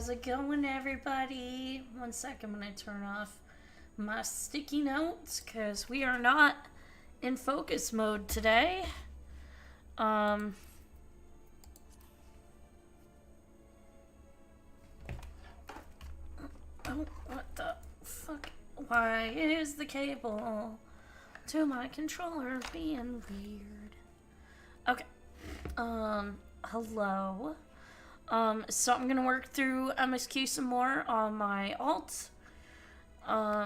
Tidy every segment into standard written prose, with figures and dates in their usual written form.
How's it going, everybody? 1 second when I turn off my sticky notes because we are not in focus mode today. Oh, what the fuck? Why is the cable to my controller being weird? Okay. Hello. So I'm gonna work through MSQ some more on my alt.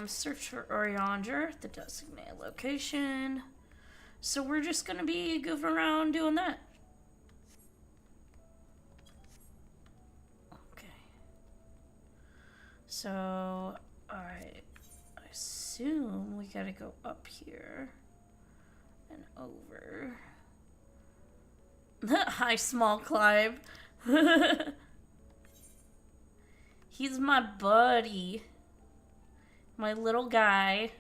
Search for Oriander, the designated location. So we're just gonna be goofing around doing that. Okay. So I assume we gotta go up here and over. Hi, small Clive. He's my buddy. My little guy.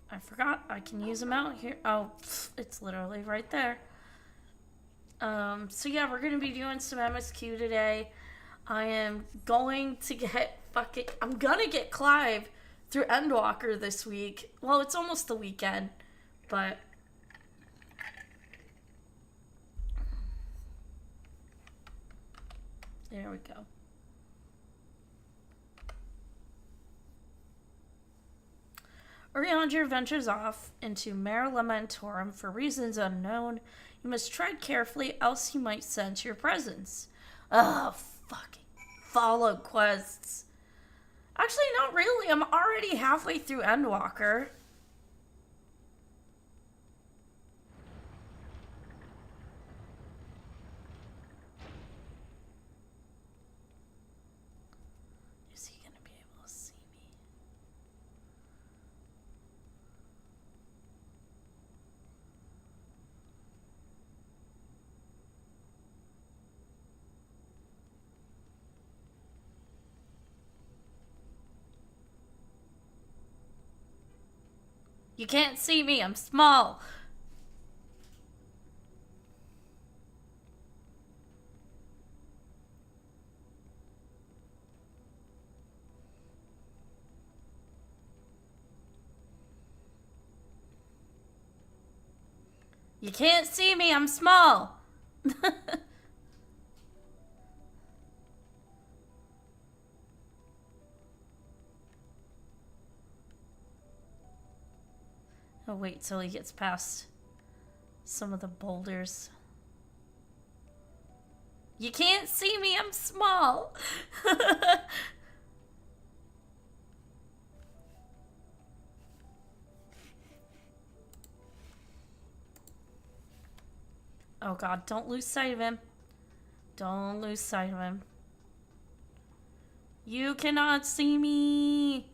I forgot I can use him out here. Oh, it's literally right there. So yeah, we're gonna be doing some MSQ today. I am going to get I'm gonna get Clive through Endwalker this week. Well, it's almost the weekend, but there we go. Oriander ventures off into Mare Lamentorum for reasons unknown. You must tread carefully, else he might sense your presence. Oh, fucking follow quests. Actually, not really. I'm already halfway through Endwalker. Is he gonna be able to see me? You can't see me, I'm small. You can't see me, I'm small. I'll wait till he gets past some of the boulders. You can't see me, I'm small. Oh god, don't lose sight of him. Don't lose sight of him. You cannot see me.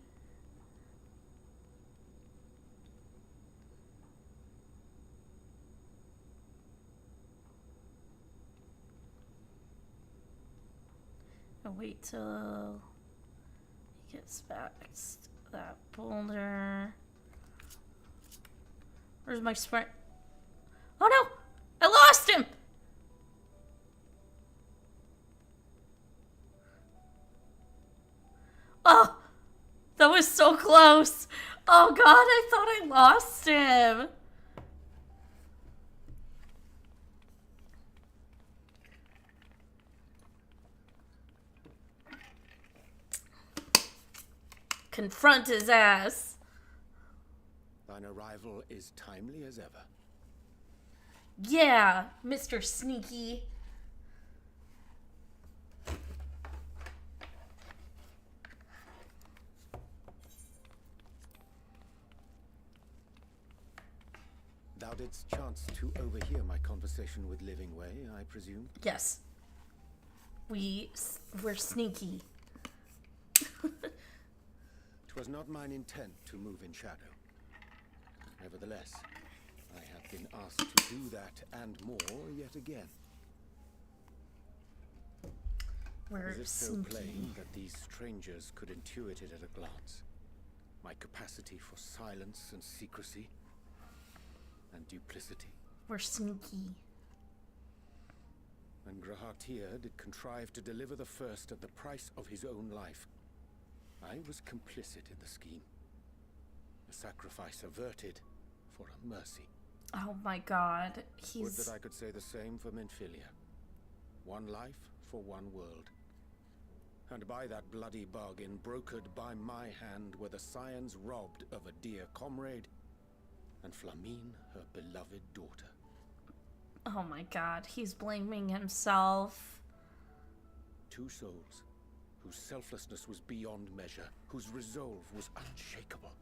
I'll wait till he gets past that boulder. Where's my sprint? Oh no! I lost him! Oh! That was so close! Oh god, I thought I lost him! Confront his ass. Thine arrival is timely as ever. Yeah, Mr. Sneaky. Thou didst chance to overhear my conversation with Living Way, I presume? Yes. We're sneaky. 'Twas not mine intent to move in shadow. Nevertheless, I have been asked to do that and more yet again. We're Is it so sneaky. plain that these strangers could intuit it at a glance? my capacity for silence and secrecy and duplicity. We're sneaky. And Grahatir did contrive to deliver the first at the price of his own life. I was complicit in the scheme. A sacrifice averted for a mercy. Oh my god, Would that I could say the same for Menphilia. One life for one world. And by that bloody bargain, brokered by my hand, were the scions robbed of a dear comrade, and Flamine her beloved daughter. Oh my god, he's blaming himself. Two souls, whose selflessness was beyond measure, whose resolve was unshakable.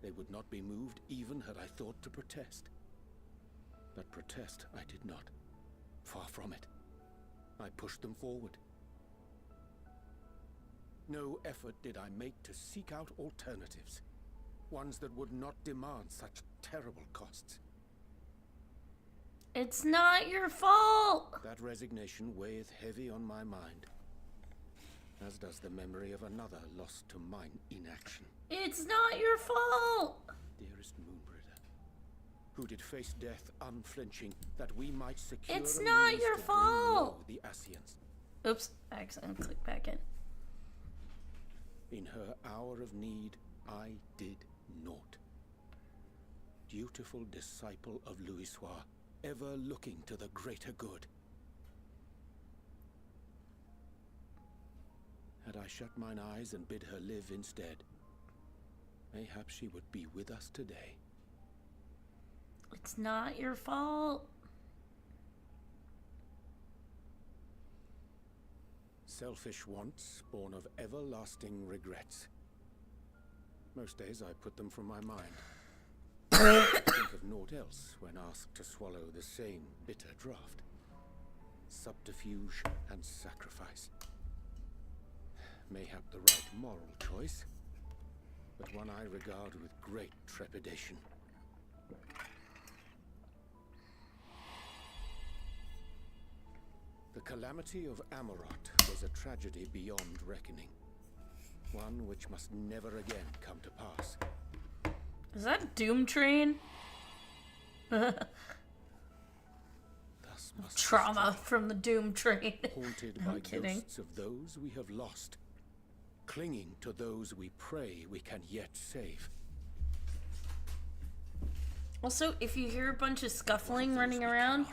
They would not be moved even had I thought to protest. But protest I did not. Far from it. I pushed them forward. No effort did I make to seek out alternatives, ones that would not demand such terrible costs. It's not your fault! That resignation weigheth heavy on my mind, as does the memory of another lost to mine inaction. It's not your fault! Dearest Moonbringer, who did face death unflinching, that we might secure It's a not means your to bring fault! low the Ascians. Oops, I accidentally clicked back in. In her hour of need, I did naught. Dutiful disciple of Louisoix, ever looking to the greater good. Had I shut mine eyes and bid her live instead, mayhap she would be with us today. It's not your fault. Selfish wants, born of everlasting regrets. Most days I put them from my mind. Think of naught else when asked to swallow the same bitter draught. Subterfuge and sacrifice. Mayhap the right moral choice, but one I regard with great trepidation. The calamity of Amarot was a tragedy beyond reckoning. One which must never again come to pass. Is that Doom Train? Thus must Trauma from the Doom Train. haunted I'm by kidding. ghosts of those we have lost, clinging to those we pray we can yet save. Also, if you hear a bunch of scuffling Those running we around,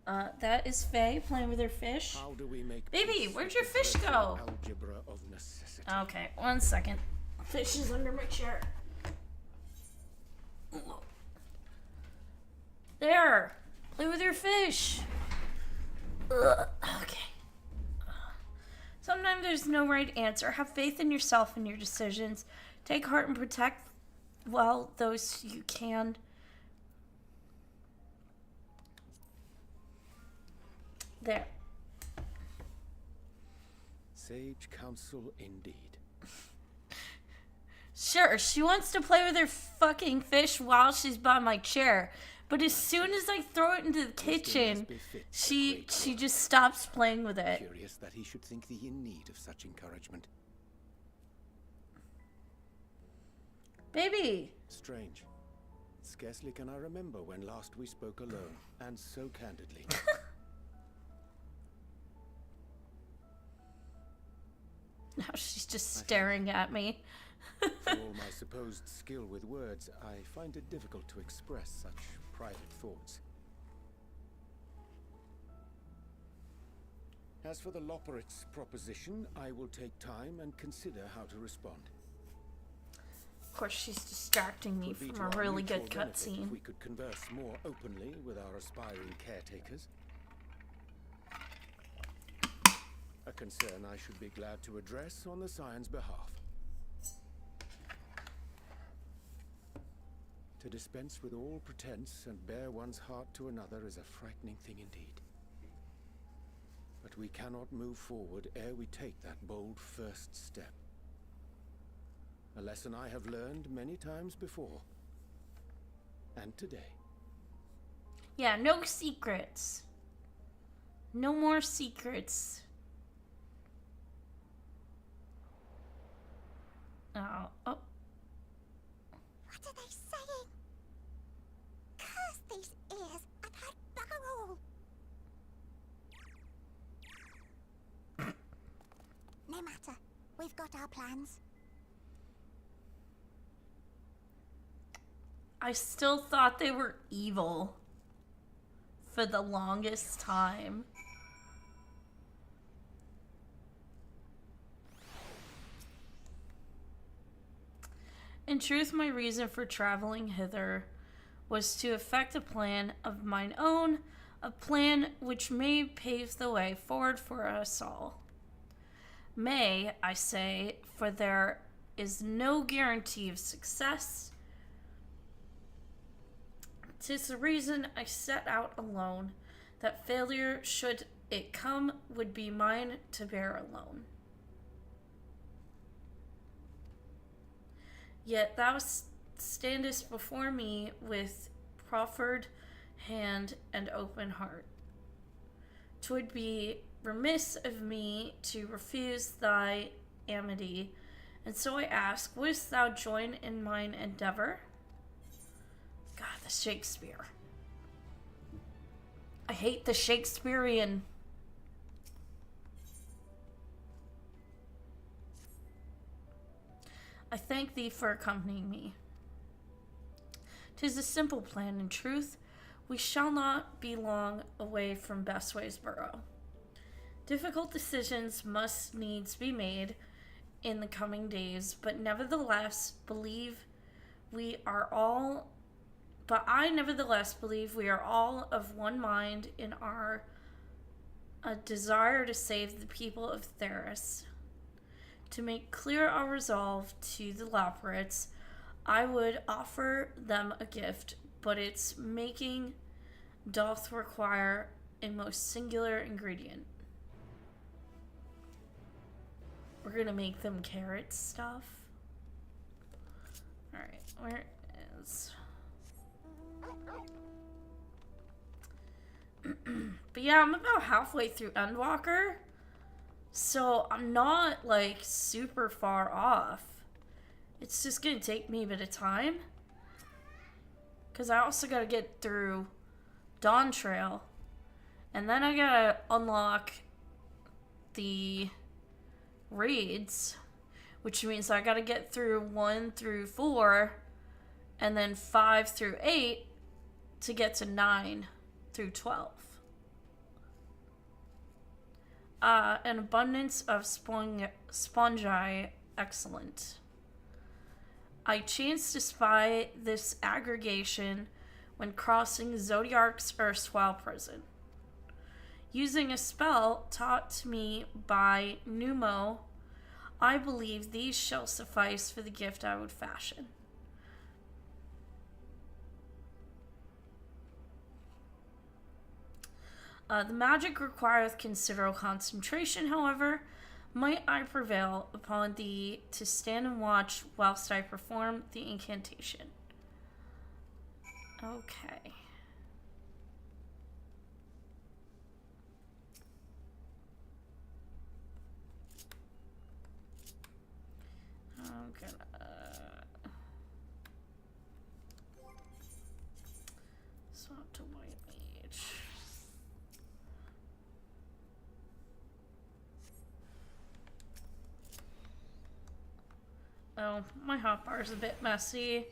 cannot. that is Faye playing with her fish. How do we make Baby, peace where'd with your the fish dreadful go? Algebra of necessity. Okay, 1 second. Fish is under my chair. There! Play with your fish! Ugh, okay. Sometimes there's no right answer. Have faith in yourself and your decisions. Take heart and protect, well, those you can. There. Sage counsel indeed. Sure, she wants to play with her fucking fish while she's by my chair. But as soon as I throw it into the kitchen, she just stops playing with it. Curious that he should think thee in need of such encouragement. Baby! Strange. Scarcely can I remember when last we spoke alone, and so candidly. Now she's just staring at me. For all my supposed skill with words, I find it difficult to express such private thoughts. As for the Loporit's proposition, I will take time and consider how to respond. Of course, she's distracting me Would be from to a our really mutual good benefit cutscene. If we could converse more openly with our aspiring caretakers. A concern I should be glad to address on the Scion's behalf. To dispense with all pretense and bare one's heart to another is a frightening thing indeed. But we cannot move forward ere we take that bold first step. A lesson I have learned many times before. And today. Yeah, no secrets. No more secrets. Oh. What are they saying? Curse these ears! I've had bugger all! No matter. We've got our plans. I still thought they were evil for the longest time. In truth, my reason for traveling hither was to effect a plan of mine own, a plan which may pave the way forward for us all. May, I say, for there is no guarantee of success. 'Tis the reason I set out alone, that failure, should it come, would be mine to bear alone. Yet thou standest before me with proffered hand and open heart. 'Twould be remiss of me to refuse thy amity, and so I ask, wouldst thou join in mine endeavor? God, the Shakespeare. I hate the Shakespearean. I thank thee for accompanying me. 'Tis a simple plan, in truth. We shall not be long away from Bestwaysboro. Difficult decisions must needs be made in the coming days, but nevertheless believe we are all I nevertheless believe we are all of one mind in our desire to save the people of Theris. To make clear our resolve to the Laparates, I would offer them a gift, but its making doth require a most singular ingredient. We're gonna make them carrot stuff. Alright, where is... But yeah, I'm about halfway through Endwalker, so I'm not like super far off. It's just gonna take me a bit of time, because I also gotta get through Dawn Trail, and then I gotta unlock the raids, which means I gotta get through 1 through 4 and then 5 through 8 to get to 9 through 12. An abundance of spongi, excellent. I chanced to spy this aggregation when crossing Zodiark's erstwhile prison. Using a spell taught to me by Numo, I believe these shall suffice for the gift I would fashion. The magic requireth considerable concentration, however. Might I prevail upon thee to stand and watch whilst I perform the incantation? Okay. I'm gonna swap to white mage. Oh, my hotbar's a bit messy.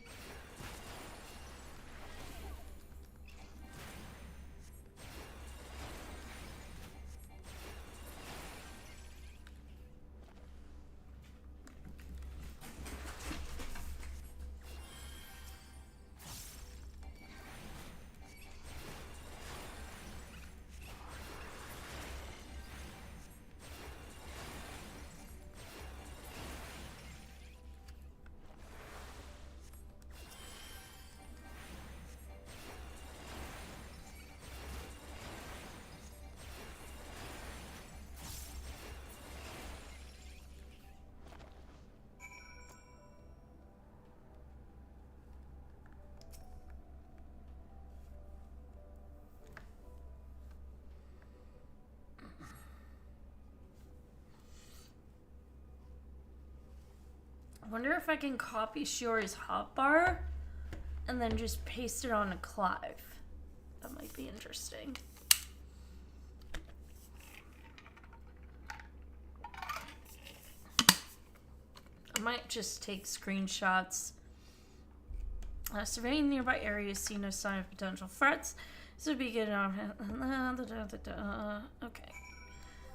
I wonder if I can copy Shiori's hotbar and then just paste it on to Clive. That might be interesting. I might just take screenshots. Surveying nearby areas, see no sign of potential threats. This would be good. Okay.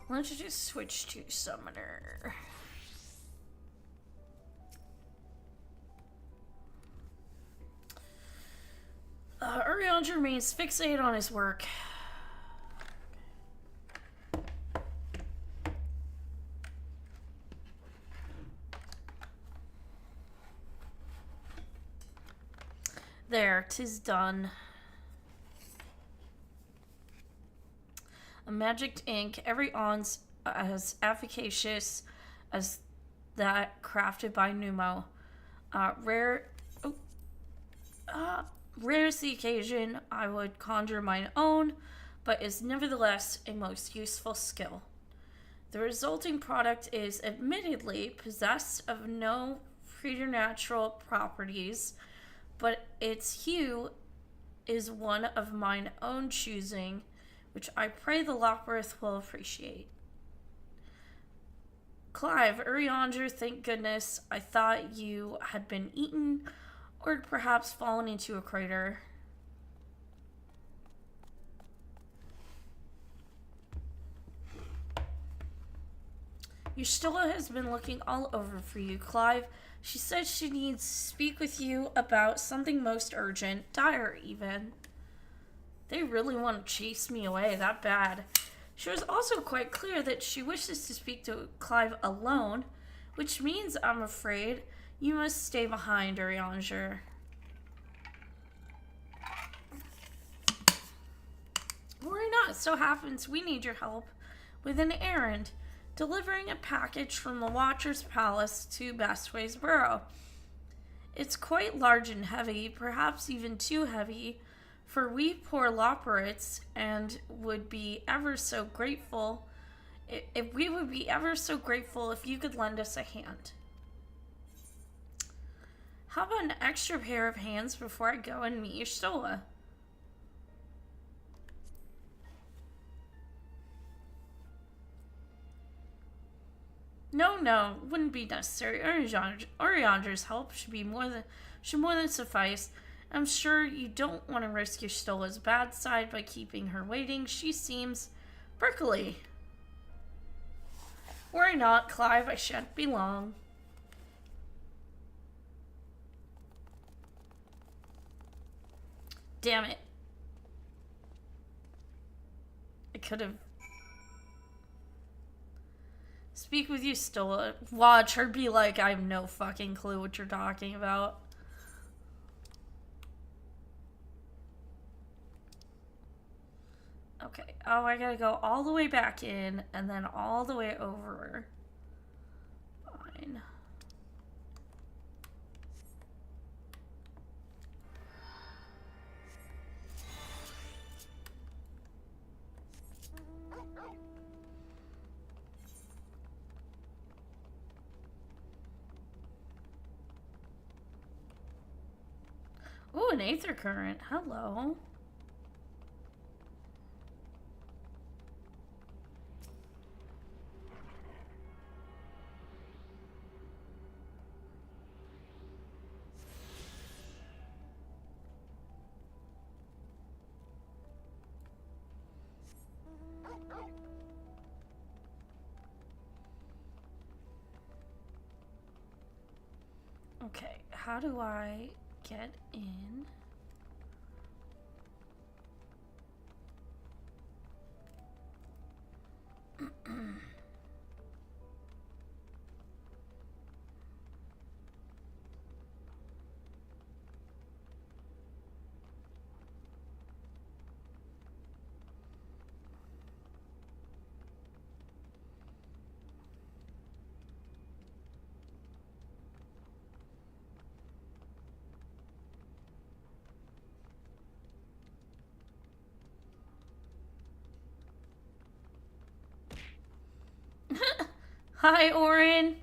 Let's just switch to Summoner. Urianger remains fixated on his work. There, 'tis done. A magic ink, every ounce as efficacious as that crafted by Numo. Rare is the occasion I would conjure mine own, but is nevertheless a most useful skill. The resulting product is admittedly possessed of no preternatural properties, but its hue is one of mine own choosing, which I pray the Lockworth will appreciate. Clive, Urianger, thank goodness. I thought you had been eaten, or perhaps fallen into a crater. Yustola has been looking all over for you, Clive. She said she needs to speak with you about something most urgent, dire even. They really want to chase me away that bad. She was also quite clear that she wishes to speak to Clive alone, which means, I'm afraid, you must stay behind, Urianger. Worry not, it so happens we need your help with an errand, delivering a package from the Watcher's Palace to Bestway's Burrow. It's quite large and heavy, perhaps even too heavy, for we poor Loporits, and would be ever so grateful if we would be ever so grateful if you could lend us a hand. How about an extra pair of hands before I go and meet Yustola? No, wouldn't be necessary. Urianger's help should more than suffice. I'm sure you don't want to risk Yustola's bad side by keeping her waiting. She seems prickly. Worry not, Clive. I shan't be long. Damn it. I could have... Speak with Yustola. Watch her be like, I have no fucking clue what you're talking about. Okay. Oh, I gotta go all the way back in and then all the way over. Fine. Ooh, an Aether Current. Hello. Okay, how do I get in? Hi, Orin.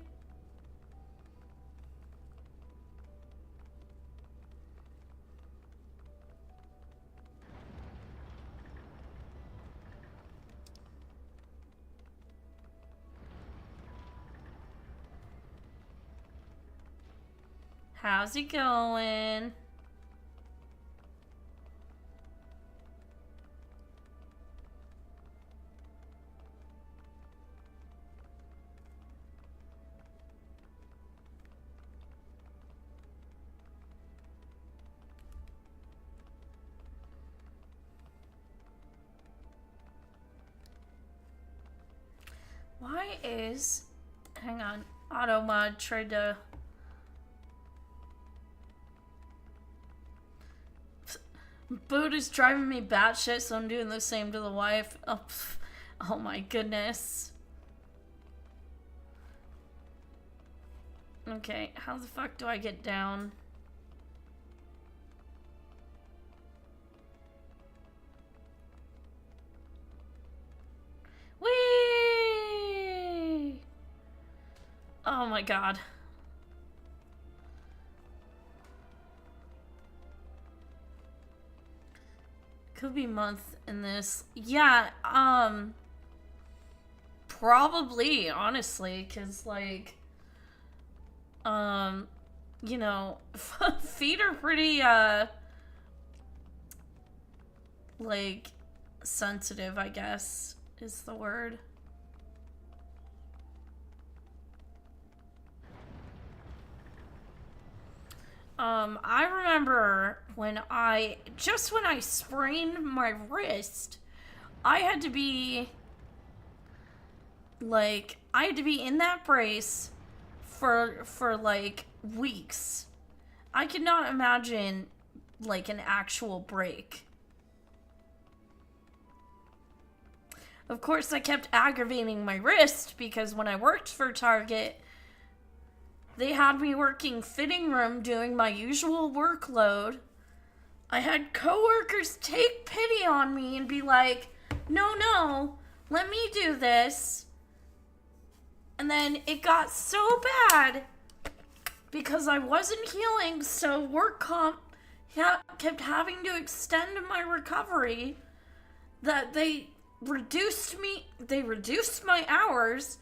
How's it going? Why is... Hang on. Auto mod tried to... Boot is driving me batshit, so I'm doing the same to the wife. Oh, oh my goodness. Okay, how the fuck do I get down? Whee! Oh my god. Could be month in this. Yeah, probably, honestly, because, like, you know, feet are pretty, like, sensitive, I guess, is the word. I remember when I sprained my wrist, I had to be in that brace for like weeks. I could not imagine like an actual break. Of course, I kept aggravating my wrist because when I worked for Target, they had me working fitting room doing my usual workload. I had coworkers take pity on me and be like, no, let me do this. And then it got so bad because I wasn't healing, so work comp kept having to extend my recovery, that they reduced my hours,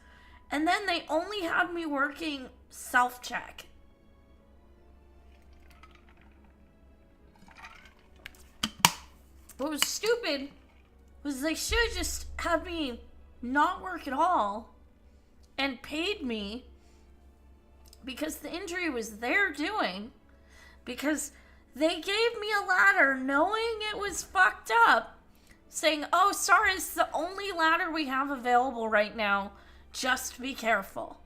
and then they only had me working self-check. What was stupid was they should have just had me not work at all and paid me because the injury was their doing, because they gave me a ladder knowing it was fucked up, saying, oh, sorry, it's the only ladder we have available right now, just be careful.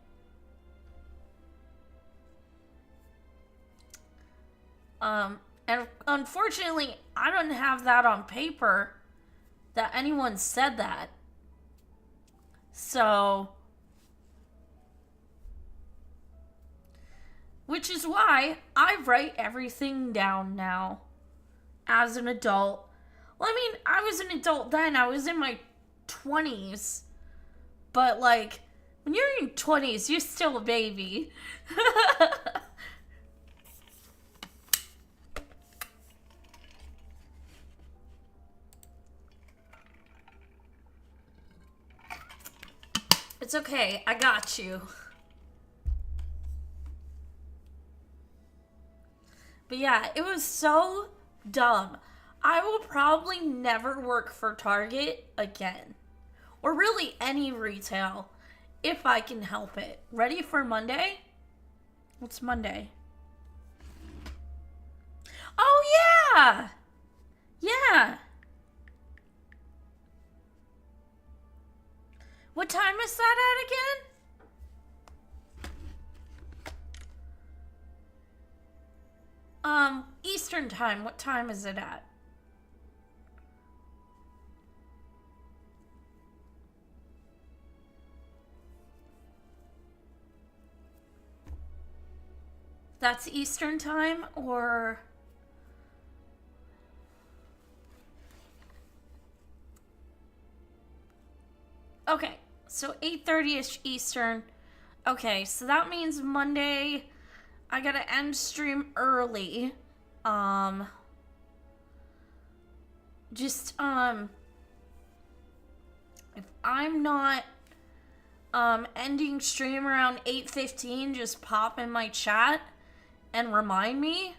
And unfortunately, I don't have that on paper that anyone said that. So, which is why I write everything down now as an adult. Well, I mean, I was an adult then. I was in my 20s. But, like, when you're in your 20s, you're still a baby. It's okay. I got you. But yeah, it was so dumb. I will probably never work for Target again. Or really any retail, if I can help it. Ready for Monday? What's Monday? Oh, yeah! Yeah! What time is that at again? Eastern time. What time is it at? That's Eastern time, or... Okay, so 8:30ish Eastern. Okay, so that means Monday I gotta end stream early. If I'm not ending stream around 8:15, just pop in my chat and remind me.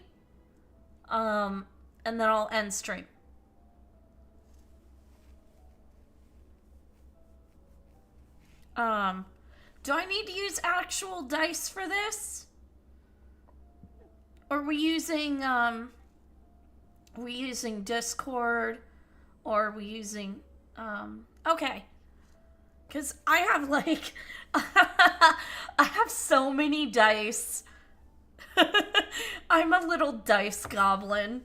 And then I'll end stream. Do I need to use actual dice for this? Or are we using Discord? Or are we using, okay. Because I have, like, I have so many dice. I'm a little dice goblin.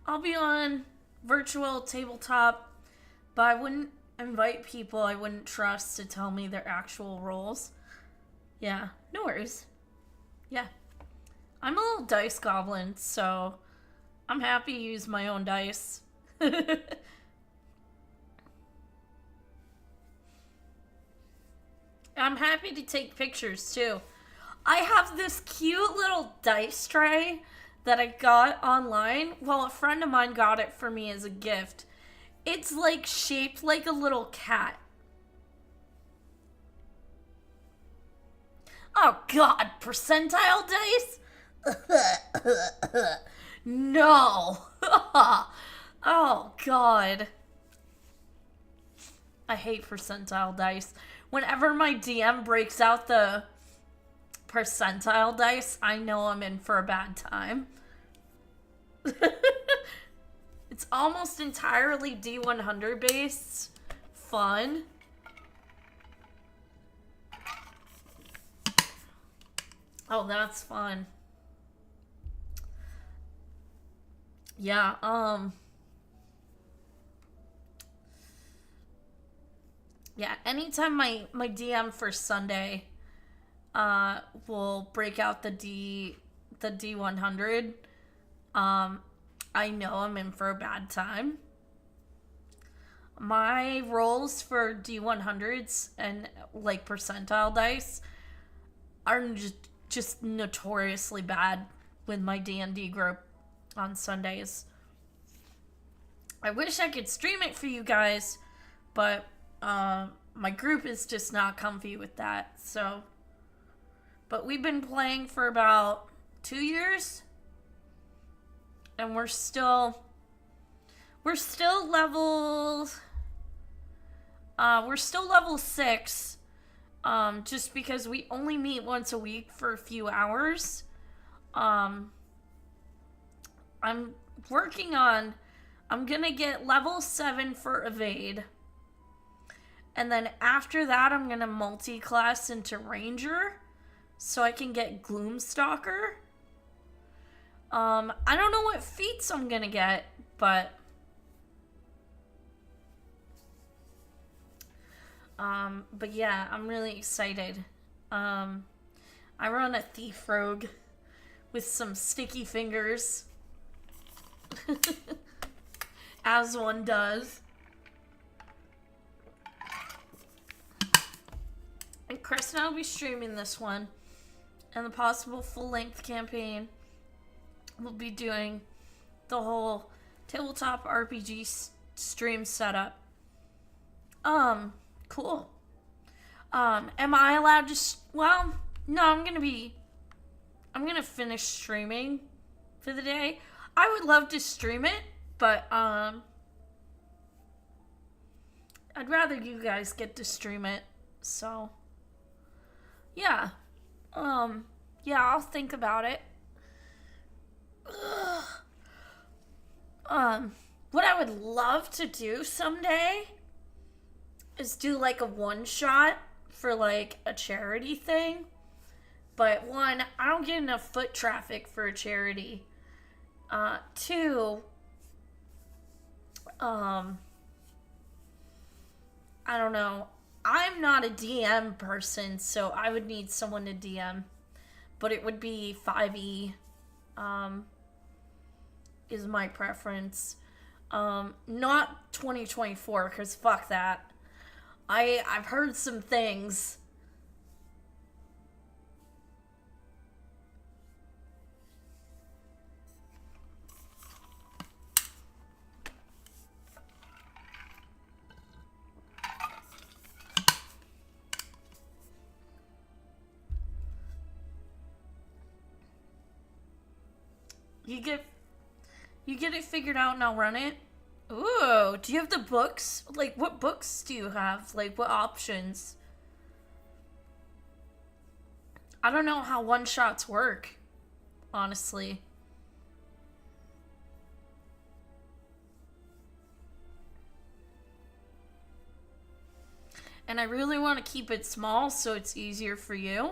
I'll be on virtual tabletop, but I wouldn't invite people I wouldn't trust to tell me their actual roles. Yeah, no worries. Yeah. I'm a little dice goblin, so I'm happy to use my own dice. I'm happy to take pictures, too. I have this cute little dice tray that I got online. Well, a friend of mine got it for me as a gift. It's like shaped like a little cat. Oh god, percentile dice? No. Oh god. I hate percentile dice. Whenever my DM breaks out the percentile dice, I know I'm in for a bad time. It's almost entirely D100 based. Fun. Oh, that's fun. Yeah, yeah, anytime my DM for Sunday will break out the D100, I know I'm in for a bad time. My rolls for D100s and like percentile dice are just notoriously bad with my D&D group on Sundays. I wish I could stream it for you guys, but my group is just not comfy with that. So, but we've been playing for about 2 years, and we're still level 6. Just because we only meet once a week for a few hours. I'm gonna get level 7 for evade. And then after that, I'm gonna multi-class into ranger so I can get Gloomstalker. I don't know what feats I'm gonna get, but yeah, I'm really excited. I run a thief rogue with some sticky fingers. As one does. And Chris and I will be streaming this one. And the possible full-length campaign. We'll be doing the whole tabletop RPG stream setup. Cool. Am I allowed to... well, no, I'm gonna finish streaming for the day. I would love to stream it, but, I'd rather you guys get to stream it, so... yeah. Yeah, I'll think about it. What I would love to do someday is do like a one-shot for like a charity thing. But one, I don't get enough foot traffic for a charity. Two, I don't know. I'm not a DM person, so I would need someone to DM. But it would be 5e, is my preference. Not 2024, because fuck that. I've heard some things. You get it figured out and I'll run it. Ooh, do you have the books? Like, what books do you have? Like, what options? I don't know how one-shots work, honestly. And I really want to keep it small so it's easier for you.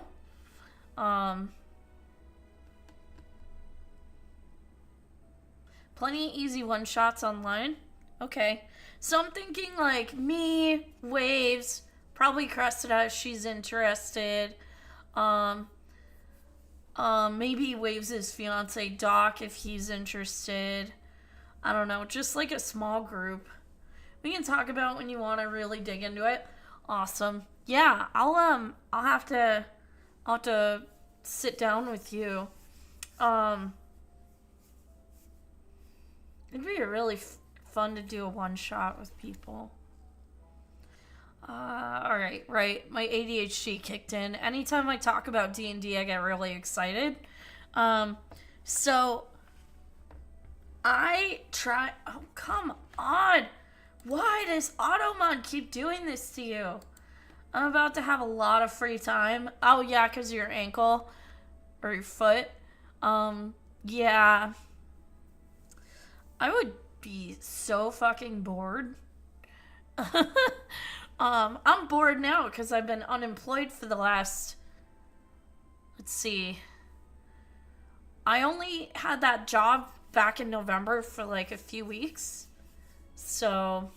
Plenty of easy one-shots online. Okay. So I'm thinking like me, Waves, probably Cressida if she's interested. Maybe Waves' fiance Doc if he's interested. I don't know, just like a small group. We can talk about when you want to really dig into it. Awesome. Yeah, I'll have to sit down with you. It'd be really fun to do a one-shot with people. Alright, right. My ADHD kicked in. Anytime I talk about D&D, I get really excited. So, I try... Oh, come on! Why does Automod keep doing this to you? I'm about to have a lot of free time. Oh, yeah, because of your ankle. Or your foot. Yeah. I would be so fucking bored. I'm bored now because I've been unemployed for the last... Let's see. I only had that job back in November for like a few weeks. So...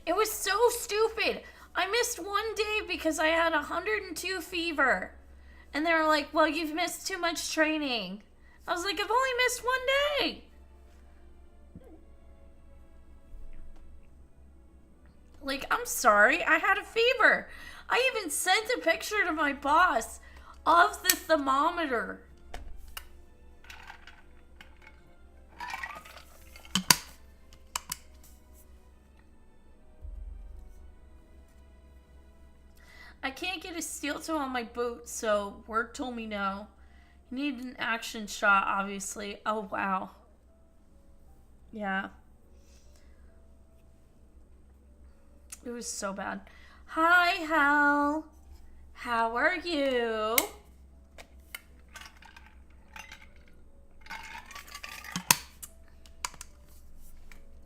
It was so stupid. I missed one day because I had 102 fever. And they were like, well, you've missed too much training. I was like, I've only missed one day. Like, I'm sorry, I had a fever. I even sent a picture to my boss of the thermometer. I can't get a steel toe on my boot, so word told me no. You need an action shot, obviously. Oh, wow. Yeah. It was so bad. Hi, Hal. How are you?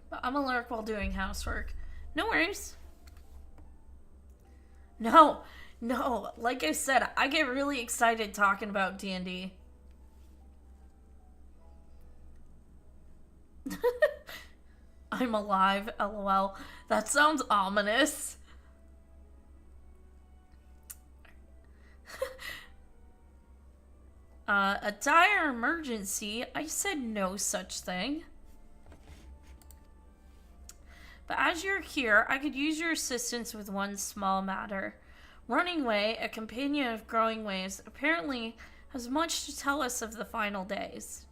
But I'm alert while doing housework. No worries. No. Like I said, I get really excited talking about D&D. I'm alive, lol. That sounds ominous. A dire emergency? I said no such thing. But as you're here, I could use your assistance with one small matter. Running Way, a companion of Growing Ways, apparently has much to tell us of the final days.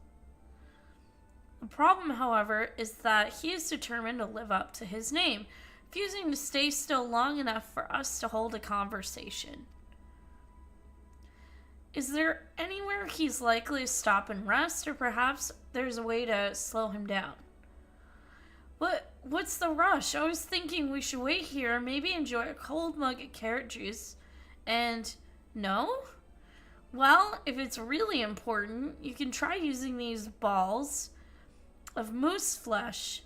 The problem, however, is that he is determined to live up to his name, refusing to stay still long enough for us to hold a conversation. Is there anywhere he's likely to stop and rest, or perhaps there's a way to slow him down? What's the rush? I was thinking we should wait here and maybe enjoy a cold mug of carrot juice. And no? Well, if it's really important, you can try using these balls of moose flesh.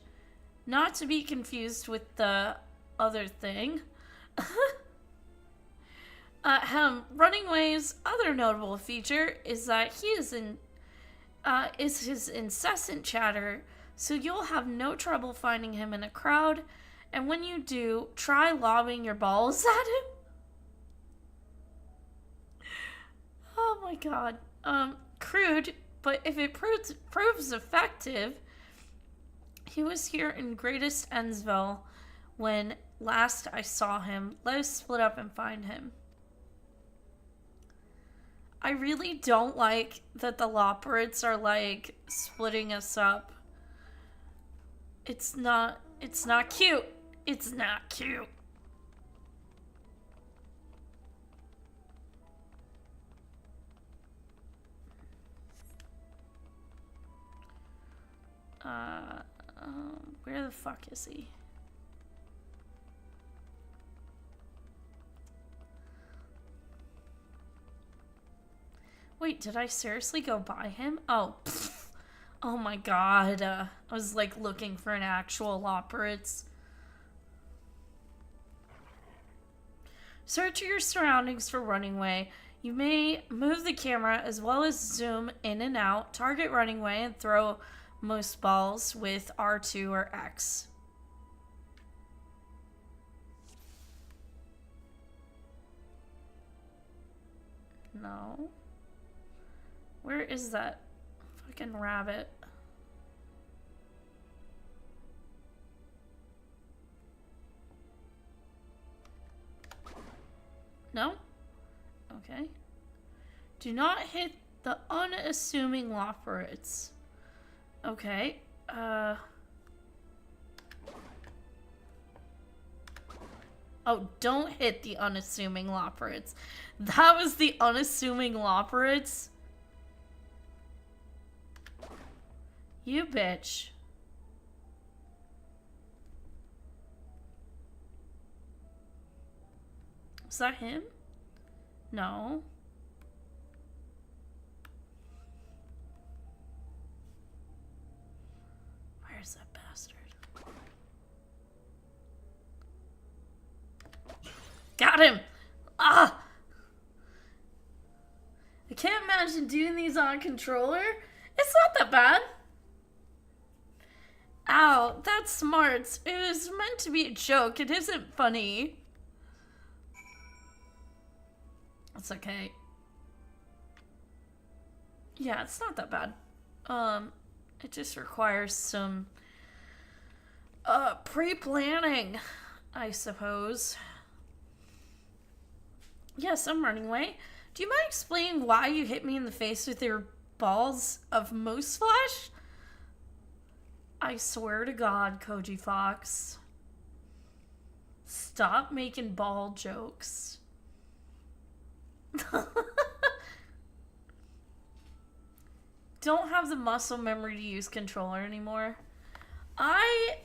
Not to be confused with the other thing. Running Way's other notable feature is that he is his incessant chatter, so you'll have no trouble finding him in a crowd, and when you do, try lobbing your balls at him. Oh my god. Crude, but if it proves effective, he was here in Greatest Ensville when last I saw him. Let us split up and find him. I really don't like that the Loperids are like splitting us up. It's not cute. It's not cute. Where the fuck is he? Wait, did I seriously go by him? Oh, pfft. Oh my god. I was like looking for an actual Loporritz. Search your surroundings for running way. You may move the camera as well as zoom in and out, target running way, and throw most balls with R2 or X. No. Where is that fucking rabbit? No? Okay. Do not hit the unassuming Loporritz. Okay. Oh, don't hit the unassuming Loporritz. That was the unassuming Loporritz? You bitch. Is that him? No. Where's that bastard? Got him! Ah! I can't imagine doing these on a controller. It's not that bad. Ow, that's smart. It was meant to be a joke. It isn't funny. It's okay. Yeah, it's not that bad. It just requires some pre-planning, I suppose. Yes, I'm running away. Do you mind explaining why you hit me in the face with your balls of moose flesh? I swear to God, Koji Fox. Stop making ball jokes. Don't have the muscle memory to use controller anymore. I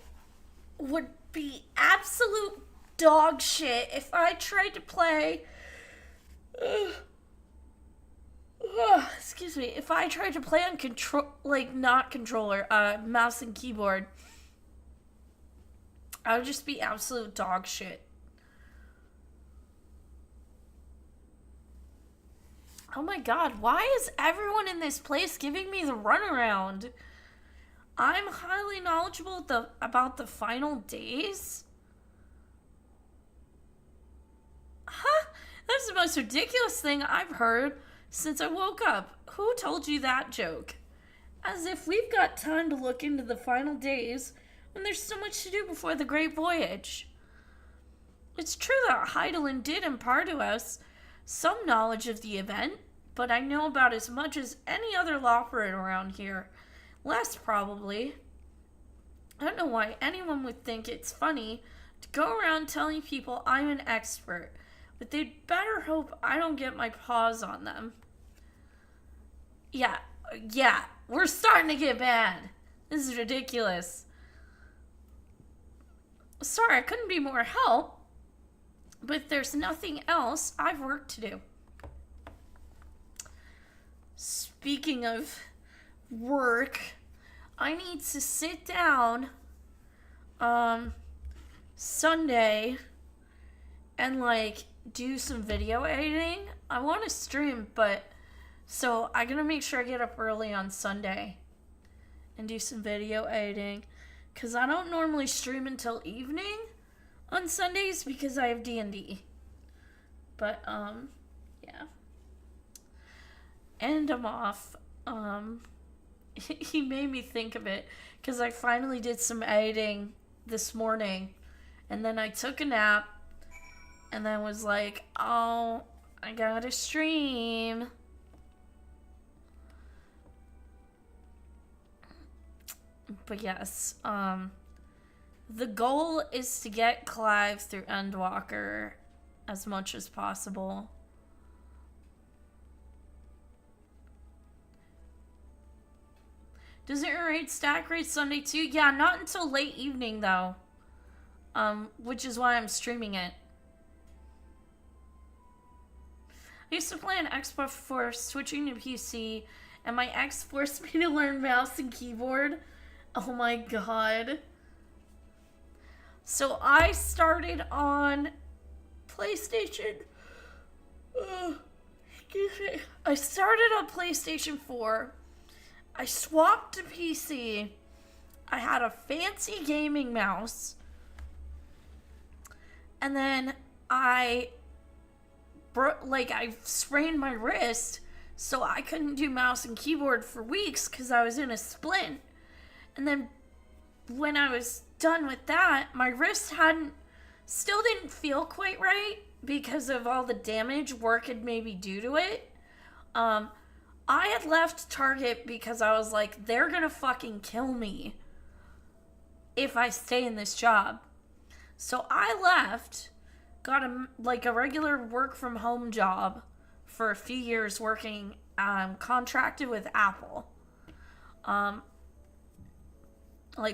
would be absolute dog shit if I tried to play... excuse me. If I tried to play on not controller, mouse and keyboard, I would just be absolute dog shit. Oh my god, why is everyone in this place giving me the runaround? I'm highly knowledgeable about the final days? Huh? That's the most ridiculous thing I've heard since I woke up. Who told you that joke? As if we've got time to look into the final days when there's so much to do before the Great Voyage. It's true that Heidelin did impart to us some knowledge of the event, but I know about as much as any other Loporrit around here. Less, probably. I don't know why anyone would think it's funny to go around telling people I'm an expert, but they'd better hope I don't get my paws on them. Yeah, we're starting to get bad. This is ridiculous. Sorry, I couldn't be more help, but if there's nothing else, I've work to do. Speaking of work, I need to sit down Sunday and do some video editing. I want to stream, but so I'm gonna make sure I get up early on Sunday and do some video editing, because I don't normally stream until evening on Sundays because I have D&D. But yeah, and I'm off. He made me think of it because I finally did some editing this morning, and then I took a nap, and then was like, oh, I gotta stream. But yes, the goal is to get Clive through Endwalker as much as possible. Does it rate stack rate Sunday too? Yeah, not until late evening though. Which is why I'm streaming it. I used to play on Xbox before switching to PC, and my ex forced me to learn mouse and keyboard. Oh my god. So I started on PlayStation. Excuse me. I started on PlayStation 4. I swapped to PC. I had a fancy gaming mouse. And then I sprained my wrist, so I couldn't do mouse and keyboard for weeks because I was in a splint. And then when I was done with that, my wrist still didn't feel quite right because of all the damage work had maybe due to it. I had left Target because I was like, they're gonna fucking kill me if I stay in this job. So I left, got a regular work from home job for a few years working contracted with Apple.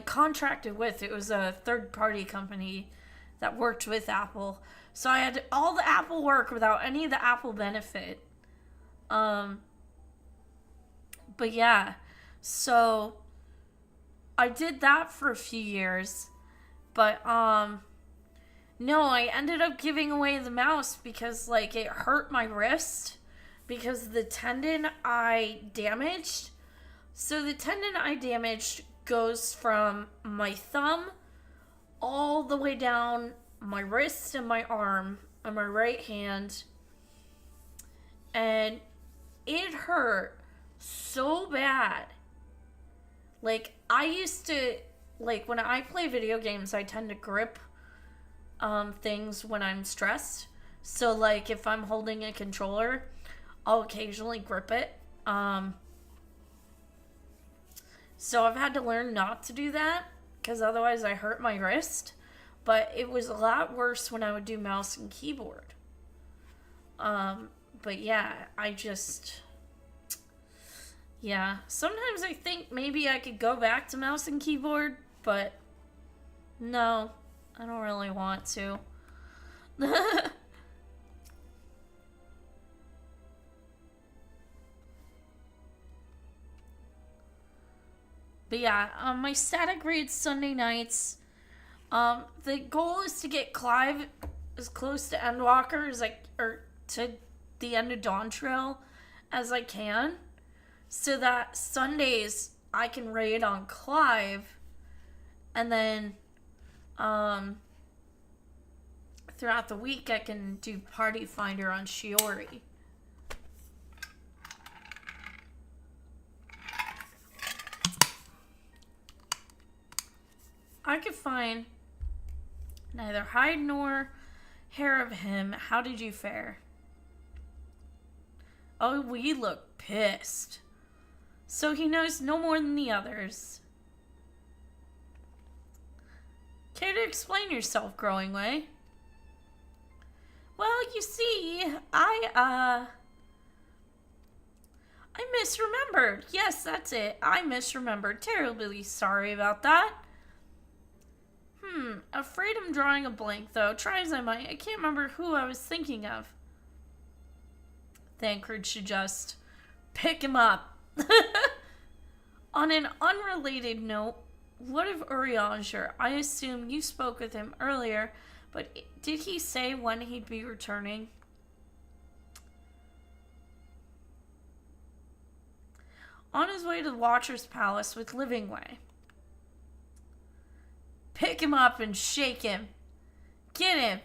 Contracted with, it was a third party company that worked with Apple. So I had all the Apple work without any of the Apple benefit. But yeah, so I did that for a few years. But no, I ended up giving away the mouse because it hurt my wrist because the tendon I damaged. So the tendon I damaged goes from my thumb all the way down my wrist and my arm and my right hand. And it hurt so bad. I used to, when I play video games, I tend to grip things when I'm stressed. So, if I'm holding a controller, I'll occasionally grip it. So I've had to learn not to do that because otherwise I hurt my wrist. But it was a lot worse when I would do mouse and keyboard. But yeah, yeah, sometimes I think maybe I could go back to mouse and keyboard, but no, I don't really want to. But yeah, my static raids Sunday nights. The goal is to get Clive as close to Endwalker or to the end of Dawn Trail as I can, so that Sundays I can raid on Clive, and then throughout the week I can do Party Finder on Shiori. I could find neither hide nor hair of him. How did you fare? Oh, we look pissed. So he knows no more than the others. Care to explain yourself, Growing Way? Well, you see, I misremembered. Yes, that's it. I misremembered. Terribly sorry about that. Afraid I'm drawing a blank, though. Try as I might, I can't remember who I was thinking of. Thancred should just pick him up. On an unrelated note, what of Urianger? I assume you spoke with him earlier, but did he say when he'd be returning? On his way to the Watcher's Palace with Livingway. Pick him up and shake him. Get him.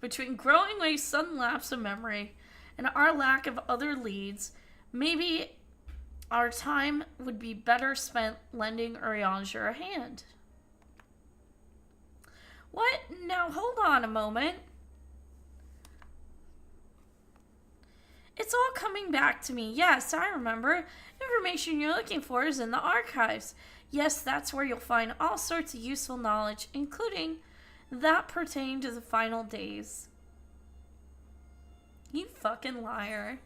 Between Growing Way's sudden lapse of memory and our lack of other leads, maybe our time would be better spent lending Urianger a hand. What? Now hold on a moment. It's all coming back to me. Yes, I remember. Information you're looking for is in the archives. Yes, that's where you'll find all sorts of useful knowledge, including that pertaining to the final days. You fucking liar.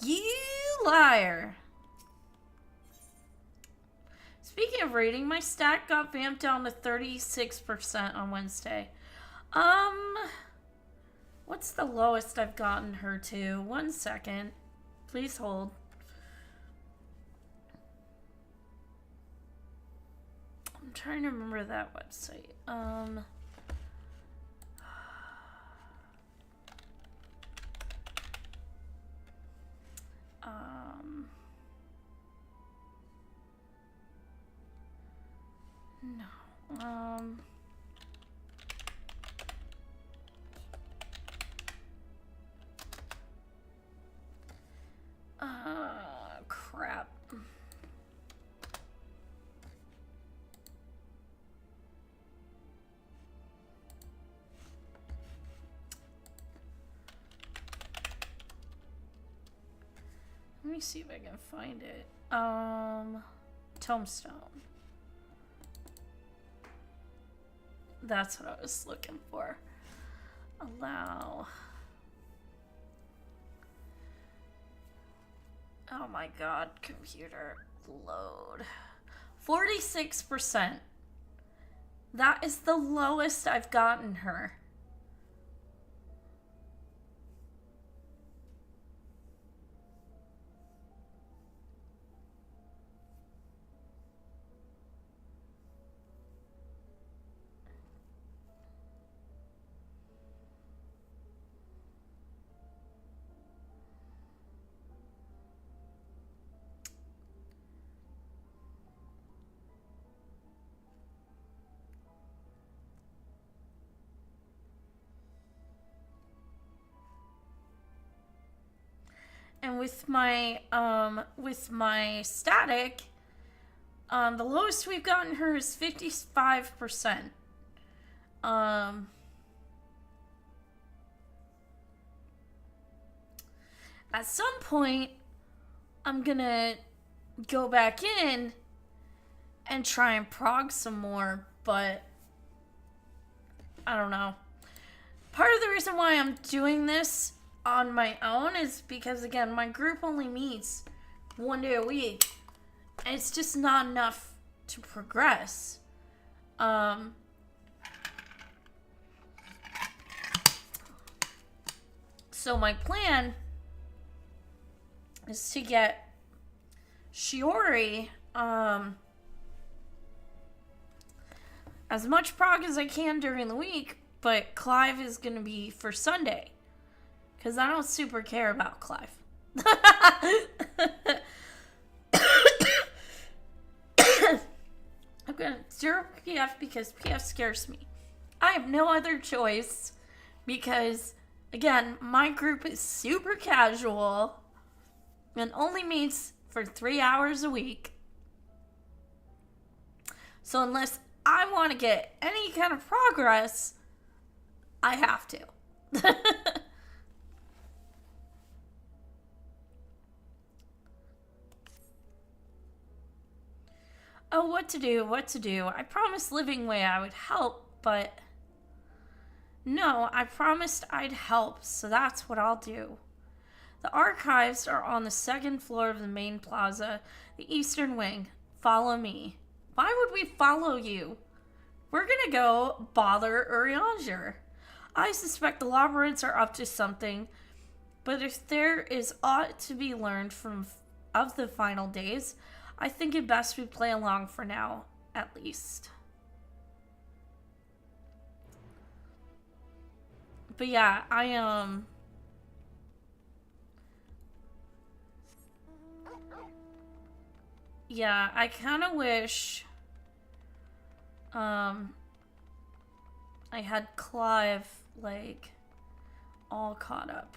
You liar. Speaking of rating, my stat got vamped down to 36% on Wednesday. What's the lowest I've gotten her to? 1 second. Please hold. I'm trying to remember that website. No. Crap. Let me see if I can find it. Tombstone. That's what I was looking for. Allow. Oh my god, computer, load. 46%. That is the lowest I've gotten her. And with my static, the lowest we've gotten her is 55%. At some point, I'm gonna go back in and try and prog some more, but I don't know. Part of the reason why I'm doing this on my own is because, again, my group only meets 1 day a week. And it's just not enough to progress. So my plan is to get Shiori as much prog as I can during the week, but Clive is going to be for Sunday. Because I don't super care about Clive. I'm going to 0 PF because PF scares me. I have no other choice because, again, my group is super casual and only meets for 3 hours a week. So unless I want to get any kind of progress, I have to. Oh, what to do. I promised Living Way I would help, but no, I promised I'd help, so that's what I'll do. The archives are on the 2nd floor of the main plaza, the eastern wing. Follow me. Why would we follow you? We're gonna go bother Urianger. I suspect the labyrinths are up to something, but if there is aught to be learned of the final days, I think it best we play along for now, at least. But yeah, yeah, I kind of wish, I had Clive, like, all caught up.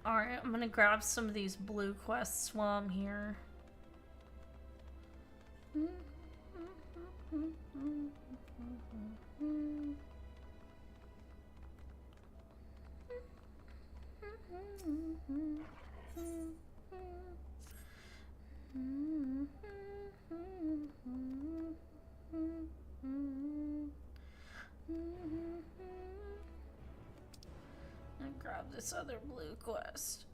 Alright, I'm gonna grab some of these blue quests while I'm here. And grab this other blue quest.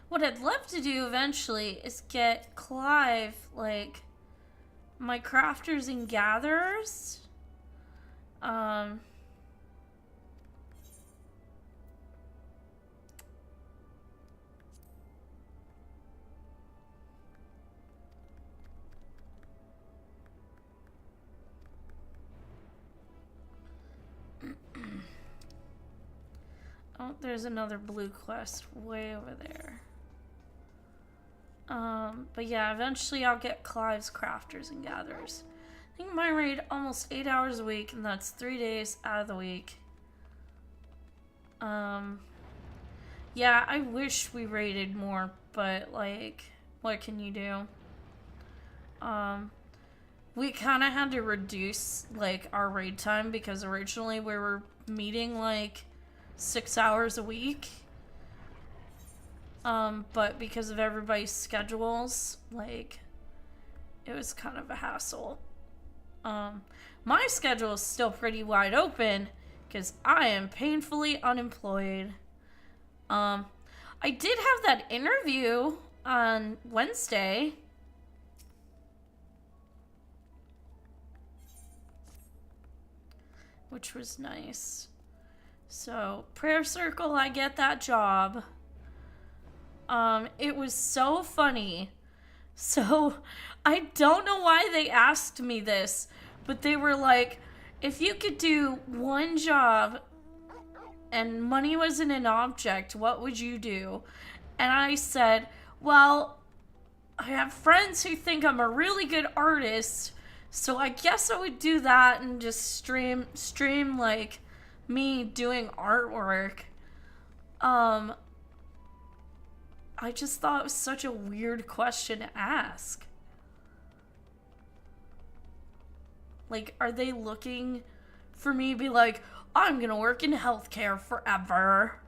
What I'd love to do eventually is get Clive, like, my crafters and gatherers. Oh, there's another blue quest way over there. But yeah, eventually I'll get Clive's crafters and gatherers. I think mine raid almost 8 hours a week, and that's 3 days out of the week. Yeah, I wish we raided more, but like, what can you do? We kind of had to reduce like our raid time because originally we were meeting like 6 hours a week. But because of everybody's schedules, like, it was kind of a hassle. My schedule is still pretty wide open because I am painfully unemployed. I did have that interview on Wednesday. Which was nice. So, prayer circle, I get that job. It was so funny. So, I don't know why they asked me this, but they were like, if you could do one job and money wasn't an object, what would you do? And I said, well, I have friends who think I'm a really good artist, so I guess I would do that and just stream like me doing artwork. I just thought it was such a weird question to ask. Like, are they looking for me to be like, I'm gonna work in healthcare forever?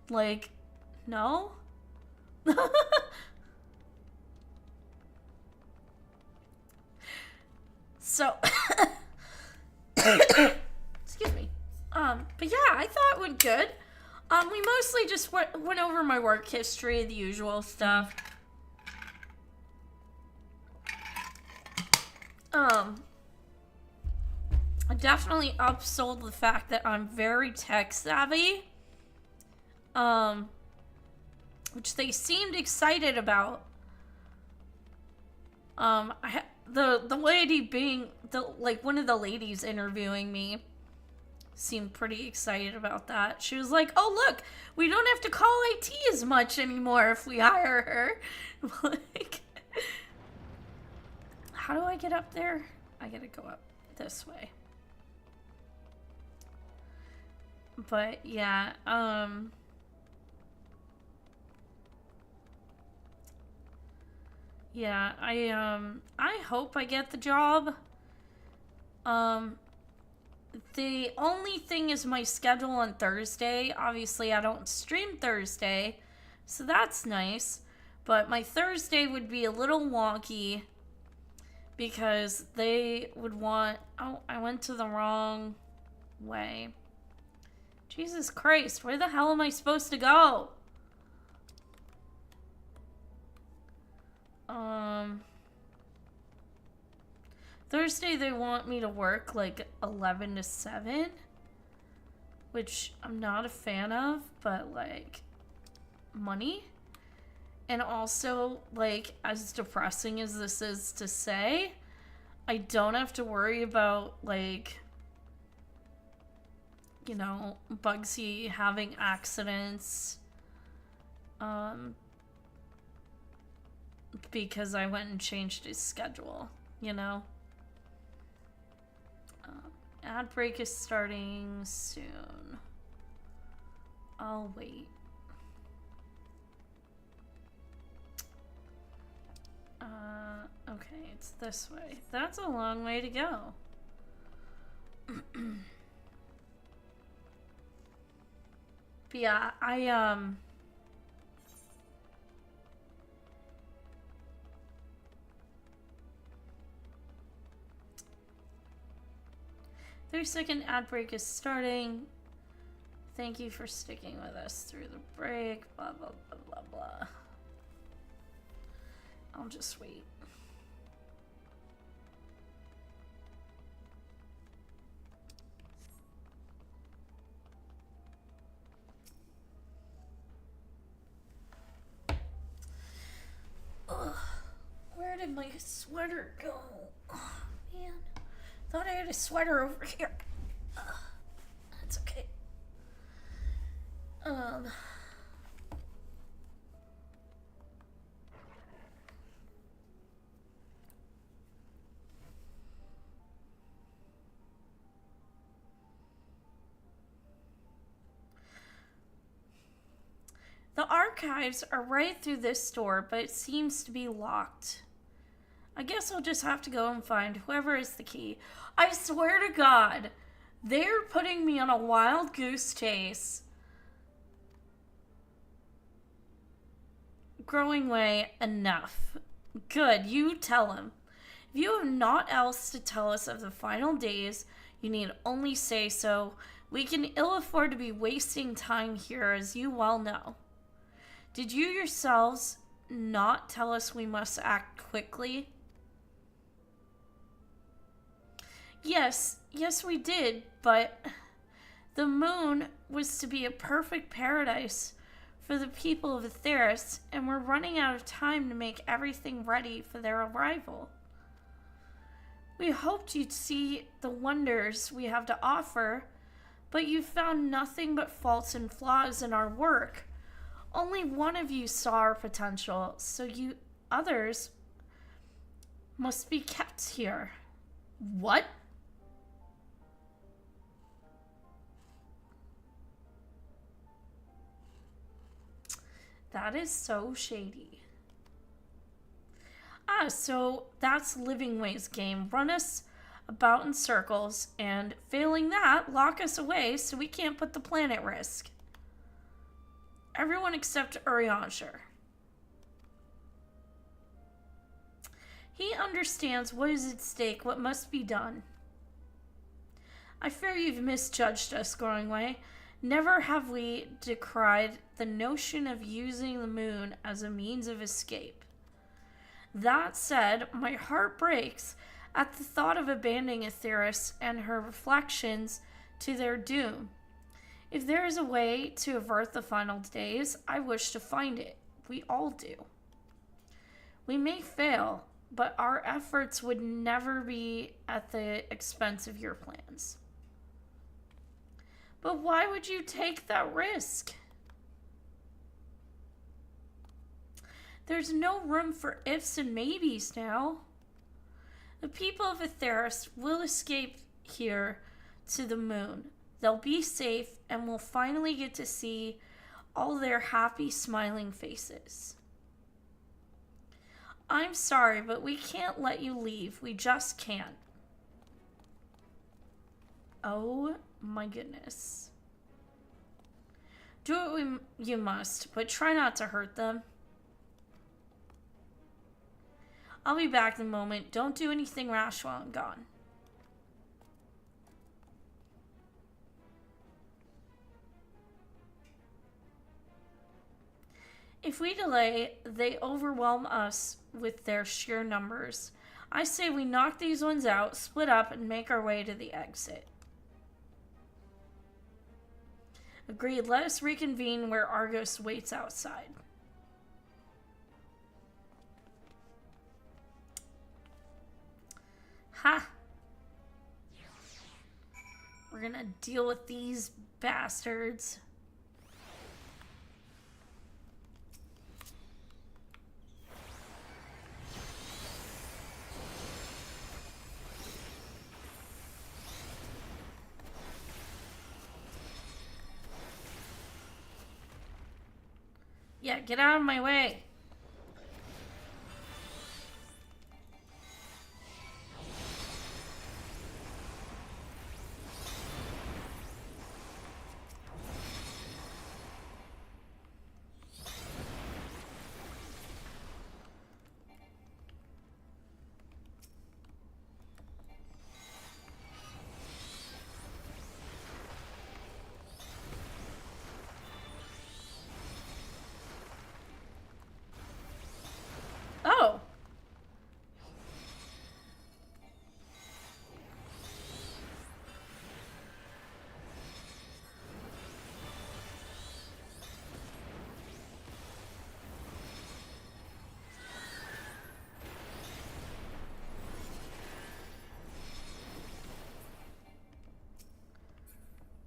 Like, no? So, excuse me. But yeah, I thought it went good. We mostly just went over my work history, the usual stuff. I definitely upsold the fact that I'm very tech savvy. Which they seemed excited about. The lady being one of the ladies interviewing me seemed pretty excited about that. She was like, "Oh look, we don't have to call IT as much anymore if we hire her." Like, how do I get up there? I gotta go up this way. But yeah, yeah, I hope I get the job. The only thing is my schedule on Thursday. Obviously, I don't stream Thursday, so that's nice. But my Thursday would be a little wonky because they would want... Oh, I went to the wrong way. Jesus Christ, where the hell am I supposed to go? Thursday they want me to work like 11 to 7, which I'm not a fan of, but like, money. And also, like, as depressing as this is to say, I don't have to worry about, like, you know, Bugsy having accidents. because I went and changed his schedule, you know? Ad break is starting soon. I'll wait. Okay, it's this way. That's a long way to go. But yeah, 30-second ad break is starting. Thank you for sticking with us through the break. Blah, blah, blah, blah, blah. I'll just wait. Ugh. Where did my sweater go? Oh, man. Thought I had a sweater over here. That's okay. The archives are right through this door, but it seems to be locked. I guess I'll just have to go and find whoever is the key. I swear to God, they're putting me on a wild goose chase. Growing way, enough. Good, you tell him. If you have naught else to tell us of the final days, you need only say so. We can ill afford to be wasting time here, as you well know. Did you yourselves not tell us we must act quickly? Yes, we did, but the moon was to be a perfect paradise for the people of Atheris, and we're running out of time to make everything ready for their arrival. We hoped you'd see the wonders we have to offer, but you found nothing but faults and flaws in our work. Only one of you saw our potential, so you others must be kept here. What? That is so shady. So that's Living Way's game. Run us about in circles, and failing that, lock us away so we can't put the plan at risk. Everyone except Urianger. He understands what is at stake, what must be done. I fear you've misjudged us, Growingway. Never have we decried the notion of using the moon as a means of escape. That said, my heart breaks at the thought of abandoning Atheris and her reflections to their doom. If there is a way to avert the final days, I wish to find it. We all do. We may fail, but our efforts would never be at the expense of your plans. But why would you take that risk? There's no room for ifs and maybes now. The people of Atheris will escape here to the moon. They'll be safe, and we'll finally get to see all their happy, smiling faces. I'm sorry, but we can't let you leave. We just can't. Oh my goodness. Do what you must, but try not to hurt them. I'll be back in a moment. Don't do anything rash while I'm gone. If we delay, they overwhelm us with their sheer numbers. I say we knock these ones out, split up, and make our way to the exit. Agreed. Let us reconvene where Argos waits outside. Ha! We're gonna deal with these bastards. Yeah, get out of my way. Oh.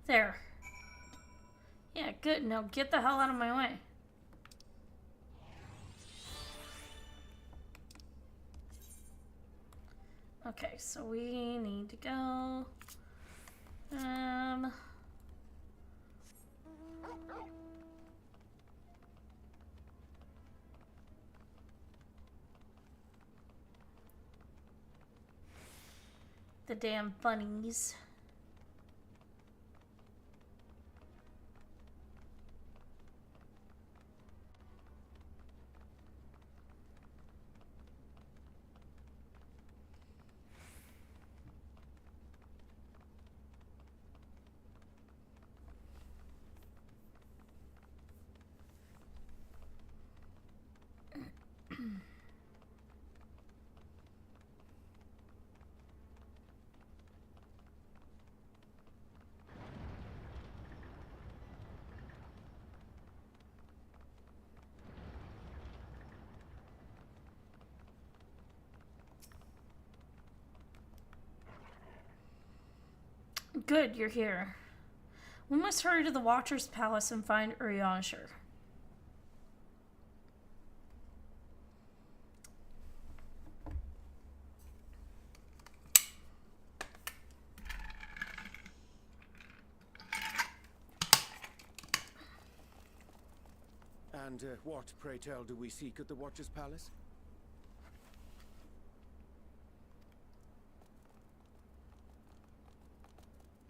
There. Yeah, good. Now get the hell out of my way. Okay, so we need to go. The damn bunnies. Good, you're here. We must hurry to the Watcher's Palace and find Urianger. And what, pray tell, do we seek at the Watcher's Palace?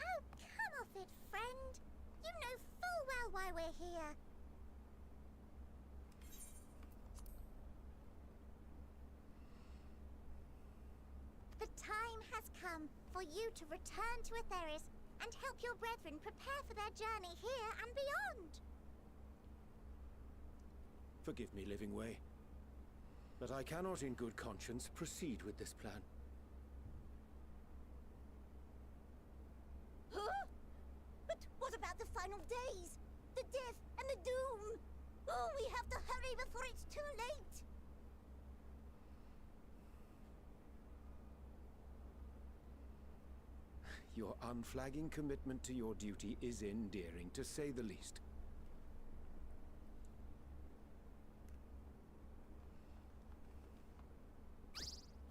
Oh, come off it, friend. You know full well why we're here. The time has come for you to return to Atheris and help your brethren prepare for their journey here and beyond. Forgive me, Living Way, but I cannot in good conscience proceed with this plan. Huh? But what about the final days? The death and the doom? Oh, we have to hurry before it's too late. Your unflagging commitment to your duty is endearing, to say the least.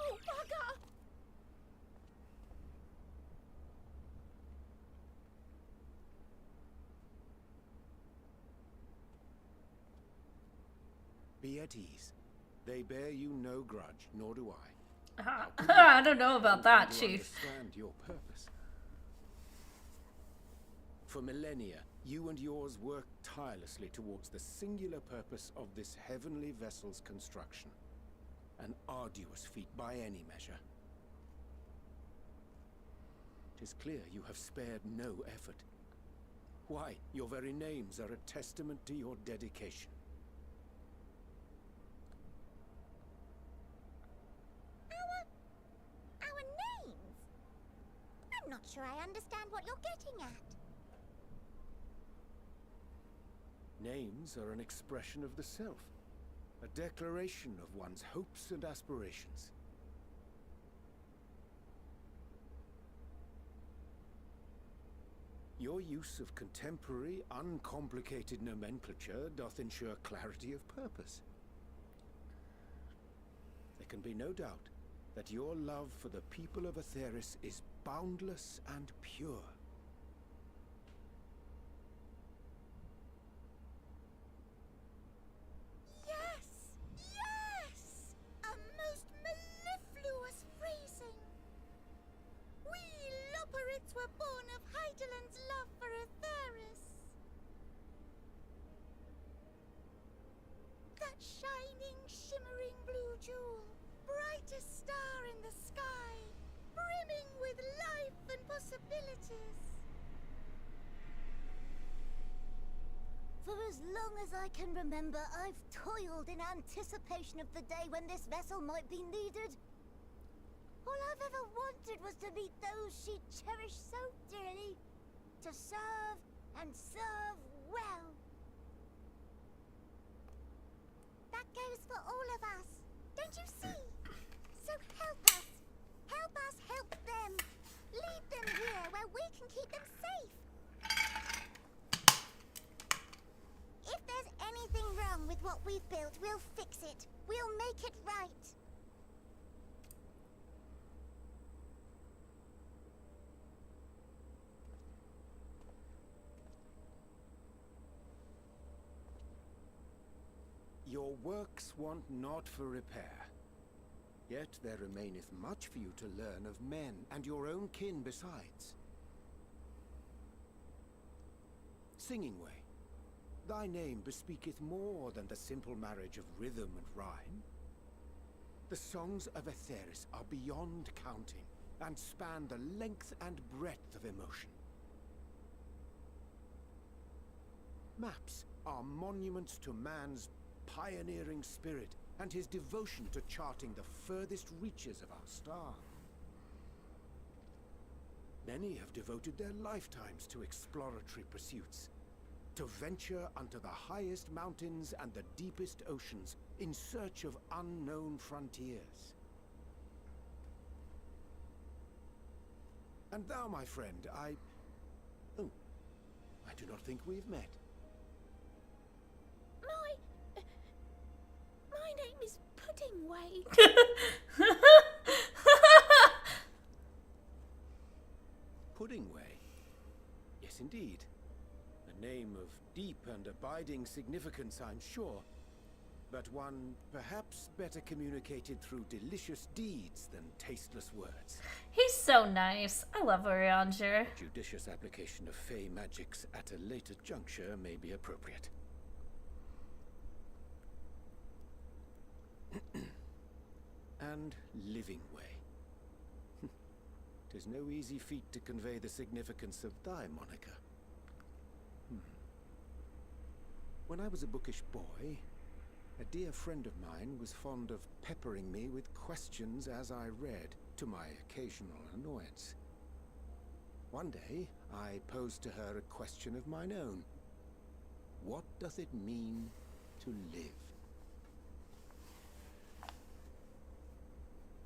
Oh, bugger! Be at ease. They bear you no grudge, nor do I. I don't know about that, To Chief. understand your purpose. For millennia, you and yours worked tirelessly towards the singular purpose of this heavenly vessel's construction. An arduous feat by any measure. 'Tis clear you have spared no effort. Why, your very names are a testament to your dedication. Our names? I'm not sure I understand what you're getting at. Names are an expression of the self. A declaration of one's hopes and aspirations. Your use of contemporary, uncomplicated nomenclature doth ensure clarity of purpose. There can be no doubt that your love for the people of Atheris is boundless and pure. the sky, brimming with life and possibilities. For as long as I can remember, I've toiled in anticipation of the day when this vessel might be needed. All I've ever wanted was to meet those she cherished so dearly, to serve and serve well. That goes for all of us, don't you see? So help us help them. Lead them here where we can keep them safe. If there's anything wrong with what we've built, we'll fix it. We'll make it right. Your works want not for repair. Yet there remaineth much for you to learn of men, and your own kin besides. Singing Way, thy name bespeaketh more than the simple marriage of rhythm and rhyme. The songs of Aetheris are beyond counting, and span the length and breadth of emotion. Maps are monuments to man's pioneering spirit and his devotion to charting the furthest reaches of our star. Many have devoted their lifetimes to exploratory pursuits, to venture unto the highest mountains and the deepest oceans in search of unknown frontiers. And thou, my friend, I do not think we've met. My name is Pudding Way. Pudding Way? Yes, indeed. A name of deep and abiding significance, I'm sure. But one perhaps better communicated through delicious deeds than tasteless words. He's so nice. I love Orianger. Judicious application of fey magics at a later juncture may be appropriate. And Living Way. 'Tis no easy feat to convey the significance of thy moniker. When I was a bookish boy, a dear friend of mine was fond of peppering me with questions as I read, to my occasional annoyance. One day, I posed to her a question of mine own. What doth it mean to live?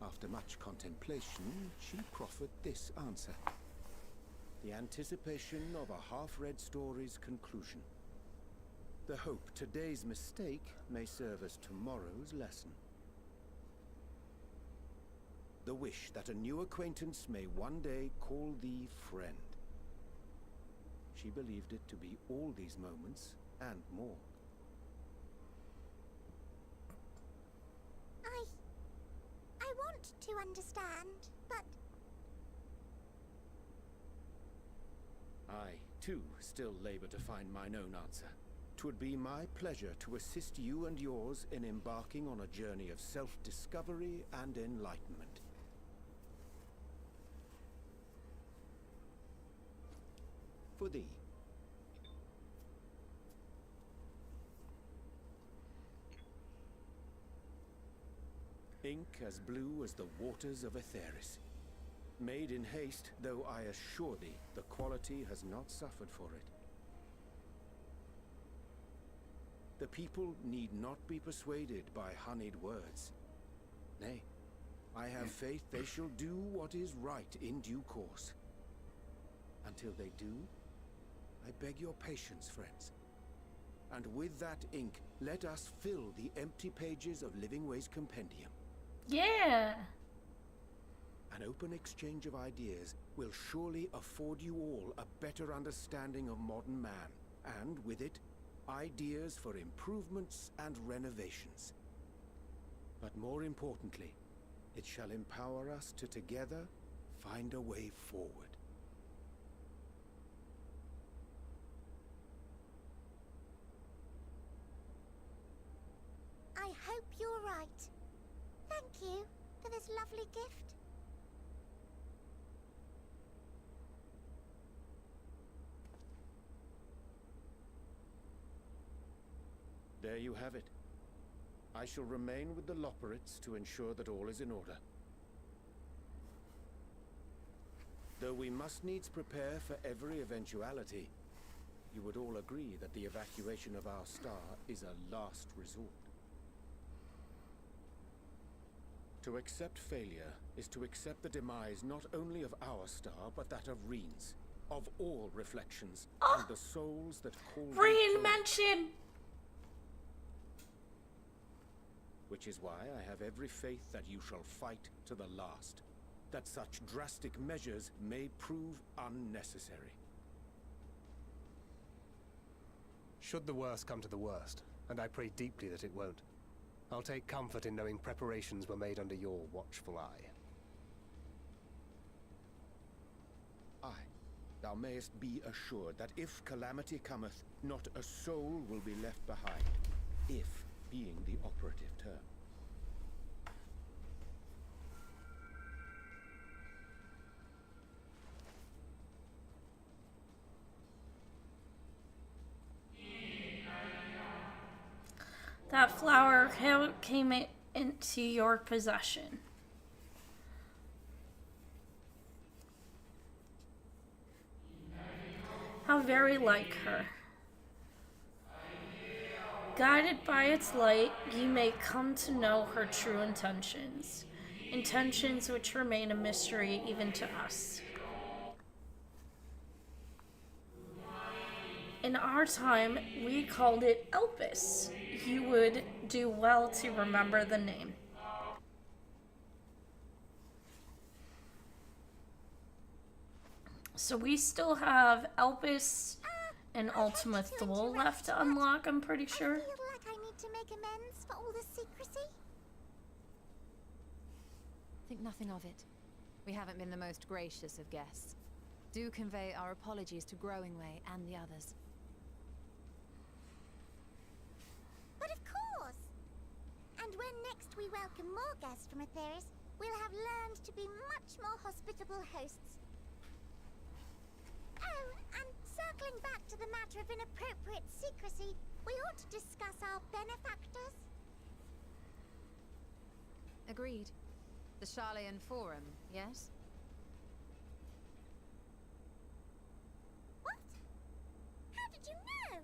After much contemplation, she proffered this answer. The anticipation of a half-read story's conclusion. The hope today's mistake may serve as tomorrow's lesson. The wish that a new acquaintance may one day call thee friend. She believed it to be all these moments and more. I want to understand, but I, too, still labor to find mine own answer. 'Twould be my pleasure to assist you and yours in embarking on a journey of self-discovery and enlightenment. For thee. Ink as blue as the waters of Aetheris. Made in haste, though I assure thee, the quality has not suffered for it. The people need not be persuaded by honeyed words. Nay, I have faith they shall do what is right in due course. Until they do, I beg your patience, friends. And with that ink, let us fill the empty pages of Living Way's compendium. Yeah. An open exchange of ideas will surely afford you all a better understanding of modern man, and with it, ideas for improvements and renovations. But more importantly, it shall empower us to together find a way forward. I hope you're right. Thank you for this lovely lovely gift? There you have it. I shall remain with the Loporrits to ensure that all is in order. Though we must needs prepare for every eventuality, you would all agree that the evacuation of our star is a last resort. To accept failure is to accept the demise not only of our star, but that of Reen's, of all reflections, and the souls that call them Reen home. mention! Which is why I have every faith that you shall fight to the last, that such drastic measures may prove unnecessary. Should the worst come to the worst, and I pray deeply that it won't, I'll take comfort in knowing preparations were made under your watchful eye. Aye, thou mayest be assured that if calamity cometh, not a soul will be left behind, if being the operative term. That flower, how came it into your possession? How very like her. Guided by its light, you may come to know her true intentions. Intentions which remain a mystery even to us. In our time, we called it Elpis. You would do well to remember the name. So we still have Elpis and Ultima Thule left to unlock, I'm pretty sure. I feel like I need to make amends for all the secrecy. Think nothing of it. We haven't been the most gracious of guests. Do convey our apologies to Growingway and the others. But of course! And when next we welcome more guests from Atheris, we'll have learned to be much more hospitable hosts. Oh, and circling back to the matter of inappropriate secrecy, we ought to discuss our benefactors. Agreed. The Charlayan Forum, yes? What? How did you know?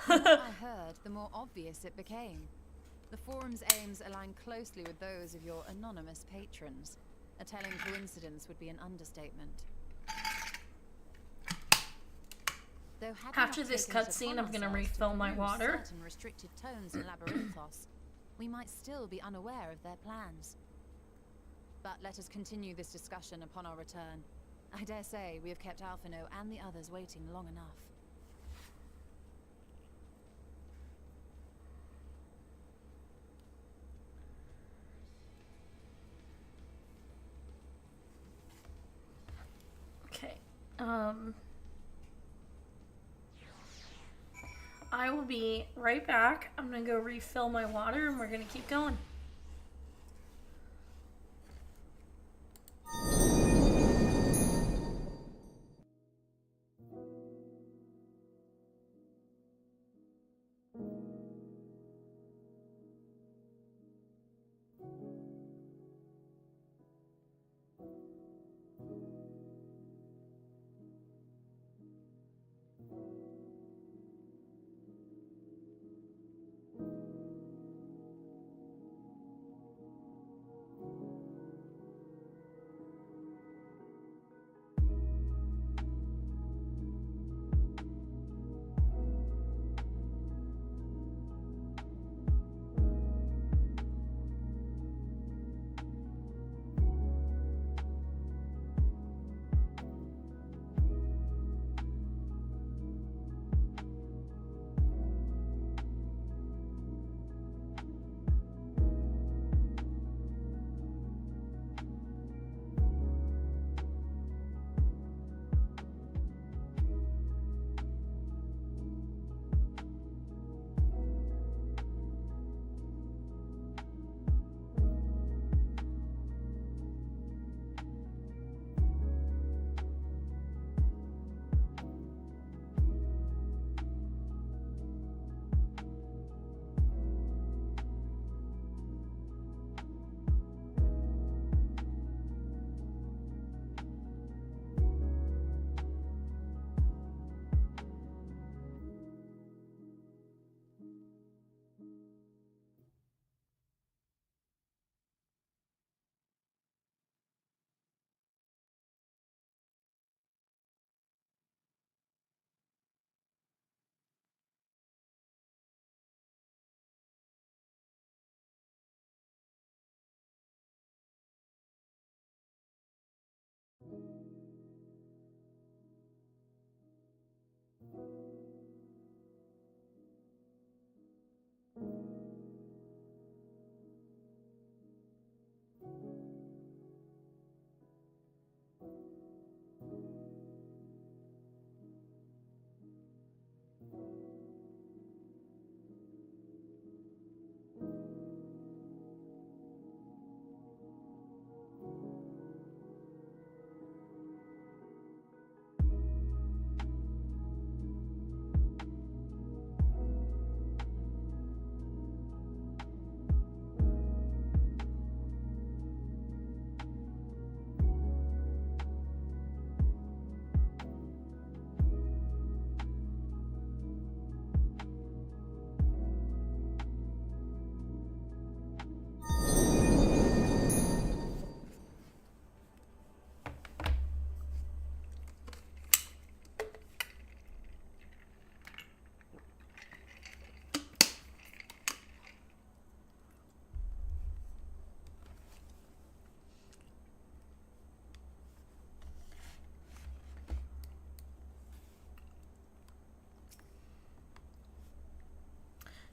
The more I heard, the more obvious it became. The Forum's aims align closely with those of your anonymous patrons. A telling coincidence would be an understatement. Though had we After not this taken it cutscene, upon I'm gonna ourselves to refill my peruse water. certain restricted tones in Labyrinthos, we might still be unaware of their plans. But let us continue this discussion upon our return. I dare say we have kept Alphino and the others waiting long enough. Okay. I will be right back. I'm gonna go refill my water and we're gonna keep going.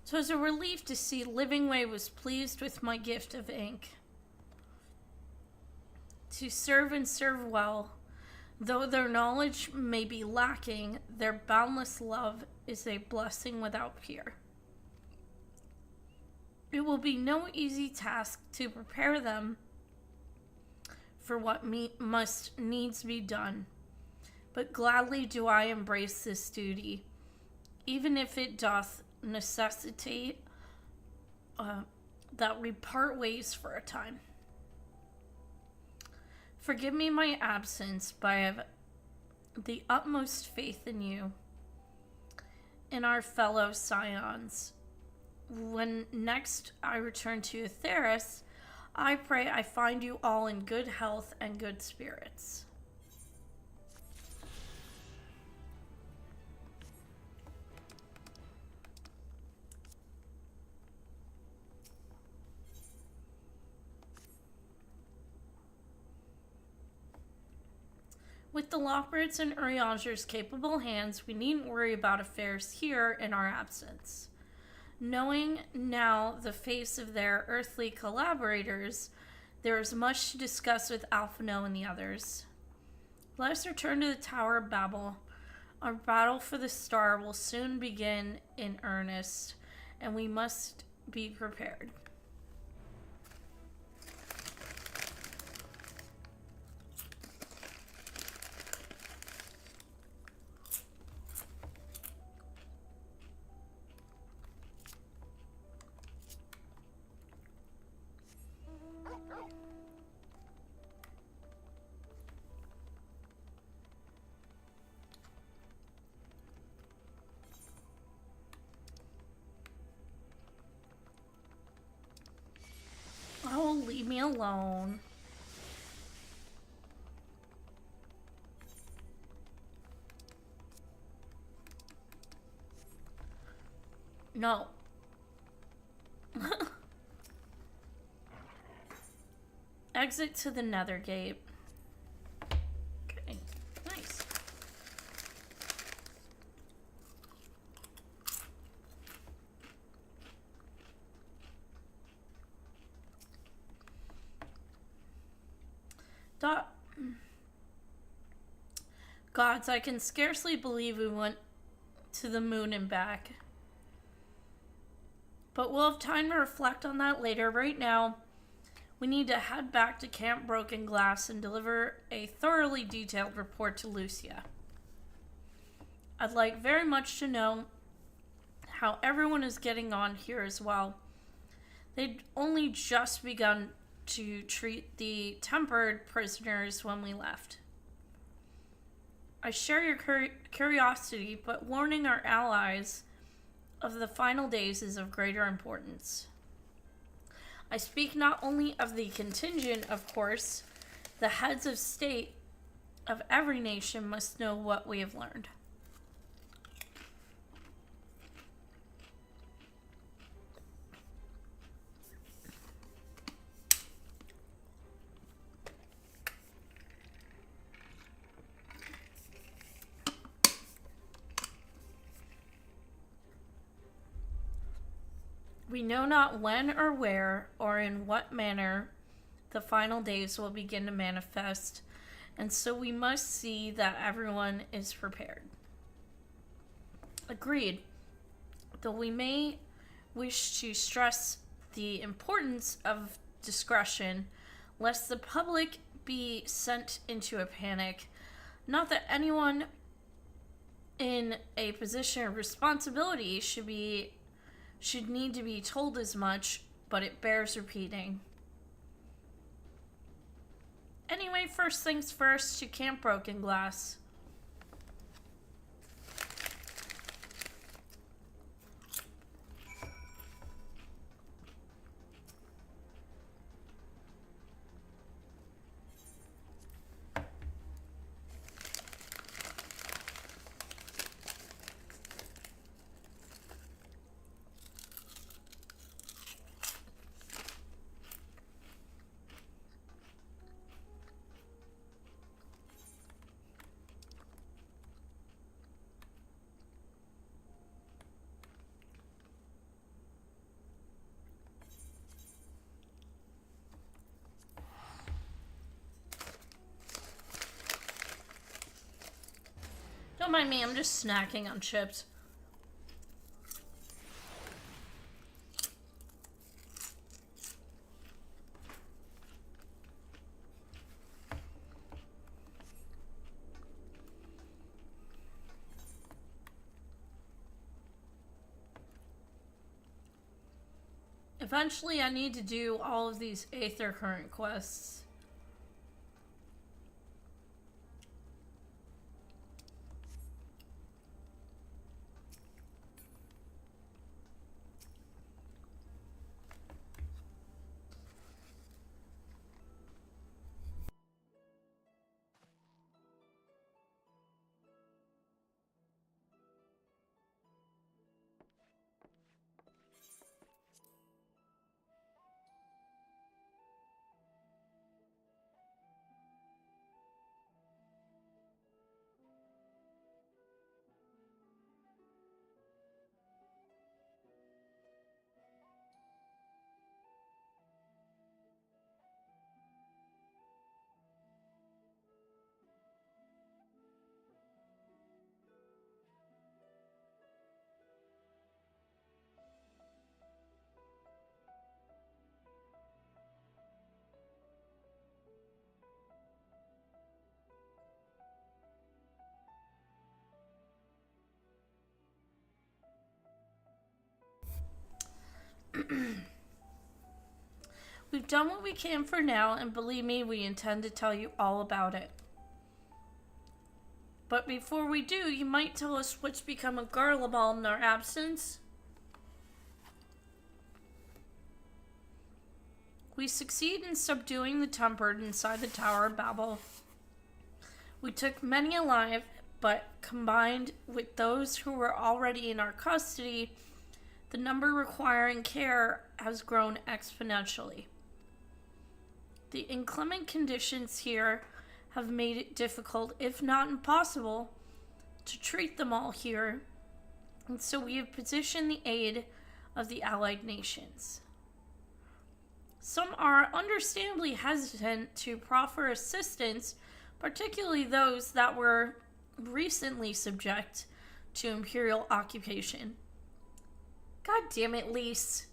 'Twas a relief to see Livingway was pleased with my gift of ink. To serve and serve well, though their knowledge may be lacking, their boundless love is a blessing without peer. It will be no easy task to prepare them for what must needs be done, but gladly do I embrace this duty, even if it doth necessitate that we part ways for a time. Forgive me my absence, but I have the utmost faith in you, in our fellow scions. When next I return to Atheris, I pray I find you all in good health and good spirits. With the Lockbirds and Urianger's capable hands, we needn't worry about affairs here in our absence. Knowing now the face of their earthly collaborators, there is much to discuss with Alphino and the others. Let us return to the Tower of Babel. Our battle for the star will soon begin in earnest, and we must be prepared. Oh, leave me alone. No. Exit to the Nether Gate. Okay, nice. Gods, I can scarcely believe we went to the moon and back. But we'll have time to reflect on that later. Right now, we need to head back to Camp Broken Glass and deliver a thoroughly detailed report to Lucia. I'd like very much to know how everyone is getting on here as well. They'd only just begun to treat the tempered prisoners when we left. I share your curiosity, but warning our allies of the final days is of greater importance. I speak not only of the contingent, of course. The heads of state of every nation must know what we have learned. We know not when or where or in what manner the final days will begin to manifest, and so we must see that everyone is prepared. Agreed. Though we may wish to stress the importance of discretion, lest the public be sent into a panic. Not that anyone in a position of responsibility should need to be told as much, but it bears repeating. Anyway, first things first, to Camp Broken Glass. Don't mind me, I'm just snacking on chips. Eventually, I need to do all of these Aether Current quests. We've done what we can for now, and believe me, we intend to tell you all about it. But before we do, you might tell us what's become of Garlemald in our absence. We succeed in subduing the Tempered inside the Tower of Babel. We took many alive, but combined with those who were already in our custody, the number requiring care has grown exponentially. The inclement conditions here have made it difficult, if not impossible, to treat them all here, and so we have petitioned the aid of the allied nations. Some are understandably hesitant to proffer assistance, particularly those that were recently subject to imperial occupation. God damn it, Lise.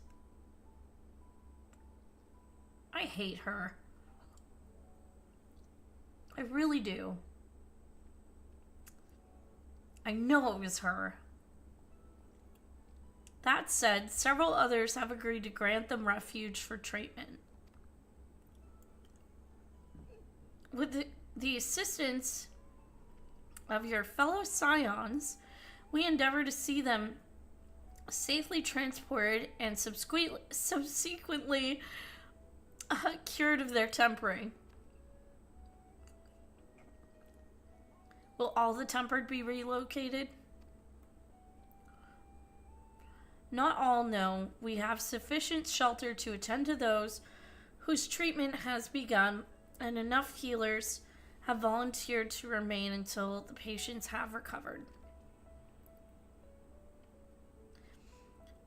I hate her. I really do. I know it was her. That said, several others have agreed to grant them refuge for treatment. With the assistance of your fellow scions, we endeavor to see them safely transported and subsequently cured of their tempering. Will all the Tempered be relocated? Not all, no. We have sufficient shelter to attend to those whose treatment has begun, and enough healers have volunteered to remain until the patients have recovered.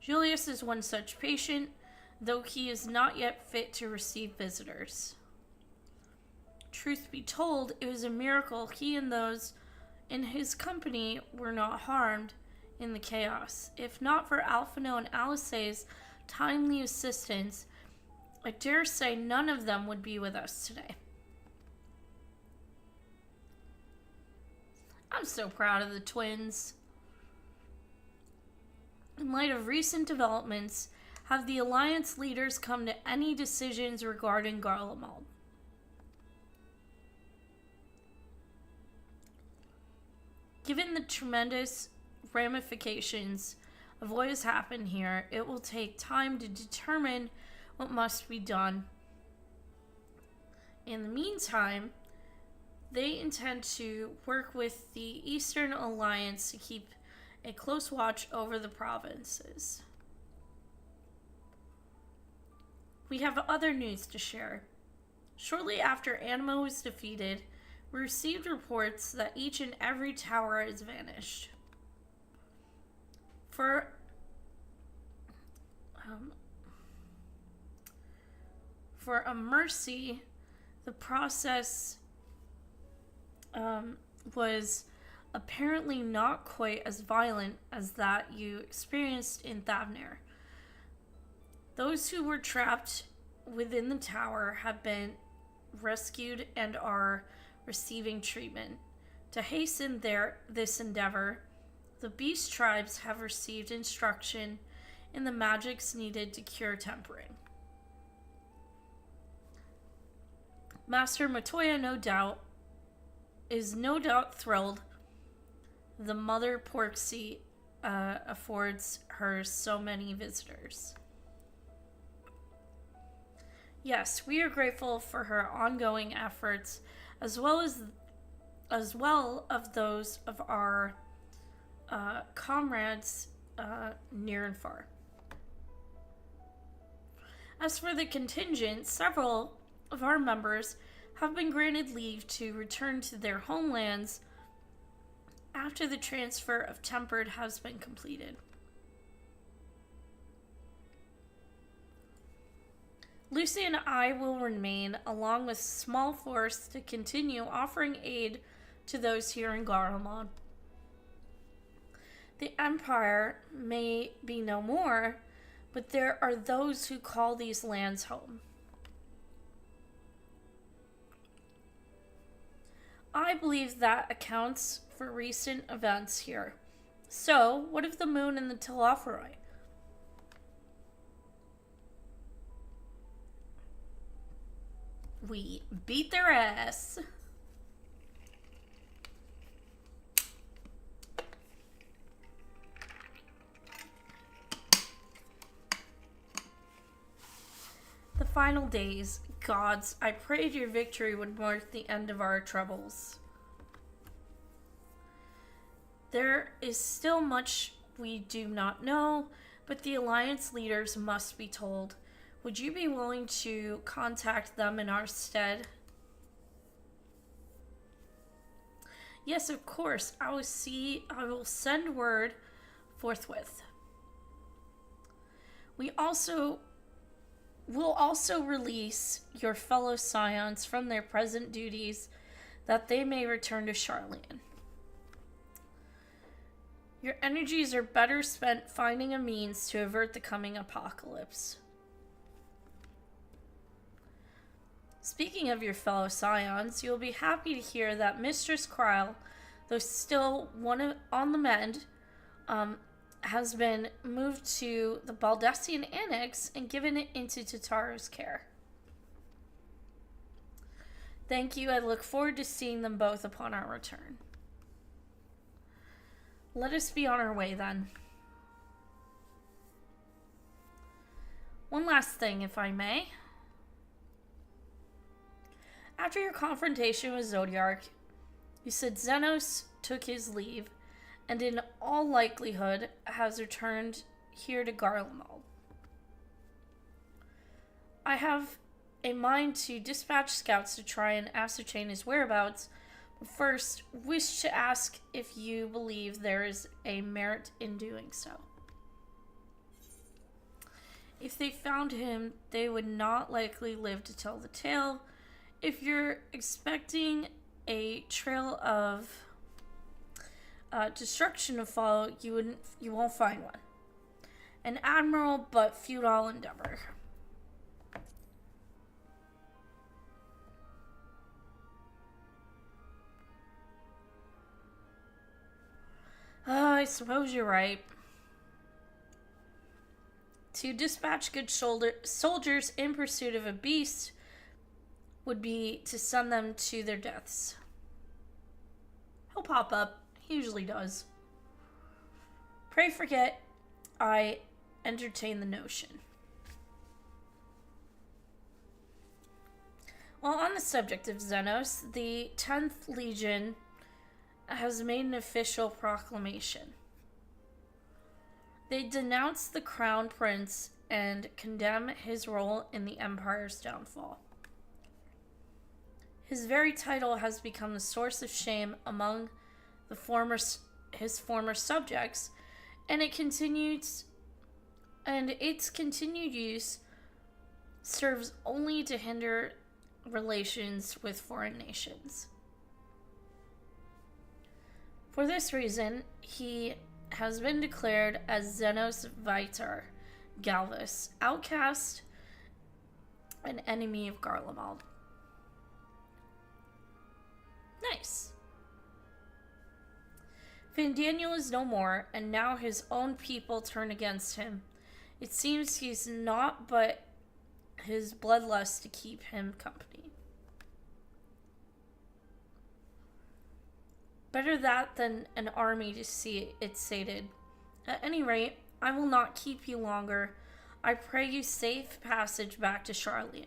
Julius is one such patient, though he is not yet fit to receive visitors. Truth be told, it was a miracle he and those in his company were not harmed in the chaos. If not for Alphino and Alice's timely assistance, I dare say none of them would be with us today. I'm so proud of the twins. In light of recent developments, have the Alliance leaders come to any decisions regarding Garlemald? Given the tremendous ramifications of what has happened here, it will take time to determine what must be done. In the meantime, they intend to work with the Eastern Alliance to keep a close watch over the provinces. We have other news to share. Shortly after Anima was defeated, we received reports that each and every tower has vanished. For a mercy, the process was apparently not quite as violent as that you experienced in Thavner. Those who were trapped within the tower have been rescued and are receiving treatment. To hasten this endeavor, the beast tribes have received instruction in the magics needed to cure tempering. Master Matoya is no doubt thrilled the mother Porksy affords her so many visitors. Yes, we are grateful for her ongoing efforts, as well of those of our comrades near and far. As for the contingent, several of our members have been granted leave to return to their homelands after the transfer of Tempered has been completed. Lucy and I will remain, along with a small force, to continue offering aid to those here in Garlemald. The Empire may be no more, but there are those who call these lands home. I believe that accounts for recent events here. So, what of the moon and the Telophoroi? We beat their ass. The final days. Gods, I prayed your victory would mark the end of our troubles. There is still much we do not know, but the Alliance leaders must be told. Would you be willing to contact them in our stead? Yes, of course. I will send word forthwith. We'll also release your fellow scions from their present duties, that they may return to Charlian. Your energies are better spent finding a means to avert the coming apocalypse. Speaking of your fellow scions, you'll be happy to hear that Mistress Kryle, though still on the mend, has been moved to the Baldessian Annex and given it into Tataro's care. Thank you. I look forward to seeing them both upon our return. Let us be on our way then. One last thing, if I may. After your confrontation with Zodiark, you said Xenos took his leave and in all likelihood has returned here to Garlemald. I have a mind to dispatch scouts to try and ascertain his whereabouts, but first wish to ask if you believe there is a merit in doing so. If they found him, they would not likely live to tell the tale. If you're expecting a trail of destruction to follow, you won't find one. An admirable but futile endeavor. I suppose you're right. To dispatch good soldiers in pursuit of a beast would be to send them to their deaths. He'll pop up. He usually does. Pray forget I entertain the notion. Well, on the subject of Xenos, the 10th Legion has made an official proclamation. They denounce the Crown Prince and condemn his role in the Empire's downfall. His very title has become the source of shame among his former subjects, and its continued use serves only to hinder relations with foreign nations. For this reason, he has been declared as Xenos Vitar Galvus, outcast, an enemy of Garlemald. Nice. Daniel is no more, and now his own people turn against him. It seems he's not but his bloodlust to keep him company. Better that than an army to see it sated. At any rate, I will not keep you longer. I pray you safe passage back to Charlene.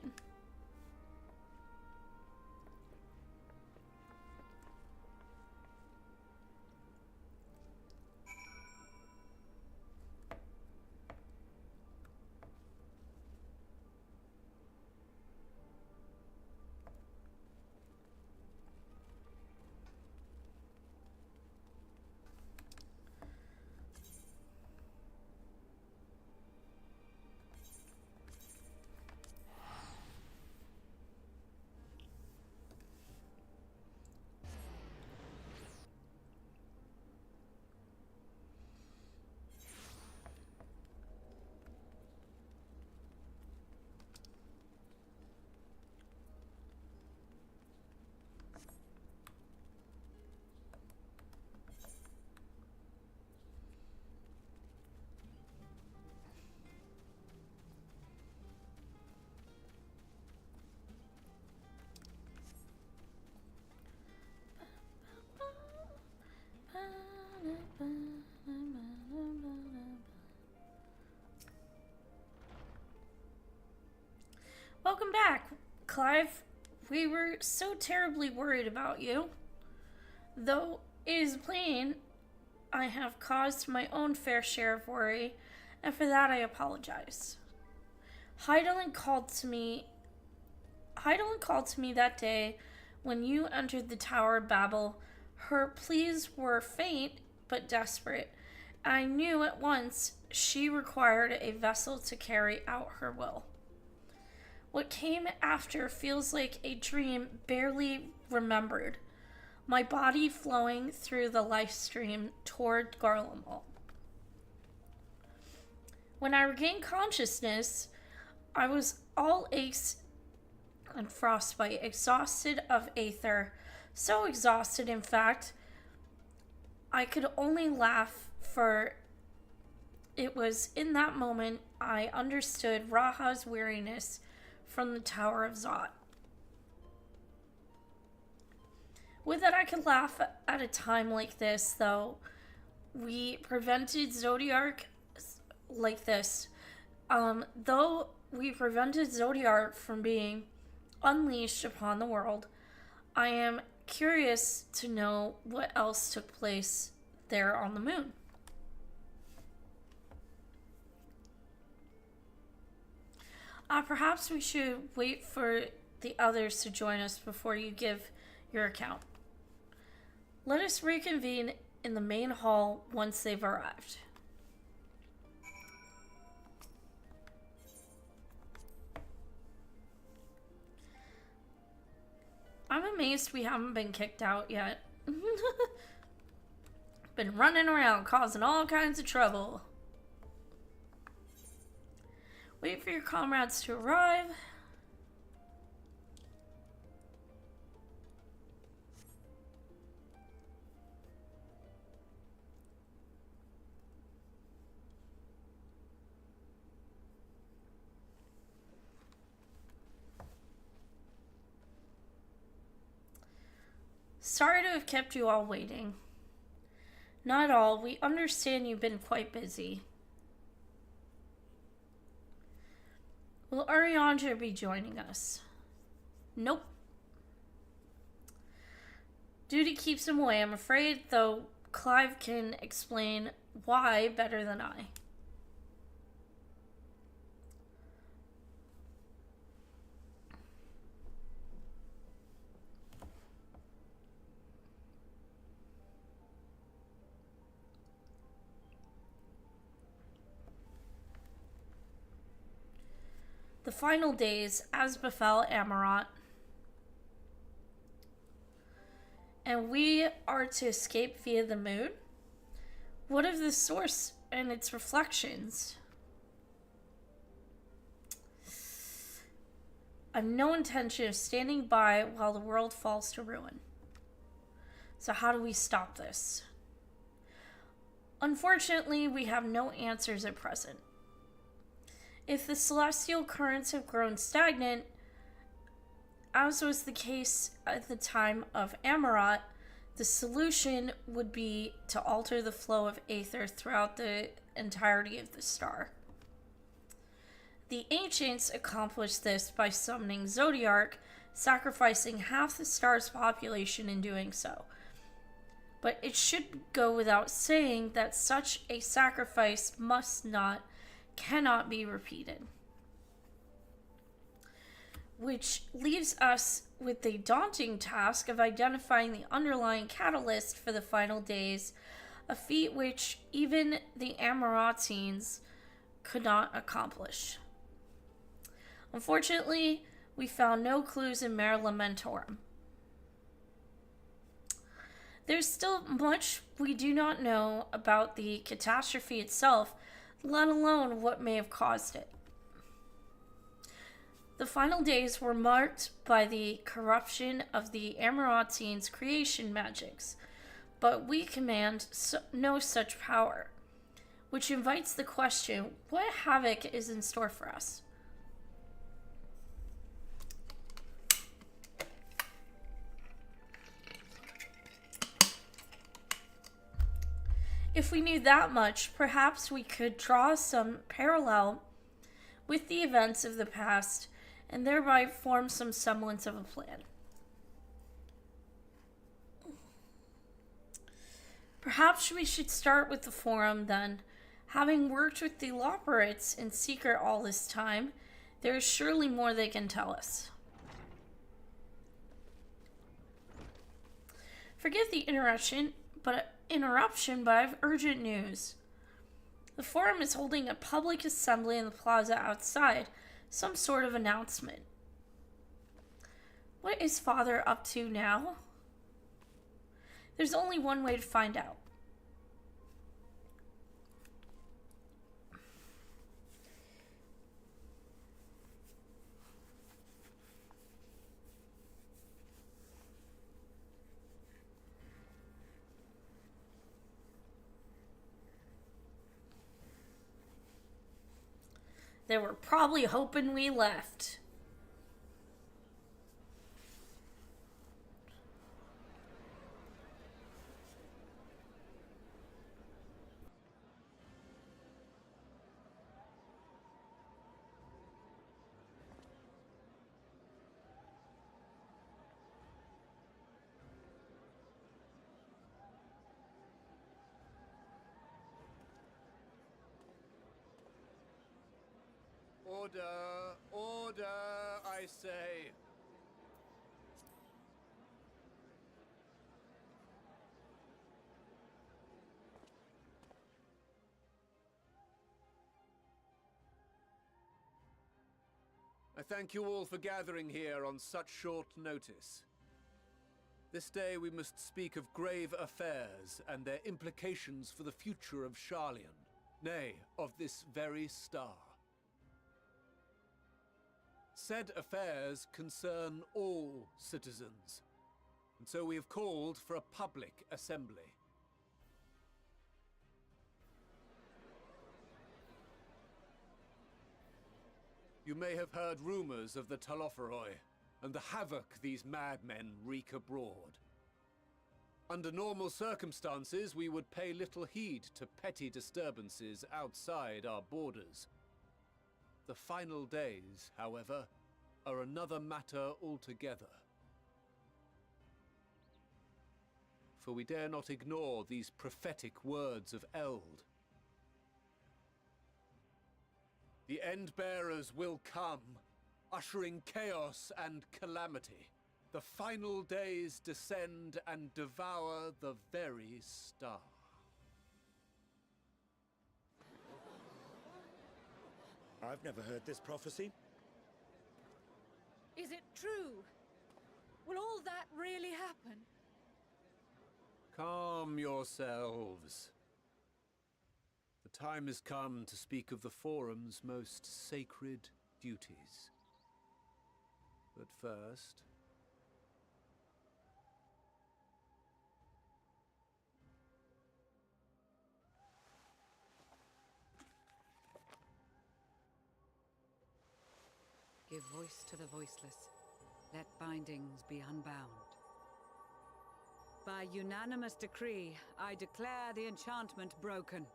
Welcome back, Clive. We were so terribly worried about you. Though it is plain I have caused my own fair share of worry, and for that I apologize. Heidelin called to me that day when you entered the Tower of Babel. Her pleas were faint but desperate. I knew at once she required a vessel to carry out her will. What came after feels like a dream barely remembered, my body flowing through the life stream toward Garlemald. When I regained consciousness, I was all aches and frostbite, exhausted of aether, so exhausted, in fact, I could only laugh, for it was in that moment I understood Raha's weariness from the Tower of Zot. Would that I could laugh at a time like this, though. We prevented Zodiark like this. Though we prevented Zodiark from being unleashed upon the world, I am curious to know what else took place there on the moon. Perhaps we should wait for the others to join us before you give your account. Let us reconvene in the main hall once they've arrived. I'm amazed we haven't been kicked out yet. Been running around causing all kinds of trouble. Wait for your comrades to arrive. Sorry to have kept you all waiting. Not all. We understand you've been quite busy. Will Ariandra be joining us? Nope. Duty keeps him away, I'm afraid, though Clive can explain why better than I. The final days, as befell Amaranth, and we are to escape via the moon? What of the source and its reflections? I've no intention of standing by while the world falls to ruin. So how do we stop this? Unfortunately, we have no answers at present. If the celestial currents have grown stagnant, as was the case at the time of Amarat, the solution would be to alter the flow of aether throughout the entirety of the star. The ancients accomplished this by summoning Zodiark, sacrificing half the star's population in doing so. But it should go without saying that such a sacrifice cannot be repeated. Which leaves us with the daunting task of identifying the underlying catalyst for the final days, a feat which even the Amaratines could not accomplish. Unfortunately, we found no clues in Mare Lamentorum. There's still much we do not know about the catastrophe itself, let alone what may have caused it. The final days were marked by the corruption of the Amaratines' creation magics, but we command no such power, which invites the question, what havoc is in store for us? If we knew that much, perhaps we could draw some parallel with the events of the past and thereby form some semblance of a plan. Perhaps we should start with the Forum then. Having worked with the Loperites in secret all this time, there is surely more they can tell us. Forgive the interruption, but I have urgent news. The Forum is holding a public assembly in the plaza outside, some sort of announcement. What is Father up to now? There's only one way to find out. They were probably hoping we left. Order! Order, I say! I thank you all for gathering here on such short notice. This day we must speak of grave affairs and their implications for the future of Sharlayan, nay, of this very star. Said affairs concern all citizens, and so we have called for a public assembly. You may have heard rumors of the Telophoroi and the havoc these madmen wreak abroad. Under normal circumstances, we would pay little heed to petty disturbances outside our borders. The final days, however, are another matter altogether. For we dare not ignore these prophetic words of Eld. The End-Bearers will come, ushering chaos and calamity. The final days descend and devour the very star. I've never heard this prophecy. Is it true? Will all that really happen? Calm yourselves. The time has come to speak of the Forum's most sacred duties. But first... Give voice to the voiceless. Let bindings be unbound. By unanimous decree, I declare the enchantment broken.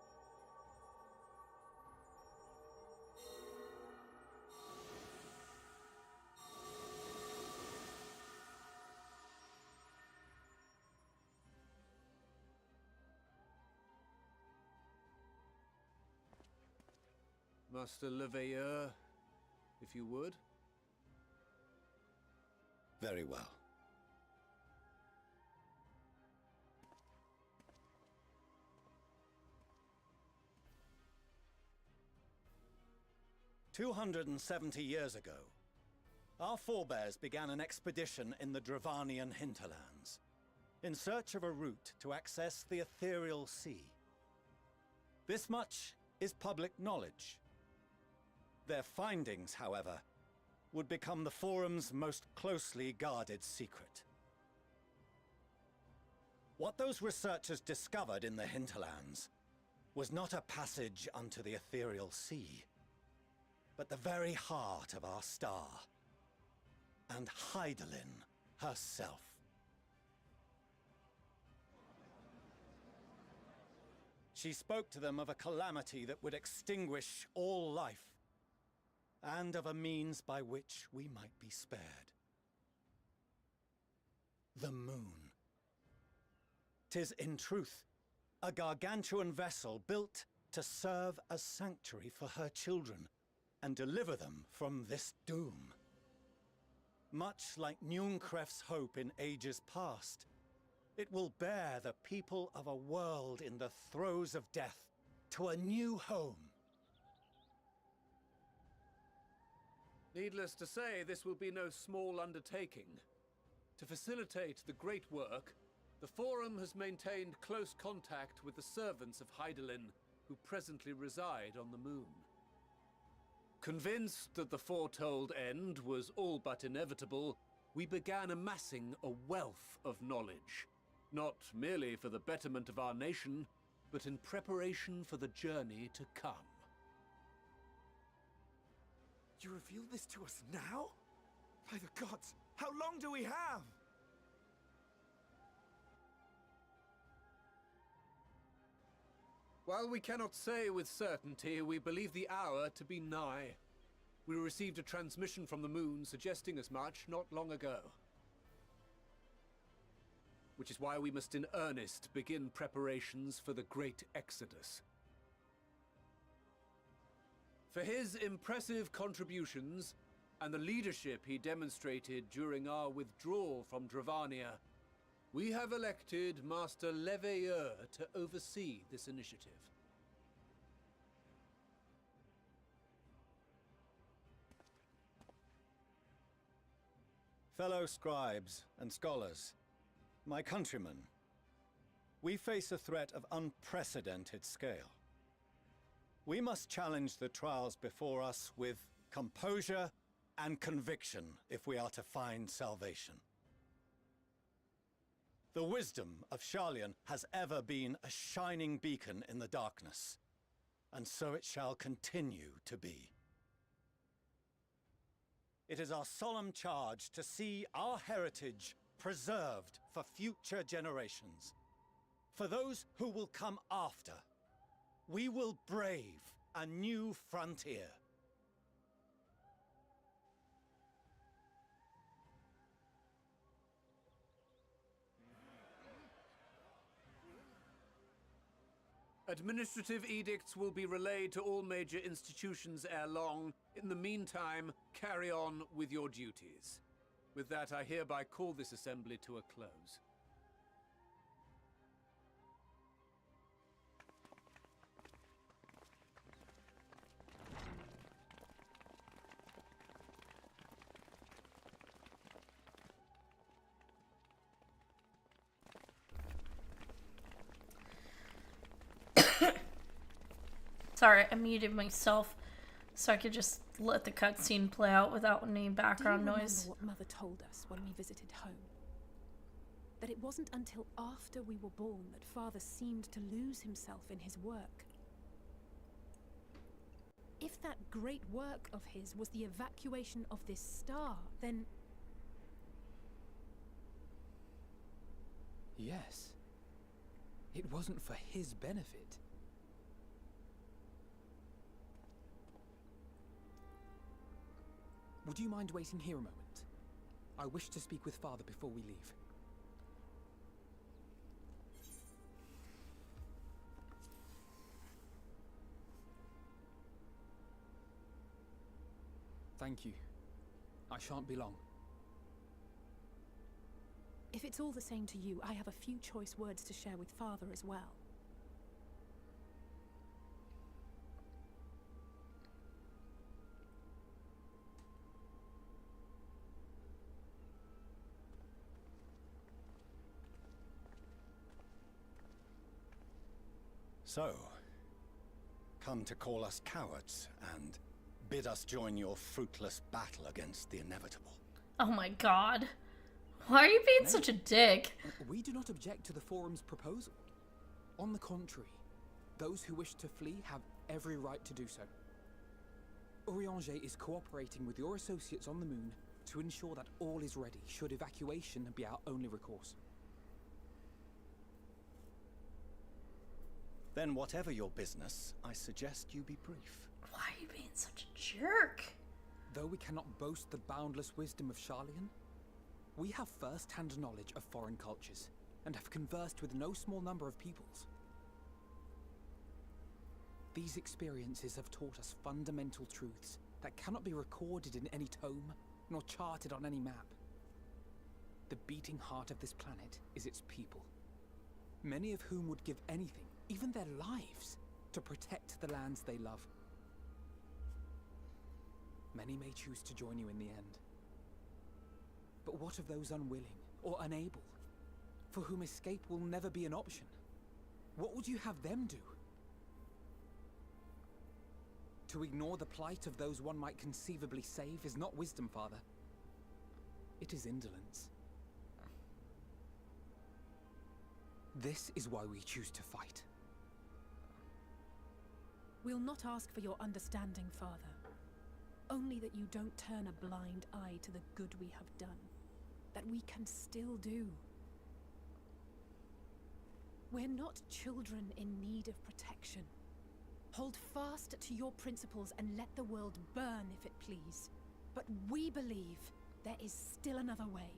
Master Leveilleur, if you would. Very well. "270 years ago, our forebears began an expedition in the Dravanian hinterlands, in search of a route to access the ethereal sea. This much is public knowledge. Their findings, however, would become the Forum's most closely guarded secret. What those researchers discovered in the hinterlands was not a passage unto the ethereal sea, but the very heart of our star, and Hydaelyn herself. She spoke to them of a calamity that would extinguish all life, and of a means by which we might be spared. The moon. 'Tis in truth a gargantuan vessel built to serve as sanctuary for her children and deliver them from this doom. Much like Nunkref's hope in ages past, it will bear the people of a world in the throes of death to a new home. Needless to say, this will be no small undertaking. To facilitate the great work, the Forum has maintained close contact with the servants of Hydaelyn, who presently reside on the moon. Convinced that the foretold end was all but inevitable, we began amassing a wealth of knowledge, not merely for the betterment of our nation, but in preparation for the journey to come. You reveal this to us now? By the gods, how long do we have? While we cannot say with certainty, we believe the hour to be nigh. We received a transmission from the moon suggesting as much not long ago. Which is why we must in earnest begin preparations for the great exodus. For his impressive contributions and the leadership he demonstrated during our withdrawal from Dravania, we have elected Master Leveilleur to oversee this initiative. Fellow scribes and scholars, my countrymen, we face a threat of unprecedented scale. We must challenge the trials before us with composure and conviction if we are to find salvation. The wisdom of Sharlayan has ever been a shining beacon in the darkness, and so it shall continue to be. It is our solemn charge to see our heritage preserved for future generations. For those who will come after, we will brave a new frontier. Administrative edicts will be relayed to all major institutions ere long. In the meantime, carry on with your duties. With that, I hereby call this assembly to a close. Sorry, I muted myself so I could just let the cutscene play out without any background Do you noise. remember what Mother told us when we visited home? That it wasn't until after we were born that Father seemed to lose himself in his work. If that great work of his was the evacuation of this star, then... Yes. It wasn't for his benefit. Would you mind waiting here a moment? I wish to speak with Father before we leave. Thank you. I shan't be long. If it's all the same to you, I have a few choice words to share with Father as well. So, come to call us cowards and bid us join your fruitless battle against the inevitable. Oh my god. Why are you being No. such a dick? We do not object to the Forum's proposal. On the contrary, those who wish to flee have every right to do so. Urianger is cooperating with your associates on the moon to ensure that all is ready should evacuation be our only recourse. Then whatever your business, I suggest you be brief. Why are you being such a jerk? Though we cannot boast the boundless wisdom of Charlian, we have first-hand knowledge of foreign cultures, and have conversed with no small number of peoples. These experiences have taught us fundamental truths that cannot be recorded in any tome, nor charted on any map. The beating heart of this planet is its people, many of whom would give anything, even their lives, to protect the lands they love. Many may choose to join you in the end. But what of those unwilling or unable, for whom escape will never be an option? What would you have them do? To ignore the plight of those one might conceivably save is not wisdom, Father. It is indolence. This is why we choose to fight. We'll not ask for your understanding, Father. Only that you don't turn a blind eye to the good we have done. That we can still do. We're not children in need of protection. Hold fast to your principles and let the world burn if it please. But we believe there is still another way.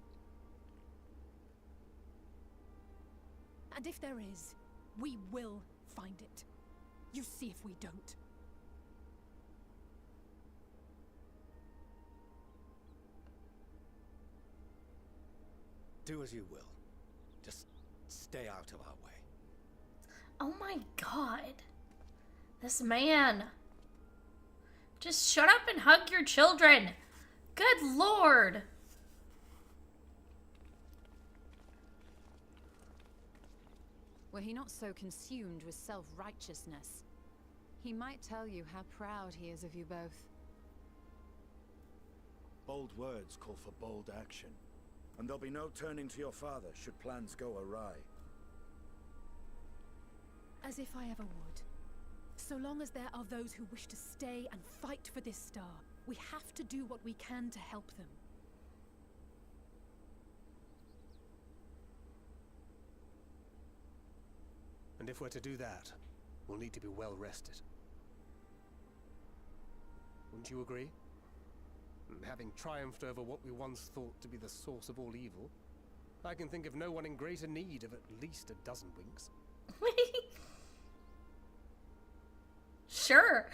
And if there is, we will find it. You see if we don't. Do as you will. Just stay out of our way. Oh my god. This man. Just shut up and hug your children. Good lord. Were he not so consumed with self-righteousness, he might tell you how proud he is of you both. Bold words call for bold action. And there'll be no turning to your father should plans go awry. As if I ever would. So long as there are those who wish to stay and fight for this star, we have to do what we can to help them. And if we're to do that, we'll need to be well rested. Wouldn't you agree? And having triumphed over what we once thought to be the source of all evil, I can think of no one in greater need of at least a dozen winks. Sure.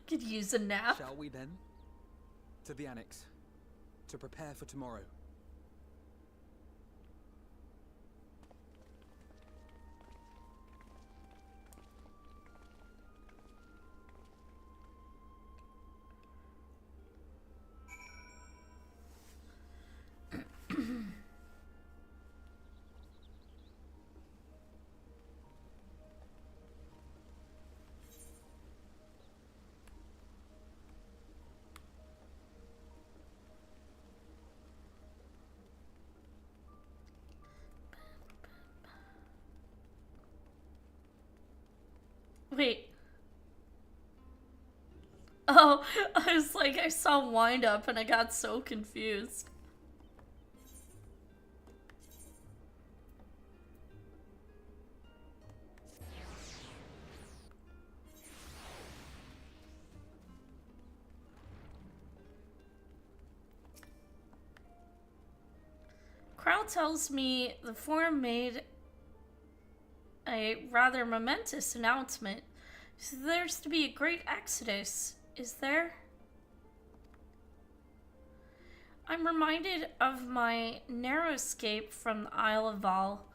Could use a nap. Shall we then? To the Annex, to prepare for tomorrow. know. I was like, I saw wind up and I got so confused. Crowd tells me the forum made a rather momentous announcement. So there's to be a great exodus, is there? I'm reminded of my narrow escape from the Isle of Val.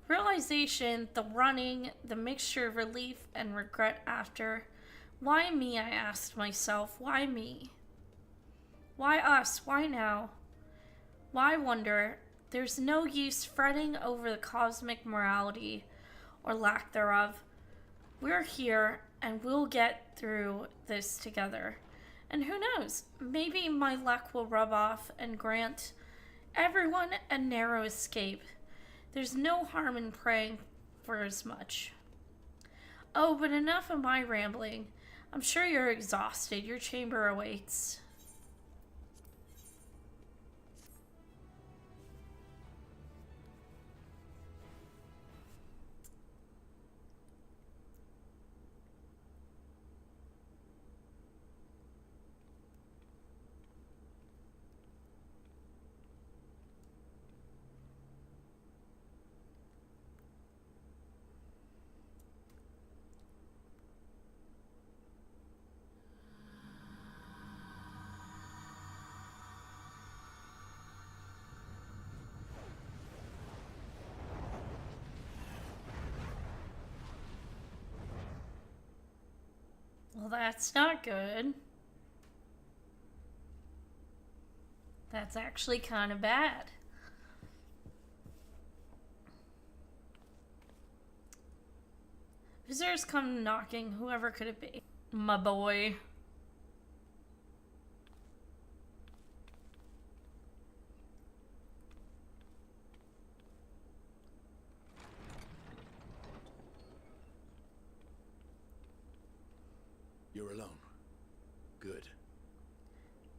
Realization, the running, the mixture of relief and regret after. Why me, I asked myself. Why me? Why us? Why now? Why wonder? There's no use fretting over the cosmic morality or lack thereof. We're here and we'll get through this together. And who knows, maybe my luck will rub off and grant everyone a narrow escape. There's no harm in praying for as much. Oh, but enough of my rambling. I'm sure you're exhausted. Your chamber awaits. Well, that's not good. That's actually kind of bad. Visitors come knocking. Whoever could it be? My boy. You're alone. Good.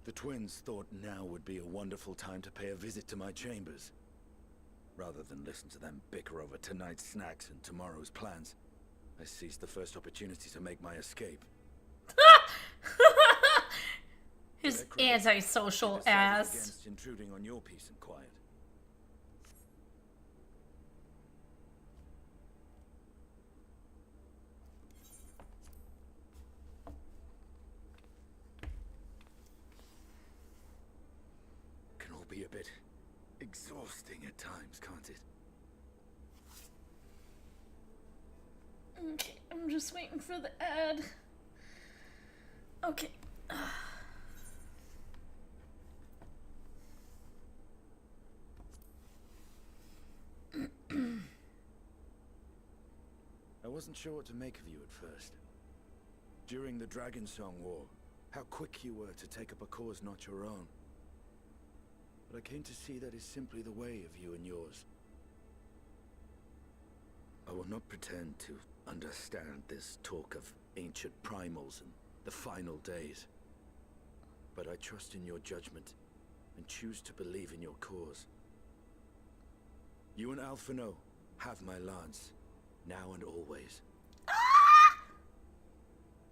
The twins thought now would be a wonderful time to pay a visit to my chambers. Rather than listen to them bicker over tonight's snacks and tomorrow's plans, I seized the first opportunity to make my escape. His antisocial ass. Against intruding on your peace and quiet. Can all be a bit exhausting at times, can't it? Okay, I'm just waiting for the ad. Okay. I wasn't sure what to make of you at first. During the Dragon Song War, how quick you were to take up a cause not your own. But I came to see that is simply the way of you and yours. I will not pretend to understand this talk of ancient primals and the final days. But I trust in your judgment and choose to believe in your cause. You and Alphino have my lance, now and always.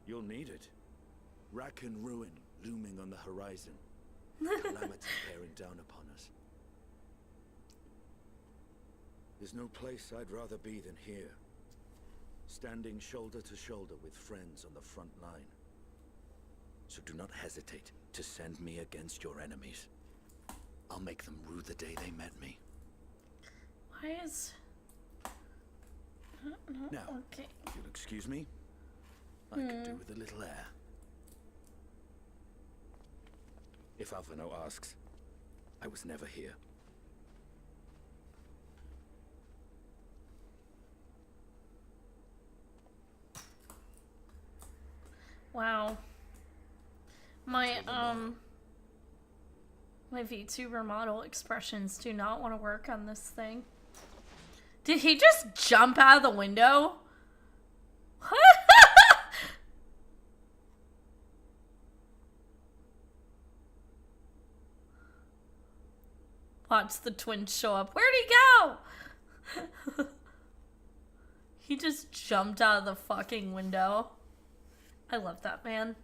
You'll need it. Rack and ruin looming on the horizon. Calamity bearing down upon us. There's no place I'd rather be than here. Standing shoulder to shoulder with friends on the front line. So do not hesitate to send me against your enemies. I'll make them rue the day they met me. Why is... No, Now, okay. if you'll excuse me, I could do with a little air. If Alphino asks, I was never here. Wow. My VTuber model expressions do not want to work on this thing. Did he just jump out of the window? watch the twins show up. Where'd he go? He just jumped out of the fucking window. I love that man.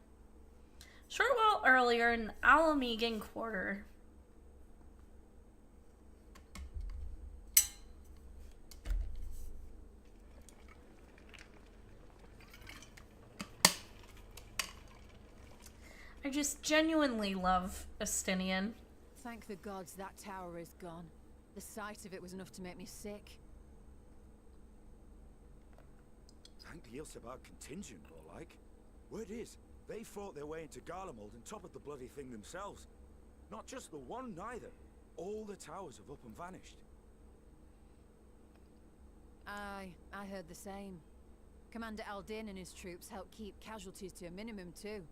Short while earlier in Alamegan Quarter. I just genuinely love Estinian. Thank the gods that tower is gone. The sight of it was enough to make me sick. Thank the Ilsebar contingent, more like. Word is, they fought their way into Garlemald and toppled the bloody thing themselves. Not just the one, neither. All the towers have up and vanished. Aye, I heard the same. Commander Aldin and his troops helped keep casualties to a minimum, too.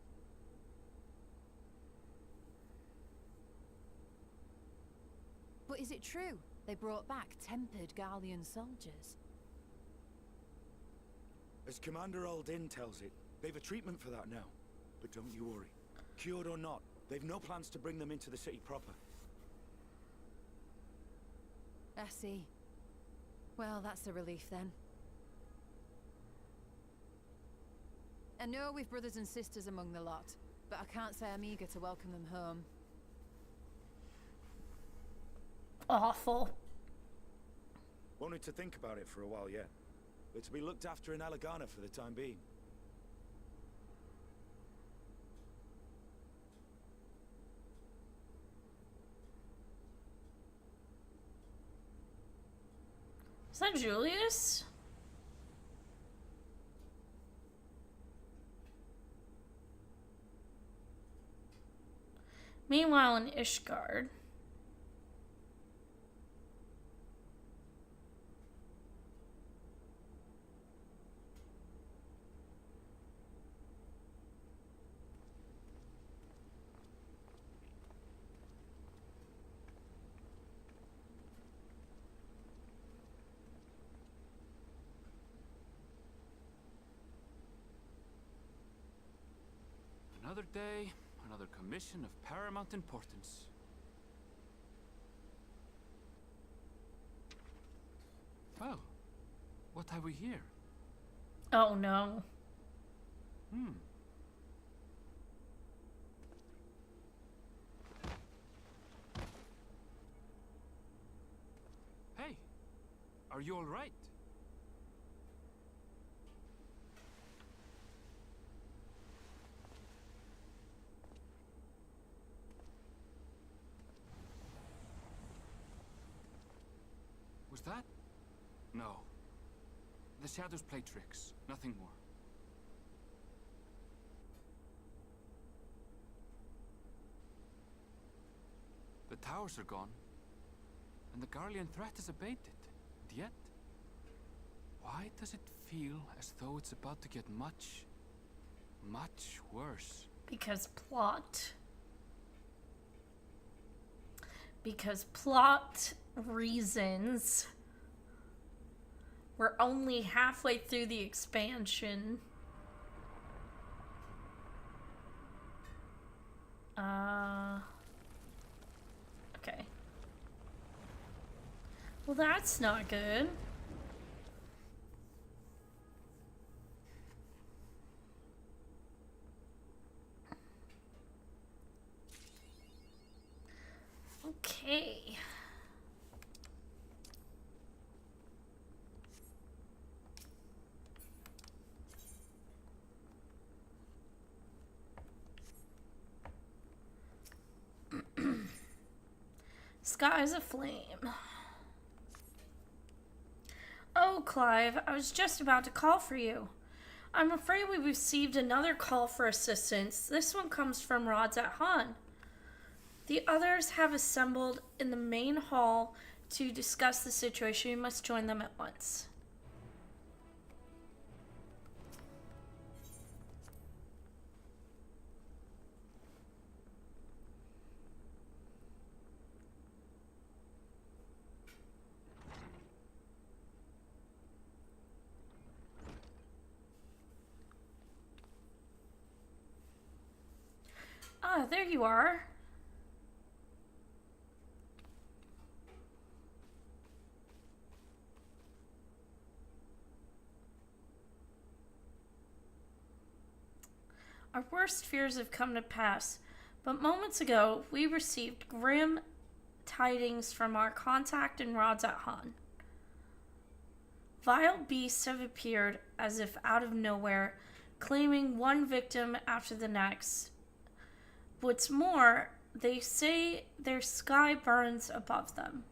But is it true they brought back tempered Garlean soldiers? As Commander Aldin tells it, they've a treatment for that now. But don't you worry. Cured or not, they've no plans to bring them into the city proper. I see. Well, that's a relief then. I know we've brothers and sisters among the lot, but I can't say I'm eager to welcome them home. Awful. Wanted to think about it for a while yet. They're to be looked after in Alagana for the time being. Is that Julius? Meanwhile in Ishgard. Another day, another commission of paramount importance. Well, what have we here? Oh no. Hey, are you all right? Was that? No. The shadows play tricks, nothing more. The towers are gone, and the Garlean threat is abated. And yet, why does it feel as though it's about to get much, much worse? Because plot. Because plot reasons. We're only halfway through the expansion. Okay. Well, that's not good. Okay. Sky's aflame. Oh, Clive, I was just about to call for you. I'm afraid we received another call for assistance. This one comes from Rods at Han. The others have assembled in the main hall to discuss the situation. You must join them at once. Ah, there you are. Our worst fears have come to pass, but moments ago we received grim tidings from our contact in Radzat Han. Vile beasts have appeared as if out of nowhere, claiming one victim after the next. What's more, they say their sky burns above them.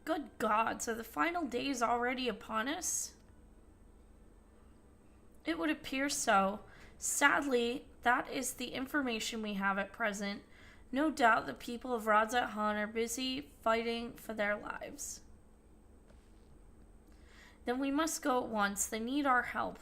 Good God, so the final day is already upon us? It would appear so. Sadly, that is the information we have at present. No doubt the people of Radzat Han are busy fighting for their lives. Then we must go at once. They need our help.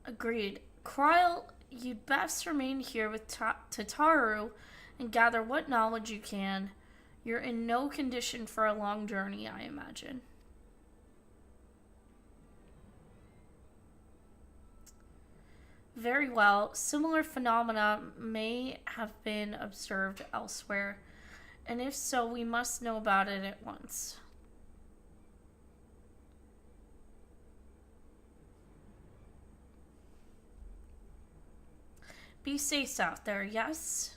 Agreed. Kryl, you'd best remain here with Tataru and gather what knowledge you can. You're in no condition for a long journey, I imagine. Very well. Similar phenomena may have been observed elsewhere, and if so, we must know about it at once. Be safe out there, yes?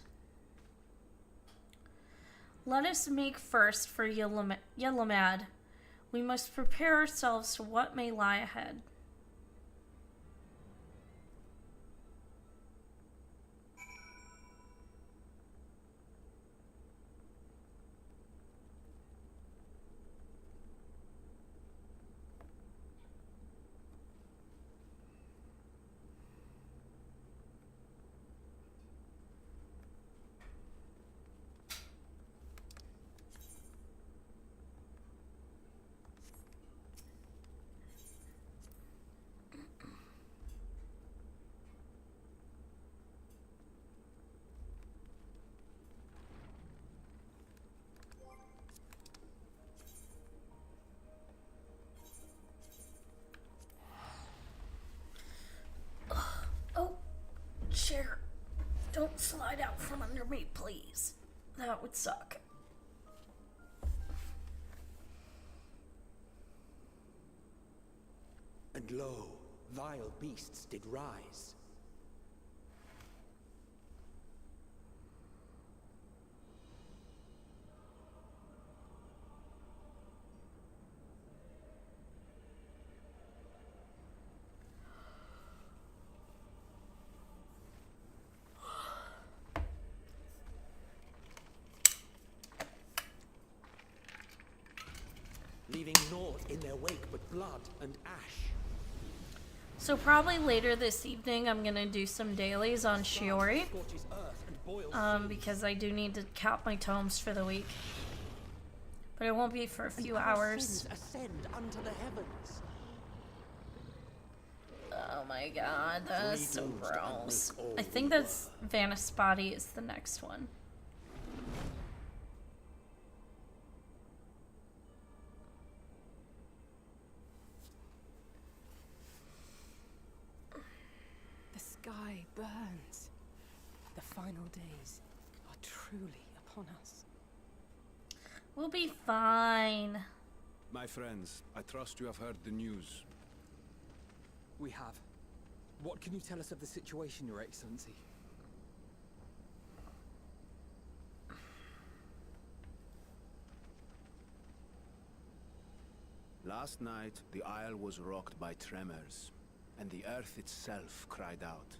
Let us make first for Yelamad. We must prepare ourselves to what may lie ahead. Chair, don't slide out from under me, please. That would suck. And lo, vile beasts did rise. Leaving naught in their wake but blood and ash. So probably later this evening I'm gonna do some dailies on Shiori. Because I do need to count my tomes for the week. But it won't be for a few hours. Ascend unto the heavens. Oh my god, that is so gross. I think that's Vanispati is the next one. The sky burns. The final days are truly upon us. We'll be fine. My friends, I trust you have heard the news. We have. What can you tell us of the situation, Your Excellency? Last night, the isle was rocked by tremors, and the earth itself cried out.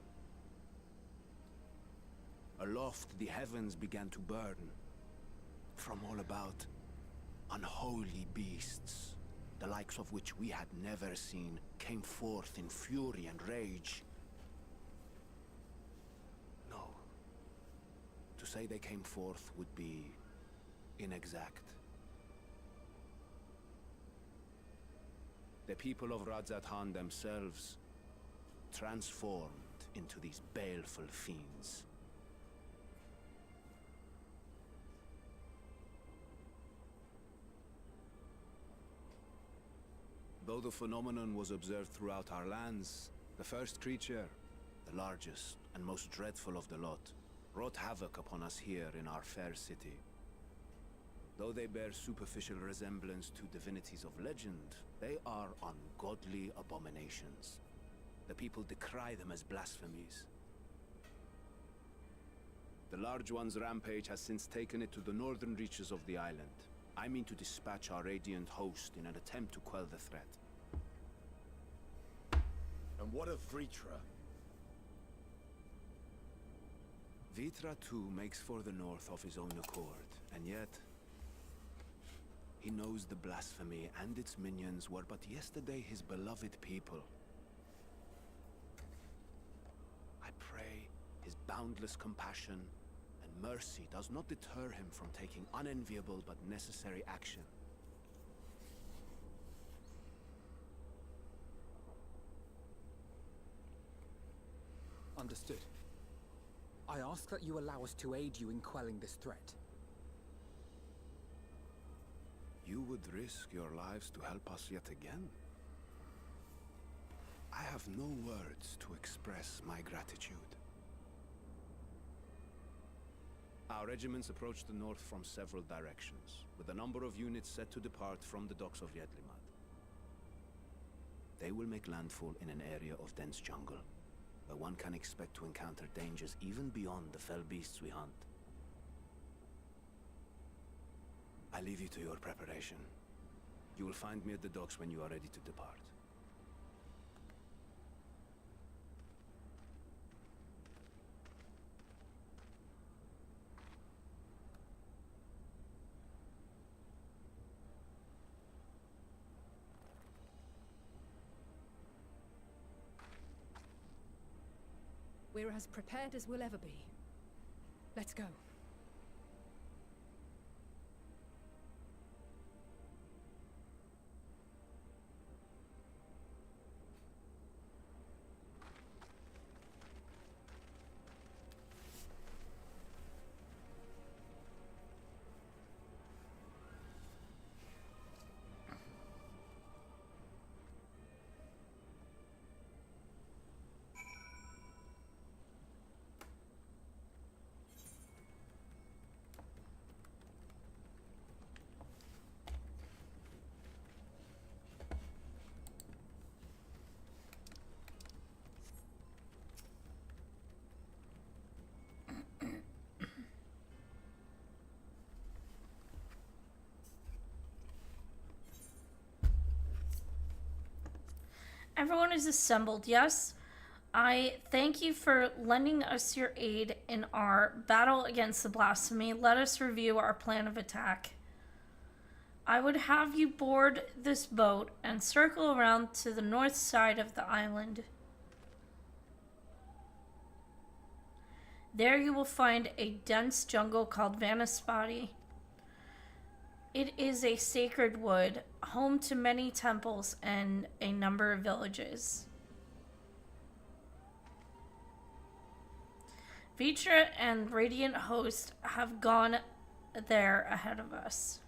Aloft, the heavens began to burn. From all about, unholy beasts, the likes of which we had never seen, came forth in fury and rage. No. To say they came forth would be inexact. The people of Radzat Han themselves transformed into these baleful fiends. Though the phenomenon was observed throughout our lands, the first creature, the largest and most dreadful of the lot, wrought havoc upon us here in our fair city. Though they bear superficial resemblance to divinities of legend, they are ungodly abominations. The people decry them as blasphemies. The Large One's rampage has since taken it to the northern reaches of the island. I mean to dispatch our radiant host in an attempt to quell the threat. And what of Vritra? Vitra too makes for the north of his own accord, and yet he knows the blasphemy and its minions were but yesterday his beloved people. I pray his boundless compassion and mercy does not deter him from taking unenviable but necessary action. Understood. I ask that you allow us to aid you in quelling this threat. You would risk your lives to help us yet again? I have no words to express my gratitude. Our regiments approach the north from several directions, with a number of units set to depart from the docks of Yedlimad. They will make landfall in an area of dense jungle, where one can expect to encounter dangers even beyond the fell beasts we hunt. I leave you to your preparation. You will find me at the docks when you are ready to depart. We're as prepared as we'll ever be. Let's go. Everyone is assembled, yes? I thank you for lending us your aid in our battle against the blasphemy. Let us review our plan of attack. I would have you board this boat and circle around to the north side of the island. There you will find a dense jungle called Vanaspati. It is a sacred wood, home to many temples and a number of villages. Vitra and Radiant Host have gone there ahead of us.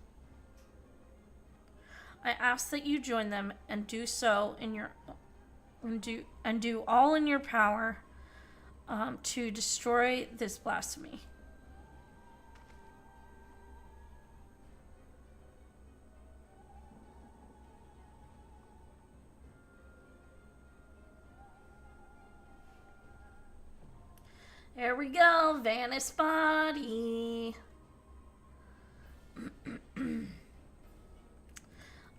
I ask that you join them and do so in your do all in your power to destroy this blasphemy. There we go, Vanaspati.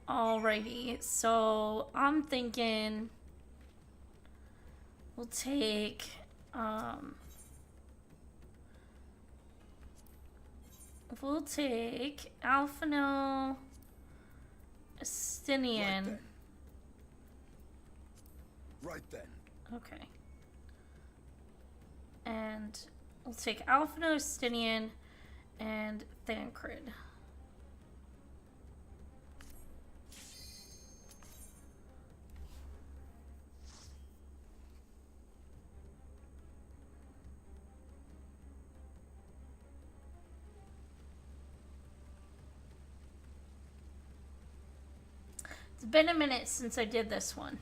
Alrighty, so I'm thinking we'll take Alphino Estinian. Right then. Okay. And we'll take Alphino Estinian and Thancred. It's been a minute since I did this one.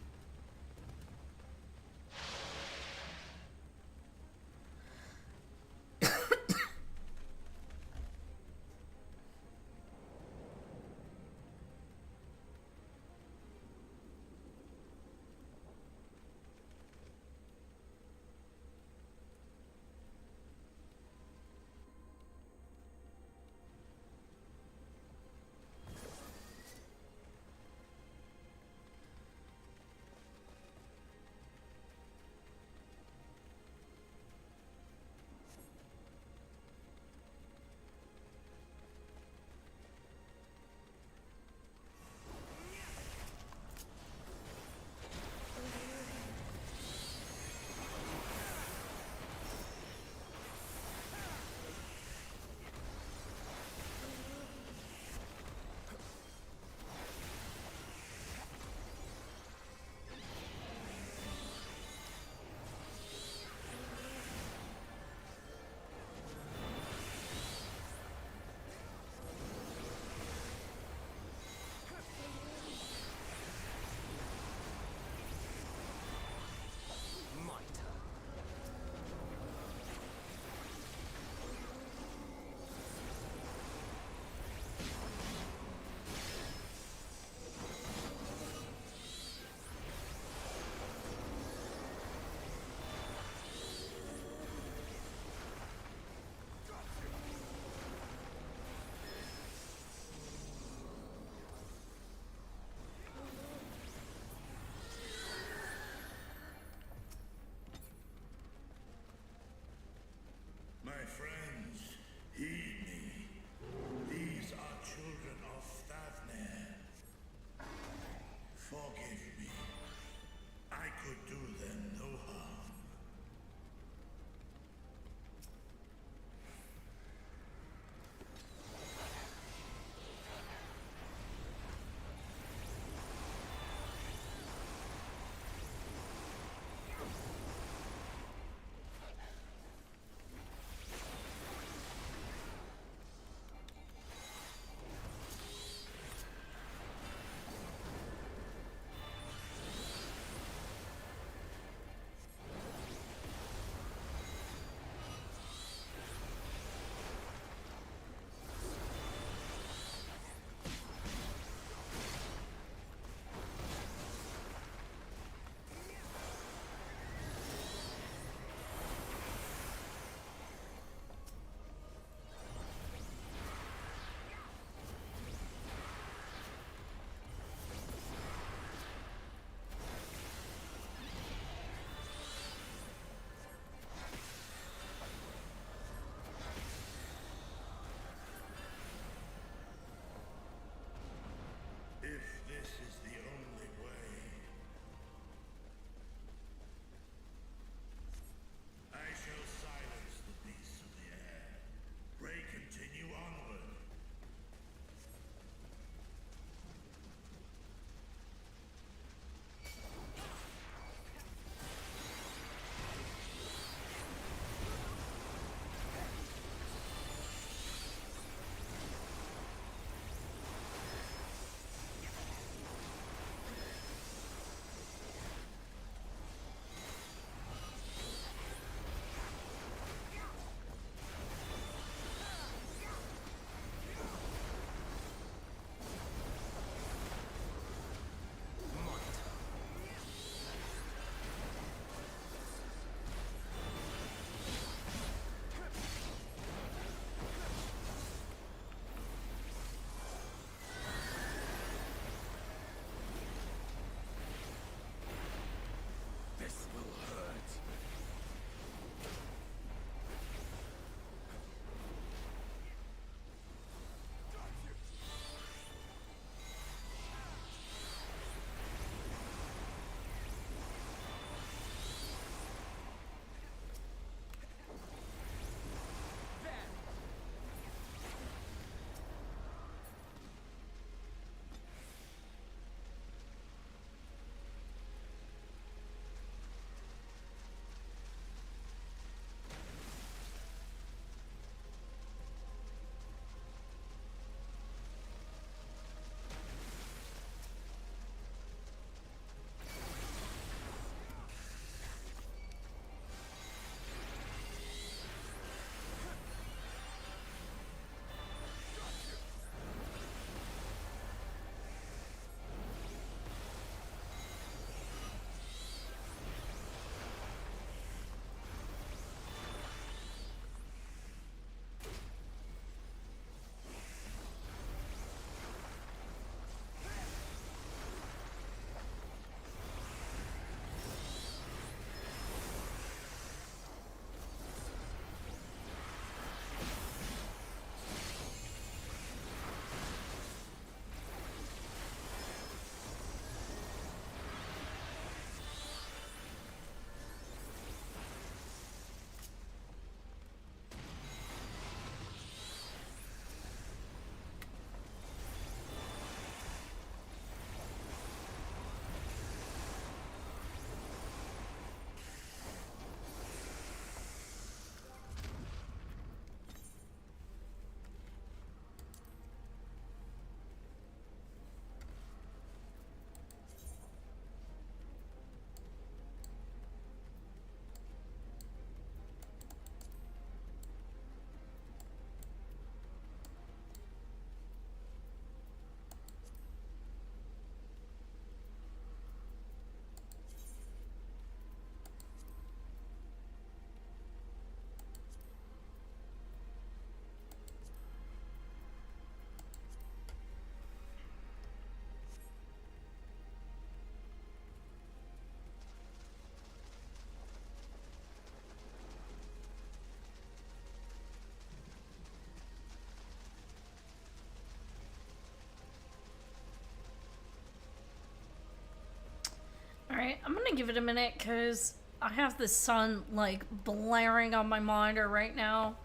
Alright, I'm gonna give it a minute because I have the sun like blaring on my monitor right now.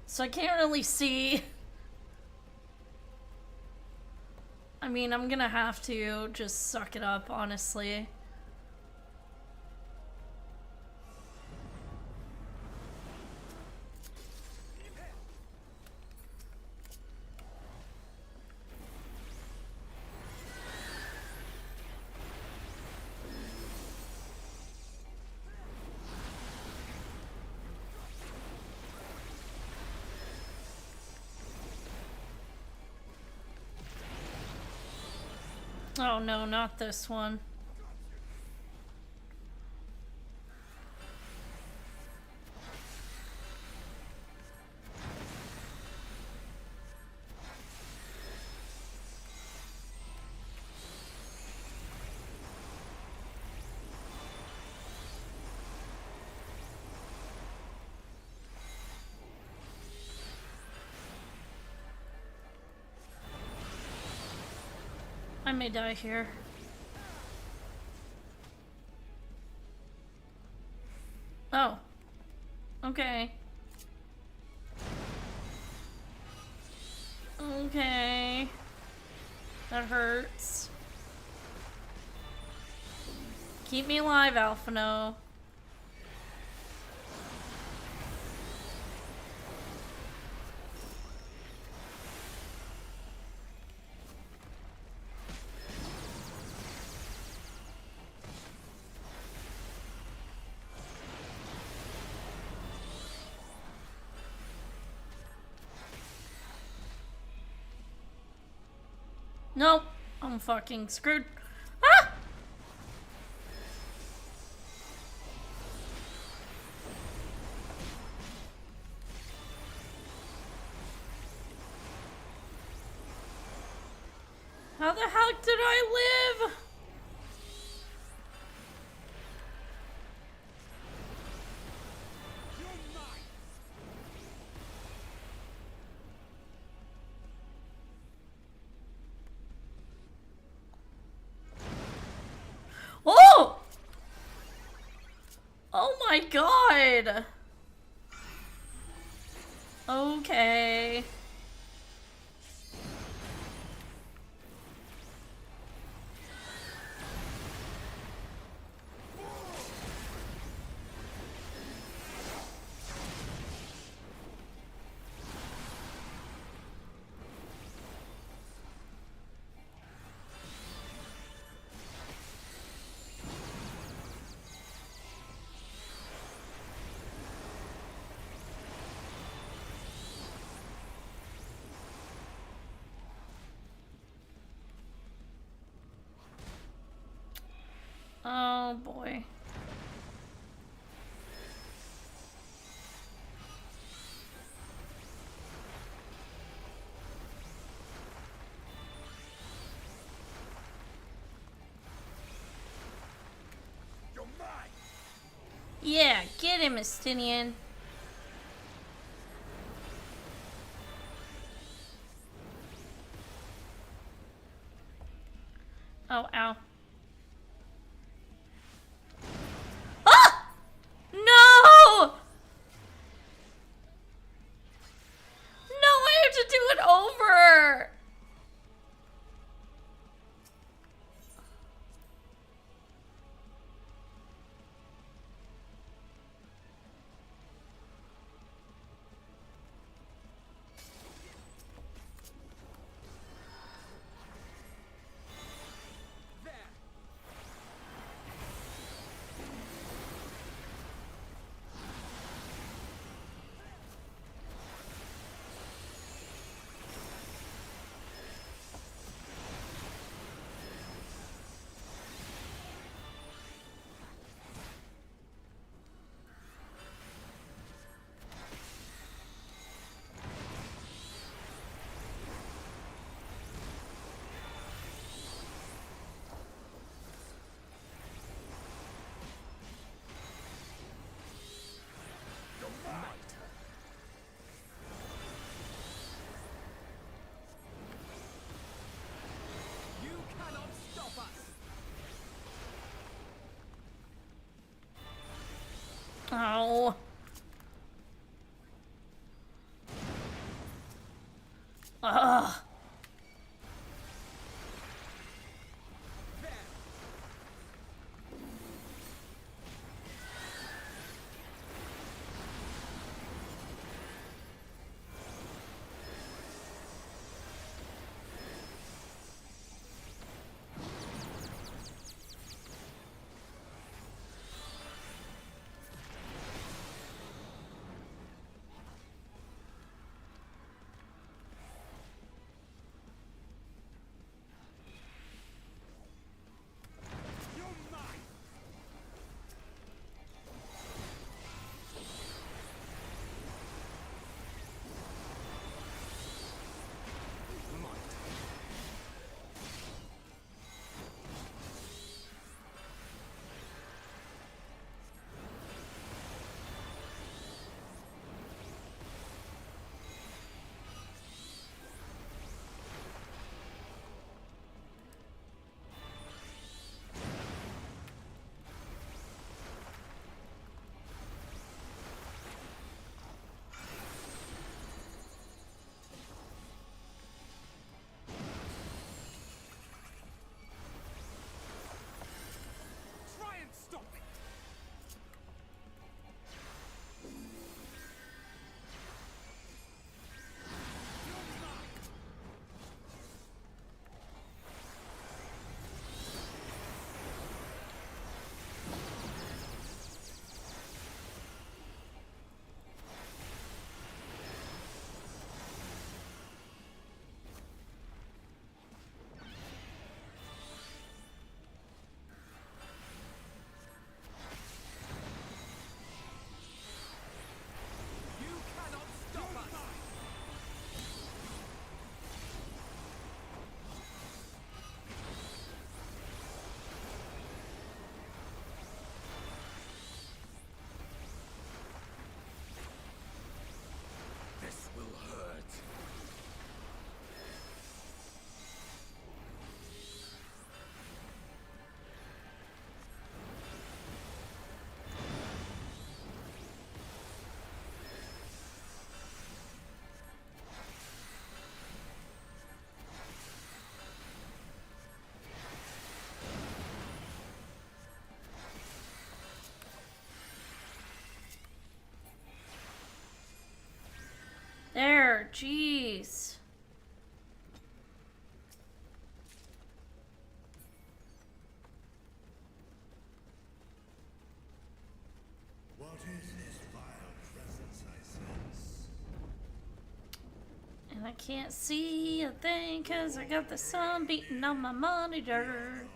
So I can't really see. I mean, I'm gonna have to just suck it up, honestly. Oh no, not this one. I may die here. Oh. Okay. Okay. That hurts. Keep me alive, Alphino. Nope. I'm fucking screwed. Ah! How the heck did I live? Oh! Oh my god! Okay. Oh boy. Yeah, get him, Estinian. Oh, ow. Ah! No! No, I have to do it over! Jeez. What is this vile presence I sense? And I can't see a thing because I got the sun beating on my monitor.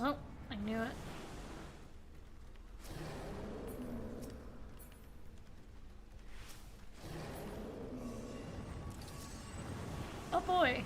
Oh, I knew it. Oh boy.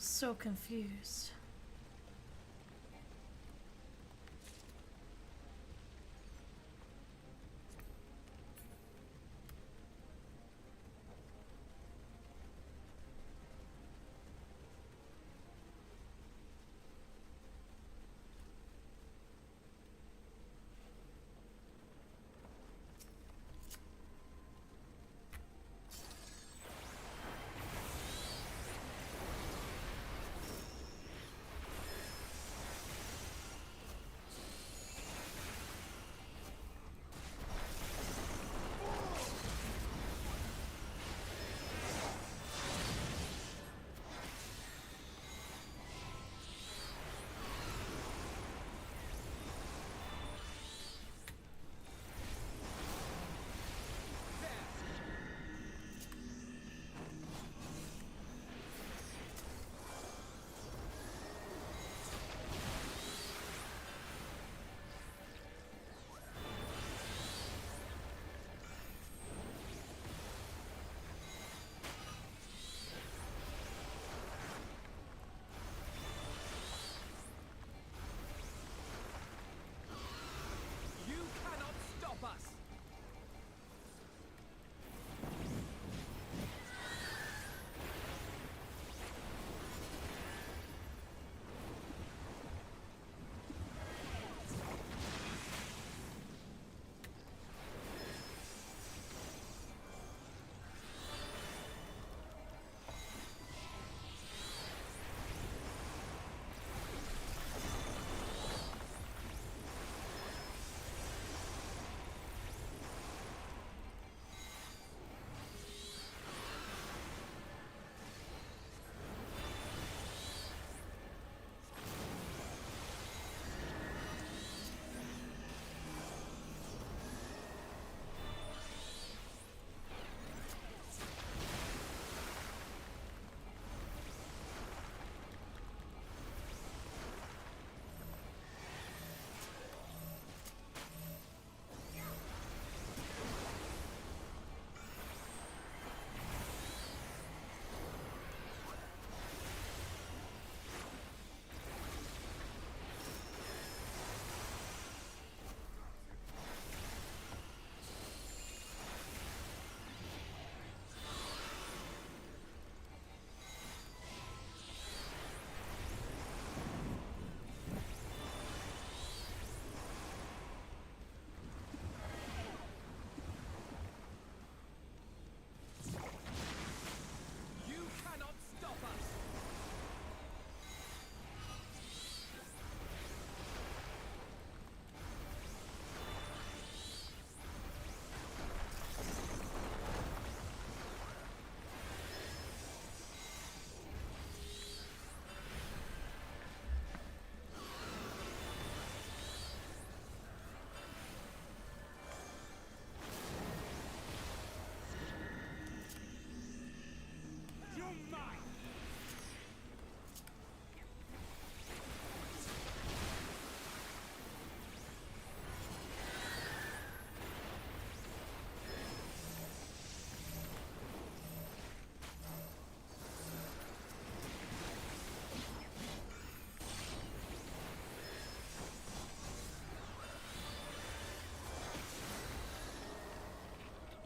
so confused.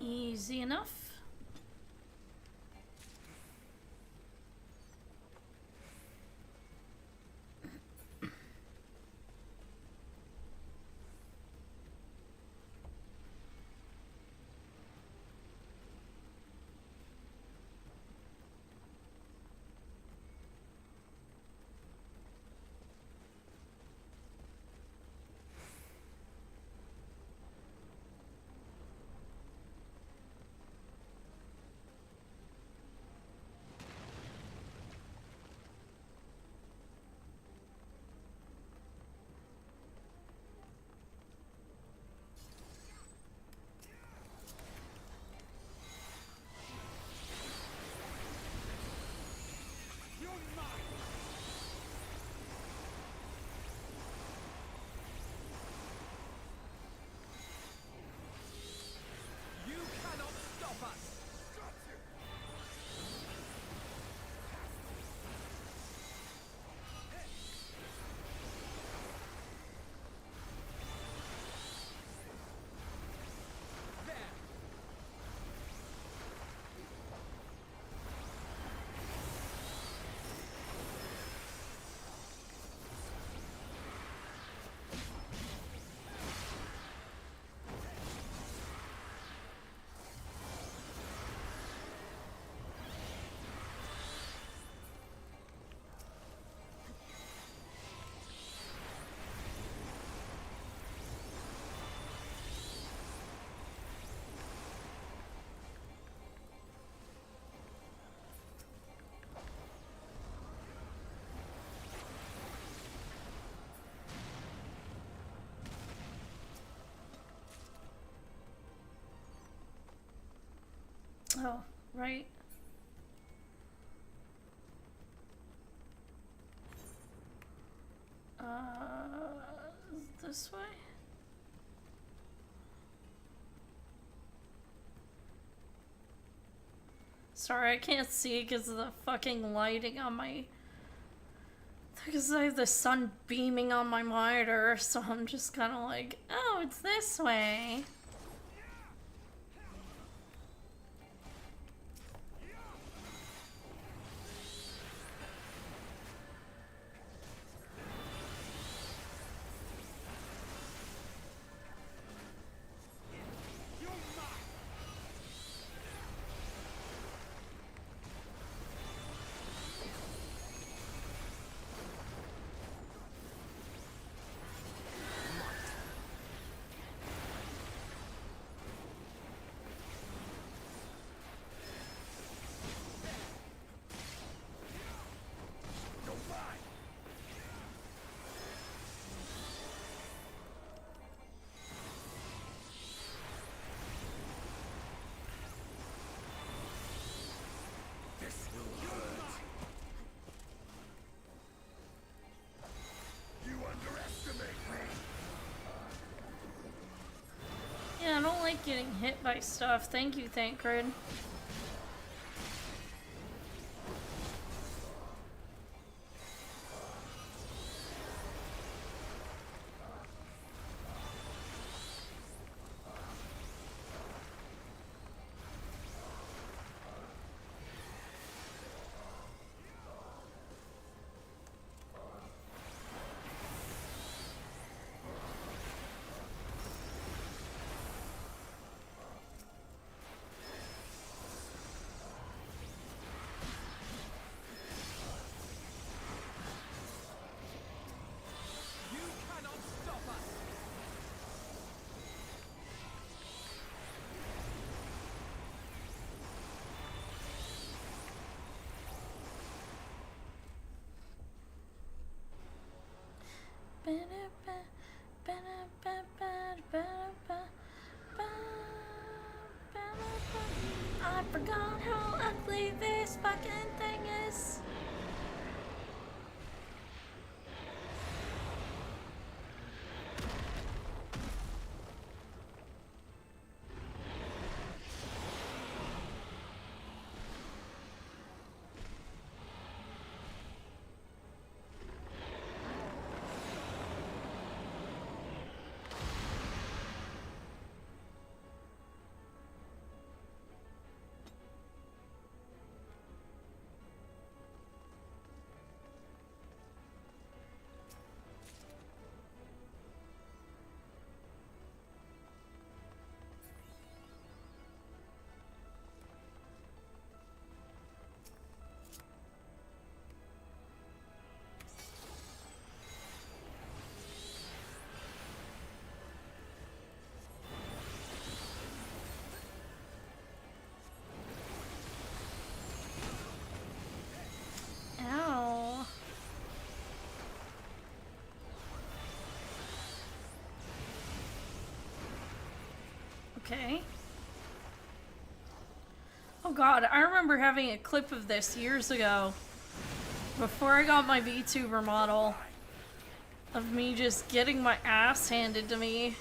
Easy enough. Oh, right. This way? Sorry, I can't see because of the fucking lighting on my... Because I have the sun beaming on my monitor, so I'm just kind of like, oh, it's this way. Yeah, I don't like getting hit by stuff. Thank you, Thancred. I forgot how ugly this fucking thing is. Ow. Okay. Oh god, I remember having a clip of this years ago. Before I got my VTuber model. Of me just getting my ass handed to me.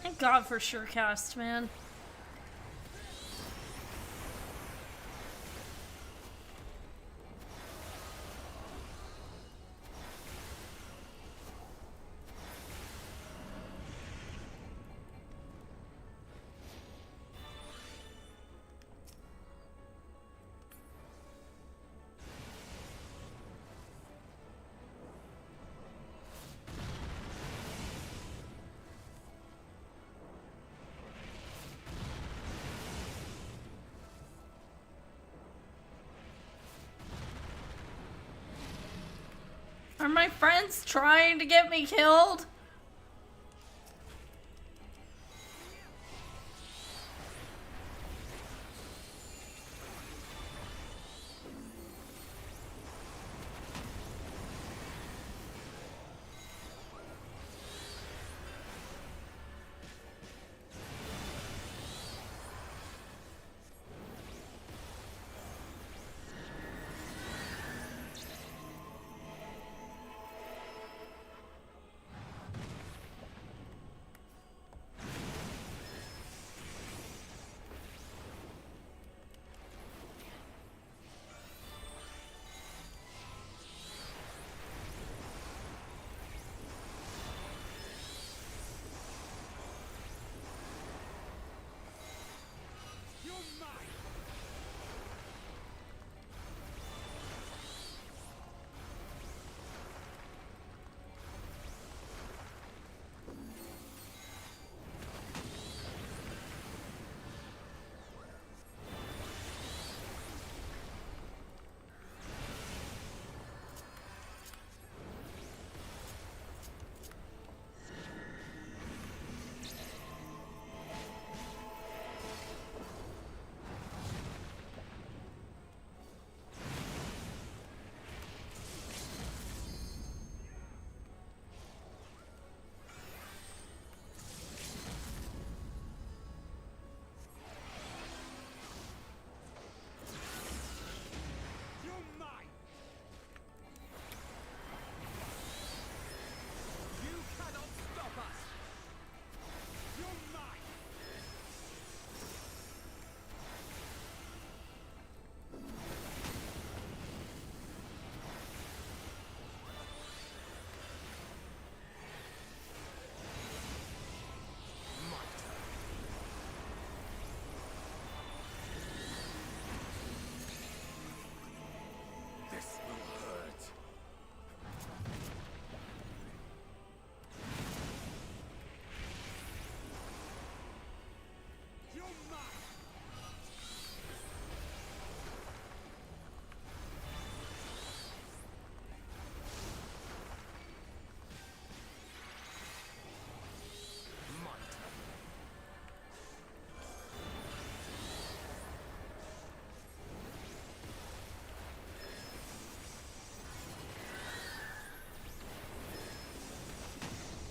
Thank God for Surecast, man. Are my friends trying to get me killed?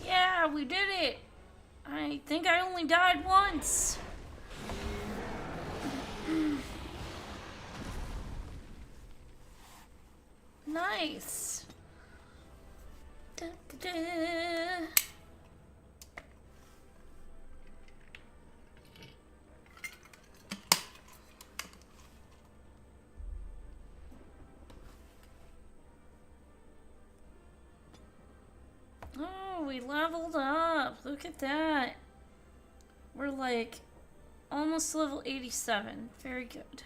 Yeah, we did it! I think I only died once. Nice. Da, da, da. Oh, we leveled up. Look at that. We're like almost level 87. Very good.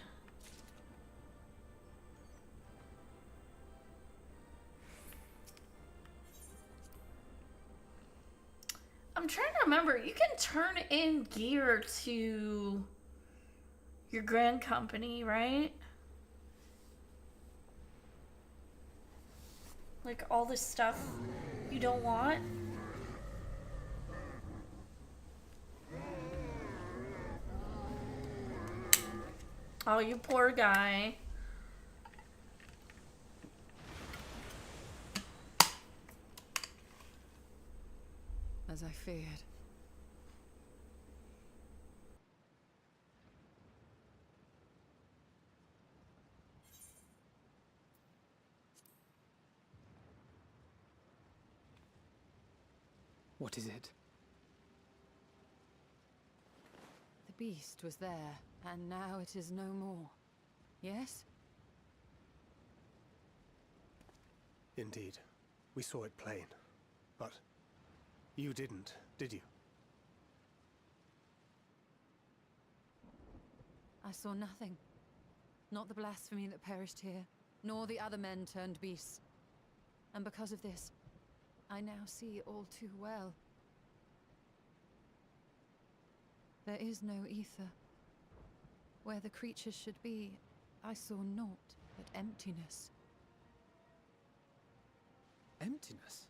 I'm trying to remember. You can turn in gear to your grand company, right? Like all this stuff you don't want. Oh, you poor guy. As I feared. What is it? The beast was there, and now it is no more. Yes? Indeed. We saw it plain. But you didn't, did you? I saw nothing. Not the blasphemy that perished here, nor the other men turned beasts. And because of this, I now see all too well. There is no ether. Where the creatures should be, I saw naught but emptiness. emptiness.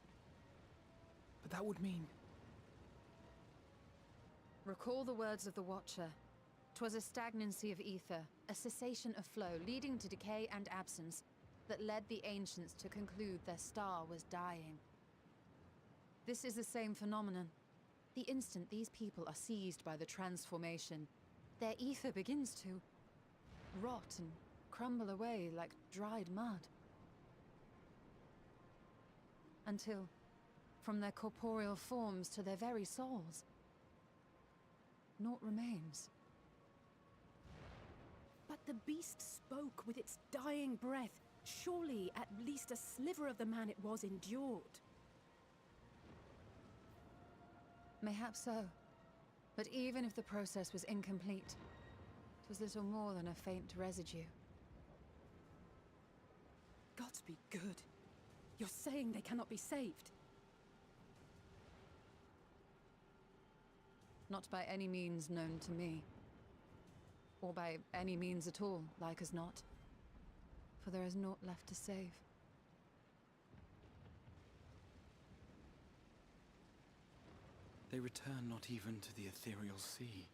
But that would mean... Recall the words of the Watcher. 'Twas a stagnancy of ether, a cessation of flow, leading to decay and absence, that led the ancients to conclude their star was dying. This is the same phenomenon. The instant these people are seized by the transformation, their ether begins to rot and crumble away like dried mud. Until, from their corporeal forms to their very souls, naught remains. But the beast spoke with its dying breath. Surely at least a sliver of the man it was endured. Mayhap so. But even if the process was incomplete, it was little more than a faint residue. Gods be good. You're saying they cannot be saved? Not by any means known to me. Or by any means at all, like as not. For there is naught left to save. They return not even to the ethereal sea.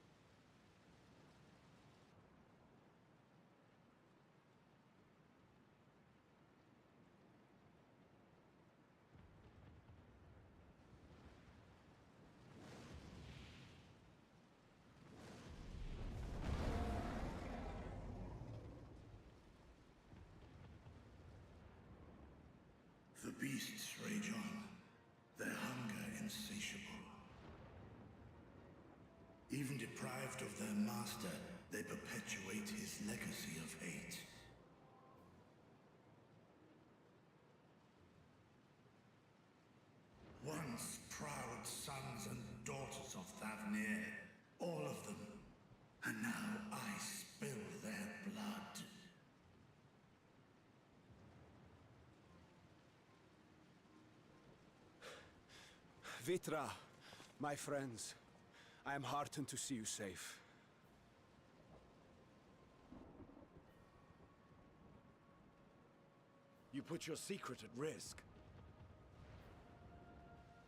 The beasts rage on, their hunger insatiable. Even deprived of their master, they perpetuate his legacy of hate. Once proud sons and daughters of Thavnir, all of them, and now I spill their blood. Vitra, my friends, I am heartened to see you safe. You put your secret at risk.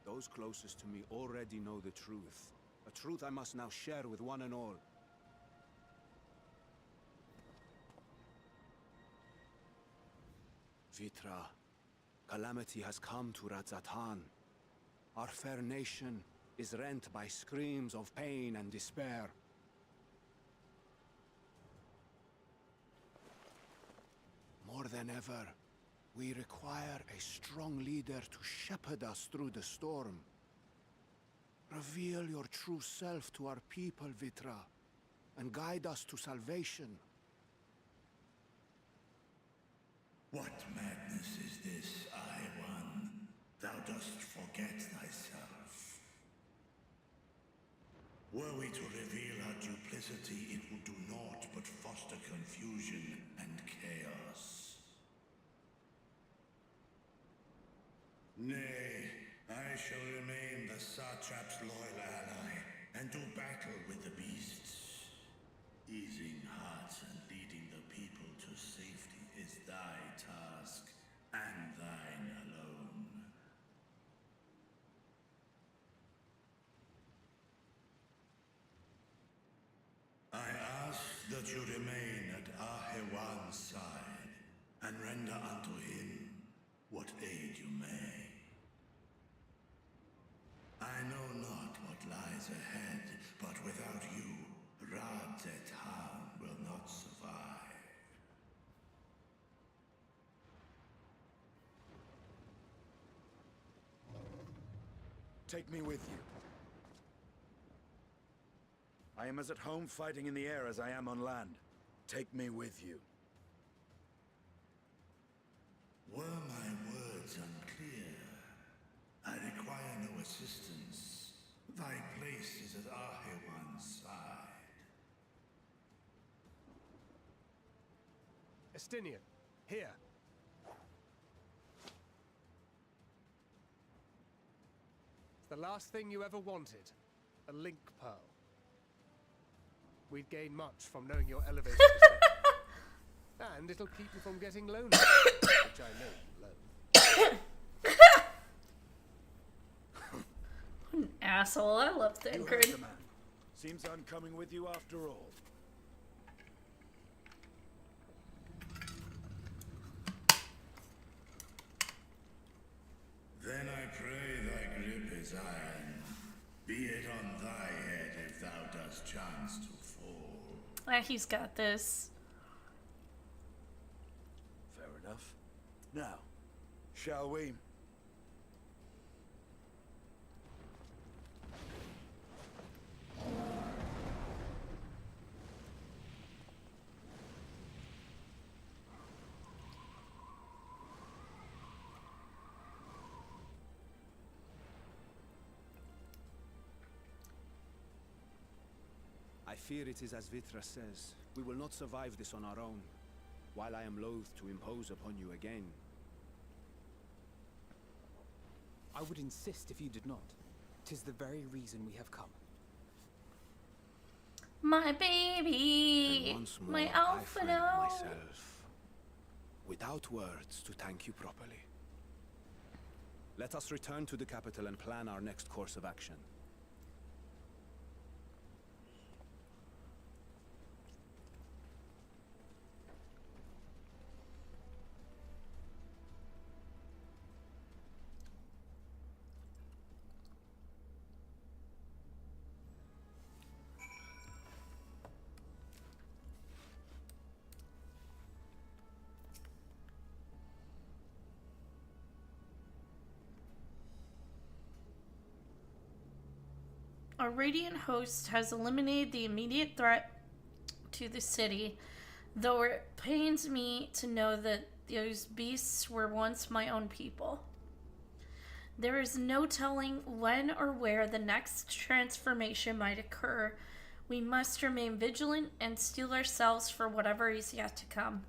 Those closest to me already know the truth. A truth I must now share with one and all. Vitra, calamity has come to Radzatan. Our fair nation is rent by screams of pain and despair. More than ever, we require a strong leader to shepherd us through the storm. Reveal your true self to our people, Vitra, and guide us to salvation. What madness is this, I-One? Thou dost forget thyself. Were we to reveal our duplicity, it would do naught but foster confusion and chaos. Nay, I shall remain the Satrap's loyal ally, and do battle with the beasts. Easing hearts and leading the people to safety is thy task, and thine alone. I ask that you remain at Ahewan's side, and render unto him what aid you may. I know not what lies ahead, but without you, Radzatan will not survive. Take me with you. I am as at home fighting in the air as I am on land. Take me with you. Were my words unclear? I require no assistance. Thy place is at Ahewan's side. Estinian, here. It's the last thing you ever wanted. A link pearl. We'd gain much from knowing your elevator perspective. And it'll keep you from getting lonely, which I know you love. asshole. I love You heard Thancred. the man. Seems I'm coming with you after all. Then I pray thy grip is iron. Be it on thy head if thou dost chance to fall. Ah, he's got this. Fair enough. Now, shall we? I fear it is as Vitra says. We will not survive this on our own. While I am loath to impose upon you again. I would insist if you did not. 'Tis the very reason we have come. My baby, And once more, my I find Alphino. myself without words to thank you properly. Let us return to the capital and plan our next course of action. Our radiant host has eliminated the immediate threat to the city, though it pains me to know that those beasts were once my own people. There is no telling when or where the next transformation might occur. We must remain vigilant and steel ourselves for whatever is yet to come.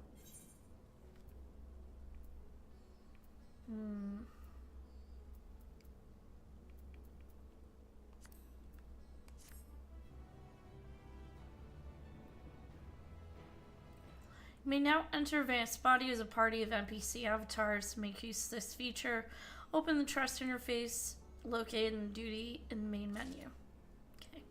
You may now enter advanced body as a party of NPC avatars. Make use of this feature. Open the trust interface located in duty in the main menu. Okay.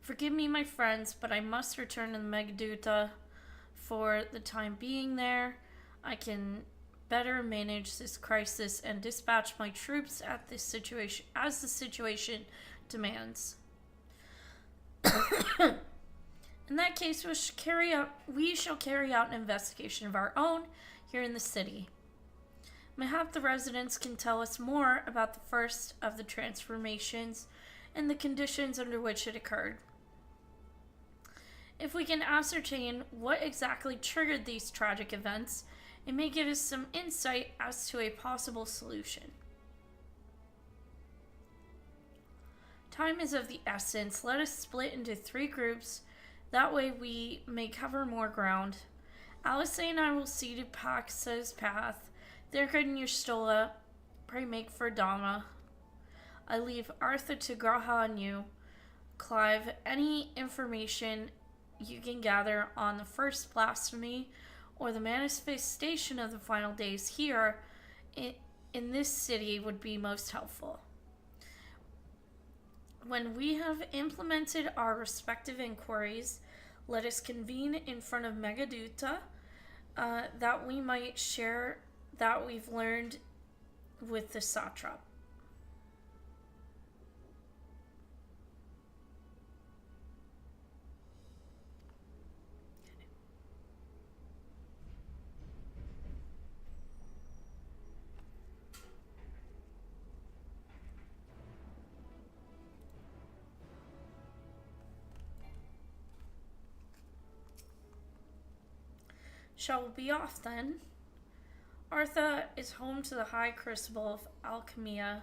Forgive me, my friends, but I must return to the Megaduta for the time being there. I can better manage this crisis and dispatch my troops at this situation as the situation demands. In that case, we shall carry out an investigation of our own here in the city. Mayhap the residents can tell us more about the first of the transformations and the conditions under which it occurred. If we can ascertain what exactly triggered these tragic events, it may give us some insight as to a possible solution. Time is of the essence. Let us split into 3 groups. That way we may cover more ground. Alice and I will see to Paxa's path. Thancred and Yerstola, pray make for Dama. I leave Arthur to Graha and you. Clive, any information you can gather on the first blasphemy or the manifestation of the final days here in this city would be most helpful. When we have implemented our respective inquiries, let us convene in front of Megaduta that we might share that we've learned with the satrap. Shall we be off then? Artha is home to the High Crucible of Alchemia,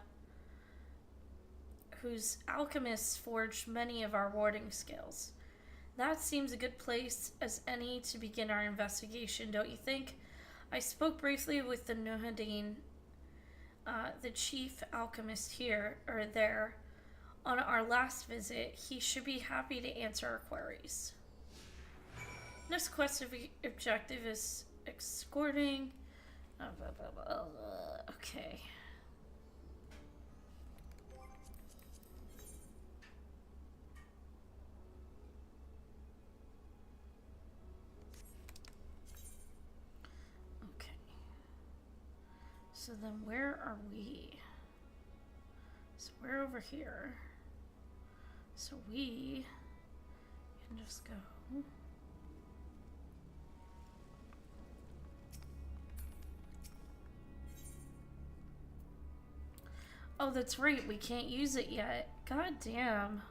whose alchemists forged many of our warding skills. That seems a good place as any to begin our investigation, don't you think? I spoke briefly with the Nuhadin, the chief alchemist here, or there, on our last visit. He should be happy to answer our queries. This quest objective is escorting. Okay. Okay. So then where are we? So we're over here. So we can just go. Oh, that's right. We can't use it yet. God damn.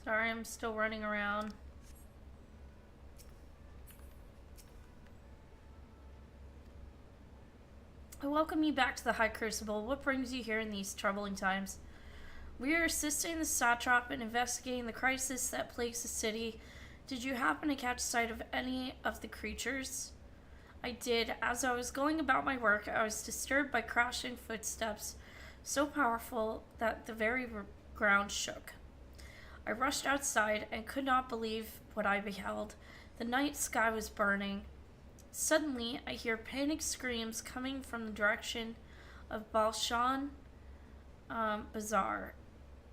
Sorry, I'm still running around. I welcome you back to the High Crucible. What brings you here in these troubling times? We are assisting the satrap in investigating the crisis that plagues the city. Did you happen to catch sight of any of the creatures? I did. As I was going about my work, I was disturbed by crashing footsteps, so powerful that the very ground shook. I rushed outside and could not believe what I beheld. The night sky was burning. Suddenly, I hear panicked screams coming from the direction of Balshan Bazaar.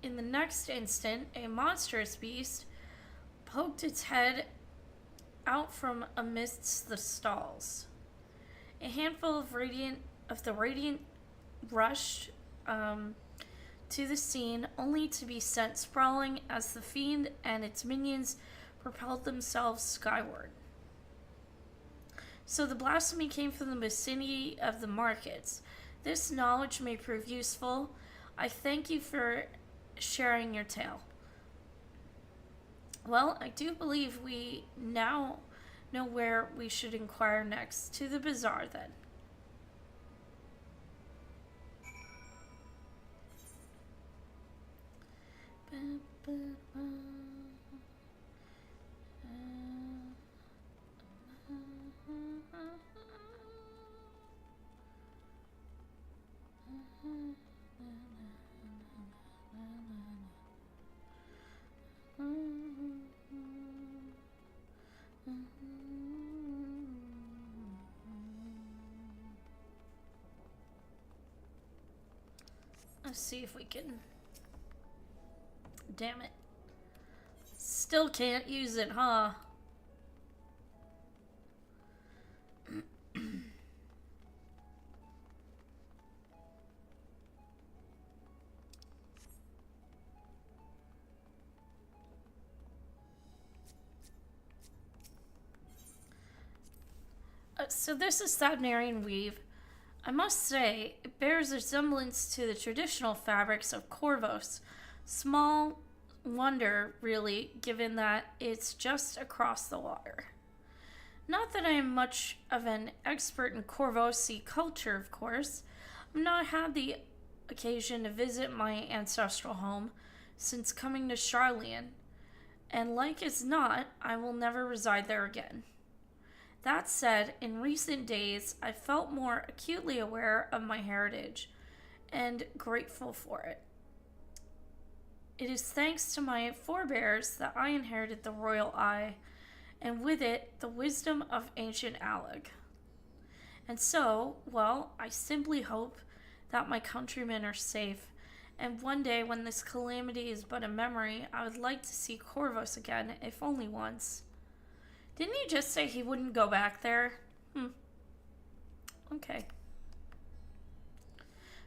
In the next instant, a monstrous beast poked its head out from amidst the stalls. A handful of the radiant rushed to the scene, only to be sent sprawling as the fiend and its minions propelled themselves skyward. So the blasphemy came from the vicinity of the markets. This knowledge may prove useful. I thank you for sharing your tale. Well, I do believe we now know where we should inquire next. To the bazaar, then. Let's see if we can. Damn it. Still can't use it, huh? So this is Thabnarian weave. I must say, it bears a resemblance to the traditional fabrics of Corvos. Small wonder, really, given that it's just across the water. Not that I am much of an expert in Corvosi culture, of course. I've not had the occasion to visit my ancestral home since coming to Charlian, and like as not, I will never reside there again. That said, in recent days, I felt more acutely aware of my heritage and grateful for it. It is thanks to my forebears that I inherited the royal eye, and with it, the wisdom of ancient Aleg. And so, well, I simply hope that my countrymen are safe, and one day when this calamity is but a memory, I would like to see Corvos again, if only once. Didn't he just say he wouldn't go back there? Okay.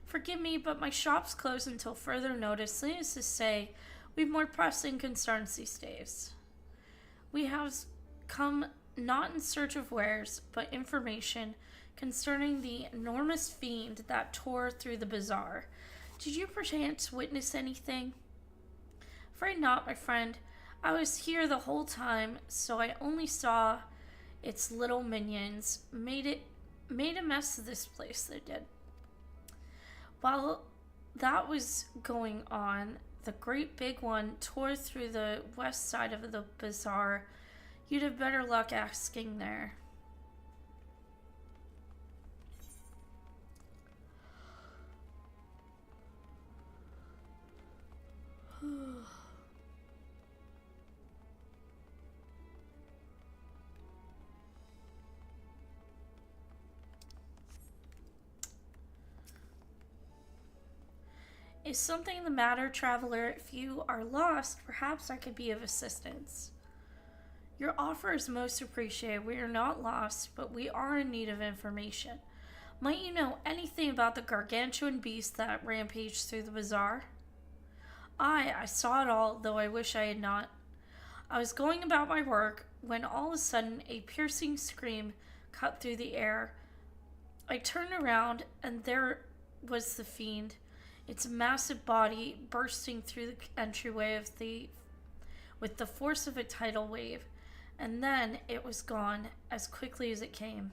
Forgive me, but my shop's closed until further notice. Needless to say, we've more pressing concerns these days. We have come not in search of wares, but information concerning the enormous fiend that tore through the bazaar. Did you perchance witness anything? Afraid not, my friend. I was here the whole time, so I only saw its little minions made a mess of this place, they did. While that was going on, the great big one tore through the west side of the bazaar. You'd have better luck asking there. Is something the matter, traveler? If you are lost, perhaps I could be of assistance. Your offer is most appreciated. We are not lost, but we are in need of information. Might you know anything about the gargantuan beast that rampaged through the bazaar? I saw it all, though I wish I had not. I was going about my work when all of a sudden a piercing scream cut through the air. I turned around, and there was the fiend, its massive body bursting through the entryway with the force of a tidal wave, and then it was gone as quickly as it came.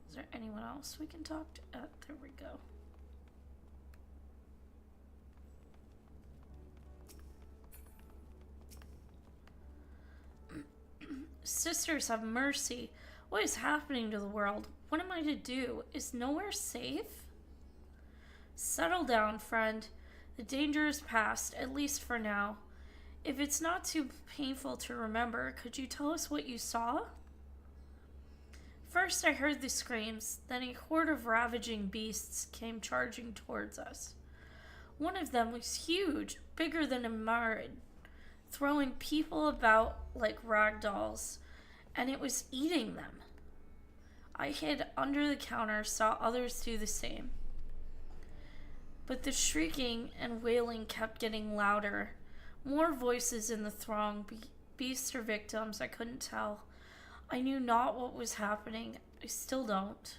Is there anyone else we can talk to? There we go. Sisters, have mercy. What is happening to the world? What am I to do? Is nowhere safe? Settle down, friend. The danger is past, at least for now. If it's not too painful to remember, could you tell us what you saw? First I heard the screams, then a horde of ravaging beasts came charging towards us. One of them was huge, bigger than a Marid, throwing people about like rag dolls, and it was eating them. I hid under the counter, saw others do the same. But the shrieking and wailing kept getting louder. More voices in the throng, beasts or victims, I couldn't tell. I knew not what was happening. I still don't.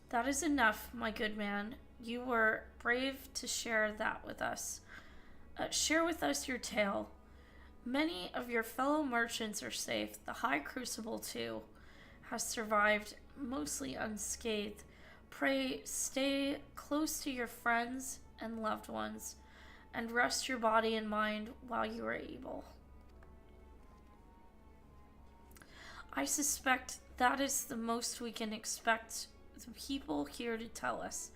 That is enough, my good man. You were brave to share that with us. Share with us your tale. Many of your fellow merchants are safe. The High Crucible, too, has survived, mostly unscathed. Pray stay close to your friends and loved ones, and rest your body and mind while you are able. I suspect that is the most we can expect the people here to tell us.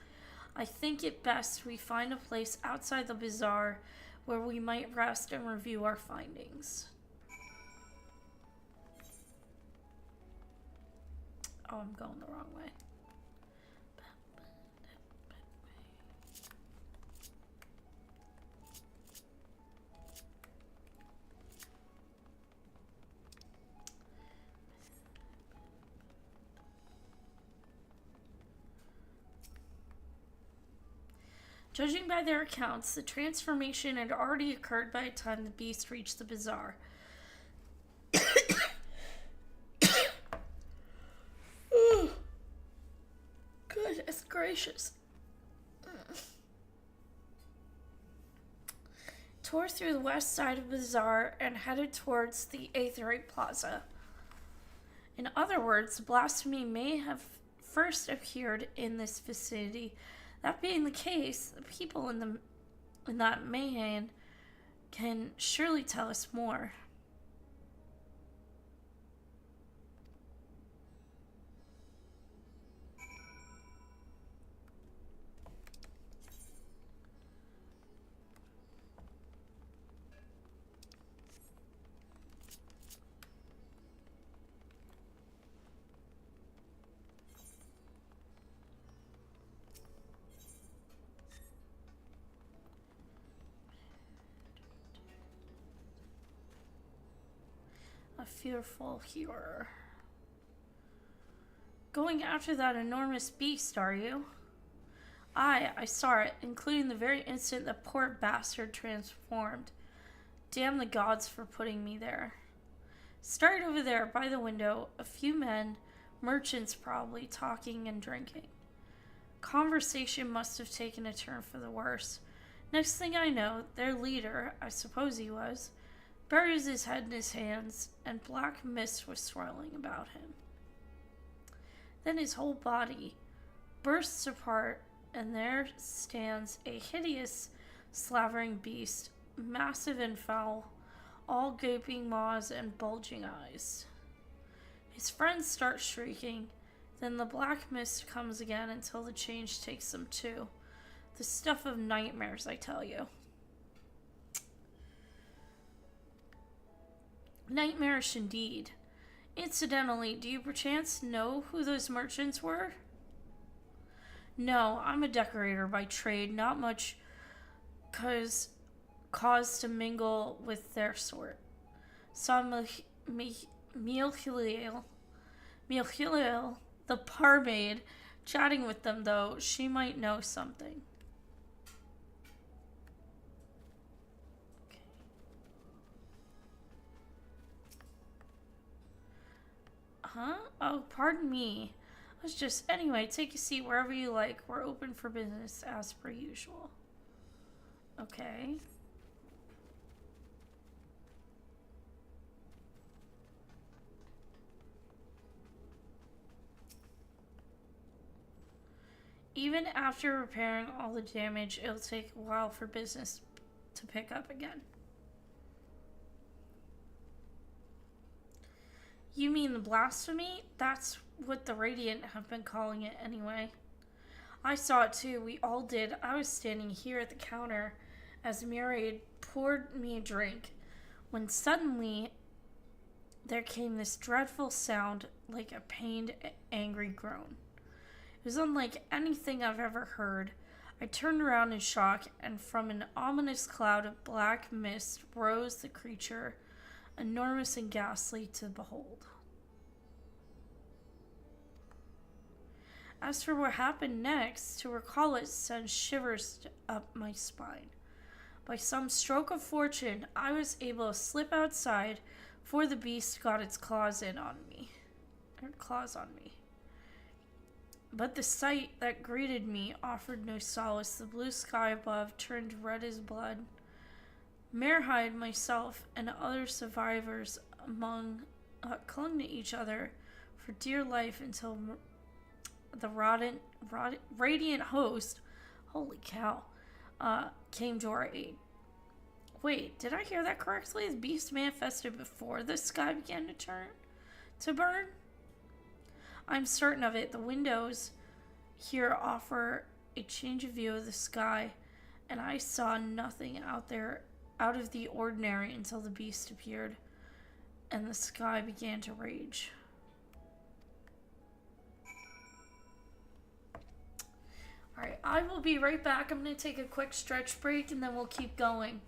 I think it best we find a place outside the bazaar where we might rest and review our findings. Oh, I'm going the wrong way. Judging by their accounts, the transformation had already occurred by the time the beast reached the bazaar. Goodness gracious. Tore through the west side of the bazaar and headed towards the Aetherite Plaza. In other words, blasphemy may have first appeared in this vicinity. That being the case, the people in that mayhem can surely tell us more. A fearful hearer. Going after that enormous beast, are you? I saw it, including the very instant the poor bastard transformed. Damn the gods for putting me there. Started over there by the window, a few men, merchants probably, talking and drinking. Conversation must have taken a turn for the worse. Next thing I know, their leader, I suppose he was, buries his head in his hands, and black mist was swirling about him. Then his whole body bursts apart, and there stands a hideous, slavering beast, massive and foul, all gaping maws and bulging eyes. His friends start shrieking, then the black mist comes again until the change takes them too. The stuff of nightmares, I tell you. Nightmarish indeed. Incidentally, do you perchance know who those merchants were? No, I'm a decorator by trade, not much cause to mingle with their sort. Saw Milhiliel, the barmaid, chatting with them, though. She might know something. Okay. Huh? Oh, pardon me. Anyway, take a seat wherever you like. We're open for business as per usual. Okay. Even after repairing all the damage, it'll take a while for business to pick up again. You mean the blasphemy? That's what the Radiant have been calling it anyway. I saw it too, we all did. I was standing here at the counter as Myriad poured me a drink, when suddenly there came this dreadful sound like a pained, angry groan. It was unlike anything I've ever heard. I turned around in shock, and from an ominous cloud of black mist rose the creature, enormous and ghastly to behold. As for what happened next, to recall it sent shivers up my spine. By some stroke of fortune, I was able to slip outside before the beast got its claws on me. But the sight that greeted me offered no solace. The blue sky above turned red as blood. Merhide, myself, and other survivors clung to each other for dear life until the radiant host, holy cow, came to our aid. Wait, did I hear that correctly? The beast manifested before the sky began to burn? I'm certain of it. The windows here offer a change of view of the sky, and I saw nothing out of the ordinary until the beast appeared and the sky began to rage. Alright, I will be right back. I'm going to take a quick stretch break and then we'll keep going.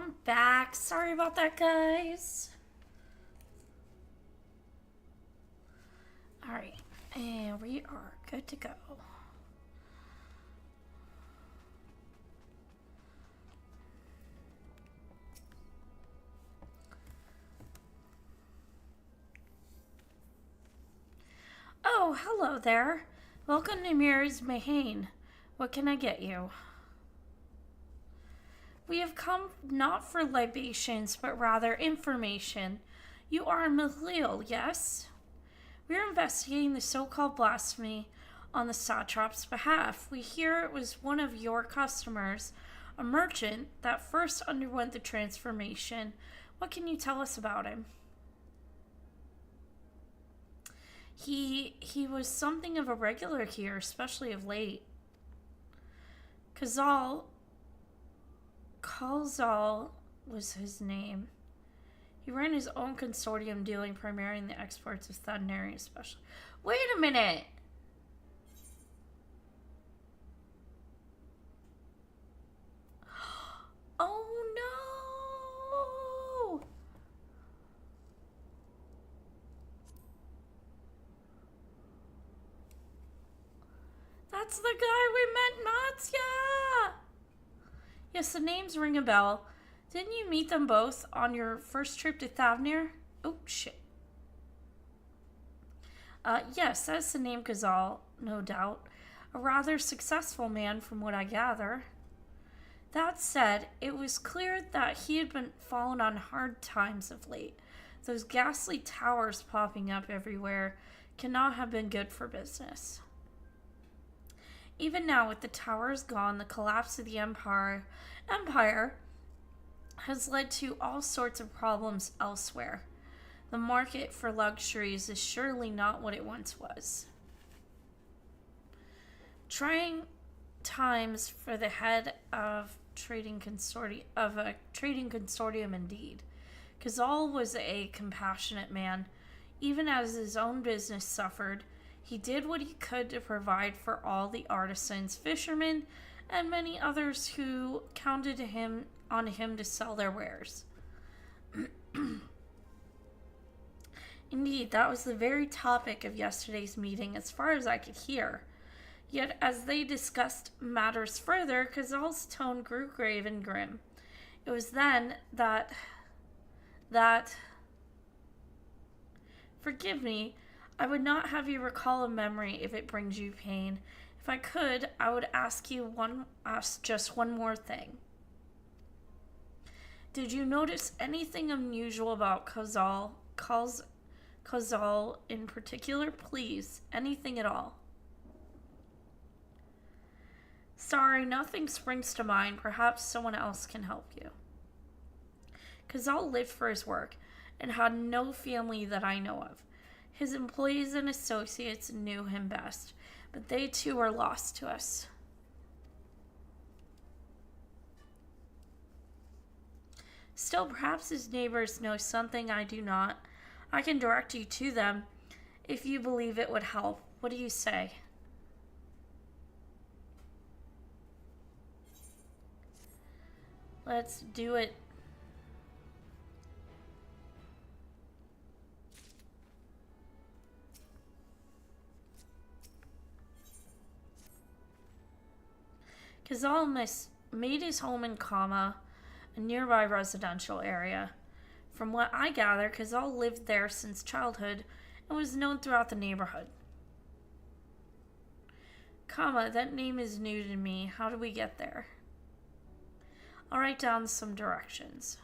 I'm back. Sorry about that, guys. Alright, and we are good to go. Oh, hello there. Welcome to Mirror's Mahane. What can I get you? We have come not for libations, but rather information. You are Mihlil, yes? We are investigating the so-called blasphemy on the satrap's behalf. We hear it was one of your customers, a merchant, that first underwent the transformation. What can you tell us about him? He was something of a regular here, especially of late. Khazal was his name. He ran his own consortium dealing primarily in the exports of Thundering especially. Wait a minute! Oh no! That's the guy we met, Natsya! Yes, the names ring a bell. Didn't you meet them both on your first trip to Thavnir? Oh, shit. Yes, that's the name Khazal, no doubt. A rather successful man from what I gather. That said, it was clear that he had been fallen on hard times of late. Those ghastly towers popping up everywhere cannot have been good for business. Even now, with the towers gone, the collapse of the Empire has led to all sorts of problems elsewhere. The market for luxuries is surely not what it once was. Trying times for the head of a trading consortium indeed. Khazal was a compassionate man. Even as his own business suffered, he did what he could to provide for all the artisans, fishermen, and many others who counted on him to sell their wares. Indeed, that was the very topic of yesterday's meeting as far as I could hear. Yet as they discussed matters further, Khazal's tone grew grave and grim. It was then that... Forgive me, I would not have you recall a memory if it brings you pain. If I could, I would ask just one more thing. Did you notice anything unusual about Khazal in particular? Please, anything at all. Sorry, nothing springs to mind. Perhaps someone else can help you. Khazal lived for his work and had no family that I know of. His employees and associates knew him best, but they too are lost to us. Still, perhaps his neighbors know something I do not. I can direct you to them if you believe it would help. What do you say? Let's do it. Khazal made his home in Kama, a nearby residential area. From what I gather, Khazal lived there since childhood and was known throughout the neighborhood. Kama, that name is new to me. How do we get there? I'll write down some directions.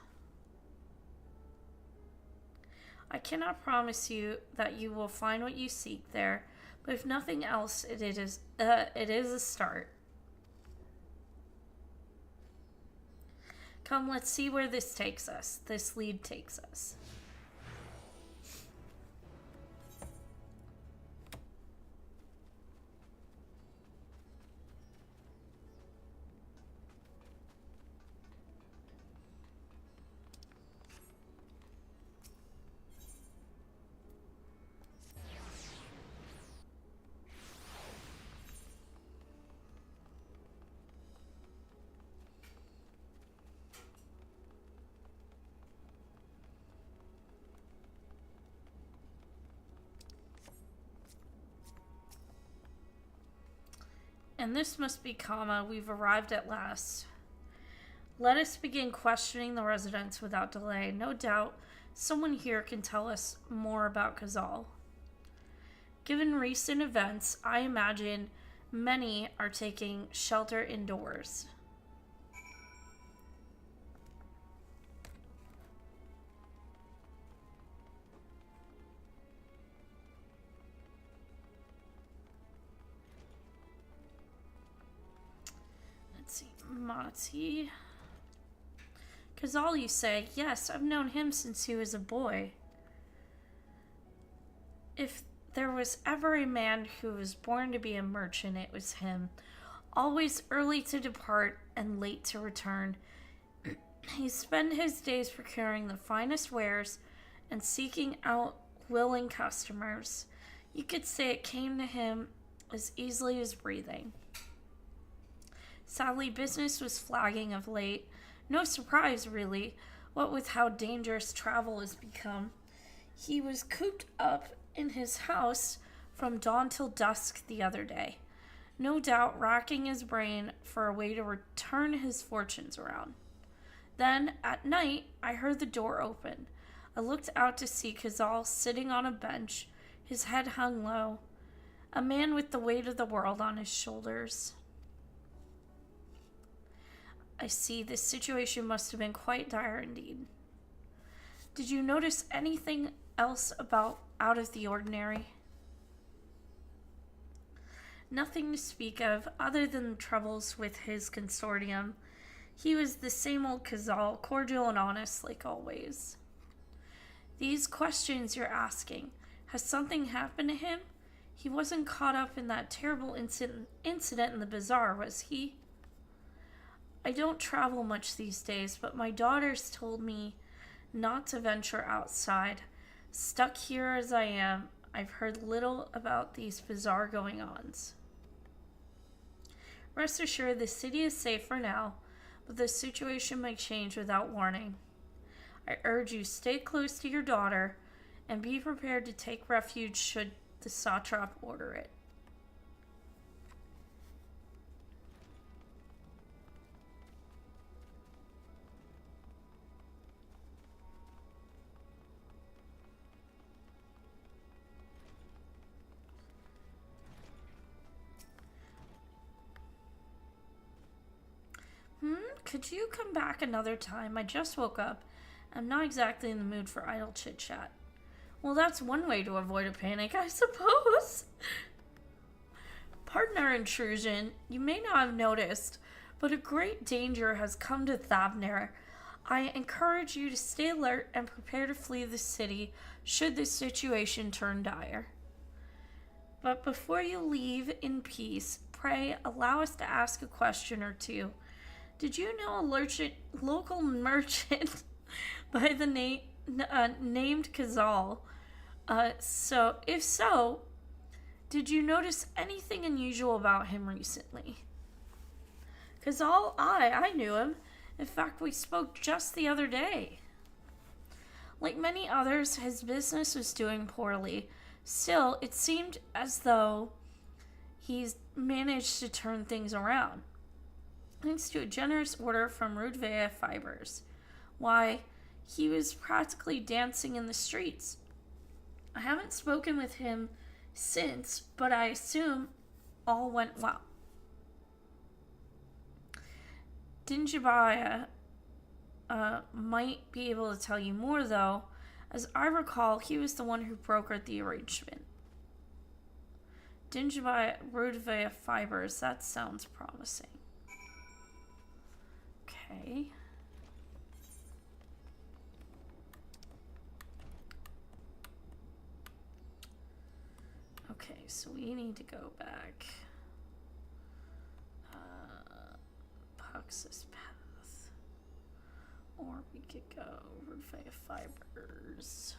I cannot promise you that you will find what you seek there, but if nothing else, it is a start. Come, let's see where this takes us. This lead takes us. And this must be comma. We've arrived at last. Let us begin questioning the residents without delay. No doubt someone here can tell us more about Kazal. Given recent events, I imagine many are taking shelter indoors. Let's see, Mati. Kazal, you say? Yes, I've known him since he was a boy. If there was ever a man who was born to be a merchant, it was him. Always early to depart and late to return. He spent his days procuring the finest wares and seeking out willing customers. You could say it came to him as easily as breathing. Sadly, business was flagging of late. No surprise, really, what with how dangerous travel has become. He was cooped up in his house from dawn till dusk the other day, no doubt racking his brain for a way to turn his fortunes around. Then, at night, I heard the door open. I looked out to see Kazal sitting on a bench, his head hung low, a man with the weight of the world on his shoulders. I see this situation must have been quite dire indeed. Did you notice anything else out of the ordinary? Nothing to speak of other than the troubles with his consortium. He was the same old Kazal, cordial and honest like always. These questions you're asking, has something happened to him? He wasn't caught up in that terrible incident in the bazaar, was he? I don't travel much these days, but my daughters told me not to venture outside. Stuck here as I am, I've heard little about these bizarre going-ons. Rest assured, the city is safe for now, but the situation might change without warning. I urge you, stay close to your daughter and be prepared to take refuge should the satrap order it. Could you come back another time? I just woke up. I'm not exactly in the mood for idle chit-chat. Well, that's one way to avoid a panic, I suppose. Pardon our intrusion. You may not have noticed, but a great danger has come to Thavner. I encourage you to stay alert and prepare to flee the city should the situation turn dire. But before you leave in peace, pray allow us to ask a question or two. Did you know a local merchant by the named Kazal? If so, did you notice anything unusual about him recently? Kazal, I knew him. In fact, we spoke just the other day. Like many others, his business was doing poorly. Still, it seemed as though he's managed to turn things around, thanks to a generous order from Rudvea Fibers. Why, he was practically dancing in the streets. I haven't spoken with him since, but I assume all went well. Dinjabaya might be able to tell you more, though. As I recall, he was the one who brokered the arrangement. Dinjabaya Rudvea Fibers, that sounds promising. Okay. Okay, so we need to go back. Puxus Path. Or we could go Rudvea Fibers.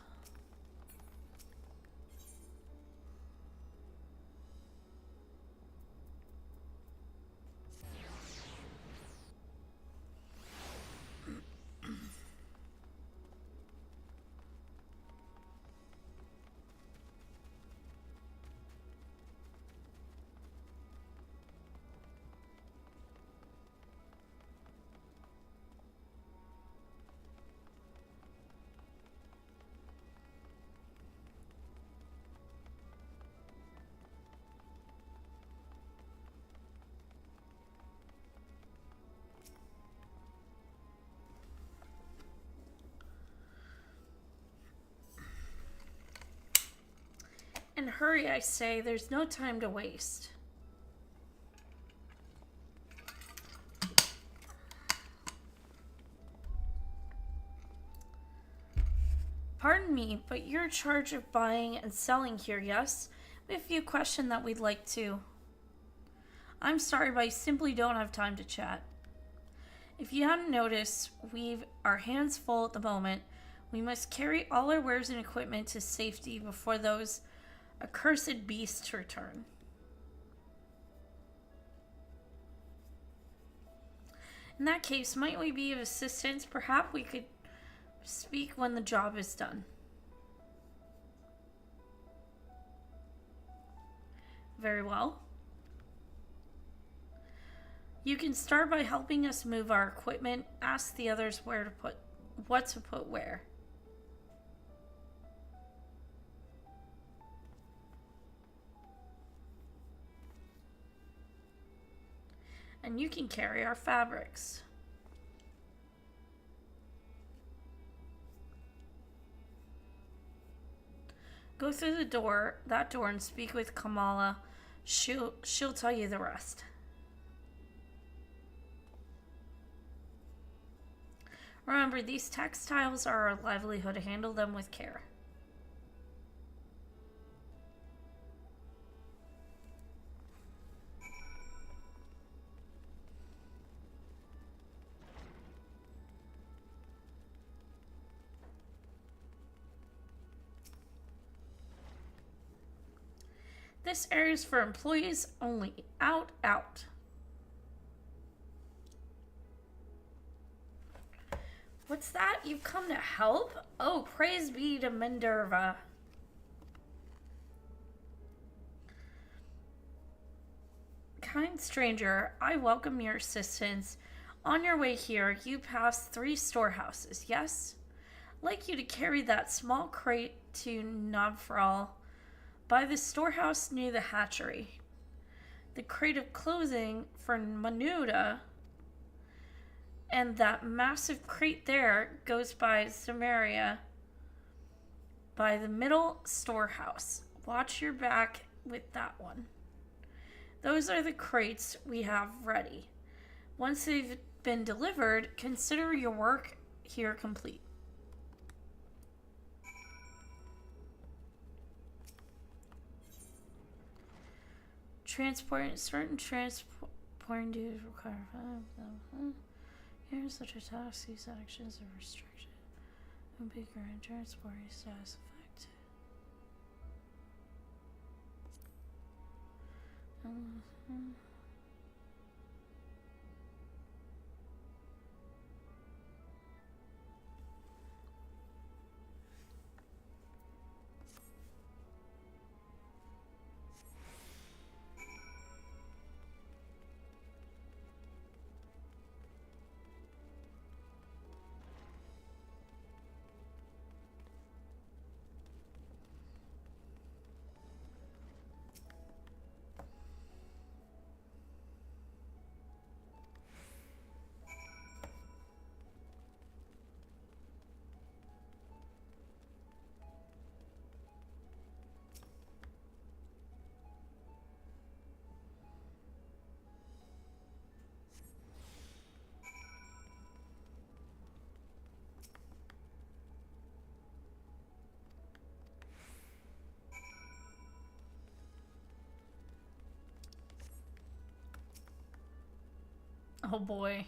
Hurry, I say. There's no time to waste. Pardon me, but you're in charge of buying and selling here, yes? We have a few questions that we'd like to. I'm sorry, but I simply don't have time to chat. If you hadn't noticed, we've our hands full at the moment. We must carry all our wares and equipment to safety before those accursed beasts return. In that case, might we be of assistance? Perhaps we could speak when the job is done. Very well. You can start by helping us move our equipment. Ask the others what to put where. And you can carry our fabrics. Go through that door, and speak with Kamala. She'll tell you the rest. Remember, these textiles are our livelihood. Handle them with care. This area is for employees only. Out, out. What's that? You've come to help? Oh, praise be to Minerva. Kind stranger, I welcome your assistance. On your way here, you pass 3 storehouses, yes? I'd like you to carry that small crate to Nobfral by the storehouse near the hatchery. The crate of clothing for Manuda and that massive crate there goes by Samaria by the middle storehouse. Watch your back with that one. Those are the crates we have ready. Once they've been delivered, consider your work here complete. Certain transporting duties require 5,000. Here's such a task. These actions are restricted. And bigger and transporting status effect. Oh boy.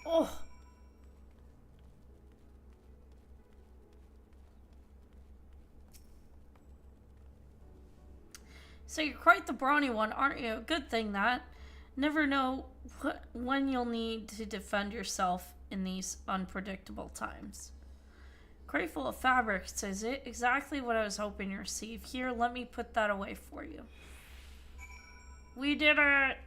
Oh. So you're quite the brawny one, aren't you? Good thing that. Never know when you'll need to defend yourself in these unpredictable times. Crate full of fabrics, is it? Exactly what I was hoping to receive. Here, let me put that away for you. We did it!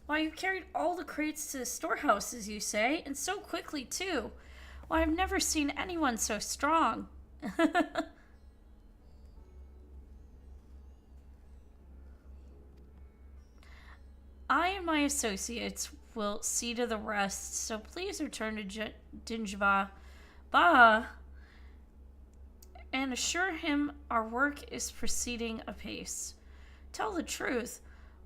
Why, you carried all the crates to the storehouses, you say? And so quickly, too. Why, I've never seen anyone so strong. I and my associates will see to the rest, so please return to Dinjva Ba and assure him our work is proceeding apace. Tell the truth,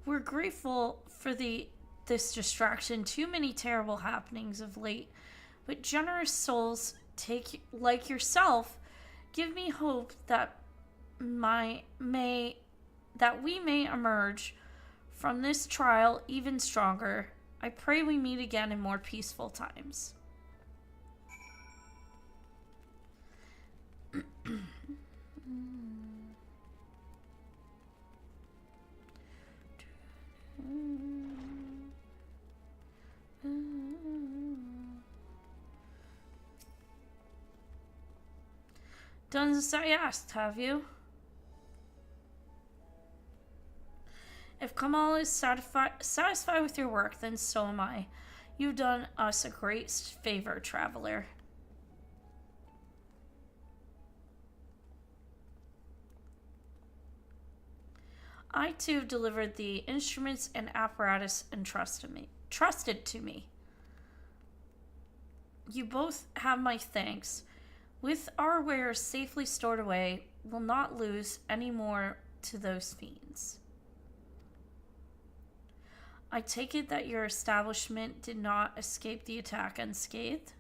we're grateful for this distraction. Too many terrible happenings of late, but generous souls like yourself give me hope that we may emerge from this trial even stronger. I pray we meet again in more peaceful times. Done as I asked, have you? If Kamal is satisfied with your work, then so am I. You've done us a great favor, traveler. I too delivered the instruments and apparatus trusted to me. You both have my thanks. With our wares safely stored away, we'll not lose any more to those fiends. I take it that your establishment did not escape the attack unscathed?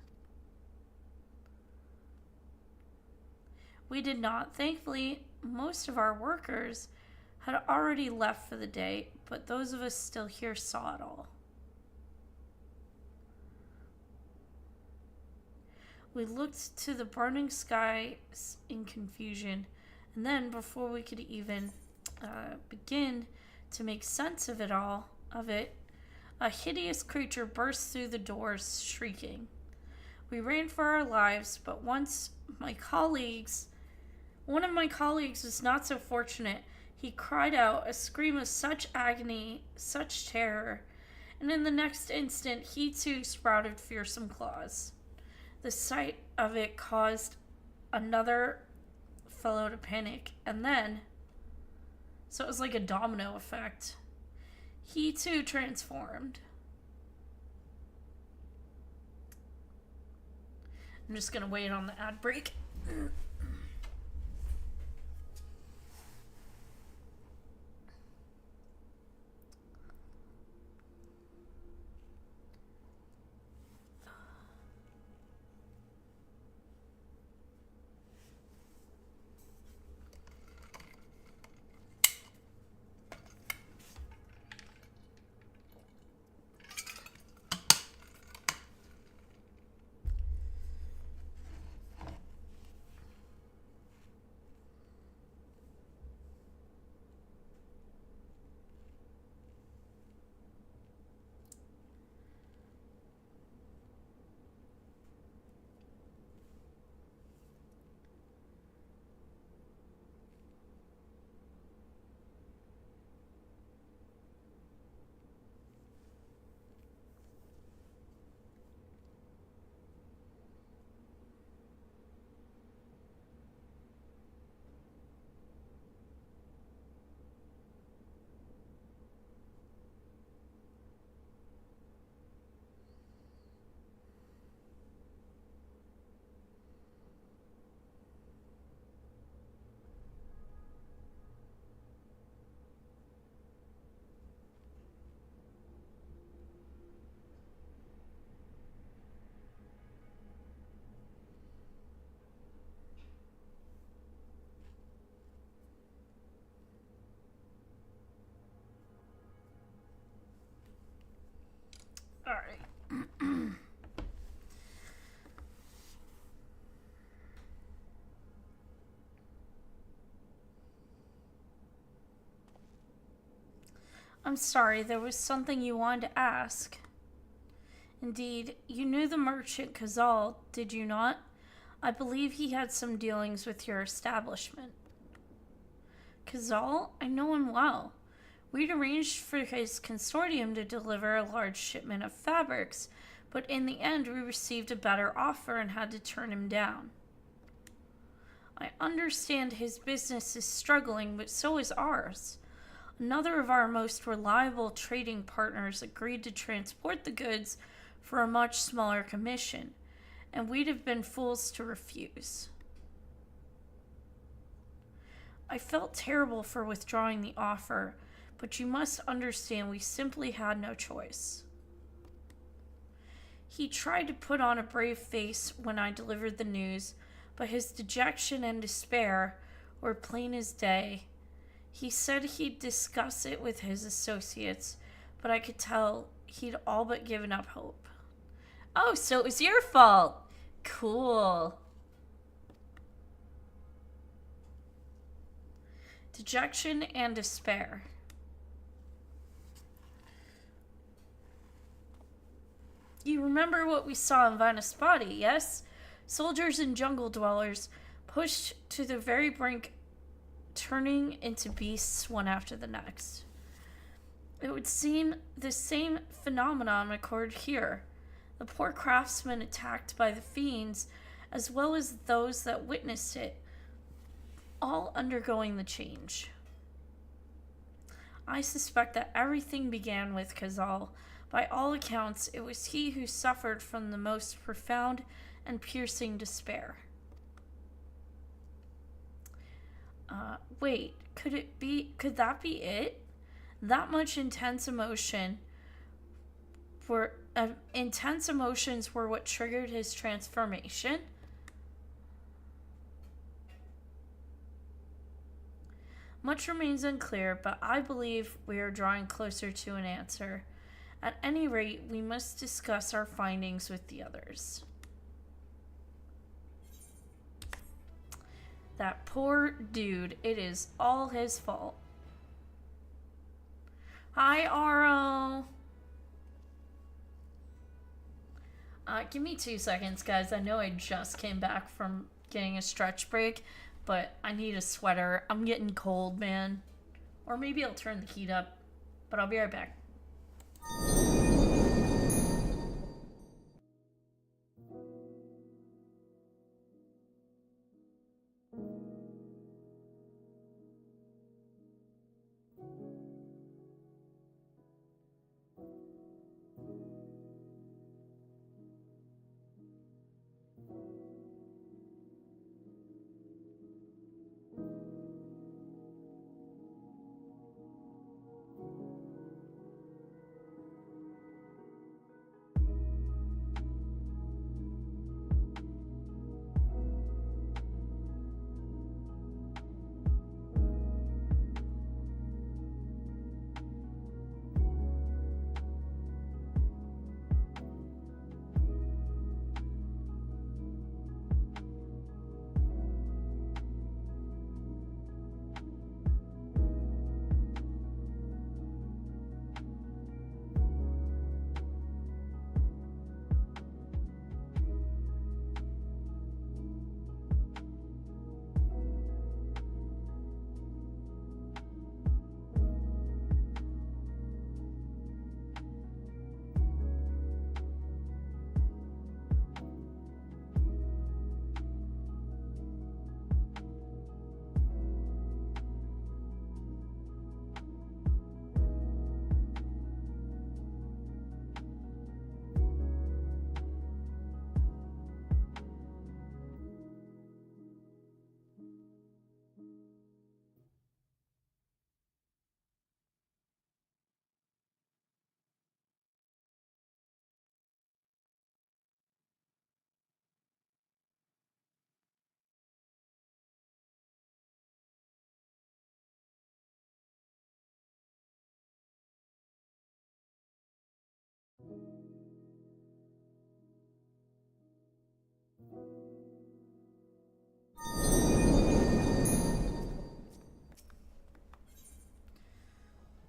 We did not. Thankfully, most of our workers had already left for the day, but those of us still here saw it all. We looked to the burning skies in confusion, and then, before we could even begin to make sense of it, a hideous creature burst through the doors, shrieking. We ran for our lives, but one of my colleagues was not so fortunate. He cried out a scream of such agony, such terror, and in the next instant, he too sprouted fearsome claws. The sight of it caused another fellow to panic, and then, so it was like a domino effect. He too transformed. I'm just gonna wait on the ad break. Alright. I'm sorry, there was something you wanted to ask. Indeed, you knew the merchant Kazal, did you not? I believe he had some dealings with your establishment. Kazal? I know him well. We'd arranged for his consortium to deliver a large shipment of fabrics, but in the end we received a better offer and had to turn him down. I understand his business is struggling, but so is ours. Another of our most reliable trading partners agreed to transport the goods for a much smaller commission, and we'd have been fools to refuse. I felt terrible for withdrawing the offer, but you must understand we simply had no choice. He tried to put on a brave face when I delivered the news, but his dejection and despair were plain as day. He said he'd discuss it with his associates, but I could tell he'd all but given up hope. Oh, so it was your fault. Cool. Dejection and despair. You remember what we saw in Vanaspati, yes? Soldiers and jungle dwellers pushed to the very brink, turning into beasts one after the next. It would seem the same phenomenon occurred here. The poor craftsmen attacked by the fiends, as well as those that witnessed it, all undergoing the change. I suspect that everything began with Khazal. By all accounts, it was he who suffered from the most profound and piercing despair. Wait, could that be it? That much intense emotions were what triggered his transformation? Much remains unclear, but I believe we are drawing closer to an answer. At any rate, we must discuss our findings with the others. That poor dude, it is all his fault. Hi, Aro. Give me 2 seconds, guys. I know I just came back from getting a stretch break, but I need a sweater. I'm getting cold, man. Or maybe I'll turn the heat up, but I'll be right back.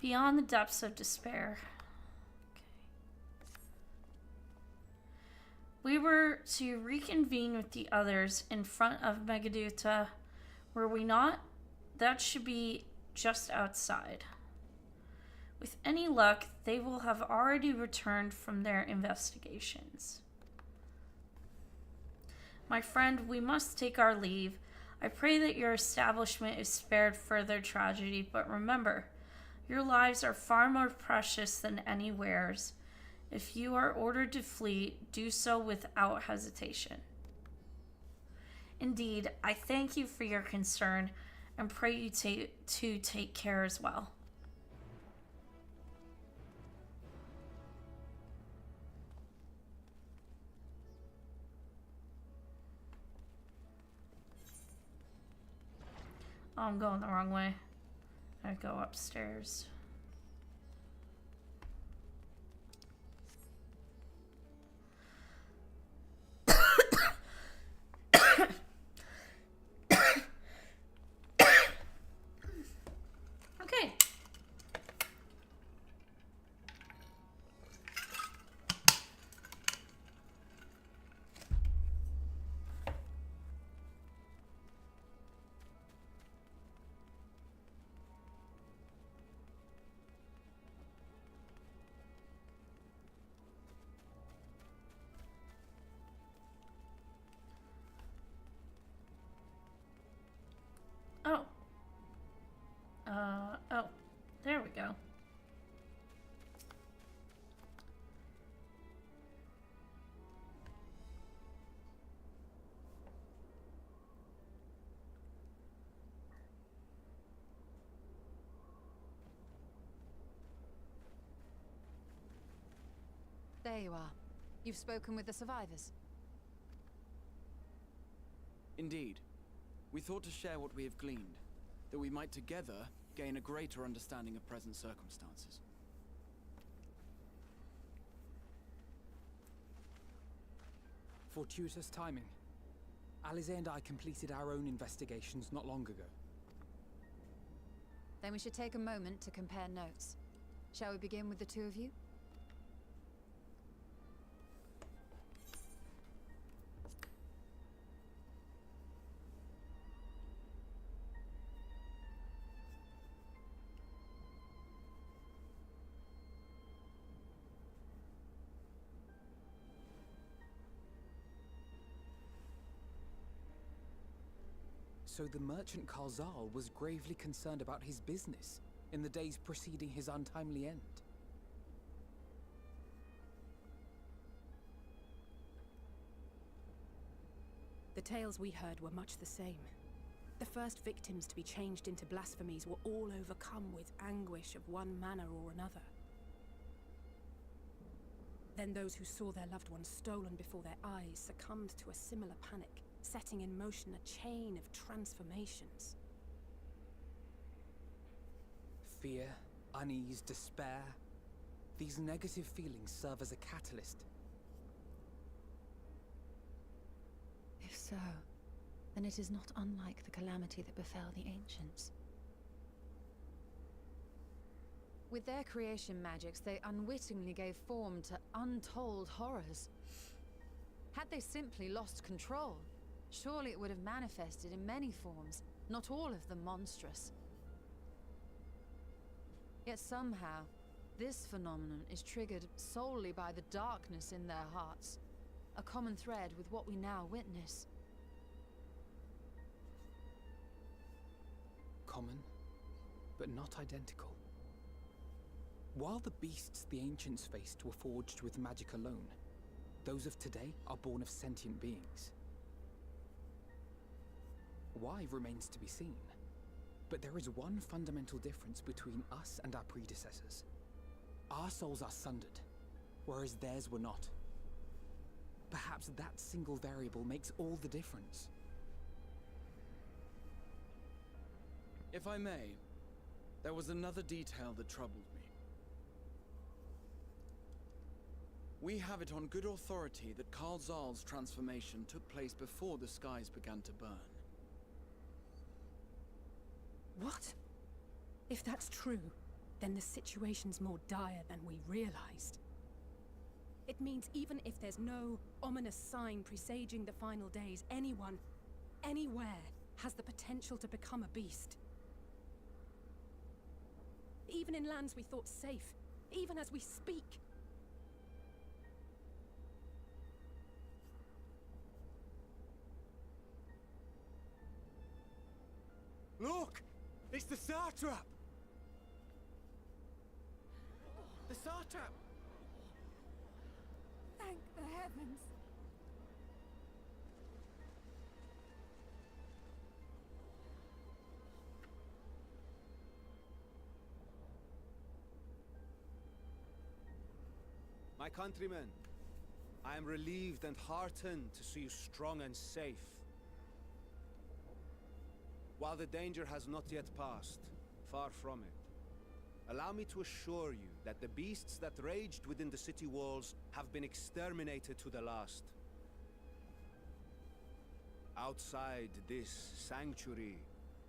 Beyond the depths of despair. Okay. We were to reconvene with the others in front of Megaduta, were we not? That should be just outside. With any luck, they will have already returned from their investigations. My friend, we must take our leave. I pray that your establishment is spared further tragedy, but remember, Your lives are far more precious than any wares. If you are ordered to flee, do so without hesitation. Indeed, I thank you for your concern and pray you to take care as well. Oh, I'm going the wrong way. I go upstairs. Okay. Oh. Oh. There we go. There you are. You've spoken with the survivors. Indeed. We thought to share what we have gleaned, that we might together gain a greater understanding of present circumstances. Fortuitous timing. Alize and I completed our own investigations not long ago. Then we should take a moment to compare notes. Shall we begin with the two of you? So the merchant Karzal was gravely concerned about his business in the days preceding his untimely end. The tales we heard were much the same. The first victims to be changed into blasphemies were all overcome with anguish of one manner or another. Then those who saw their loved ones stolen before their eyes succumbed to a similar panic, setting in motion a chain of transformations. Fear, unease, despair. These negative feelings serve as a catalyst. If so, then it is not unlike the calamity that befell the ancients. With their creation magics, they unwittingly gave form to untold horrors. Had they simply lost control, surely it would have manifested in many forms, not all of them monstrous. Yet somehow, this phenomenon is triggered solely by the darkness in their hearts, a common thread with what we now witness. Common, but not identical. While the beasts the ancients faced were forged with magic alone, those of today are born of sentient beings. Why remains to be seen, but there is one fundamental difference between us and our predecessors. Our souls are sundered, whereas theirs were not. Perhaps that single variable makes all the difference. If I may, there was another detail that troubled me. We have it on good authority that Karzal's transformation took place before the skies began to burn. What? If that's true, then the situation's more dire than we realized. It means even if there's no ominous sign presaging the final days, anyone, anywhere, has the potential to become a beast. Even in lands we thought safe, even as we speak. Look! It's the satrap! satrap! Thank the heavens. My countrymen, I am relieved and heartened to see you strong and safe. While the danger has not yet passed, far from it, allow me to assure you that the beasts that raged within the city walls have been exterminated to the last. Outside this sanctuary,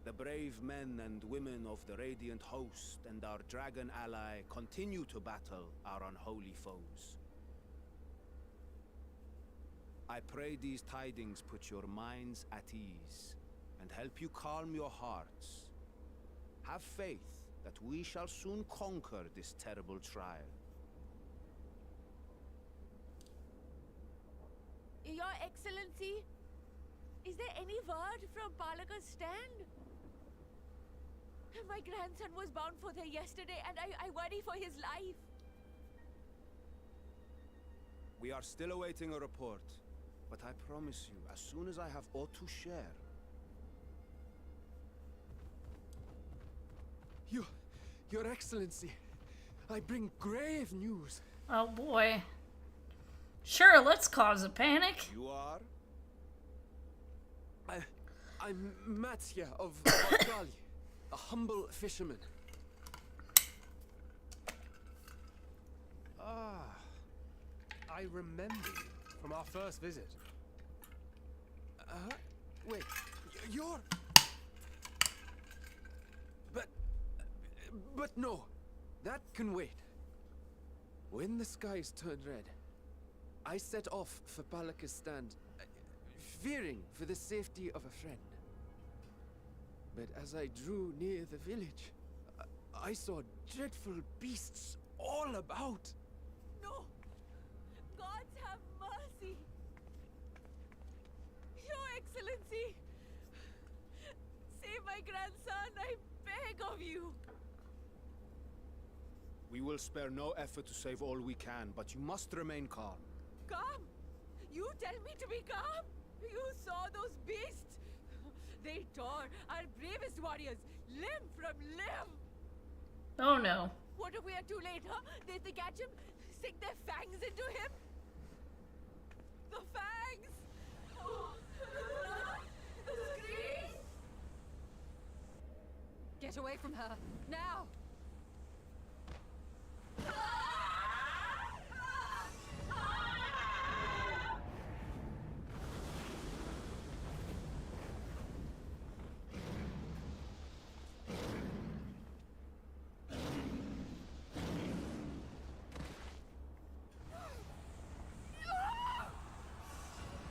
the brave men and women of the Radiant Host and our dragon ally continue to battle our unholy foes. I pray these tidings put your minds at ease and help you calm your hearts. Have faith that we shall soon conquer this terrible trial. Your Excellency, is there any word from Palaka's stand? My grandson was bound for there yesterday, and I worry for his life. We are still awaiting a report, but I promise you, as soon as I have aught to share... Your Excellency, I bring grave news. Oh boy. Sure, let's cause a panic. You are? I'm Matya of Varkali, a humble fisherman. Ah, I remember you from our first visit. Wait, you're... But no, that can wait. When the skies turned red, I set off for Palaka's stand, fearing for the safety of a friend. But as I drew near the village, I saw dreadful beasts all about. No! Gods have mercy! Your Excellency! Save my grandson, I beg of you! We will spare no effort to save all we can, but you must remain calm. Calm? You tell me to be calm? You saw those beasts? They tore our bravest warriors limb from limb. Oh no. What if we are too late, huh? They catch him, sink their fangs into him? The fangs! Oh, the screams! Get away from her, now!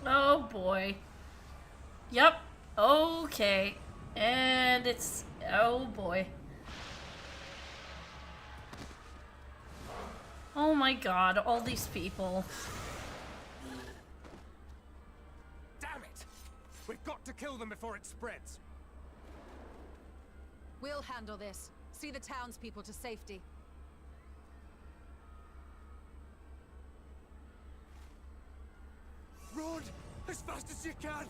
Oh boy. Yep. Okay. And it's... oh boy. Oh my god, all these people. Damn it! We've got to kill them before it spreads. We'll handle this. See the townspeople to safety. Run as fast as you can!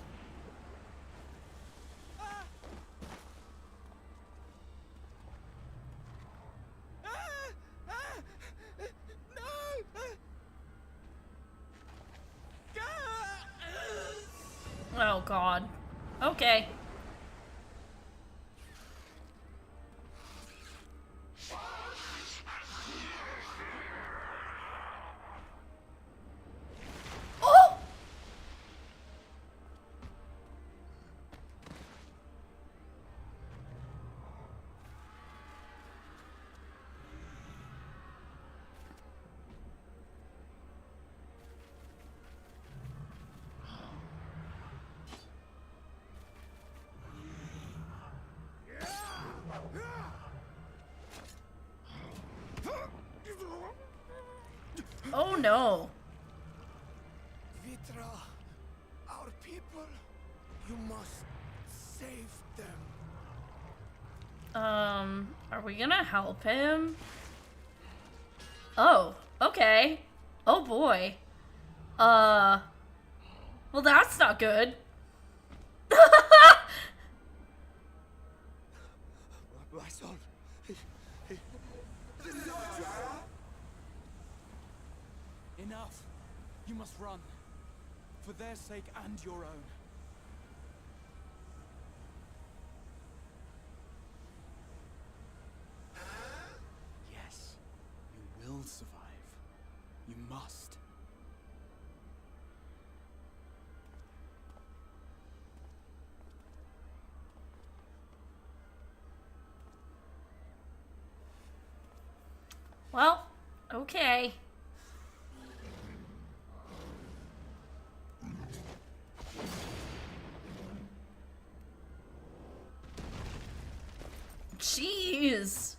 Oh god. Okay. Oh! Oh no. Vitra, our people, you must save them. Are we gonna help him? Oh, okay. Oh boy. Well, that's not good. My son. Enough. You must run. For their sake and your own. Yes, you will survive. You must. Well, okay. Jeez.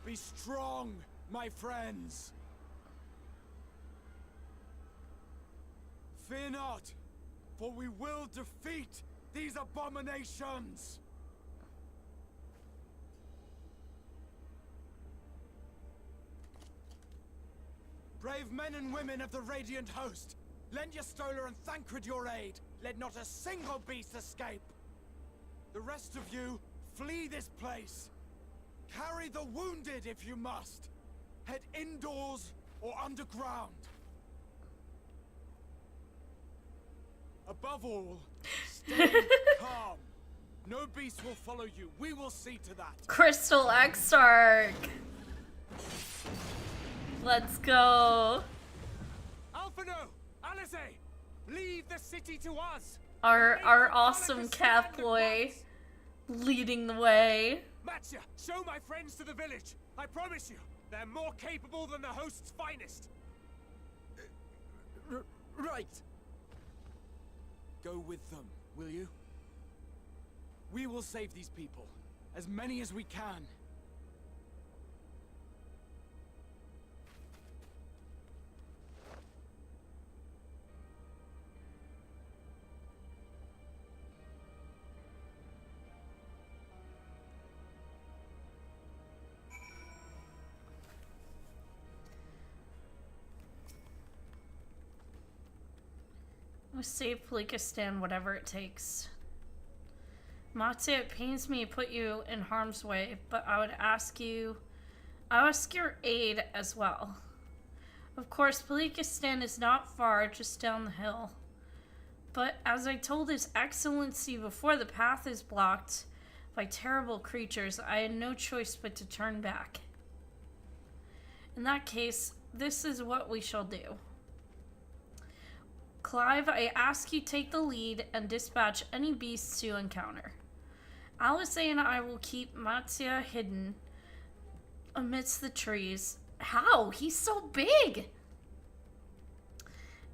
Be strong, my friends. Fear not, for we will defeat these abominations. Brave men and women of the Radiant Host, lend your Stola and Thancred your aid. Let not a single beast escape. The rest of you, flee this place. Carry the wounded if you must. Head indoors or underground. Above all, stay calm. No beast will follow you. We will see to that. Crystal Exarch. Let's go. Alphino! Alice! Leave the city to us! Our awesome cat boy leading the way. Matya, show my friends to the village. I promise you, they're more capable than the host's finest. Right. Go with them, will you? We will save these people. As many as we can. We'll save Palikistan, whatever it takes. Matsu, it pains me to put you in harm's way, but I would ask your aid as well. Of course, Palikistan is not far, just down the hill. But as I told His Excellency before, the path is blocked by terrible creatures. I had no choice but to turn back. In that case, this is what we shall do. Clive, I ask you take the lead and dispatch any beasts you encounter. Alice and I will keep Matsuya hidden amidst the trees. How? He's so big!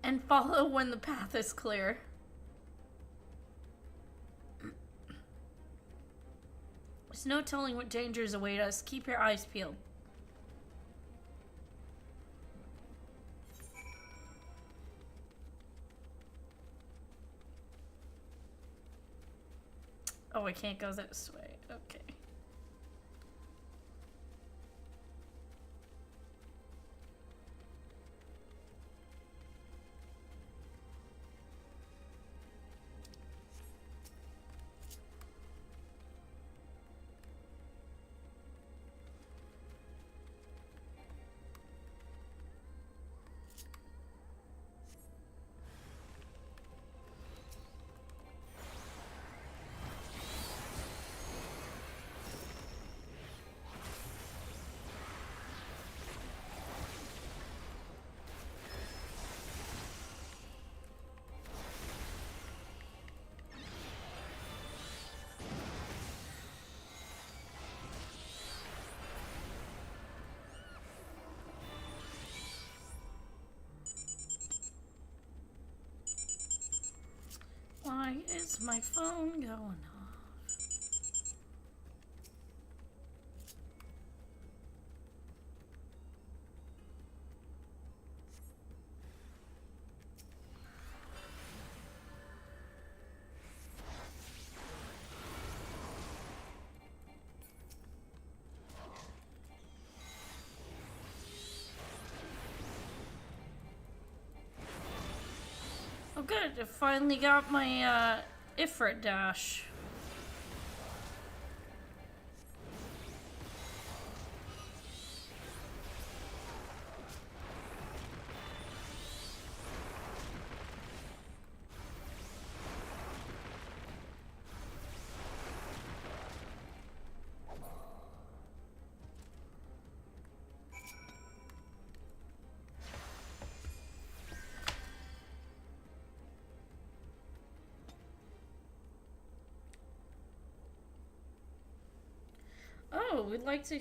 And follow when the path is clear. There's no telling what dangers await us. Keep your eyes peeled. Oh, I can't go this way. Okay. Why is my phone going off? Oh good, I finally got my Ifrit dash. Oh, we'd like to.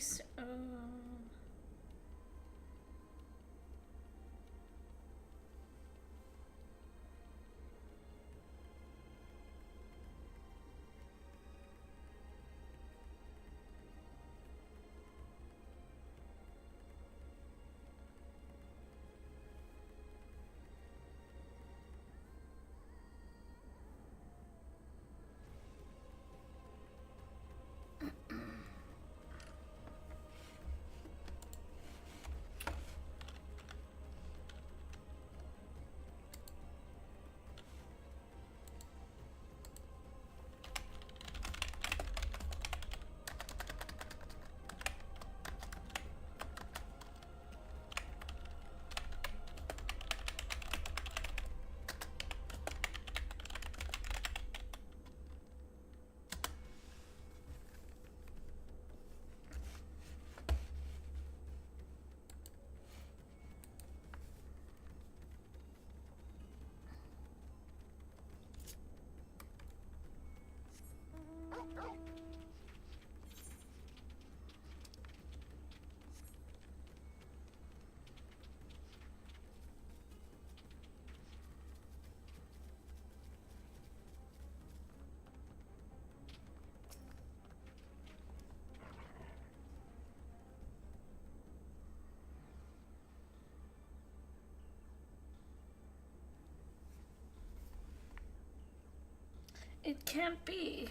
It can't be.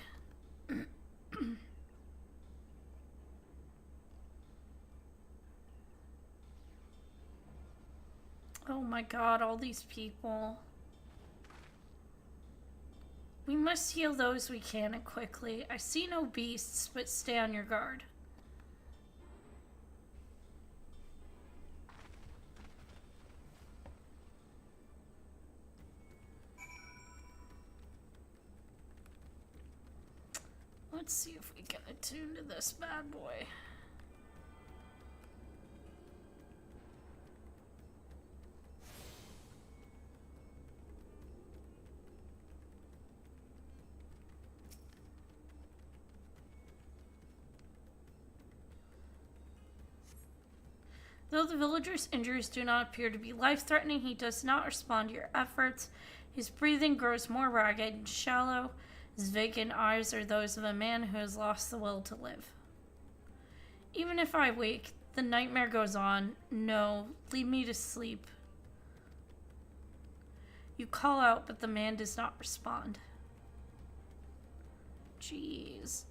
Oh my god, all these people. We must heal those we can and quickly. I see no beasts, but stay on your guard. Let's see if we can attune to this bad boy. Though the villager's injuries do not appear to be life-threatening, he does not respond to your efforts. His breathing grows more ragged and shallow. His vacant eyes are those of a man who has lost the will to live. Even if I wake, the nightmare goes on. No, leave me to sleep. You call out, but the man does not respond. Jeez.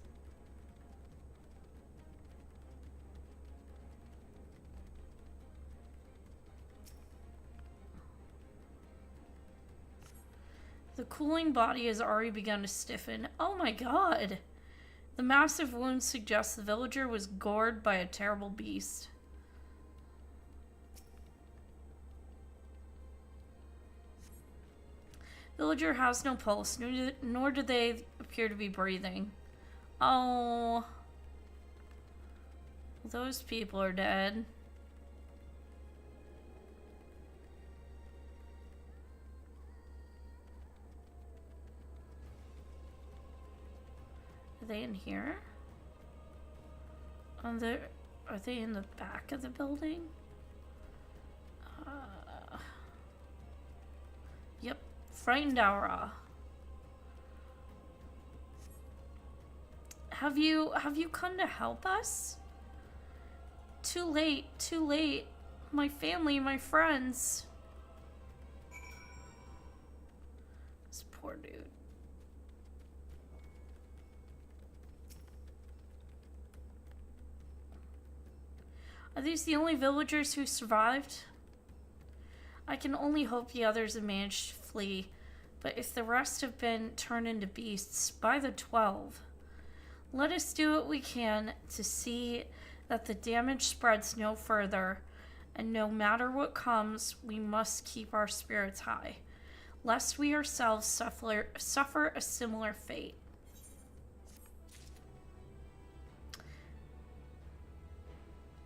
The cooling body has already begun to stiffen. Oh my god! The massive wound suggests the villager was gored by a terrible beast. Villager has no pulse, nor do they appear to be breathing. Oh. Those people are dead. Are they in here? Are they in the back of the building? Yep. Frightened Aura. Have you come to help us? Too late, too late. My family, my friends. This poor dude. Are these the only villagers who survived? I can only hope the others have managed to flee, but if the rest have been turned into beasts by the 12, let us do what we can to see that the damage spreads no further, and no matter what comes, we must keep our spirits high, lest we ourselves suffer a similar fate.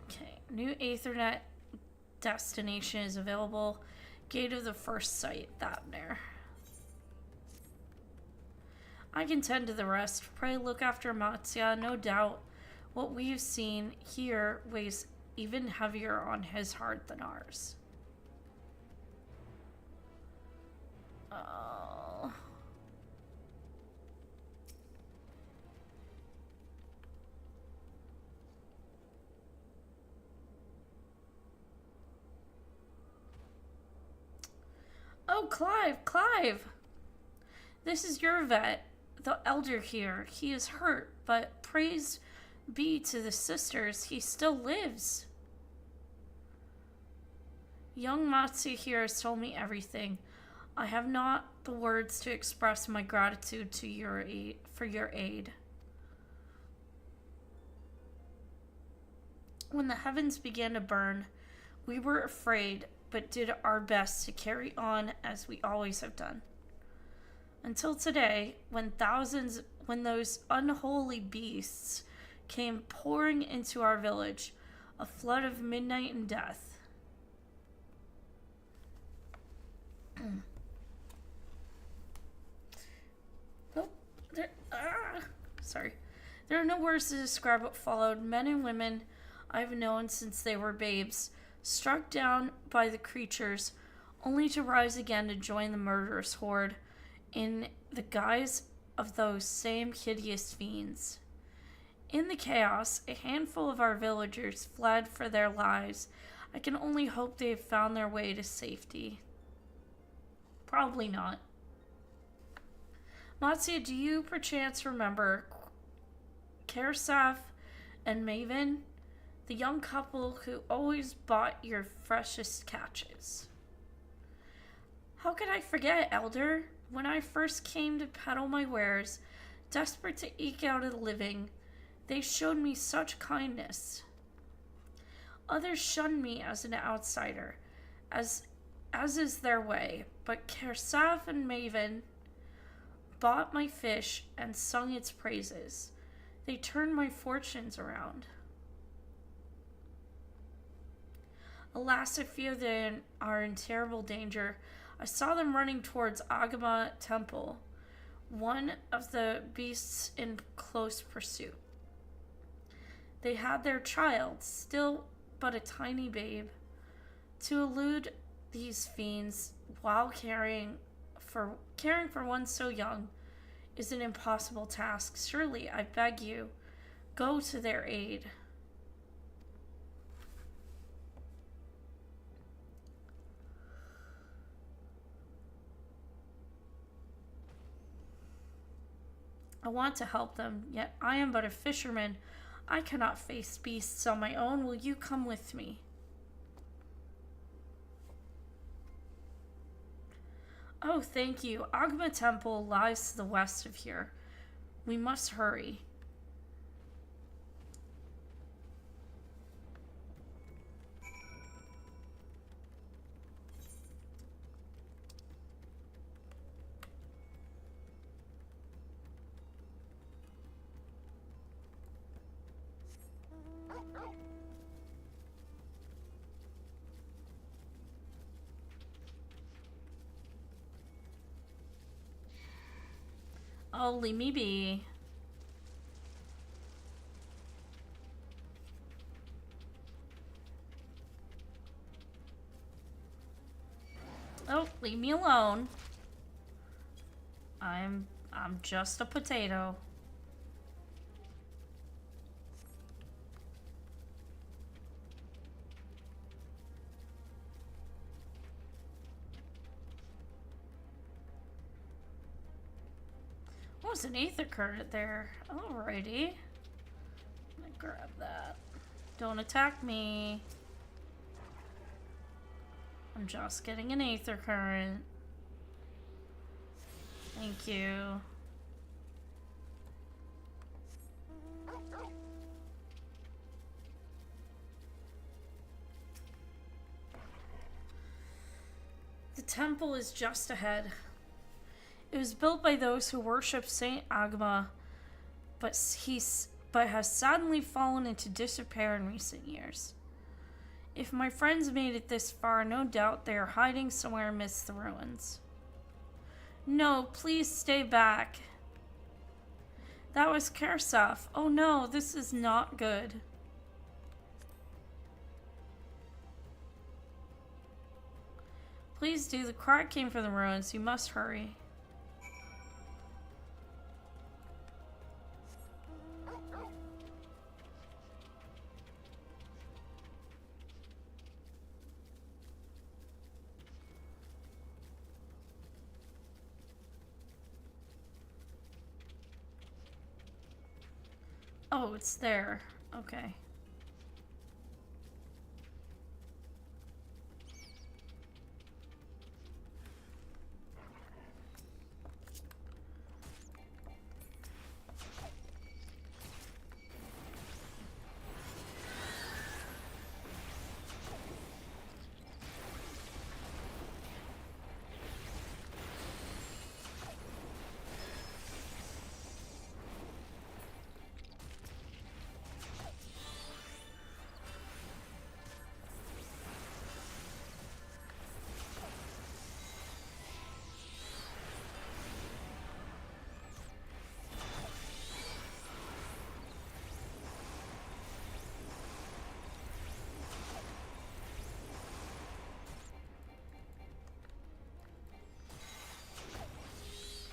Okay, new Aethernet destination is available. Gate of the first site, that there. I can tend to the rest. Pray look after Matsuya. No doubt what we've seen here weighs even heavier on his heart than ours. Oh. Oh, Clive! This is your vet, the elder here. He is hurt, but praise be to the sisters, he still lives. Young Matsu here has told me everything. I have not the words to express my gratitude to your aid, for your aid. When the heavens began to burn, we were afraid, but did our best to carry on as we always have done. Until today, when those unholy beasts came pouring into our village, a flood of midnight and death. Oh, sorry. There are no words to describe what followed. Men and women I've known since they were babes, struck down by the creatures, only to rise again to join the murderous horde in the guise of those same hideous fiends. In the chaos, a handful of our villagers fled for their lives. I can only hope they have found their way to safety. Probably not. Matsuya, do you perchance remember Kersaf and Maven, the young couple who always bought your freshest catches? How could I forget, Elder? When I first came to peddle my wares, desperate to eke out a living, they showed me such kindness. Others shunned me as an outsider, as is their way, but Kersaf and Maven bought my fish and sung its praises. They turned my fortunes around. Alas, I fear they are in terrible danger. I saw them running towards Agama Temple, one of the beasts in close pursuit. They had their child, still but a tiny babe. To elude these fiends while caring for one so young is an impossible task. Surely, I beg you, go to their aid. I want to help them, yet I am but a fisherman. I cannot face beasts on my own. Will you come with me? Oh, thank you. Agama Temple lies to the west of here. We must hurry. Oh, leave me be. Oh, leave me alone. I'm just a potato. was an aether current there. Alrighty. I'm gonna grab that. Don't attack me. I'm just getting an aether current. Thank you. The temple is just ahead. It was built by those who worship Saint Agma, but has suddenly fallen into disrepair in recent years. If my friends made it this far, no doubt they are hiding somewhere amidst the ruins. No, please stay back. That was Kersaf. Oh no, this is not good. Please do. The cry came from the ruins. You must hurry. Oh, it's there. Okay.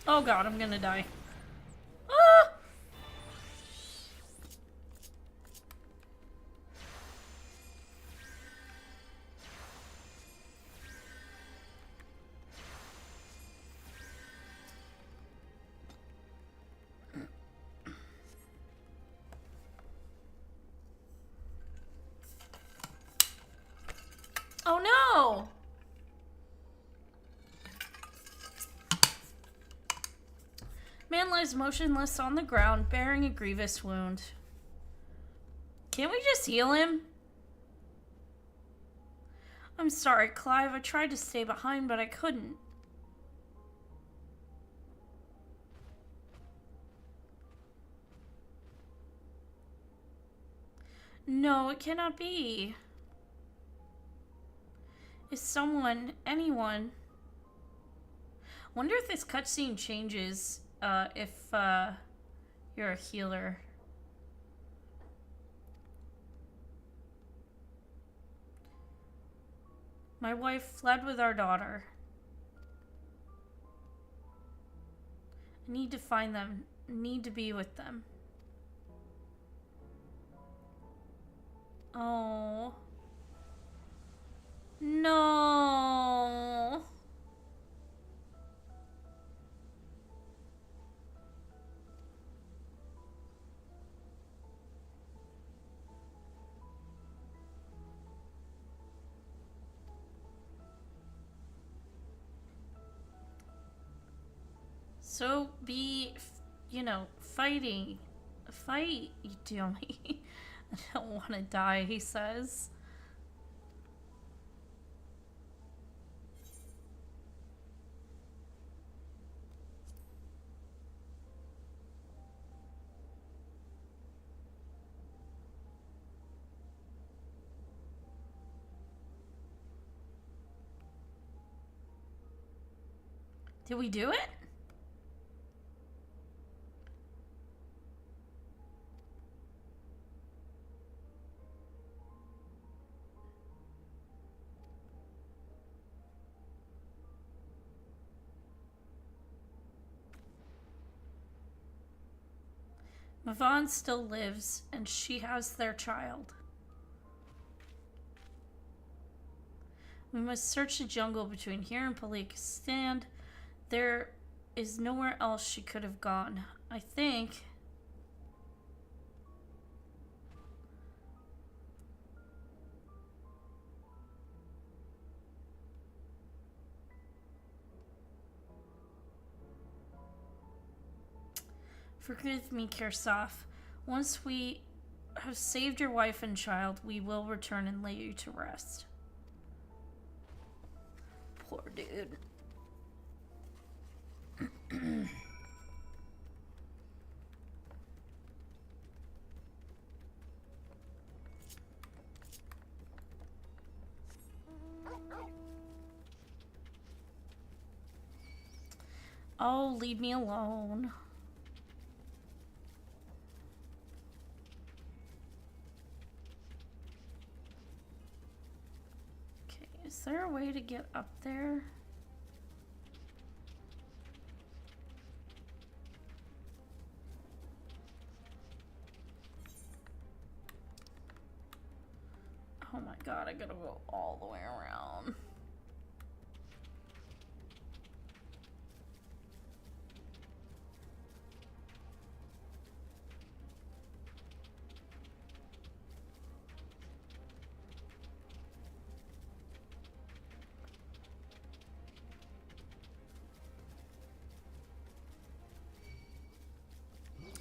Oh god, I'm gonna die. Ah! Oh no! Man lies motionless on the ground, bearing a grievous wound. Can't we just heal him? I'm sorry, Clive. I tried to stay behind, but I couldn't. No, it cannot be. Is someone, anyone... Wonder if this cutscene changes if you're a healer. My wife fled with our daughter. I need to find them. I need to be with them. Oh. No. So be, you know, fighting. Fight, you dummy. I don't want to die, he says. Did we do it? Mavon still lives, and she has their child. We must search the jungle between here and Palikistan. There is nowhere else she could have gone. I think... Forgive me, Kirsaf. Once we have saved your wife and child, we will return and lay you to rest. Poor dude. Oh, leave me alone. Okay, is there a way to get up there? Oh my god, I gotta go all the way around.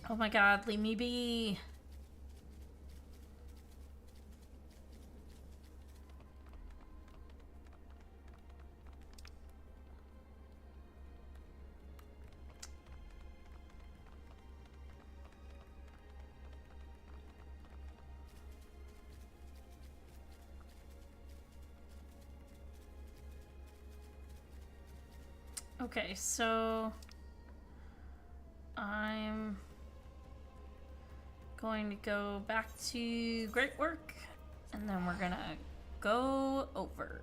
Oh my god, leave me be. Okay, so I'm going to go back to Great Work, and then we're gonna go over.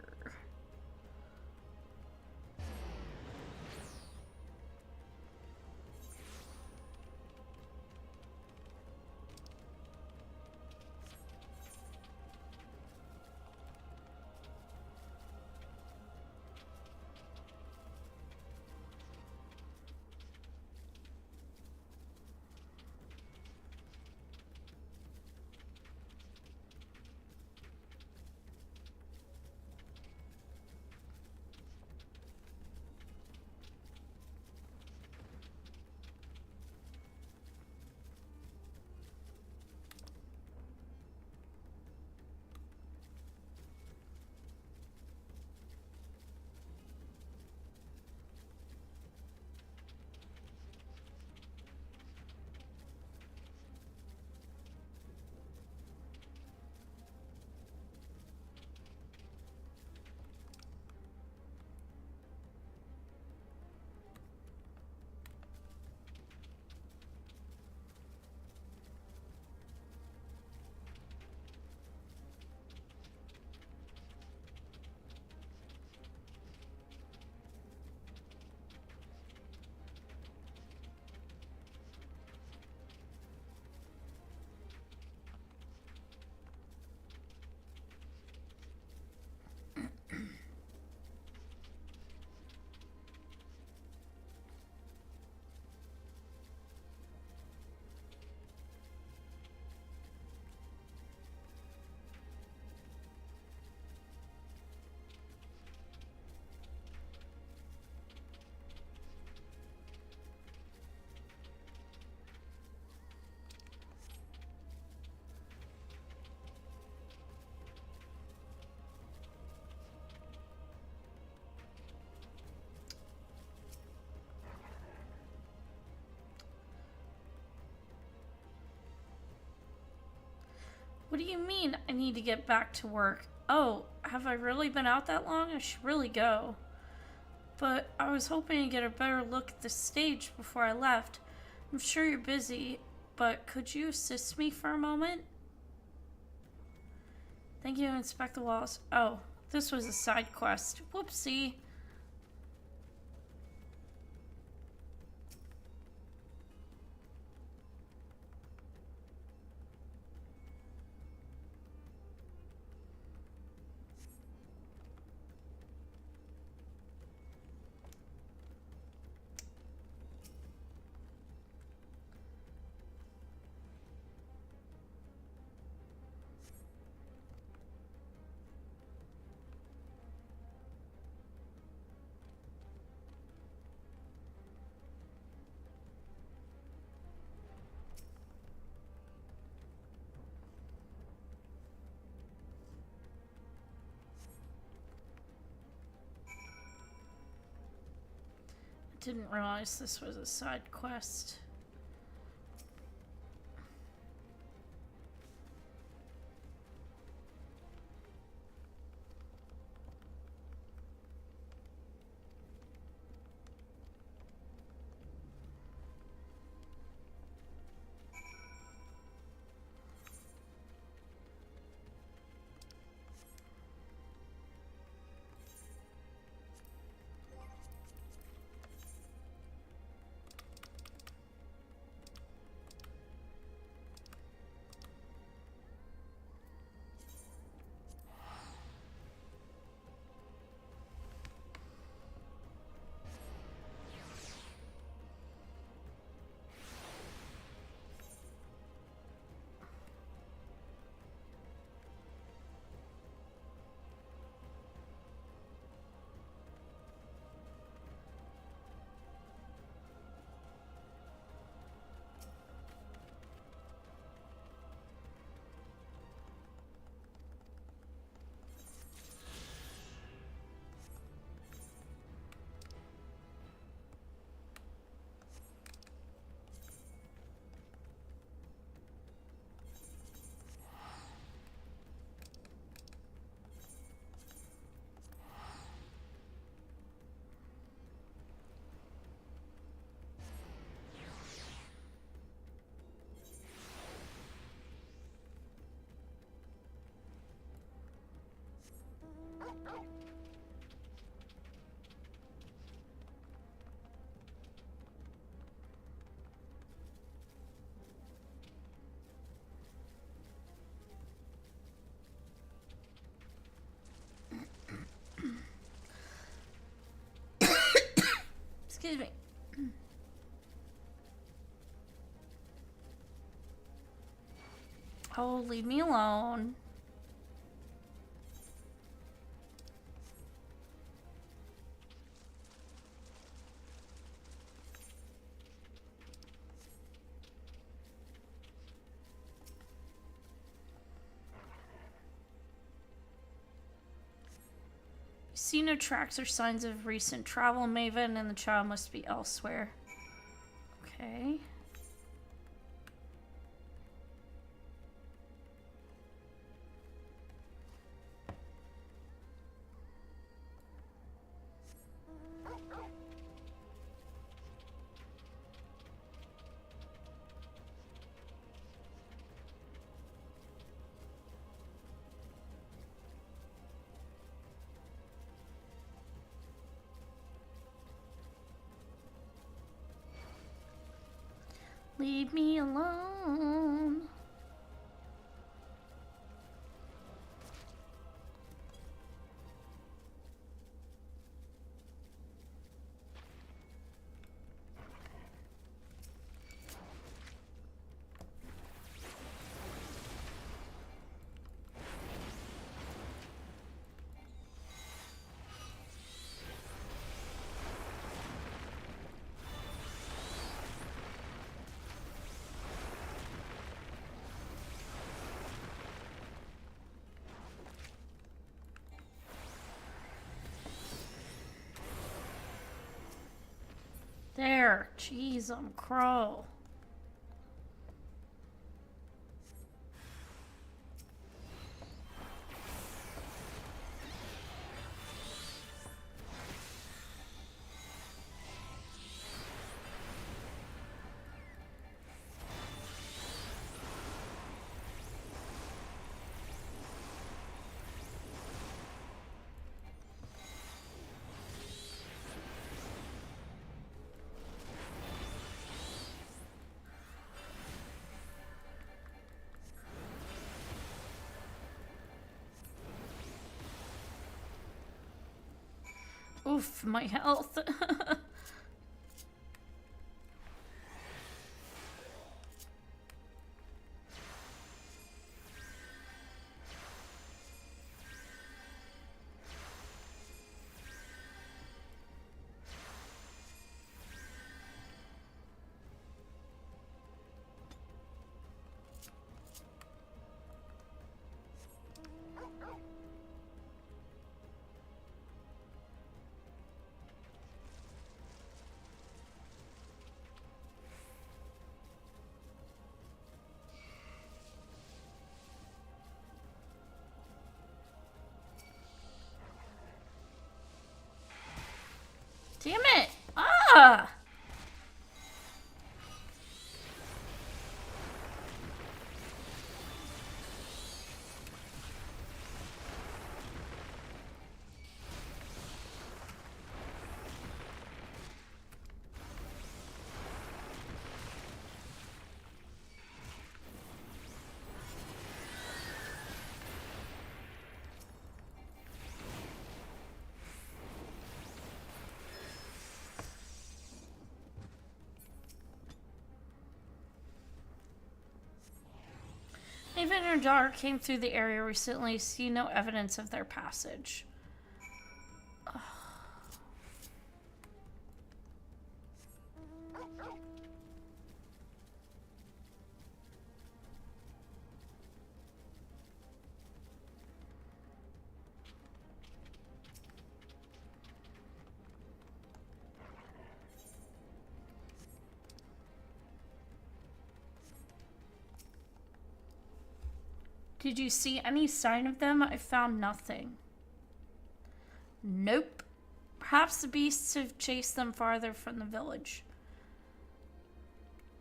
What do you mean I need to get back to work? Oh, have I really been out that long? I should really go. But I was hoping to get a better look at the stage before I left. I'm sure you're busy, but could you assist me for a moment? Thank you, Inspect the Walls. Oh, this was a side quest. Whoopsie. Didn't realize this was a side quest. Excuse me. Oh, leave me alone. See no tracks or signs of recent travel, Maven, and the child must be elsewhere. Okay. Leave me alone. There. Jeez, I'm crow. Oof, my health. Ah! Even her daughter came through the area recently, see no evidence of their passage. Ugh. Did you see any sign of them? I found nothing. Nope. Perhaps the beasts have chased them farther from the village.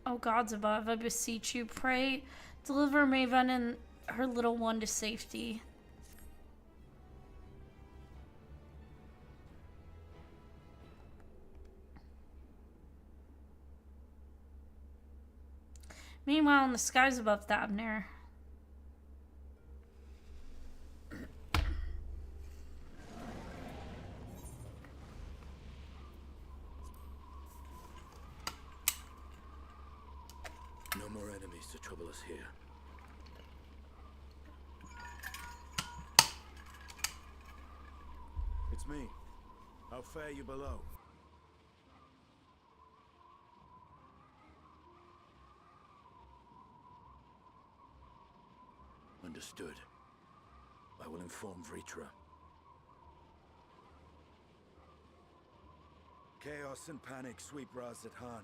O gods above, I beseech you, pray, deliver Maven and her little one to safety. Meanwhile, in the skies above Thabner. No more enemies to trouble us here. It's me. How fare you below? Understood. I will inform Vritra. Chaos and panic sweep Razat Han,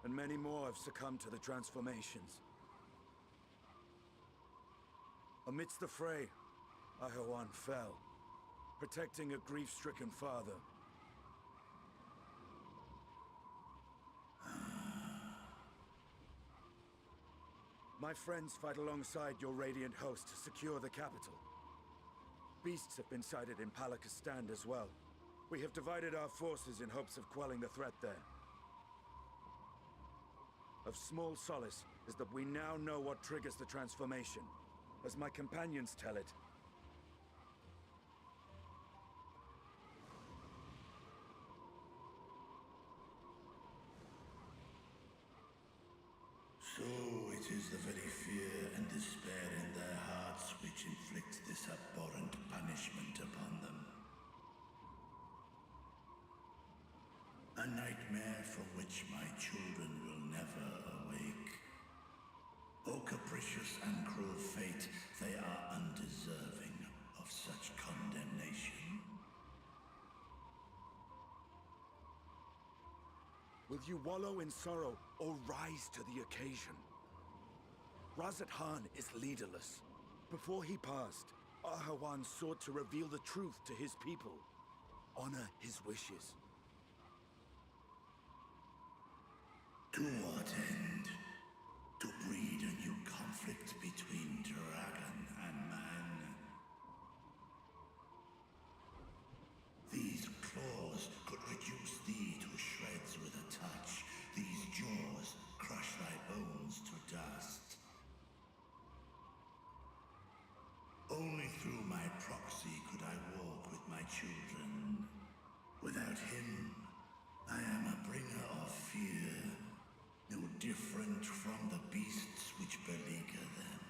and many more have succumbed to the transformations. Amidst the fray, Ahawan fell, protecting a grief-stricken father. My friends fight alongside your Radiant host to secure the capital. Beasts have been sighted in Palakistan as well. We have divided our forces in hopes of quelling the threat there. Of small solace is that we now know what triggers the transformation. As my companions tell it, so it is the very fear and despair in their hearts which inflict this abhorrent punishment upon them. A nightmare from which my children will never awake. O capricious and cruel fate, they are undeserving of such condemnation. will you wallow in sorrow or rise to the occasion? Razat Han is leaderless. Before he passed, Ahawan sought to reveal the truth to his people. Honor his wishes. To what end? To breed a new conflict between dragon and man? These claws could reduce thee to shreds with a touch. These jaws crush thy bones to dust. Only through my proxy could I walk with my children. Without him, I am a bringer of fear, no different from the beasts which beleaguer them.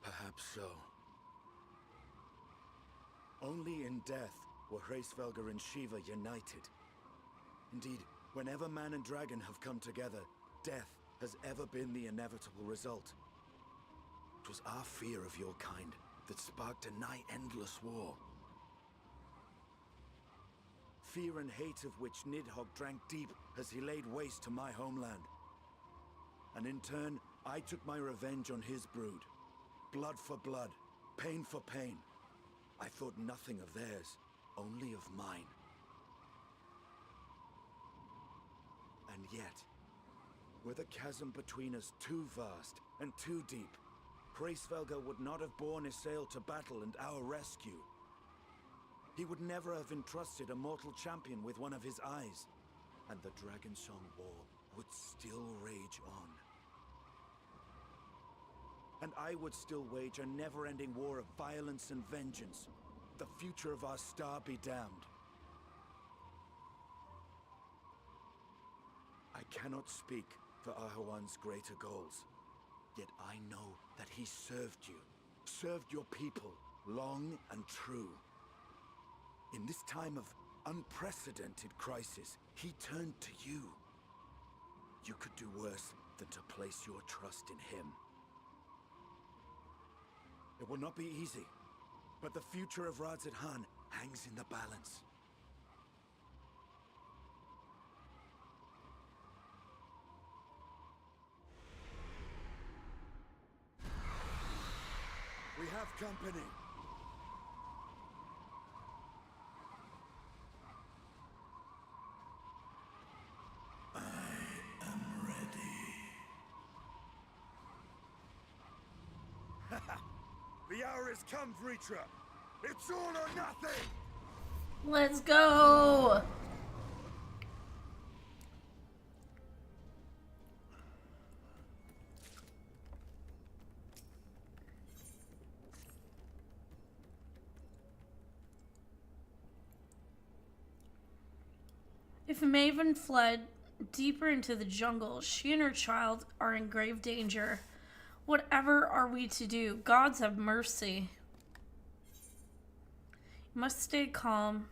Perhaps so. Only in death were Hraesvelgr and Shiva united. Indeed, whenever man and dragon have come together, death has ever been the inevitable result. It was our fear of your kind that sparked a nigh-endless war. Fear and hate of which Nidhogg drank deep as he laid waste to my homeland. And in turn, I took my revenge on his brood. Blood for blood, pain for pain. I thought nothing of theirs, only of mine. And yet, were the chasm between us too vast and too deep, Hraesvelgr would not have borne Isael to battle and our rescue. He would never have entrusted a mortal champion with one of his eyes, and the Dragonsong War would still rage on. And I would still wage a never-ending war of violence and vengeance. The future of our star be damned. I cannot speak for Ahawan's greater goals, yet I know that he served you, served your people, long and true. In this time of unprecedented crisis, he turned to you. You could do worse than to place your trust in him. It will not be easy, but the future of Radzidhan hangs in the balance. We have company. The hour has come, Vritra. It's all or nothing. Let's go. If Maven fled deeper into the jungle, she and her child are in grave danger. Whatever are we to do? Gods have mercy. You must stay calm.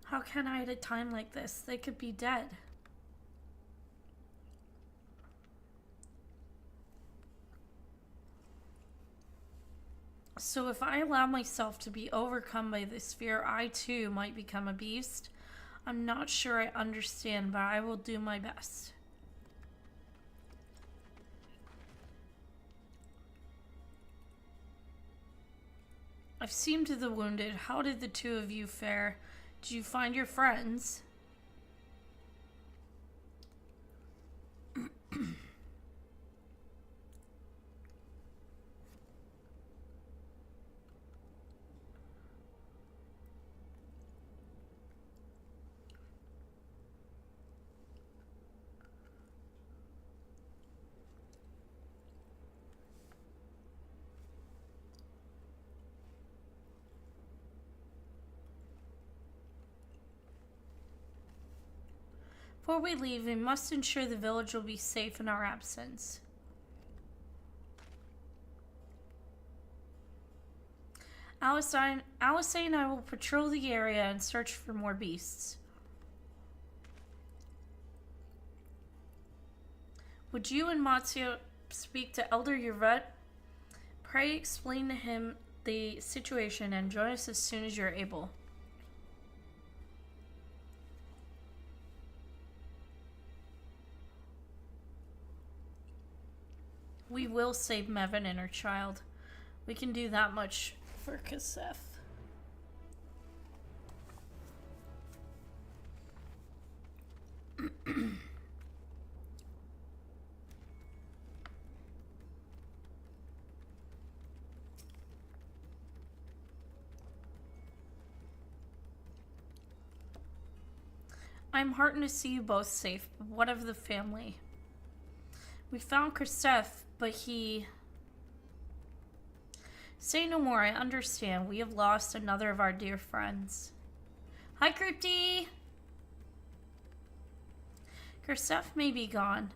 How can I at a time like this? They could be dead. So if I allow myself to be overcome by this fear, I too might become a beast. I'm not sure I understand, but I will do my best. I've seen to the wounded. How did the two of you fare? Did you find your friends? Before we leave, we must ensure the village will be safe in our absence. Alisaie and I will patrol the area and search for more beasts. Would you and Matsio speak to Elder Yvette? Pray explain to him the situation and join us as soon as you're able. We will save Mevin and her child. We can do that much for Kaseth. I'm heartened to see you both safe, but what of the family? We found Kaseth, but he... Say no more, I understand. We have lost another of our dear friends. Hi, Crypty! Kaseth may be gone,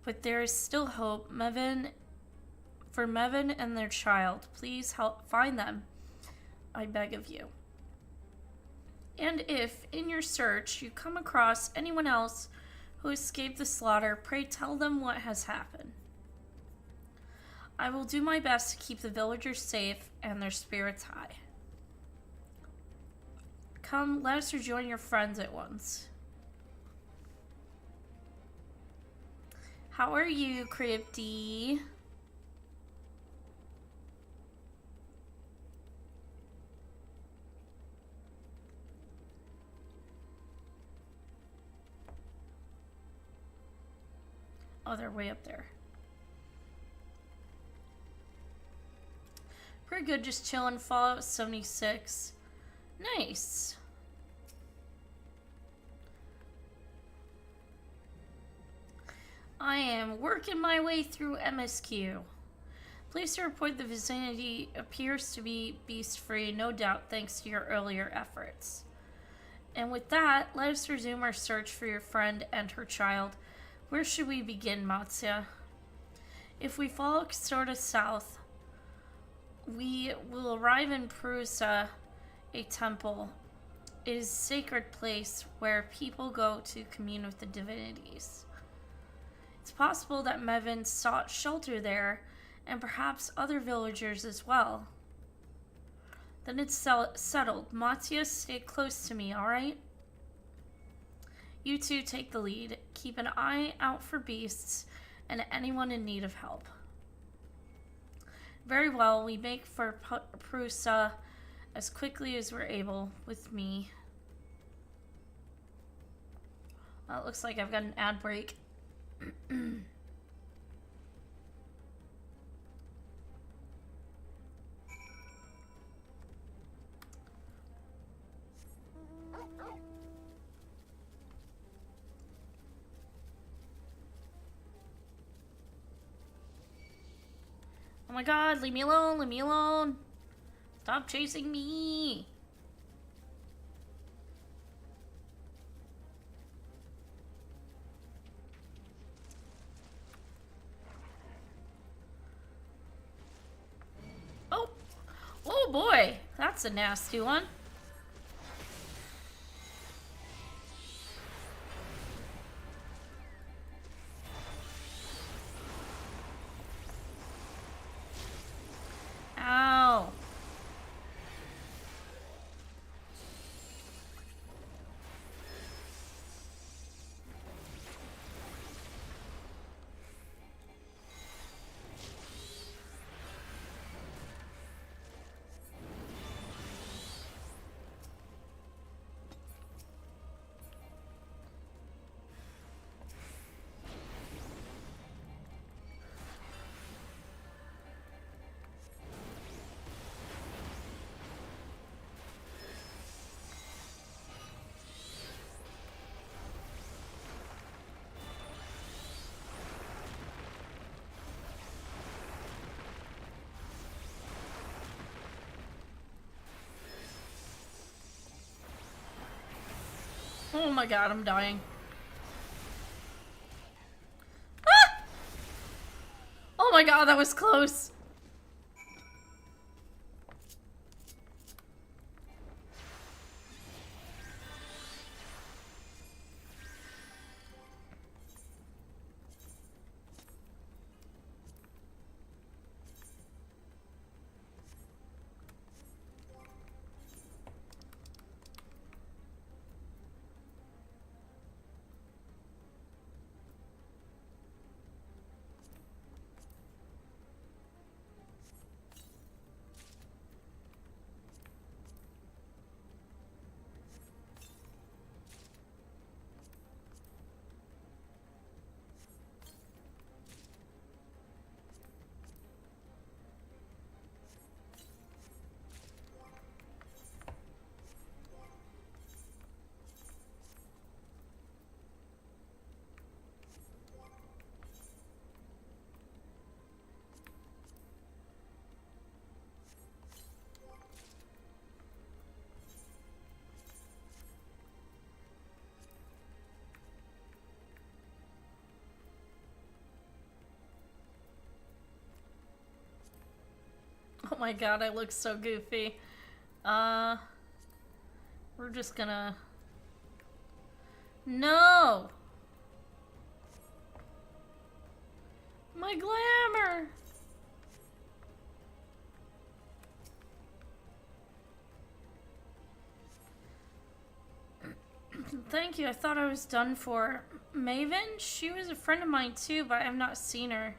but there is still hope. For Mevin and their child, please help find them. I beg of you. And if, in your search, you come across anyone else who escaped the slaughter, pray tell them what has happened. I will do my best to keep the villagers safe and their spirits high. Come, let us rejoin your friends at once. How are you, Crypty? Oh, they're way up there. Pretty good, just chilling. Fallout 76. Nice. I am working my way through MSQ. Pleased to report the vicinity appears to be beast-free, no doubt thanks to your earlier efforts. And with that, let us resume our search for your friend and her child. Where should we begin, Matsuya? If we follow sort of south, we will arrive in Prusa, a temple. It is a sacred place where people go to commune with the divinities. It's possible that Mevin sought shelter there, and perhaps other villagers as well. Then it's settled. Matsuya, stay close to me, alright? You two take the lead. Keep an eye out for beasts and anyone in need of help. Very well, we make for Prusa as quickly as we're able with me. Well, it looks like I've got an ad break. Oh my god, leave me alone, leave me alone. Stop chasing me. Oh, oh boy, that's a nasty one. Ow. Oh my god, I'm dying. Ah! Oh my god, that was close. Oh my god, I look so goofy. We're just gonna... No! My glamour! Thank you. I thought I was done for. Maven? She was a friend of mine too, but I have not seen her.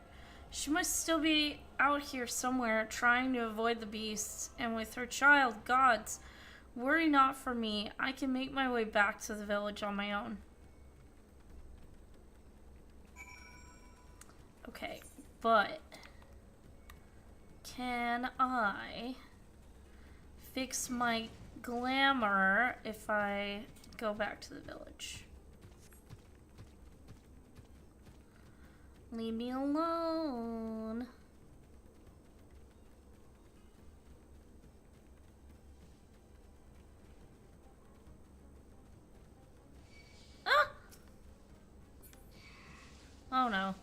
She must still be out here somewhere, trying to avoid the beasts. And with her child, gods, worry not for me. I can make my way back to the village on my own. Okay, but can I fix my glamour if I go back to the village? Leave me alone. Ah! Oh no.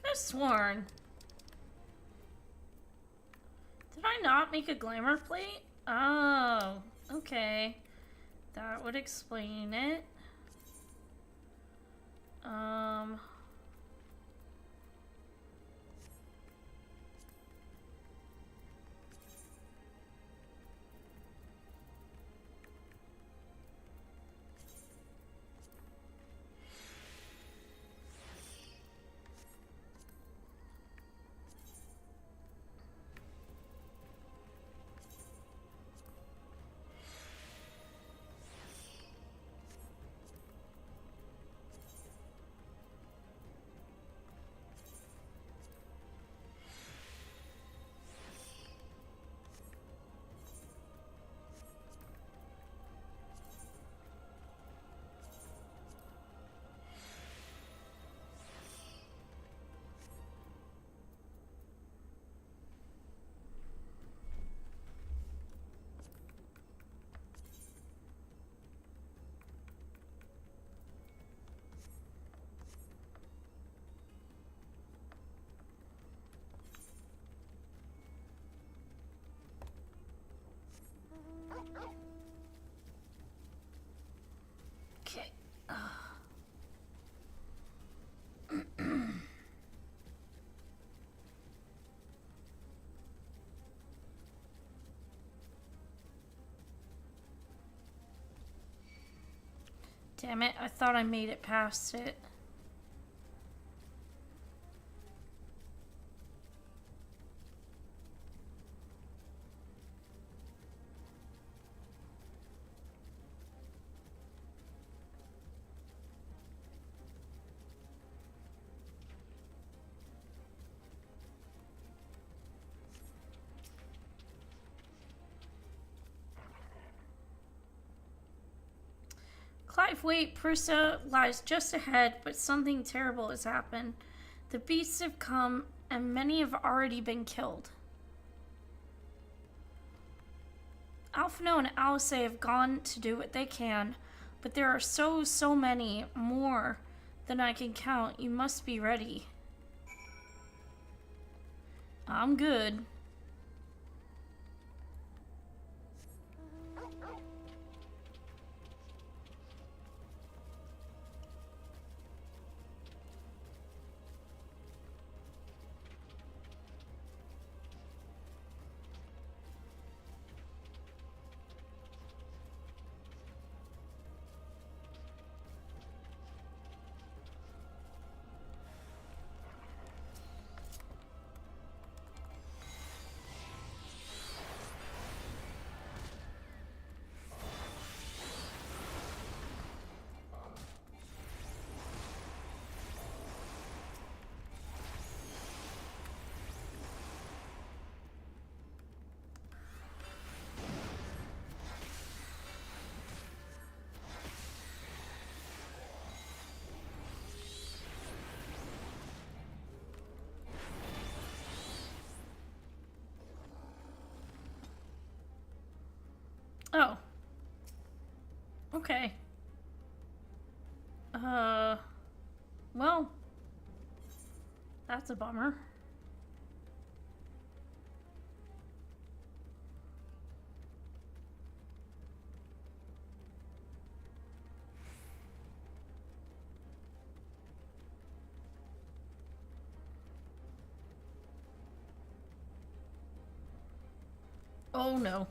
I've sworn. Did I not make a glamour plate? Oh, okay. That would explain it. Okay. Damn it, I thought I made it past it. Clive, wait, Prusa lies just ahead, but something terrible has happened. The beasts have come, and many have already been killed. Alphino and Alice have gone to do what they can, but there are so many more than I can count. You must be ready. I'm good. Oh. Okay. Well. That's a bummer. Oh no.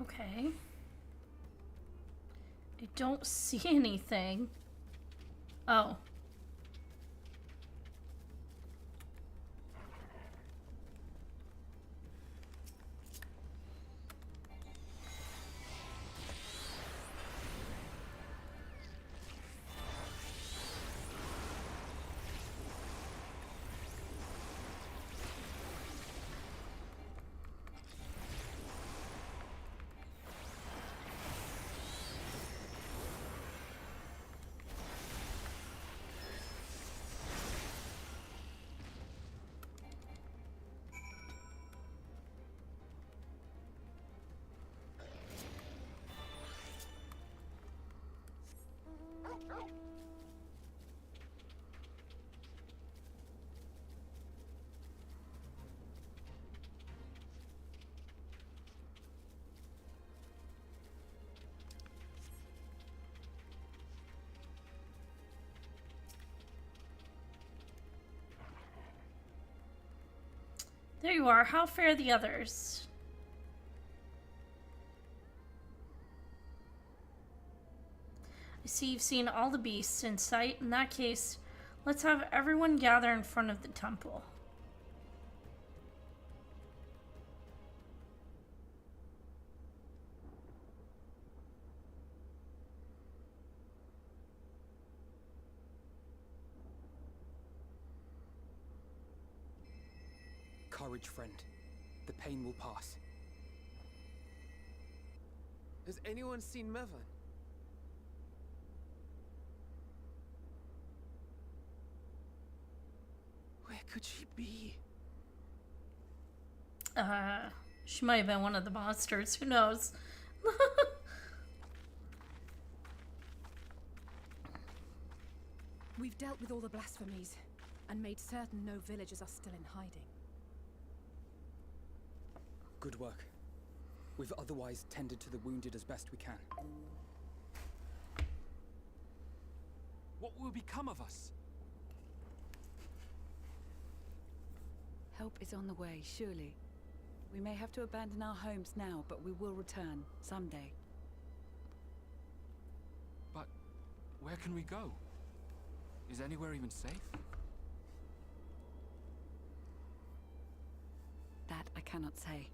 Okay. I don't see anything. Oh. There you are. How fare the others? I see you've seen all the beasts in sight. In that case, let's have everyone gather in front of the temple. Courage, friend. The pain will pass. Has anyone seen Mervan? Where could she be? She might have been one of the monsters. Who knows? We've dealt with all the blasphemies and made certain no villagers are still in hiding. Good work. We've otherwise tended to the wounded as best we can. What will become of us? Help is on the way, surely. We may have to abandon our homes now, but we will return someday. But where can we go? Is anywhere even safe? That I cannot say.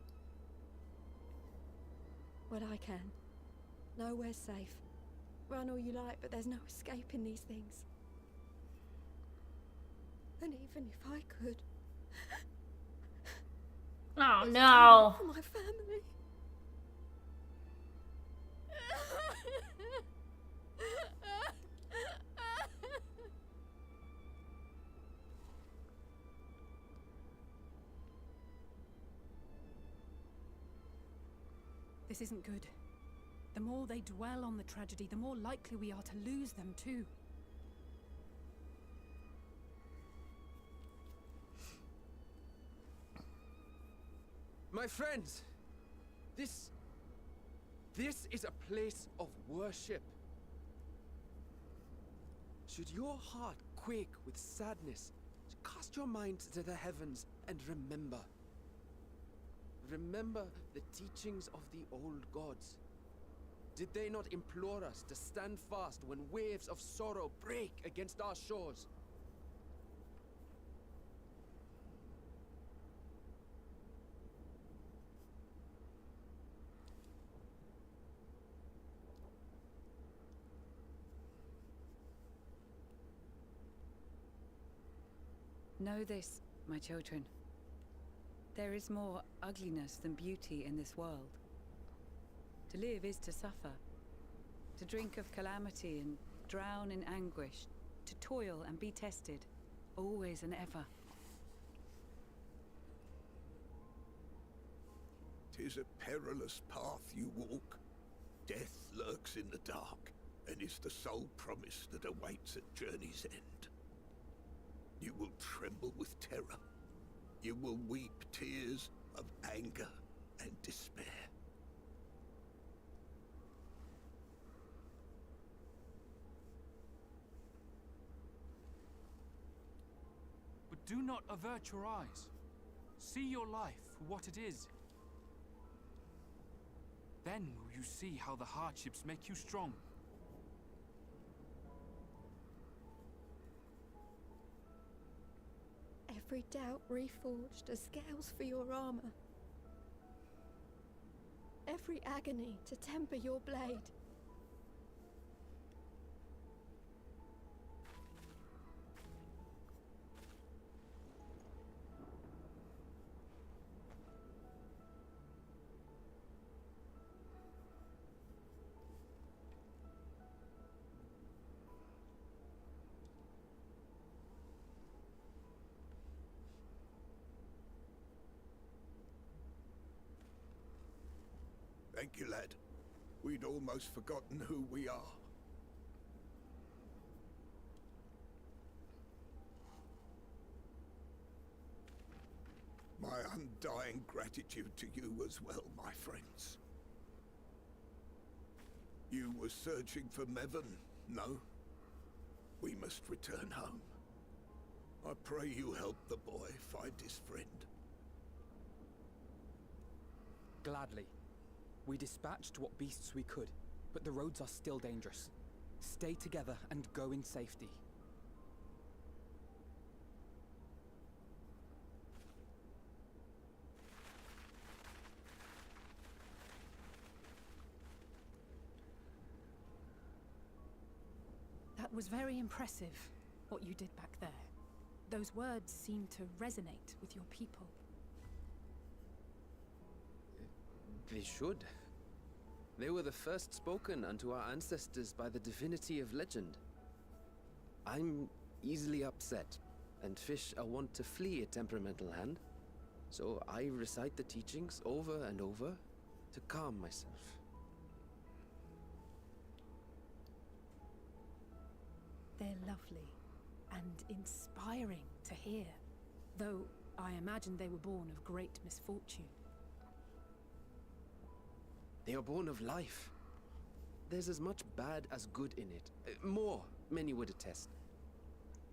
Well, I can. Nowhere's safe. Run all you like, but there's no escaping these things. And even if I could... Oh no! For my family. This isn't good. The more they dwell on the tragedy, the more likely we are to lose them too. My friends, this is a place of worship. Should your heart quake with sadness, cast your mind to the heavens and remember. Remember the teachings of the old gods. Did they not implore us to stand fast when waves of sorrow break against our shores? Know this, my children. There is more ugliness than beauty in this world. To live is to suffer. To drink of calamity and drown in anguish. To toil and be tested, always and ever. 'Tis a perilous path you walk. Death lurks in the dark, and is the sole promise that awaits at journey's end. You will tremble with terror. You will weep tears of anger and despair. But do not avert your eyes. See your life for what it is. Then will you see how the hardships make you strong. Every doubt reforged as scales for your armor. Every agony to temper your blade. Thank you, lad. We'd almost forgotten who we are. My undying gratitude to you as well, my friends. You were searching for Mevon, no? We must return home. I pray you help the boy find his friend. Gladly. We dispatched what beasts we could, but the roads are still dangerous. Stay together and go in safety. That was very impressive, what you did back there. Those words seem to resonate with your people. They should. They were the first spoken unto our ancestors by the divinity of legend. I'm easily upset, and fish are wont to flee a temperamental hand, so I recite the teachings over and over to calm myself. They're lovely and inspiring to hear, though I imagine they were born of great misfortune. They are born of life. There's as much bad as good in it. More, many would attest.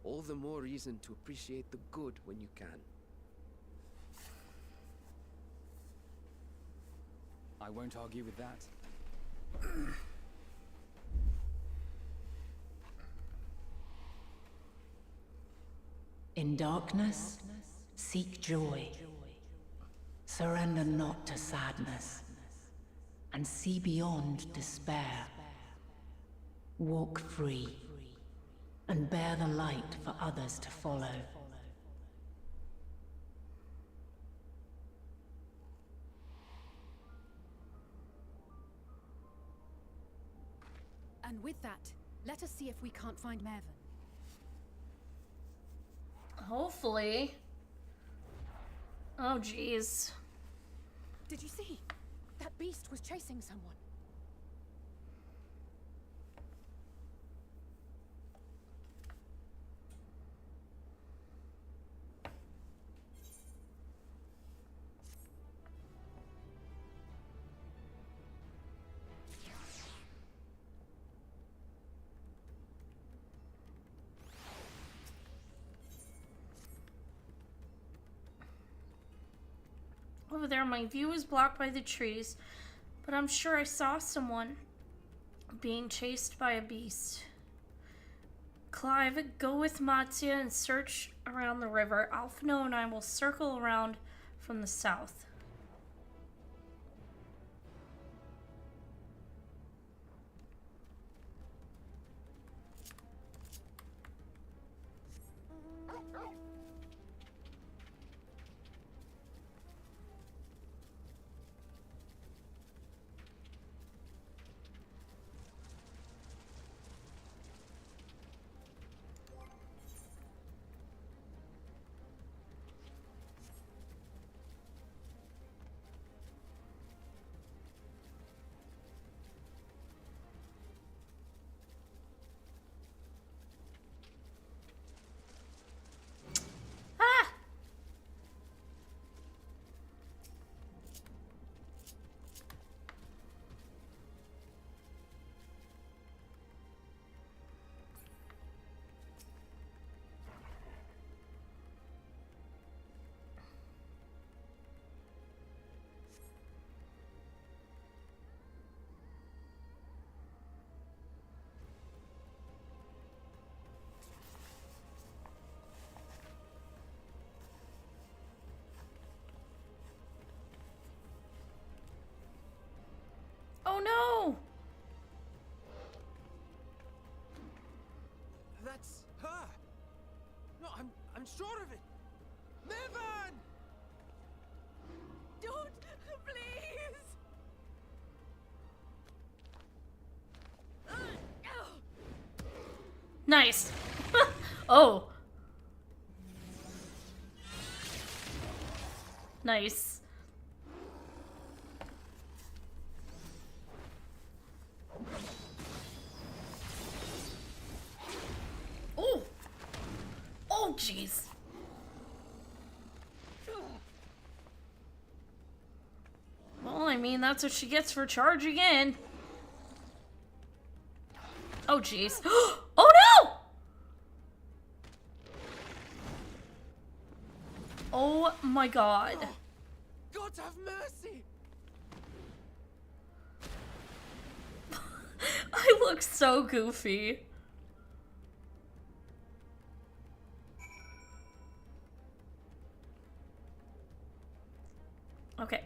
All the more reason to appreciate the good when you can. I won't argue with that. In darkness, seek joy. Surrender not to sadness, and see beyond despair. Walk free, and bear the light for others to follow. And with that, let us see if we can't find Mervyn. Hopefully. Oh, jeez. Did you see? That beast was chasing someone. Over there, my view is blocked by the trees, but I'm sure I saw someone being chased by a beast. Clive, go with Mattia and search around the river. Alphino and I will circle around from the south. Oh no! That's her! No, I'm sure of it! Niven! Don't, please! Nice. Oh. Nice. Oh. Oh, jeez. Well, I mean, that's what she gets for charging in. Oh, jeez. Oh, no! Oh, my God. God have mercy! I look so goofy. Okay.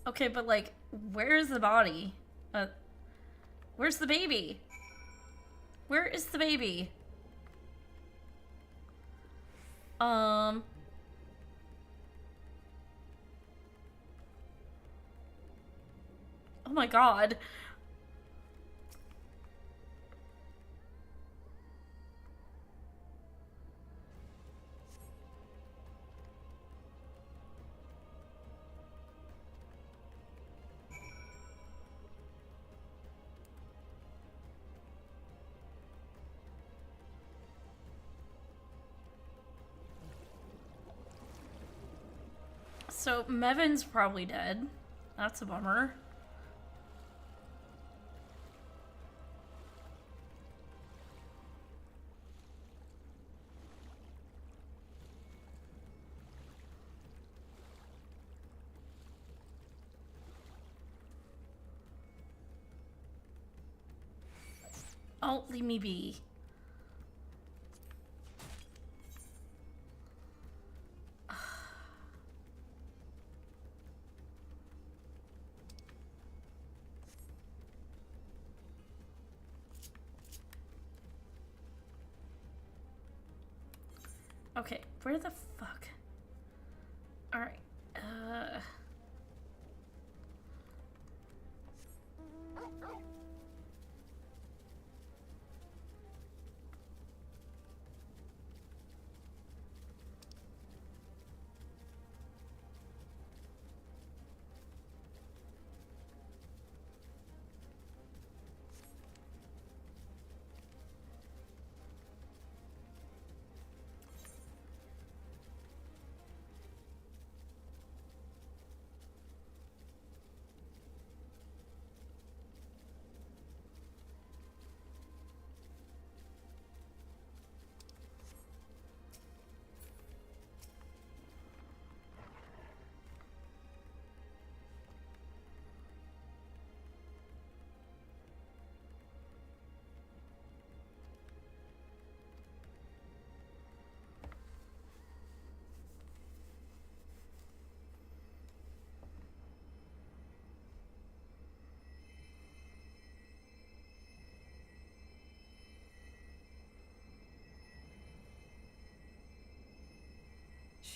Okay, but like, where's the body? Where's the baby? Where is the baby? Oh my God. So, Mevin's probably dead. That's a bummer. Oh, leave me be. Okay, where the fuck? Alright,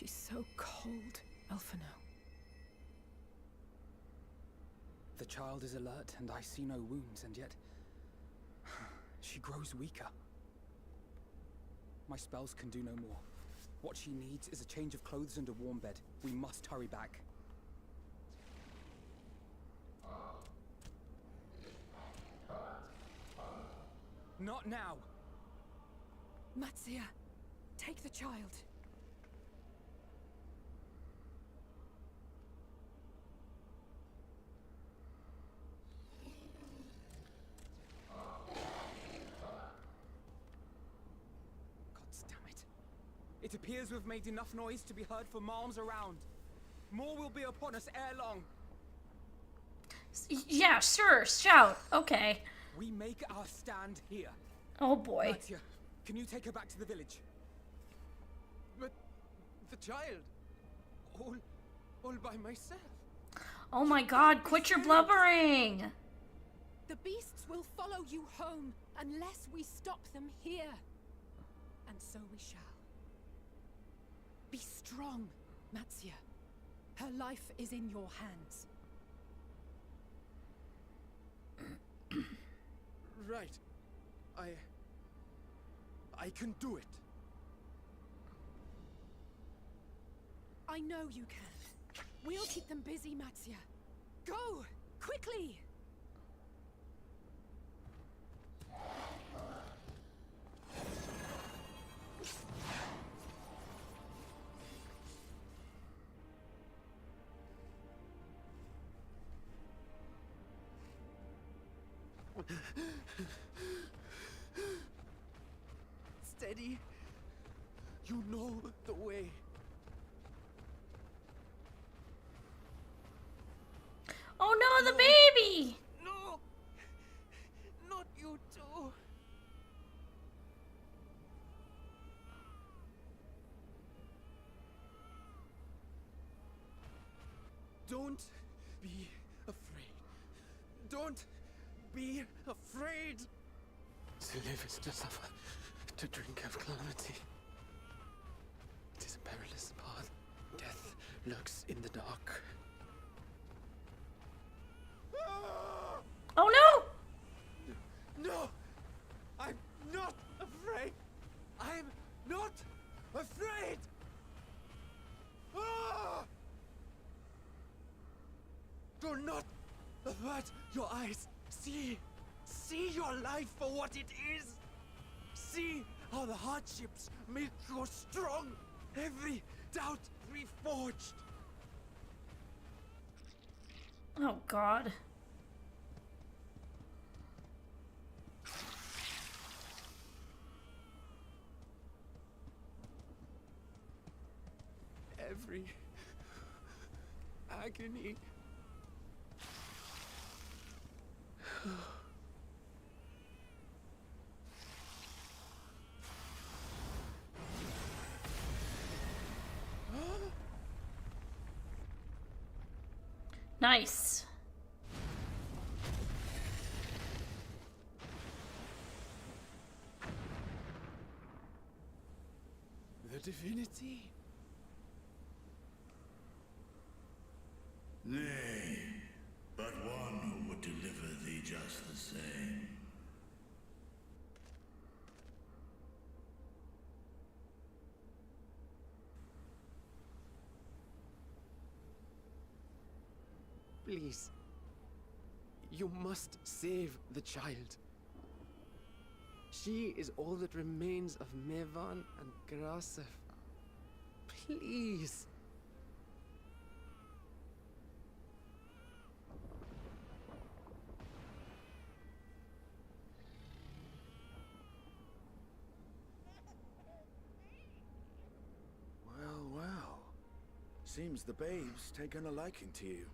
She's so cold, Alphino. The child is alert, and I see no wounds, and yet she grows weaker. My spells can do no more. What she needs is a change of clothes and a warm bed. We must hurry back. Not now! Matsia, take the child. It appears we've made enough noise to be heard for miles around. More will be upon us ere long. Yeah, sure, shout. Okay. We make our stand here. Oh boy. Mattia, can you take her back to the village? But the child, all by myself. Oh my god, quit your blubbering. The beasts will follow you home unless we stop them here. And so we shall. Be strong, Matsia. Her life is in your hands. Right. I can do it. I know you can. We'll keep them busy, Matsia. Go! Quickly! Steady. You know the way. Oh no, the baby! No! Not you too. Don't be afraid. Don't be afraid. To live is to suffer, to drink of calamity. It is a perilous path. Death lurks in the dark. Oh no! No! I'm not afraid! I'm not afraid! Ah! Do not avert your eyes. See your life for what it is. See how the hardships make you strong. Every doubt reforged. Oh god. Every agony. Nice. The divinity. Nay, but one who would deliver thee just the same. Please. You must save the child. She is all that remains of Mevan and Grasef. Please. Well. Seems the babe's taken a liking to you.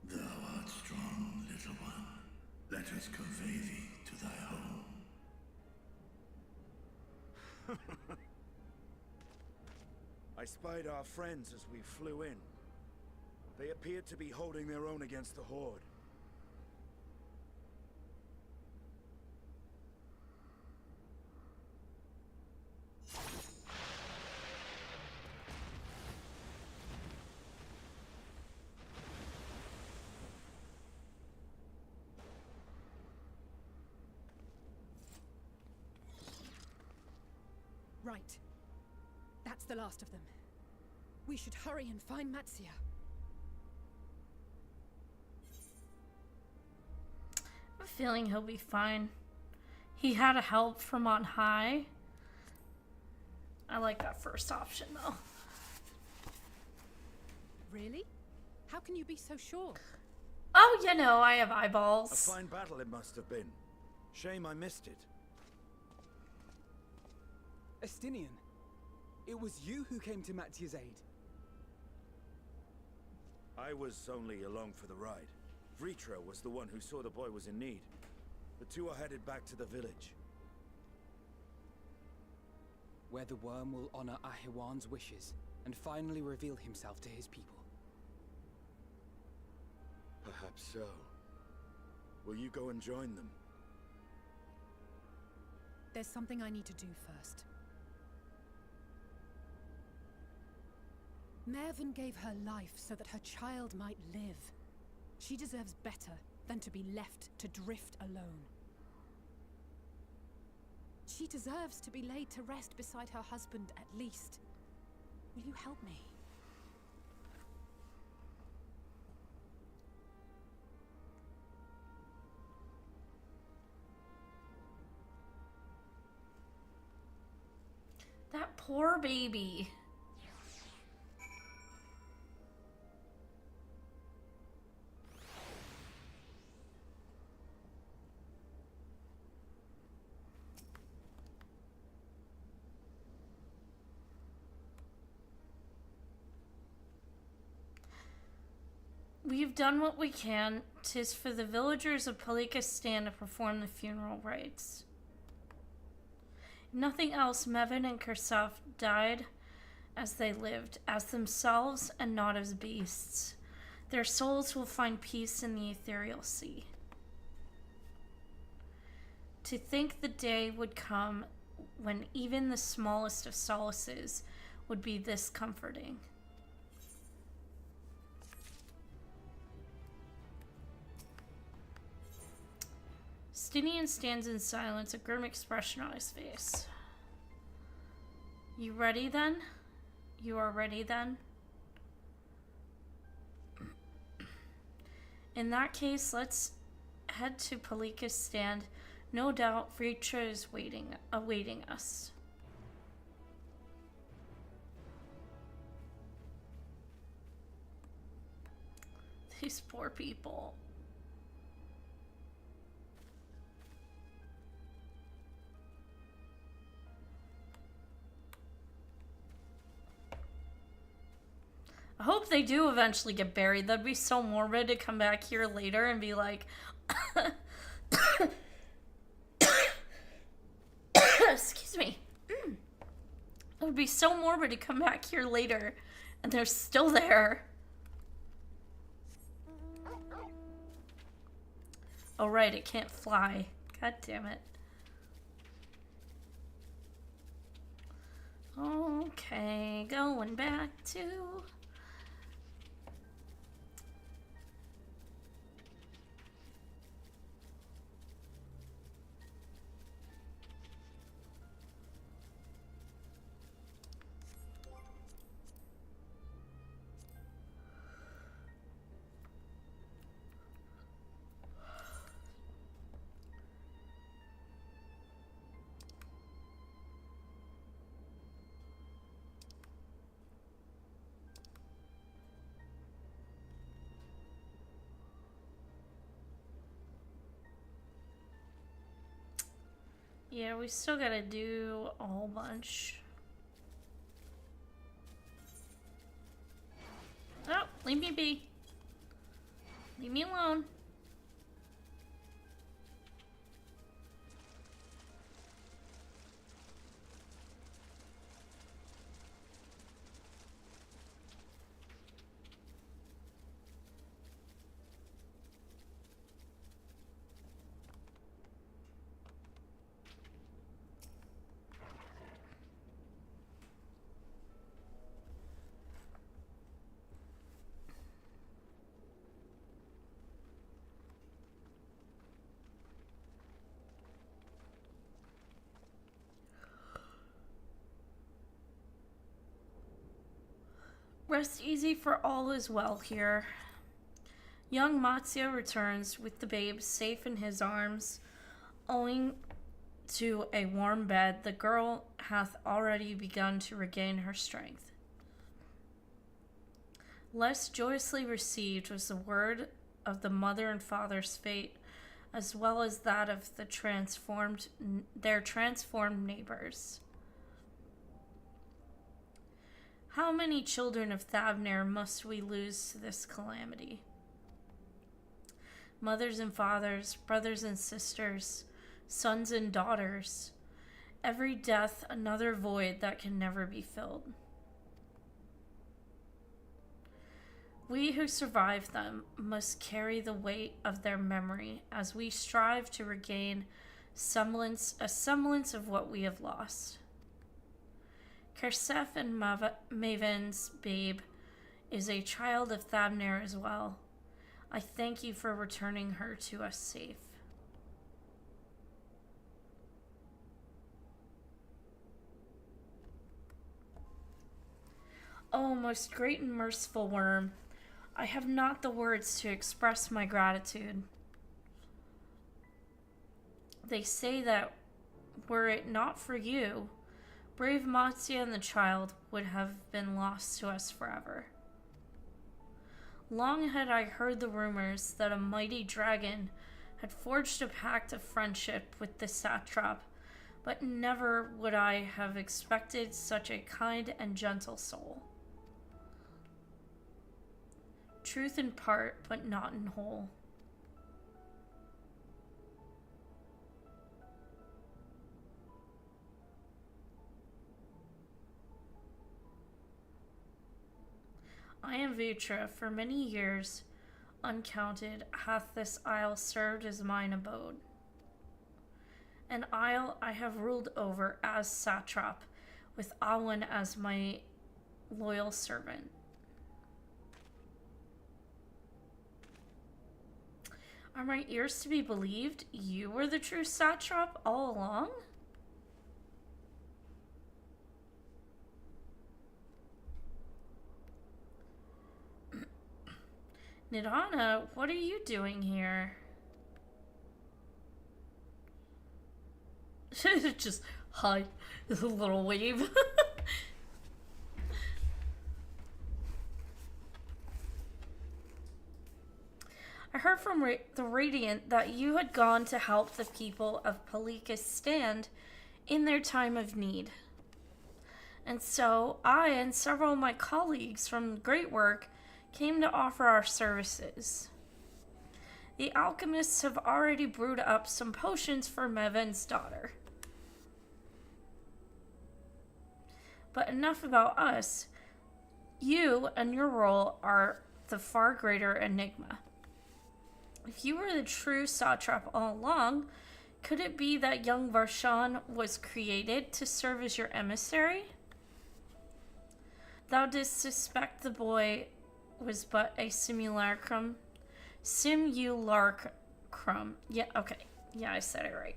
Thou art strong, little one. Let us convey thee to thy home. I spied our friends as we flew in. They appeared to be holding their own against the Horde. right. That's the last of them. We should hurry and find Matsia. I have a feeling he'll be fine. He had a help from on high. I like that first option though. Really? How can you be so sure? Oh, you know, I have eyeballs. A fine battle it must have been. Shame I missed it. Estinian, it was you who came to Mattia's aid. I was only along for the ride. Vritra was the one who saw the boy was in need. The two are headed back to the village. Where the worm will honor Ahiwan's wishes and finally reveal himself to his people. Perhaps so. Will you go and join them? There's something I need to do first. Mervyn gave her life so that her child might live. She deserves better than to be left to drift alone. She deserves to be laid to rest beside her husband at least. Will you help me? That poor baby. We've done what we can. 'Tis for the villagers of Palikistan to perform the funeral rites. If nothing else, Mevin and Kursaf died as they lived, as themselves and not as beasts. Their souls will find peace in the ethereal sea. To think the day would come when even the smallest of solaces would be this comforting. Stinian stands in silence, a grim expression on his face. You ready then? You are ready then? In that case, let's head to Palika's stand. No doubt Vritra is awaiting us. These poor people. I hope they do eventually get buried. That'd be so morbid to come back here later and be like, excuse me. It would be so morbid to come back here later and they're still there. Oh right, it can't fly. God damn it. Okay, going back to... Yeah, we still gotta do a whole bunch. Oh, leave me be. Leave me alone. Rest easy, for all is well here. Young Matsya returns with the babe safe in his arms. Owing to a warm bed, the girl hath already begun to regain her strength. Less joyously received was the word of the mother and father's fate, as well as that of their transformed neighbors. How many children of Thavnir must we lose to this calamity? Mothers and fathers, brothers and sisters, sons and daughters. Every death another void that can never be filled. We who survive them must carry the weight of their memory as we strive to regain a semblance of what we have lost. Kersef and Maven's babe is a child of Thavnir as well. I thank you for returning her to us safe. Oh, most great and merciful worm, I have not the words to express my gratitude. They say that were it not for you, brave Matsya and the child would have been lost to us forever. Long had I heard the rumors that a mighty dragon had forged a pact of friendship with the satrap, but never would I have expected such a kind and gentle soul. Truth in part, but not in whole. I am Vutra. For many years, uncounted, hath this isle served as mine abode. An isle I have ruled over as satrap, with Awen as my loyal servant. Are my ears to be believed? You were the true satrap all along? Nidana, what are you doing here? Just hi, a little wave. I heard from the Radiant that you had gone to help the people of Palikas stand in their time of need. And so I and several of my colleagues from Great Work came to offer our services. The alchemists have already brewed up some potions for Meven's daughter. But enough about us. You and your role are the far greater enigma. If you were the true satrap all along, could it be that young Varshan was created to serve as your emissary? Thou didst suspect the boy was but a simulacrum. Yeah, okay. Yeah, I said it right.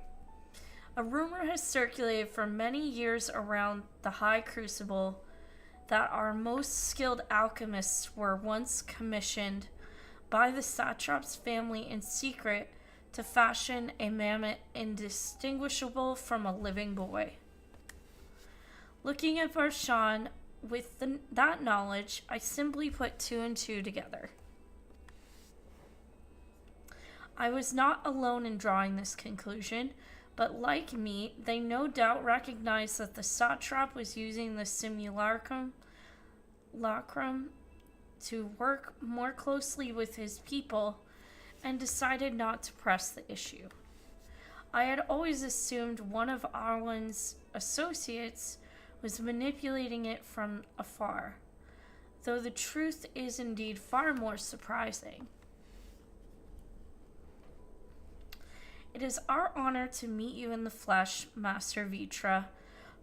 A rumor has circulated for many years around the High Crucible that our most skilled alchemists were once commissioned by the satrap's family in secret to fashion a mammoth indistinguishable from a living boy. Looking at Varshan with that knowledge, I simply put two and two together. I was not alone in drawing this conclusion, but like me, they no doubt recognized that the satrap was using the simulacrum to work more closely with his people and decided not to press the issue. I had always assumed one of Arwen's associates was manipulating it from afar, though the truth is indeed far more surprising. It is our honor to meet you in the flesh, Master Vitra.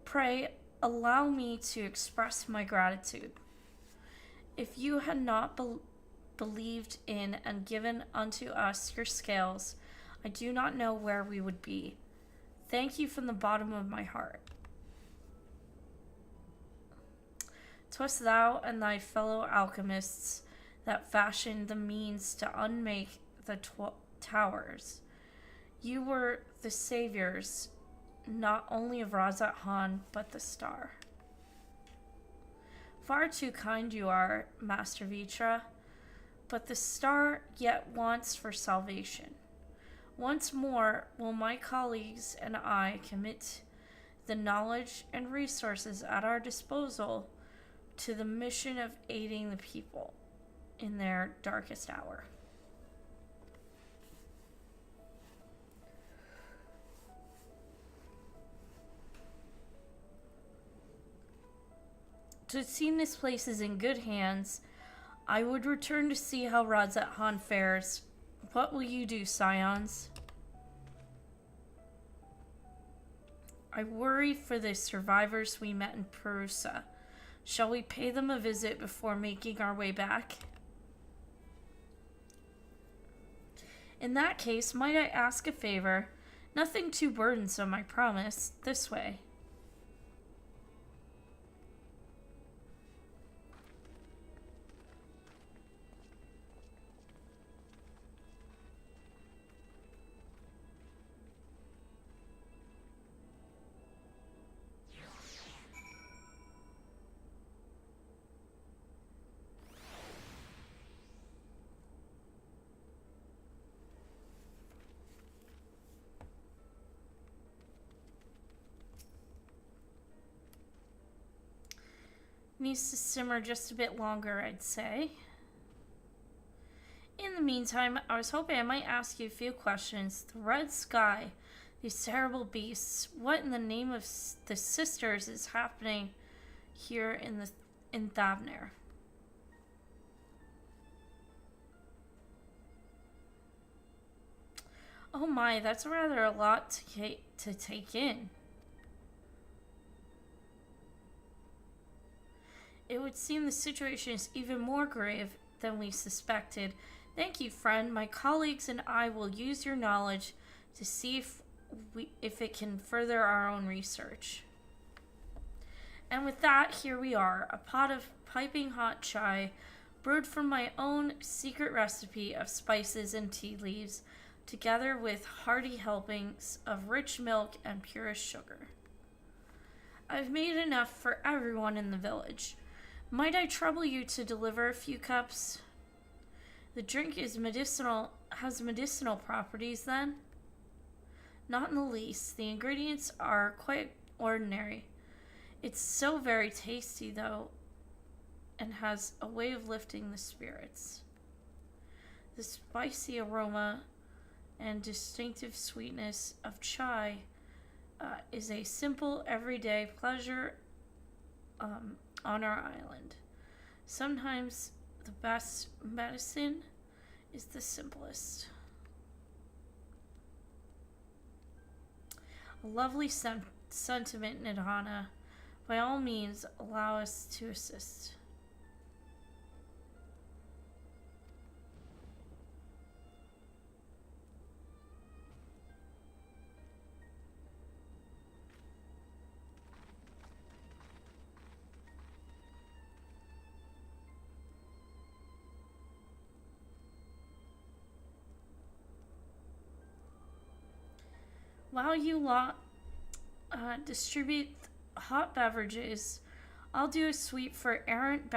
Pray, allow me to express my gratitude. If you had not believed in and given unto us your scales, I do not know where we would be. Thank you from the bottom of my heart. 'Twas thou and thy fellow alchemists that fashioned the means to unmake the towers. You were the saviors, not only of Razat Han, but the star. Far too kind you are, Master Vitra, but the star yet wants for salvation. Once more will my colleagues and I commit the knowledge and resources at our disposal to the mission of aiding the people in their darkest hour. To seem this place is in good hands, I would return to see how Razat Han fares. What will you do, Scions? I worry for the survivors we met in Perusa. Shall we pay them a visit before making our way back? In that case, might I ask a favor? Nothing too burdensome, I promise. This way. Needs to simmer just a bit longer, I'd say. In the meantime, I was hoping I might ask you a few questions. The red sky, these terrible beasts, what in the name of the sisters is happening here in Thavner? Oh my, that's rather a lot to take in. It would seem the situation is even more grave than we suspected. Thank you, friend. My colleagues and I will use your knowledge to see if it can further our own research. And with that, here we are, a pot of piping hot chai, brewed from my own secret recipe of spices and tea leaves, together with hearty helpings of rich milk and purest sugar. I've made enough for everyone in the village. Might I trouble you to deliver a few cups? The drink is has medicinal properties then? Not in the least. The ingredients are quite ordinary. It's so very tasty though, and has a way of lifting the spirits. The spicy aroma and distinctive sweetness of chai is a simple everyday pleasure on our island. Sometimes the best medicine is the simplest. A lovely sentiment, Nidhana. By all means, allow us to assist. While you distribute hot beverages, I'll do a sweep for errant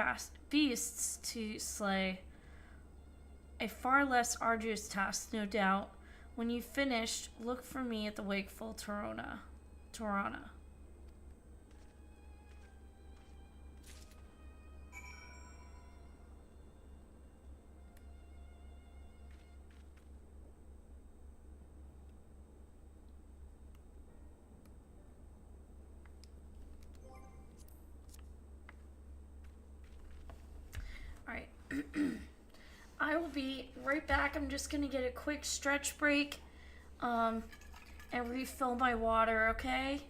beasts to slay. A far less arduous task, no doubt. When you've finished, look for me at the wakeful Torana. Alright. I will be right back. I'm just gonna get a quick stretch break and refill my water, okay?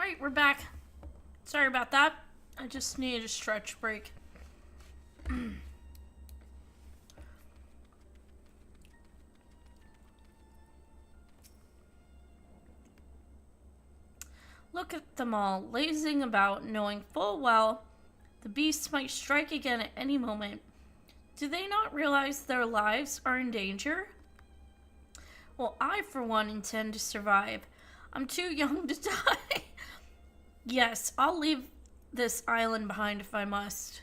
Alright, we're back. Sorry about that. I just needed a stretch break. Look at them all, lazing about, knowing full well the beasts might strike again at any moment. Do they not realize their lives are in danger? Well, I, for one, intend to survive. I'm too young to die. Yes, I'll leave this island behind if I must.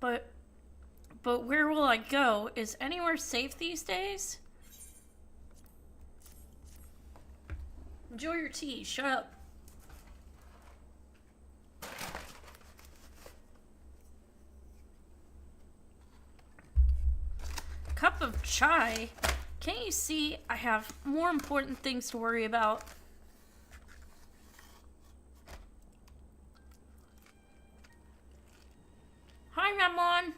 But where will I go? Is anywhere safe these days? Enjoy your tea. Shut up. Cup of chai? Can't you see I have more important things to worry about? Hi, Ramon.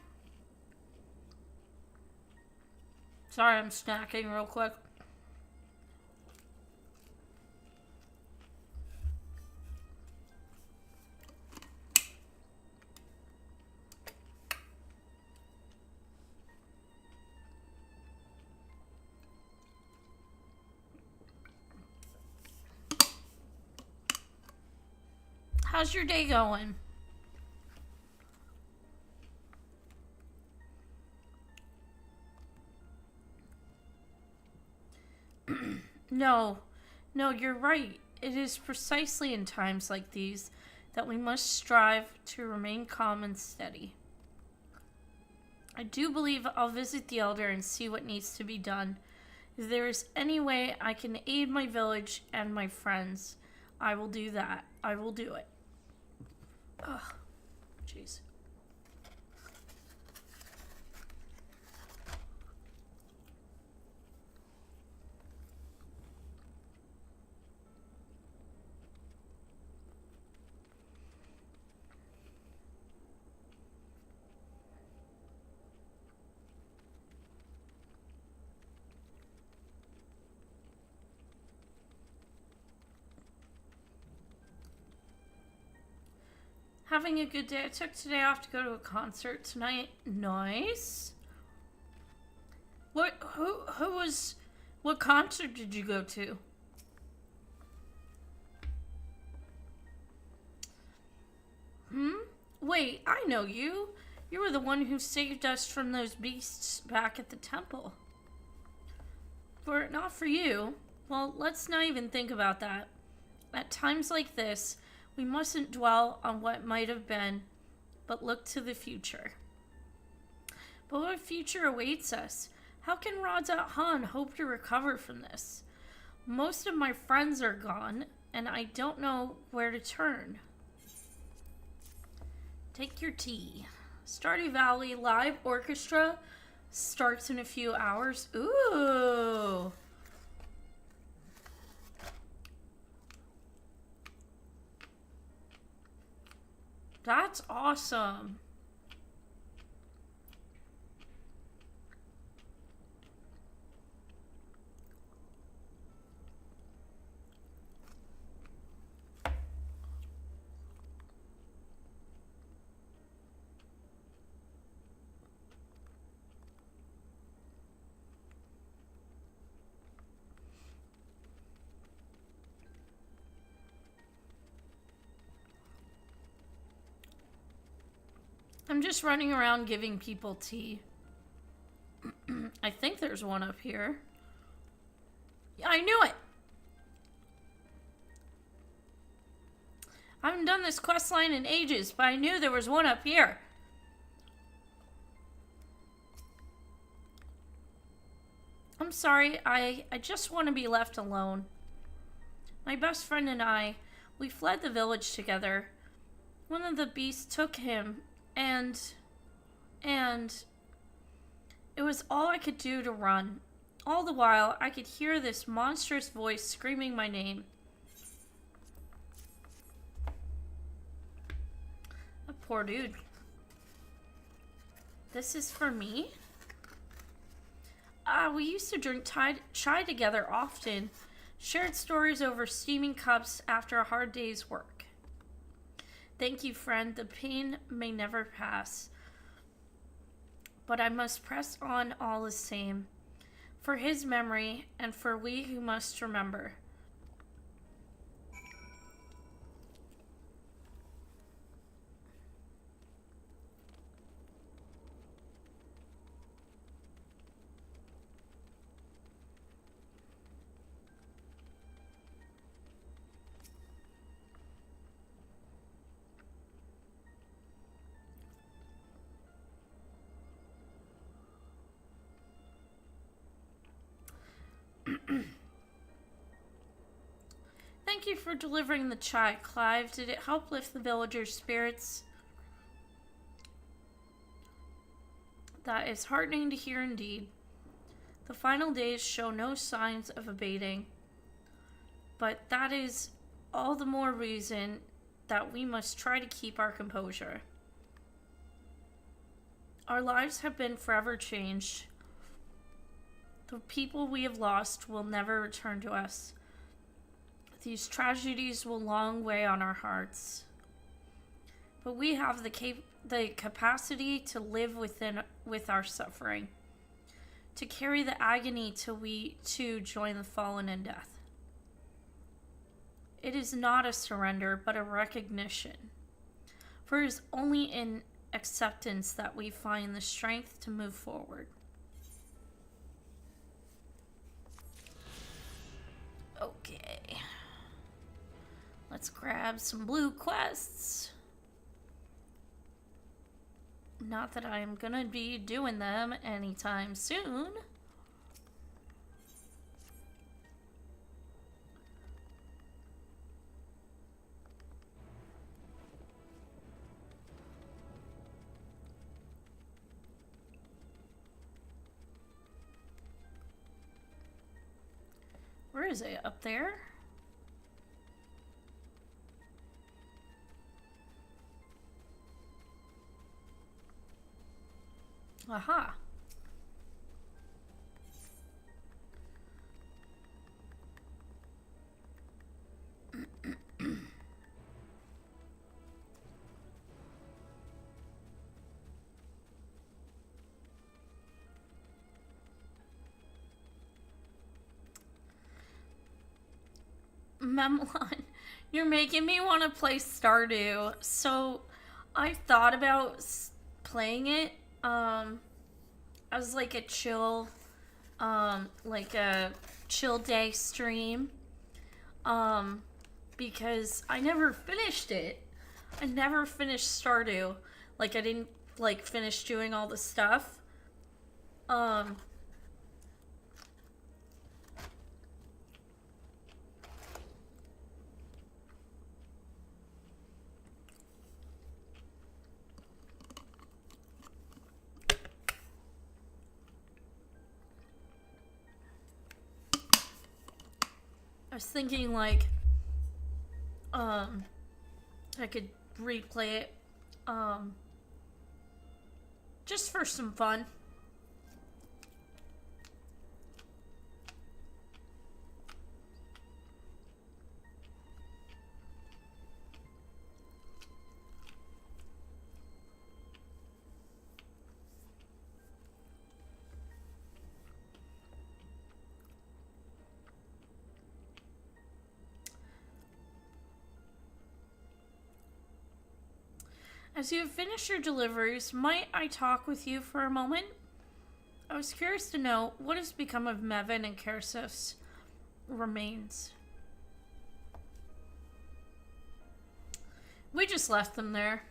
Sorry, I'm snacking real quick. How's your day going? No, you're right. It is precisely in times like these that we must strive to remain calm and steady. I do believe I'll visit the Elder and see what needs to be done. If there is any way I can aid my village and my friends, I will do that. I will do it. Ugh. Jeez. Having a good day. I took today off to go to a concert tonight. Nice. What concert did you go to? Wait, I know you. You were the one who saved us from those beasts back at the temple. Were it not for you, well, let's not even think about that. At times like this, we mustn't dwell on what might have been, but look to the future. But what future awaits us? How can Radzat Han hope to recover from this? Most of my friends are gone, and I don't know where to turn. Take your tea. Stardew Valley live orchestra starts in a few hours. Ooh. That's awesome. I'm just running around giving people tea. I think there's one up here. Yeah, I knew it! I haven't done this quest line in ages, but I knew there was one up here. I'm sorry, I just want to be left alone. My best friend and I, we fled the village together. One of the beasts took him, and it was all I could do to run. All the while, I could hear this monstrous voice screaming my name. A poor dude. This is for me? We used to drink chai together often. Shared stories over steaming cups after a hard day's work. Thank you, friend. The pain may never pass, but I must press on all the same, for his memory and for we who must remember. Thank you for delivering the chai, Clive. Did it help lift the villagers' spirits? That is heartening to hear indeed. The final days show no signs of abating, but that is all the more reason that we must try to keep our composure. Our lives have been forever changed. The people we have lost will never return to us. These tragedies will long weigh on our hearts. But we have the capacity to live with our suffering, to carry the agony till we too join the fallen in death. It is not a surrender, but a recognition. For it is only in acceptance that we find the strength to move forward. Okay. Let's grab some blue quests. Not that I'm gonna be doing them anytime soon. Where is it? Up there? Aha. Memlon, you're making me want to play Stardew. So I thought about playing it as like a chill day stream, because I never finished it. I never finished Stardew. Like, I didn't like finish doing all the stuff. I was thinking, like, I could replay it, just for some fun. As you have finished your deliveries, might I talk with you for a moment? I was curious to know what has become of Mevin and Kersif's remains. We just left them there.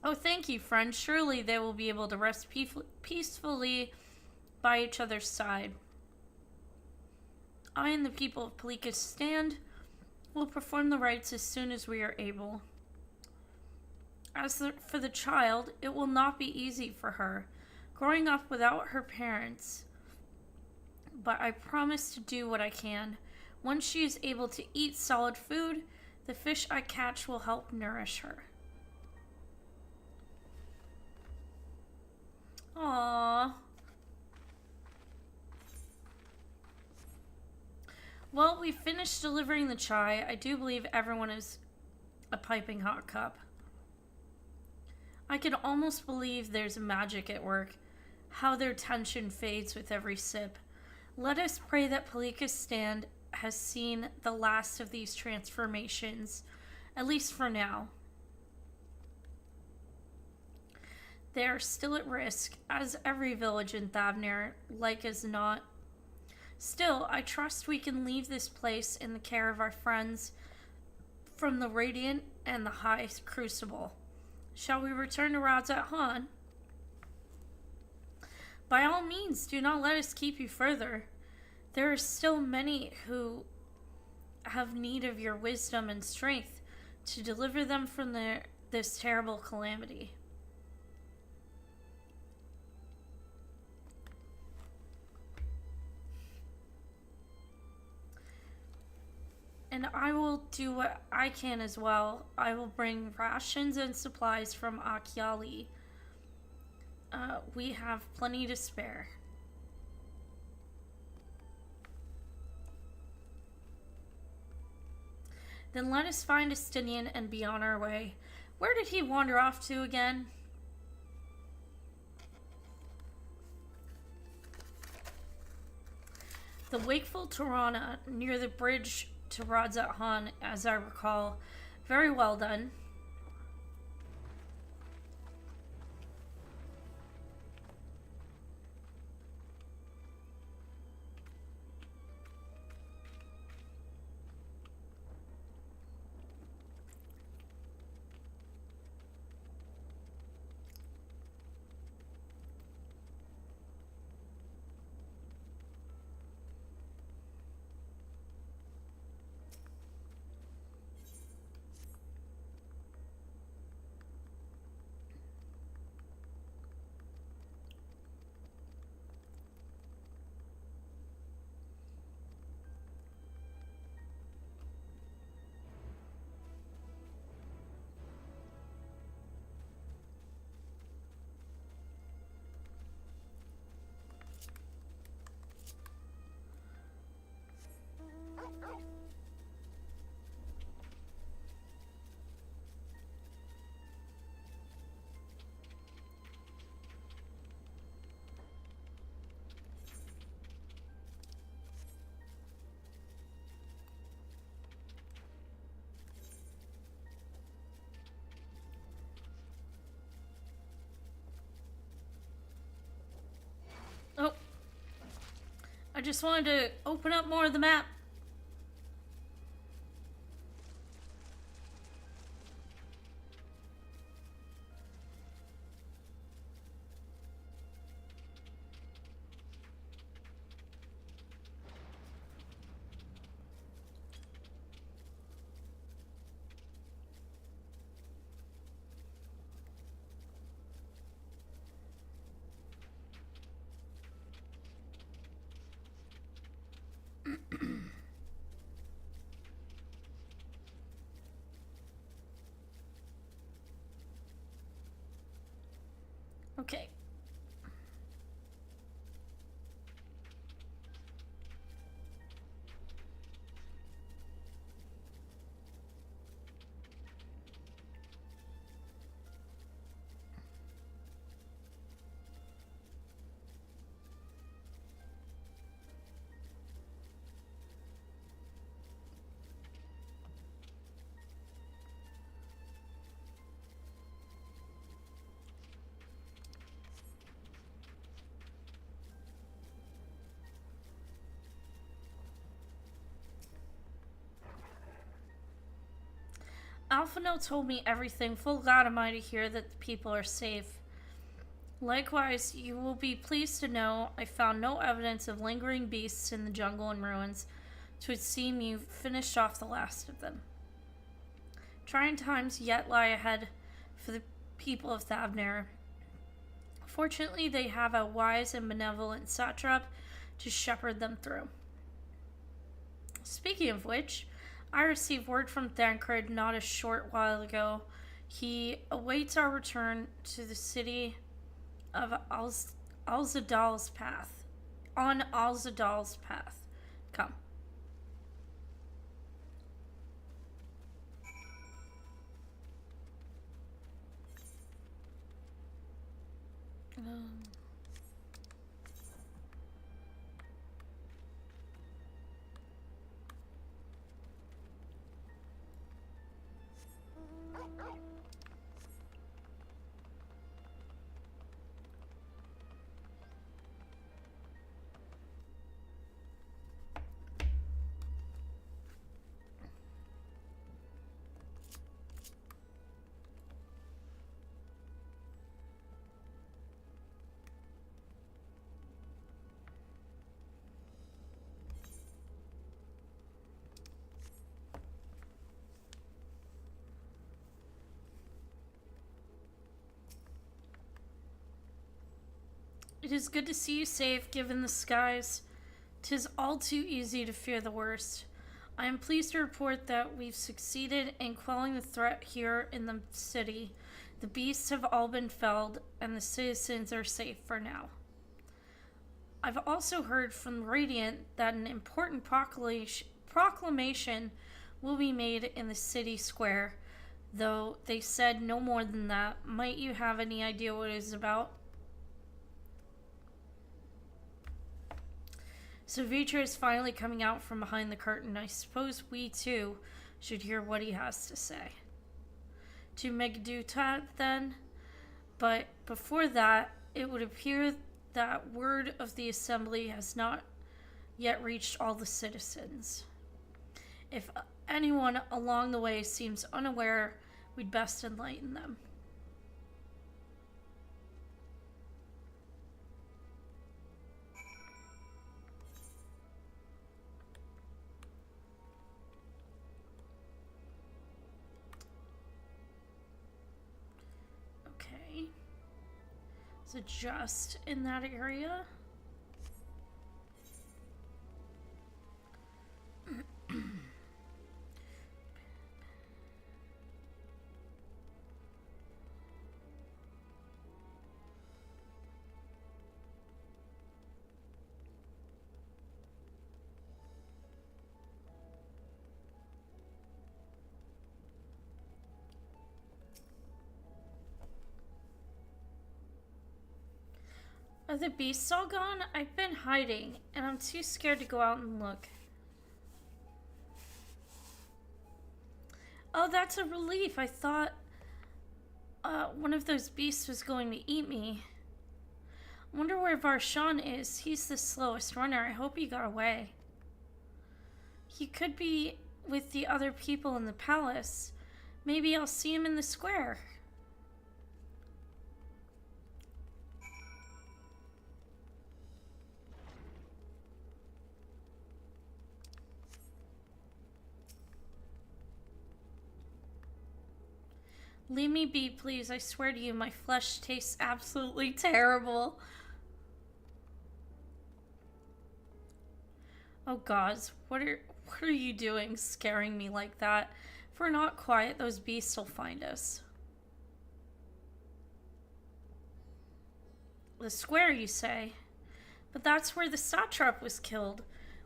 Oh, thank you, friend. Surely they will be able to rest peacefully by each other's side. I and the people of Palikas stand will perform the rites as soon as we are able. As for the child, it will not be easy for her, growing up without her parents. But I promise to do what I can. Once she is able to eat solid food, the fish I catch will help nourish her. Aww. Well, we finished delivering the chai. I do believe everyone is a piping hot cup. I can almost believe there's magic at work. How their tension fades with every sip. Let us pray that Palika's stand has seen the last of these transformations, at least for now. They are still at risk, as every village in Thavnir, like as not. Still, I trust we can leave this place in the care of our friends from the Radiant and the High Crucible. Shall we return to Radzat Han? By all means, do not let us keep you further. There are still many who have need of your wisdom and strength to deliver them from this terrible calamity. And I will do what I can as well. I will bring rations and supplies from Akyali. We have plenty to spare. Then let us find Estinian and be on our way. Where did he wander off to again? The Wakeful Tirana near the bridge to Radzat Han, as I recall. Very well done. Oh. I just wanted to open up more of the map. Okay. Alphino told me everything. Full glad am I to hear that the people are safe. Likewise, you will be pleased to know I found no evidence of lingering beasts in the jungle and ruins. It would seem you've finished off the last of them. Trying times yet lie ahead for the people of Thavnir. Fortunately, they have a wise and benevolent satrap to shepherd them through. Speaking of which, I received word from Thancred not a short while ago. He awaits our return to the city of Alzadal's path. On Alzadal's path. Come. It is good to see you safe, given the skies. 'Tis all too easy to fear the worst. I am pleased to report that we've succeeded in quelling the threat here in the city. The beasts have all been felled, and the citizens are safe for now. I've also heard from Radiant that an important proclamation will be made in the city square, though they said no more than that. Might you have any idea what it is about? So Vitra is finally coming out from behind the curtain. I suppose we too should hear what he has to say. To Megduta then, but before that, it would appear that word of the assembly has not yet reached all the citizens. If anyone along the way seems unaware, we'd best enlighten them. So just in that area. Are the beasts all gone? I've been hiding, and I'm too scared to go out and look. Oh, that's a relief. I thought one of those beasts was going to eat me. I wonder where Varshan is. He's the slowest runner. I hope he got away. He could be with the other people in the palace. Maybe I'll see him in the square. Leave me be, please. I swear to you, my flesh tastes absolutely terrible. Oh gods, what are you doing scaring me like that? If we're not quiet, those beasts will find us. The square, you say? But that's where the satrap was killed.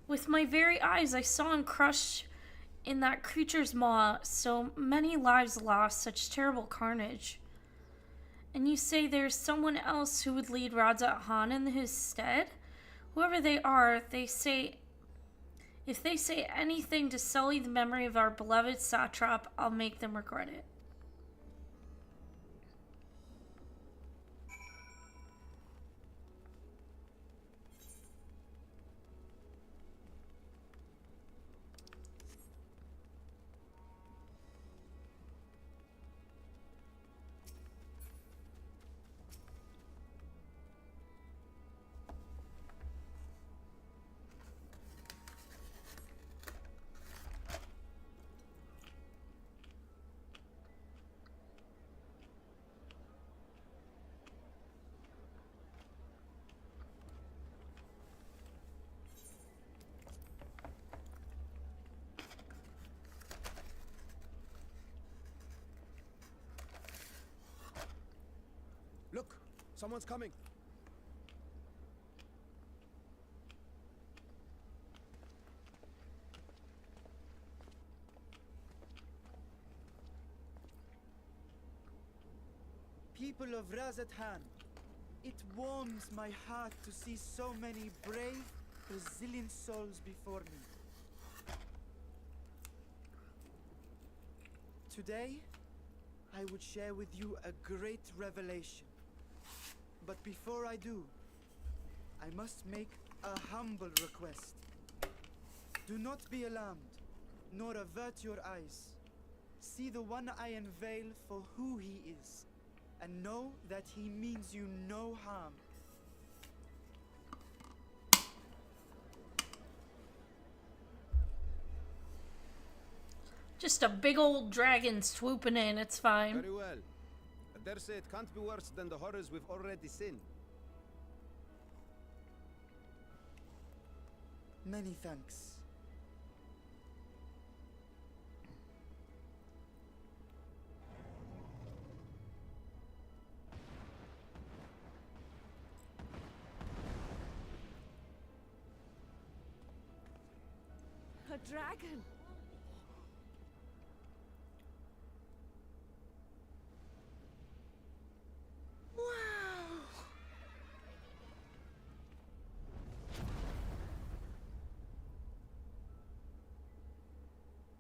With my very eyes, I saw him crushed in that creature's maw, so many lives lost, such terrible carnage. And you say there's someone else who would lead Radzat Han in his stead? Whoever they are, if they say anything to sully the memory of our beloved satrap, I'll make them regret it. Look, someone's coming. People of Razat Han, It warms my heart to see so many brave, resilient souls before me. Today, I would share with you a great revelation. But before I do, I must make a humble request. Do not be alarmed, nor avert your eyes. See the one I unveil for who he is, and know that he means you no harm. Just a big old dragon swooping in, it's fine. Very well. I dare say it can't be worse than the horrors we've already seen. Many thanks. A dragon! Wow!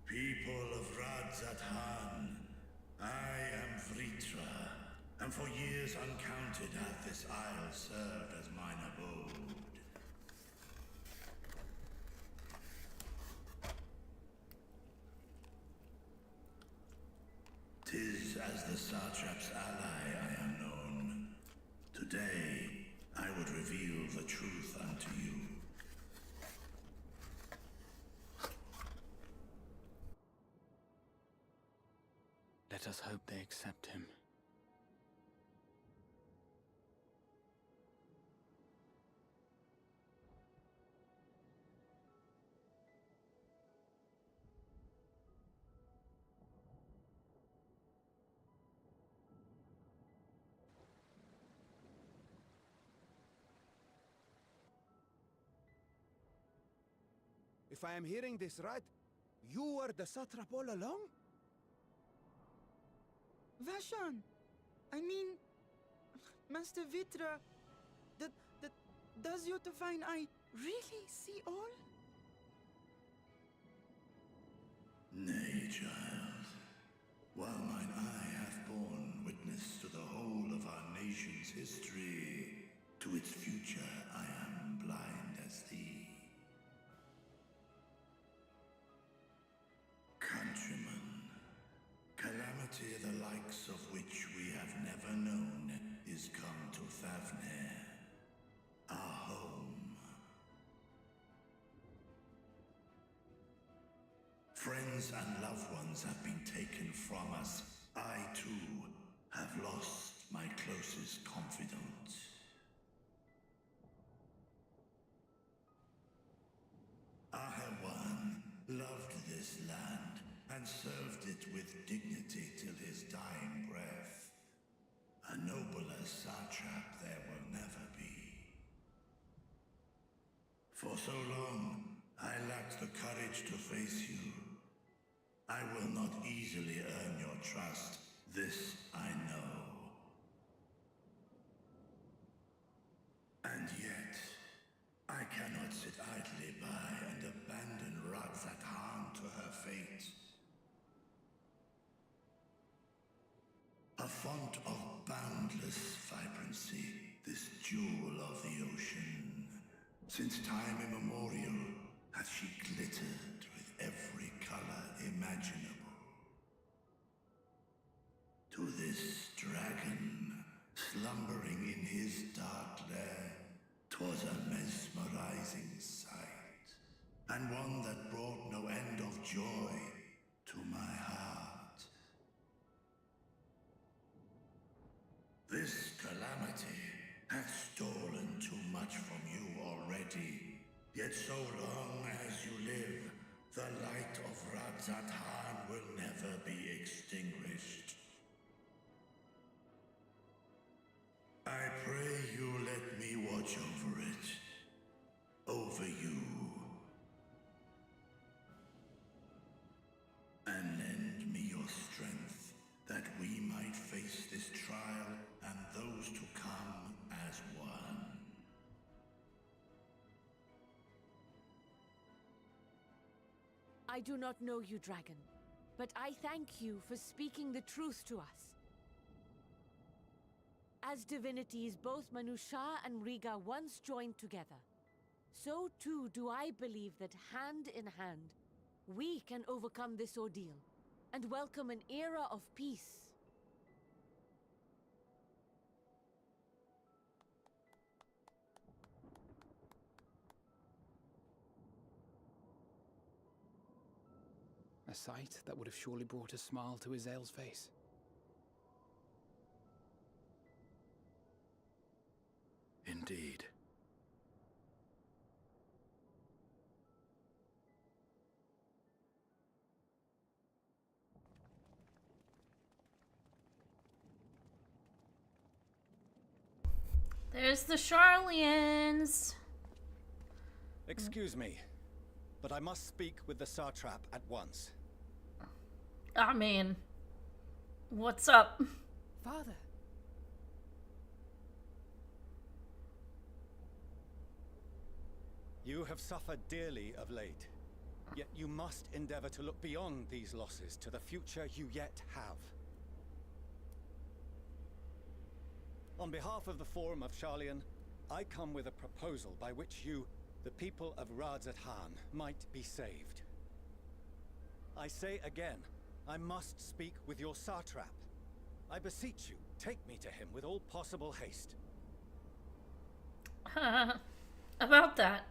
People of Radzathan, I am Vritra, and for years uncounted hath this isle served as mine abode. 'Tis as the Satrap's ally I am known. Today, I would reveal the truth unto you. Let us hope they accept him. If I am hearing this right, you were the satrap all along? Vashan! I mean, Master Vitra, does your divine eye really see all? Nay, child. While mine eye hath borne witness to the whole of our nation's history, to its future I am blind as thee. Countrymen, calamity the likes of which we have never known is come to Thavnir, our home. Friends and loved ones have been taken from us. I, too, have lost my closest confidant. Ahewan loved this land and served it with dignity till his dying breath. A nobler satrap there will never be. For so long, I lacked the courage to face you. I will not easily earn your trust, this I know. And yet, I cannot sit idly by and abandon Radzathan to her fate. A font of boundless vibrancy, this jewel of the ocean. Since time immemorial, hath she glittered with every color imaginable. To this dragon, slumbering in his dark lair, 'twas a mesmerizing sight, and one that brought no end of joy to my heart. This calamity hath stolen too much from you already, yet so long as you live, the light of Radzathan will never be extinguished. I pray you let me watch over it. Over you. And lend me your strength, that we might face this trial and those to come as I do not know you, dragon, but I thank you for speaking the truth to us. As divinities, both Manusha and Riga once joined together. So too do I believe that hand in hand, we can overcome this ordeal and welcome an era of peace. A sight that would have surely brought a smile to Azael's face. Indeed. There's the Charlians. Excuse me, but I must speak with the satrap at once. I mean, what's up? Father. You have suffered dearly of late, yet you must endeavor to look beyond these losses to the future you yet have. On behalf of the Forum of Sharlayan, I come with a proposal by which you, the people of Radzat Han, might be saved. I say again, I must speak with your satrap. I beseech you, take me to him with all possible haste. About that.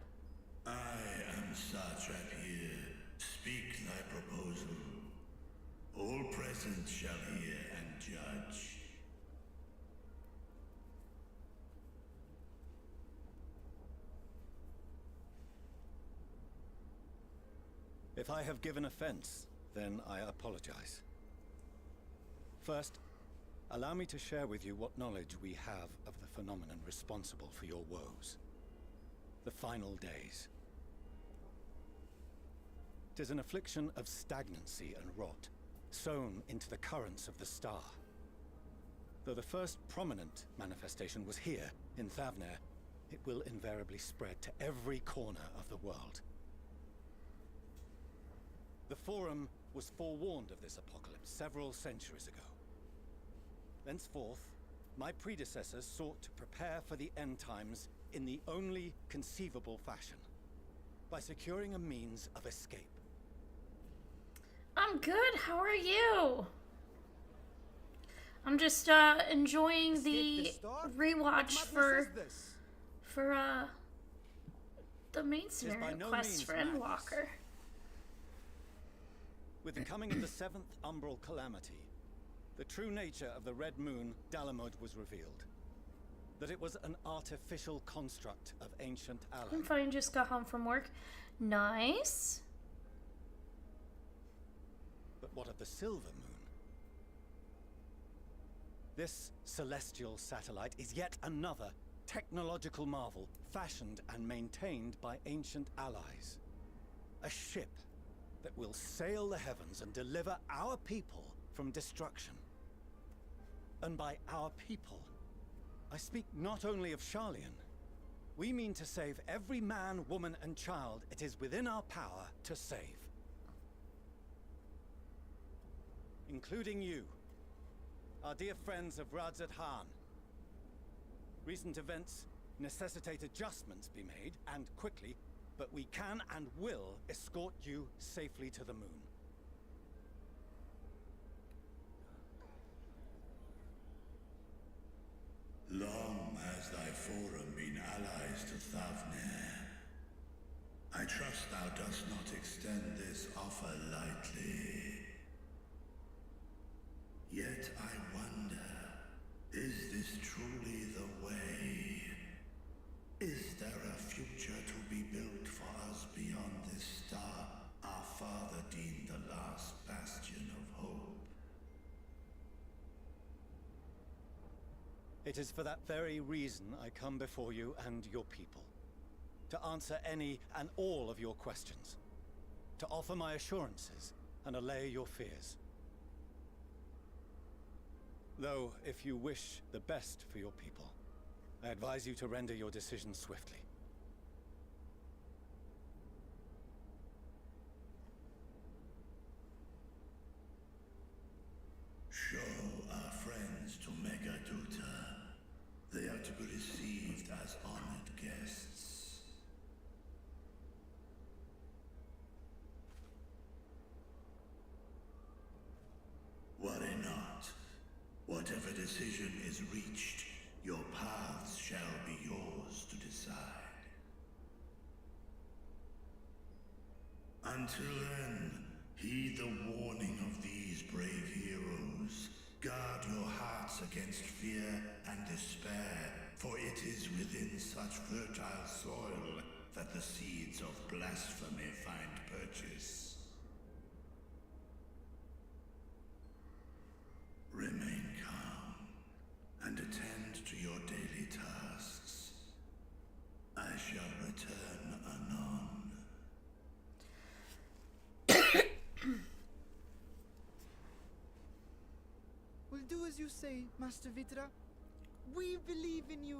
I am satrap here. Speak thy proposal. All present shall hear and judge. If I have given offense, then I apologize. First, allow me to share with you what knowledge we have of the phenomenon responsible for your woes. The final days. 'Tis an affliction of stagnancy and rot, sown into the currents of the star. Though the first prominent manifestation was here, in Thavner, it will invariably spread to every corner of the world. The Forum was forewarned of this apocalypse several centuries ago. Thenceforth, my predecessors sought to prepare for the end times in the only conceivable fashion, by securing a means of escape. I'm good. How are you? I'm just enjoying the rewatch for the main scenario quest for Endwalker. With the coming of the 7th Umbral Calamity, the true nature of the Red Moon, Dalamud, was revealed. That it was an artificial construct of ancient allies. I'm fine, just got home from work. Nice. But what of the Silver Moon? This celestial satellite is yet another technological marvel fashioned and maintained by ancient allies. A ship that will sail the heavens and deliver our people from destruction. And by our people, I speak not only of Sharlayan. We mean to save every man, woman, and child it is within our power to save. Including you, our dear friends of Radzat Han. Recent events necessitate adjustments be made, and quickly, but we can and will escort you safely to the moon. Long has thy forum been allies to Thavner. I trust thou dost not extend this offer lightly. Yet I wonder, is this truly the way? Is there a future to be built for us beyond this star our father deemed the last bastion of hope? It is for that very reason I come before you and your people. To answer any and all of your questions. To offer my assurances and allay your fears. Though, if you wish the best for your people, I advise you to render your decision swiftly. decision is reached, your paths shall be yours to decide. Until then, heed the warning of these brave heroes. Guard your hearts against fear and despair, for it is within such fertile soil that the seeds of blasphemy find purchase. Remain calm and attend to your daily tasks. I shall return anon. We'll do as you say, Master Vitra. We believe in you.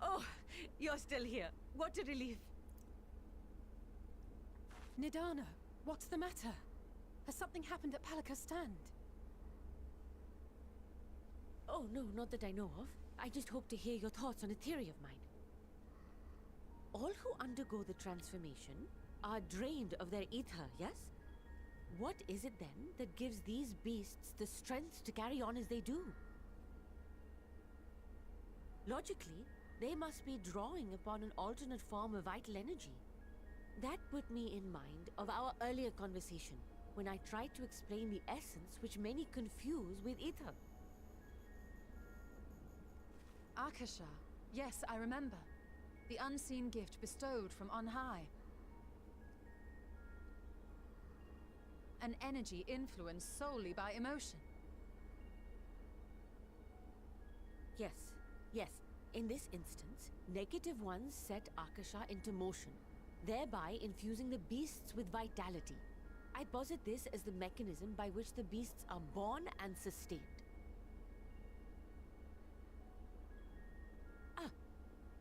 Oh, you're still here. What a relief. Nidana, what's the matter? Has something happened at Palaka's stand? Oh, no, not that I know of. I just hope to hear your thoughts on a theory of mine. All who undergo the transformation are drained of their ether, yes? What is it then that gives these beasts the strength to carry on as they do? Logically, they must be drawing upon an alternate form of vital energy. That put me in mind of our earlier conversation, when I tried to explain the essence which many confuse with ether. Akasha. Yes, I remember. The unseen gift bestowed from on high. An energy influenced solely by emotion. Yes, yes. In this instance, negative ones set Akasha into motion, thereby infusing the beasts with vitality. I posit this as the mechanism by which the beasts are born and sustained. Ah,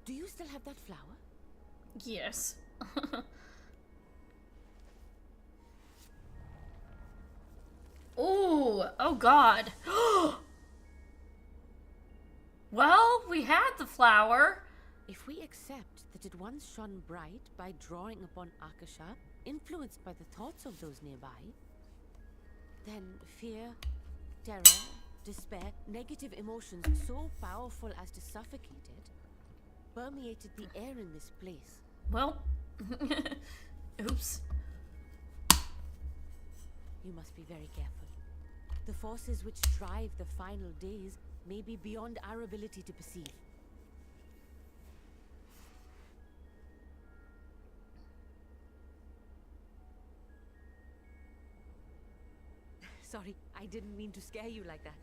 do you still have that flower? Yes. Ooh, oh god. Well, we had the flower. If we accept that it once shone bright by drawing upon Akasha, influenced by the thoughts of those nearby, then fear, terror, despair, negative emotions so powerful as to suffocate it, permeated the air in this place. Well, oops. You must be very careful. The forces which drive the final days may be beyond our ability to perceive. Sorry, I didn't mean to scare you like that.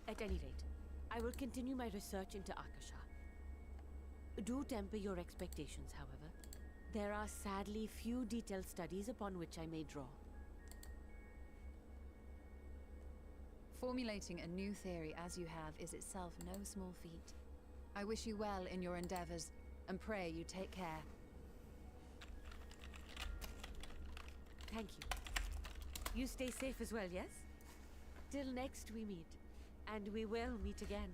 At any rate, I will continue my research into Akasha. Do temper your expectations, however. There are sadly few detailed studies upon which I may draw. Formulating a new theory as you have is itself no small feat. I wish you well in your endeavors, and pray you take care. Thank you. You stay safe as well, yes? Till next we meet. And we will meet again.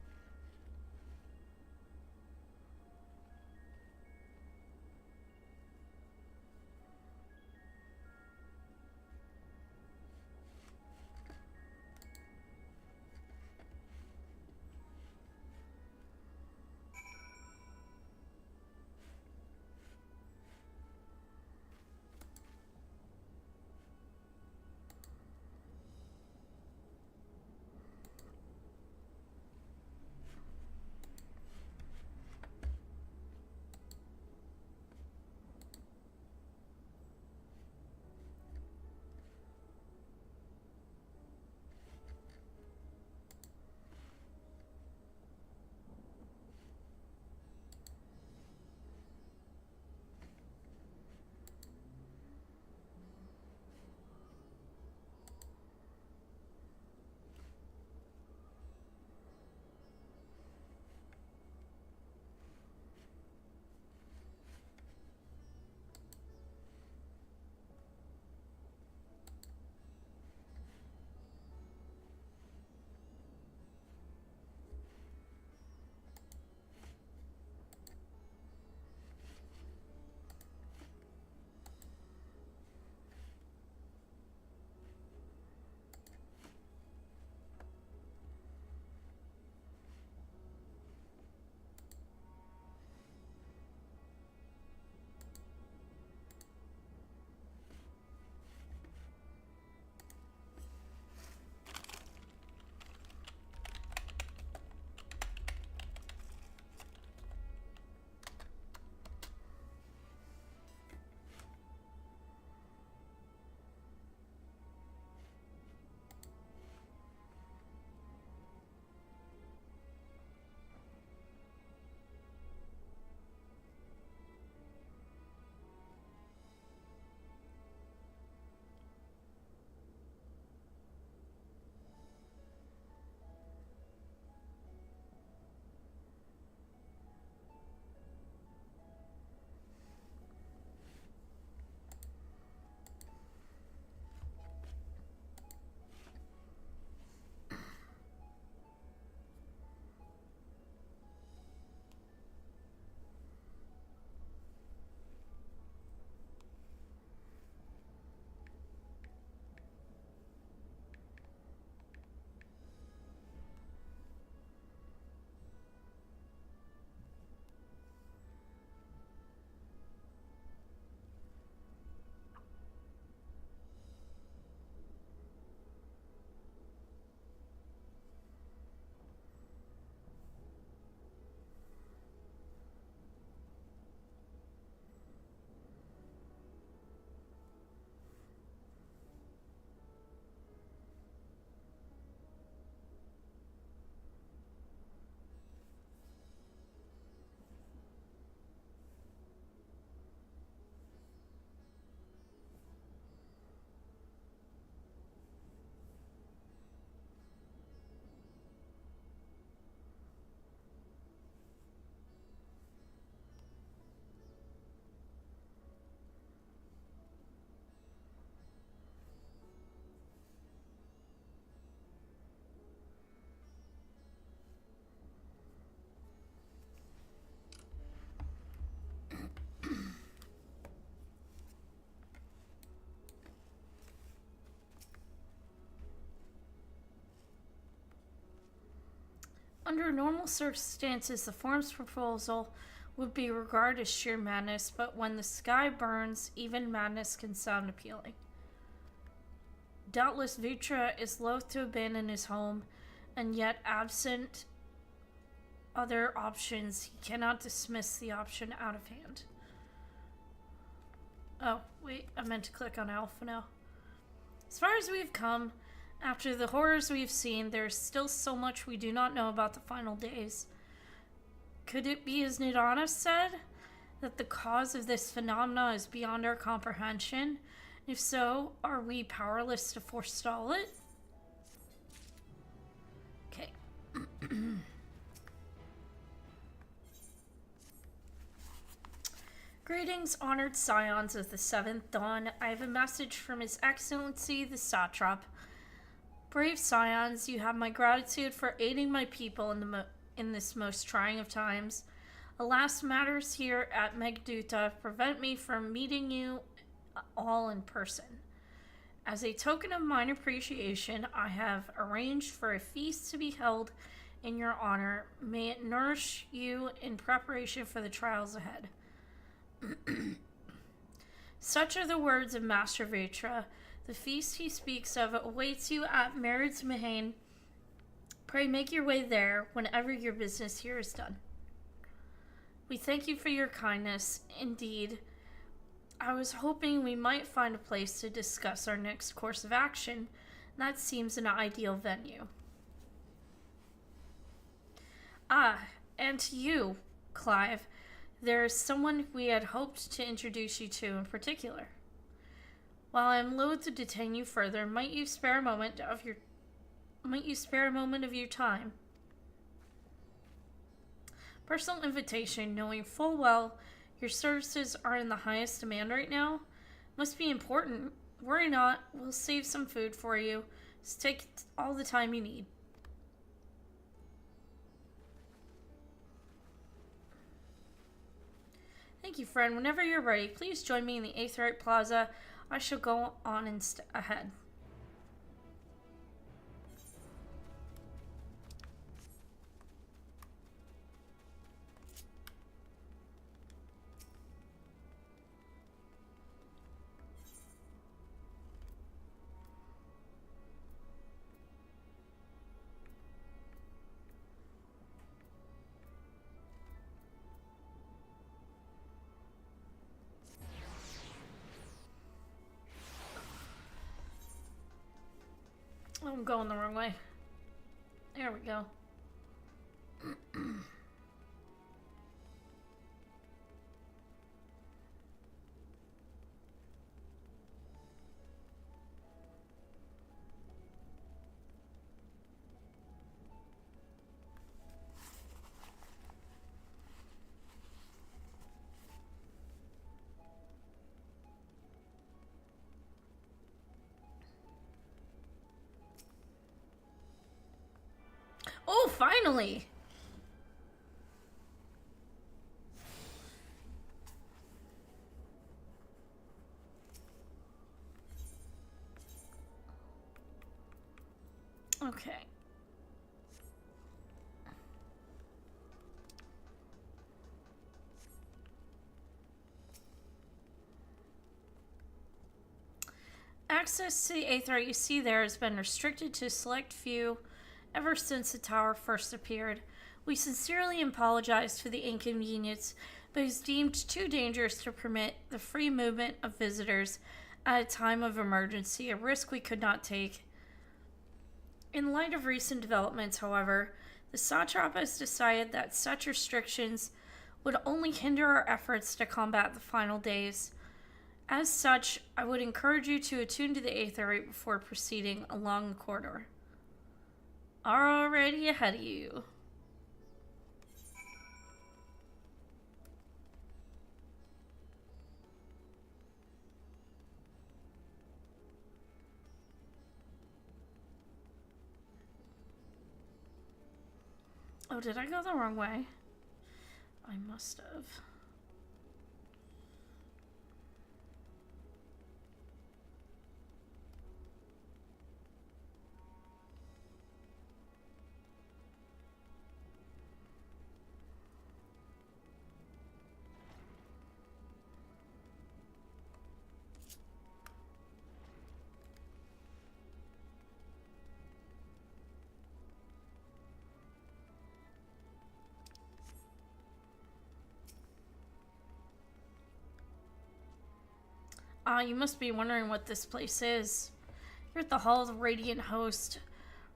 Under normal circumstances, the form's proposal would be regarded as sheer madness, but when the sky burns, even madness can sound appealing. Doubtless Vitra is loath to abandon his home, and yet absent other options, he cannot dismiss the option out of hand. Oh, wait, I meant to click on Alpha now. As far as we've come, after the horrors we've seen, there is still so much we do not know about the final days. Could it be, as Nidana said, that the cause of this phenomena is beyond our comprehension? If so, are we powerless to forestall it? Okay. Greetings, honored scions of the Seventh Dawn. I have a message from His Excellency the Satrap. Brave scions, you have my gratitude for aiding my people in this most trying of times. Alas, matters here at Megduta prevent me from meeting you all in person. As a token of mine appreciation, I have arranged for a feast to be held in your honor. May it nourish you in preparation for the trials ahead. Such are the words of Master Vatra. The feast he speaks of awaits you at Merid's Mahane. Pray make your way there whenever your business here is done. We thank you for your kindness. Indeed, I was hoping we might find a place to discuss our next course of action. That seems an ideal venue. Ah, and to you, Clive. There is someone we had hoped to introduce you to in particular. While I am loath to detain you further, might you spare a moment of your time? Personal invitation, knowing full well your services are in the highest demand right now, must be important. Worry not, we'll save some food for you. Just take all the time you need. Thank you, friend. Whenever you're ready, please join me in the Aetheryte Plaza. I shall go on ahead. I'm going the wrong way. There we go. Oh, finally! Okay. Access to the Aether you see there has been restricted to a select few ever since the tower first appeared. We sincerely apologize for the inconvenience, but it is deemed too dangerous to permit the free movement of visitors at a time of emergency, a risk we could not take. In light of recent developments, however, the Satrap has decided that such restrictions would only hinder our efforts to combat the final days. As such, I would encourage you to attune to the Aetherite before proceeding along the corridor. Already ahead of you. Oh, did I go the wrong way? I must have. You must be wondering what this place is. You're at the Hall of the Radiant Host,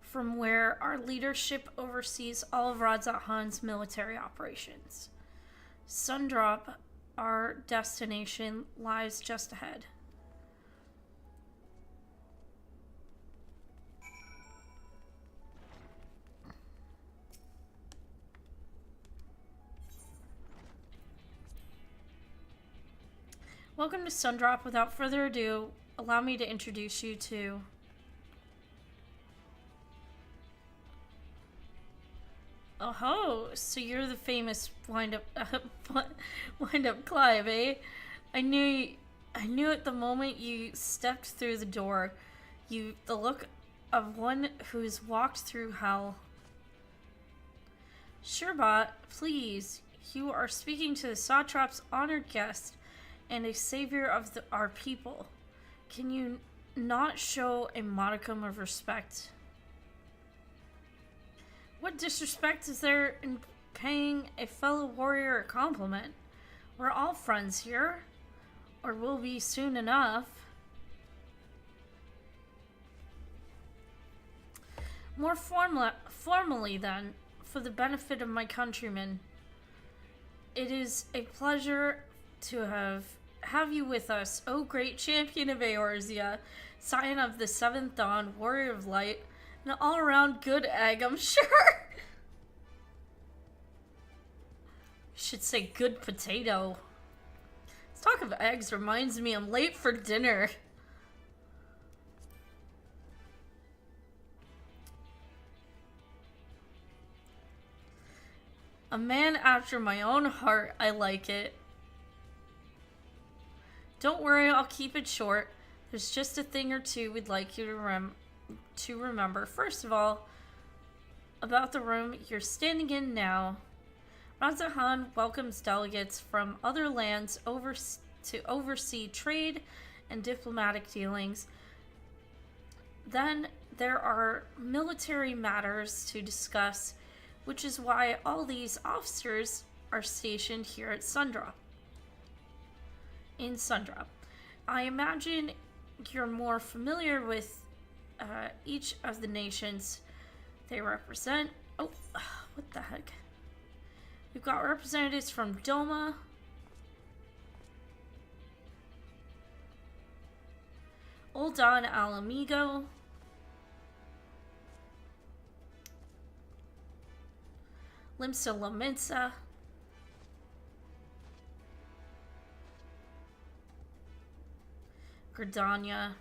from where our leadership oversees all of Radz-at-Han's military operations. Sundrop, our destination, lies just ahead. Welcome to Sundrop. Without further ado, allow me to introduce you to... Oh, so you're the famous wind-up Clive, eh? I knew at the moment you stepped through the door, the look of one who's walked through hell. Sherbot, please, you are speaking to the Satrap's honored guest and a savior of our people. Can you not show a modicum of respect? What disrespect is there in paying a fellow warrior a compliment? We're all friends here, or will be soon enough. More formally then, for the benefit of my countrymen, it is a pleasure to have you with us, O great champion of Eorzea, scion of the Seventh Dawn, warrior of light, an all-around good egg, I'm sure. Should say good potato. This talk of eggs reminds me I'm late for dinner. A man after my own heart, I like it. Don't worry, I'll keep it short. There's just a thing or two we'd like you to remember. First of all, about the room you're standing in now. Radz-at-Han welcomes delegates from other lands to oversee trade and diplomatic dealings. Then there are military matters to discuss, which is why all these officers are stationed here at Sundrop. In Sundrop. I imagine you're more familiar with each of the nations they represent. Oh, what the heck? We've got representatives from Doma, Ul'dan Alamigo, Limsa Lominsa, Gridania.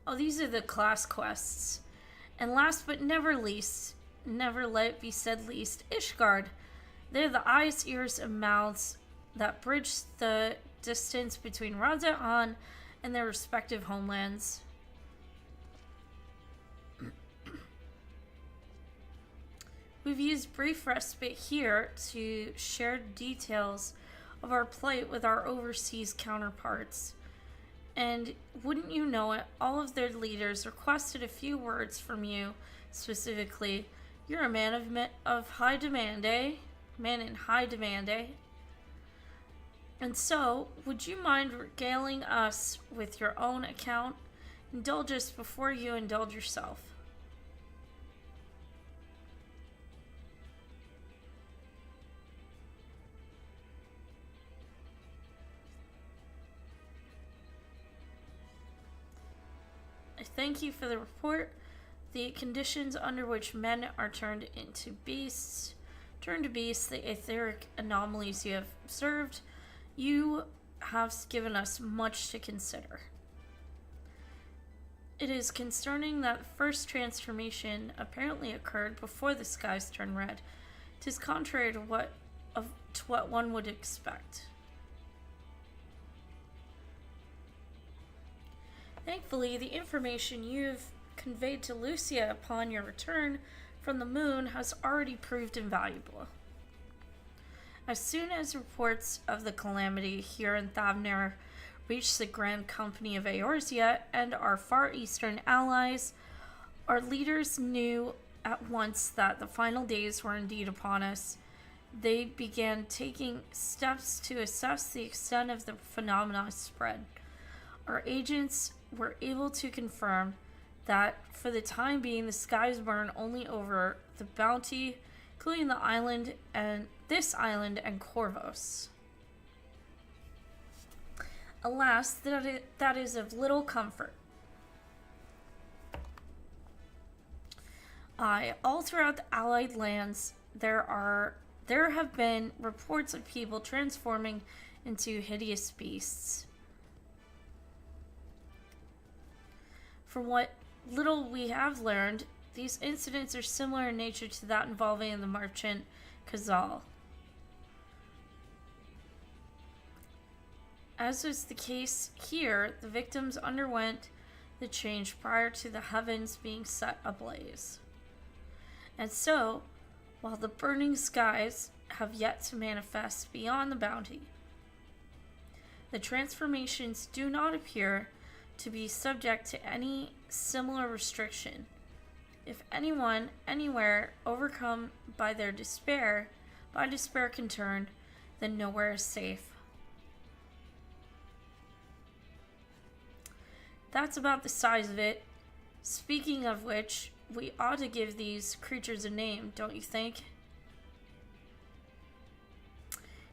Oh, these are the class quests. And last but never least, never let it be said least, Ishgard. They're the eyes, ears, and mouths that bridge the distance between Radz-at-Han and their respective homelands. We've used brief respite here to share details of our plight with our overseas counterparts. And wouldn't you know it, all of their leaders requested a few words from you specifically. You're a man of high demand, eh? Man in high demand, eh? And so, would you mind regaling us with your own account? Indulge us before you indulge yourself. I thank you for the report. The conditions under which men are turned into beasts, the etheric anomalies you have observed, you have given us much to consider. It is concerning that the first transformation apparently occurred before the skies turned red. 'Tis contrary to what one would expect. Thankfully, the information you've conveyed to Lucia upon your return from the moon has already proved invaluable. As soon as reports of the calamity here in Thavner reached the Grand Company of Eorzea and our Far Eastern allies, our leaders knew at once that the final days were indeed upon us. they began taking steps to assess the extent of the phenomenon spread. Our agents were able to confirm that for the time being, the skies burn only over the Bounty, including the island and this island and Corvos. Alas, that is of little comfort. All throughout the Allied lands, there have been reports of people transforming into hideous beasts. From what little we have learned, these incidents are similar in nature to that involving the merchant Khazal. As was the case here, the victims underwent the change prior to the heavens being set ablaze. And so, while the burning skies have yet to manifest beyond the Bounty, the transformations do not appear to be subject to any similar restriction. If anyone, anywhere, overcome by despair can turn, then nowhere is safe. That's about the size of it. Speaking of which, we ought to give these creatures a name, don't you think?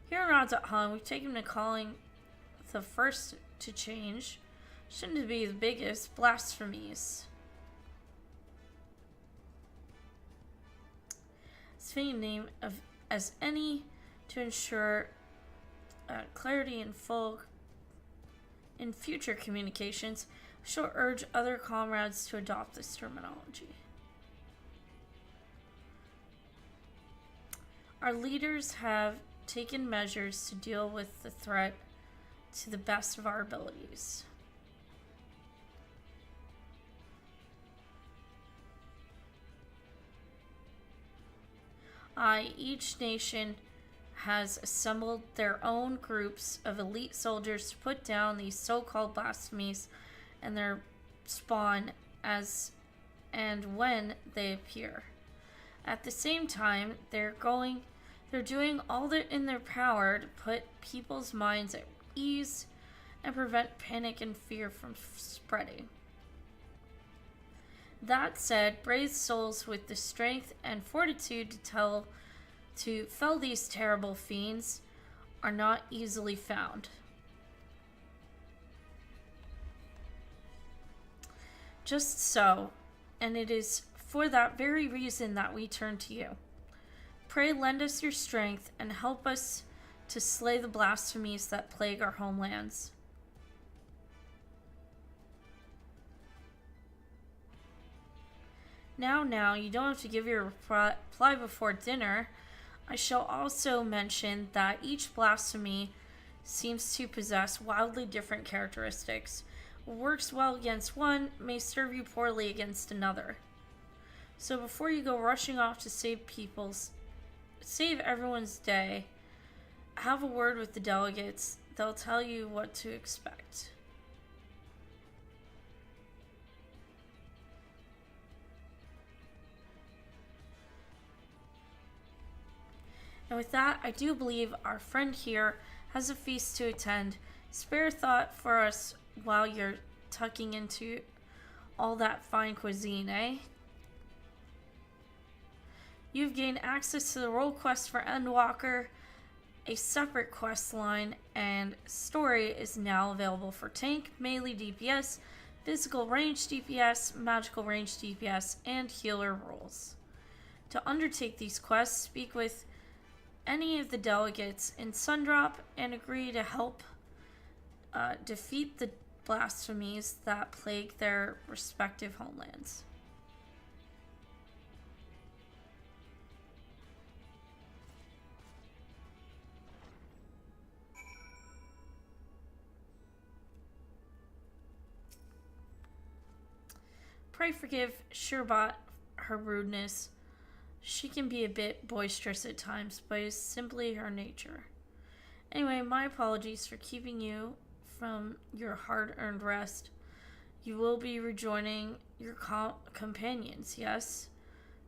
Here in Radz-at-Han, we've taken to calling the first to change, shouldn't be the biggest, blasphemies. It's fitting name as any to ensure clarity and full in future communications. Shall urge other comrades to adopt this terminology. Our leaders have taken measures to deal with the threat to the best of our abilities. Each nation has assembled their own groups of elite soldiers to put down these so-called blasphemies and their spawn as and when they appear. At the same time, they're doing all that in their power to put people's minds at ease and prevent panic and fear from spreading. That said, brave souls with the strength and fortitude to fell these terrible fiends are not easily found. Just so, and it is for that very reason that we turn to you. Pray lend us your strength and help us to slay the blasphemies that plague our homelands. Now, you don't have to give your reply before dinner. I shall also mention that each blasphemy seems to possess wildly different characteristics. What works well against one may serve you poorly against another. So before you go rushing off to save everyone's day, have a word with the delegates. They'll tell you what to expect. And with that, I do believe our friend here has a feast to attend. Spare thought for us while you're tucking into all that fine cuisine, eh? You've gained access to the role quest for Endwalker, a separate quest line, and story is now available for tank, melee DPS, physical range DPS, magical range DPS, and healer roles. To undertake these quests, speak with any of the delegates in Sundrop and agree to help defeat the blasphemies that plague their respective homelands. Pray forgive Shirbat her rudeness. She can be a bit boisterous at times, but it's simply her nature. Anyway, my apologies for keeping you from your hard-earned rest. You will be rejoining your companions, yes?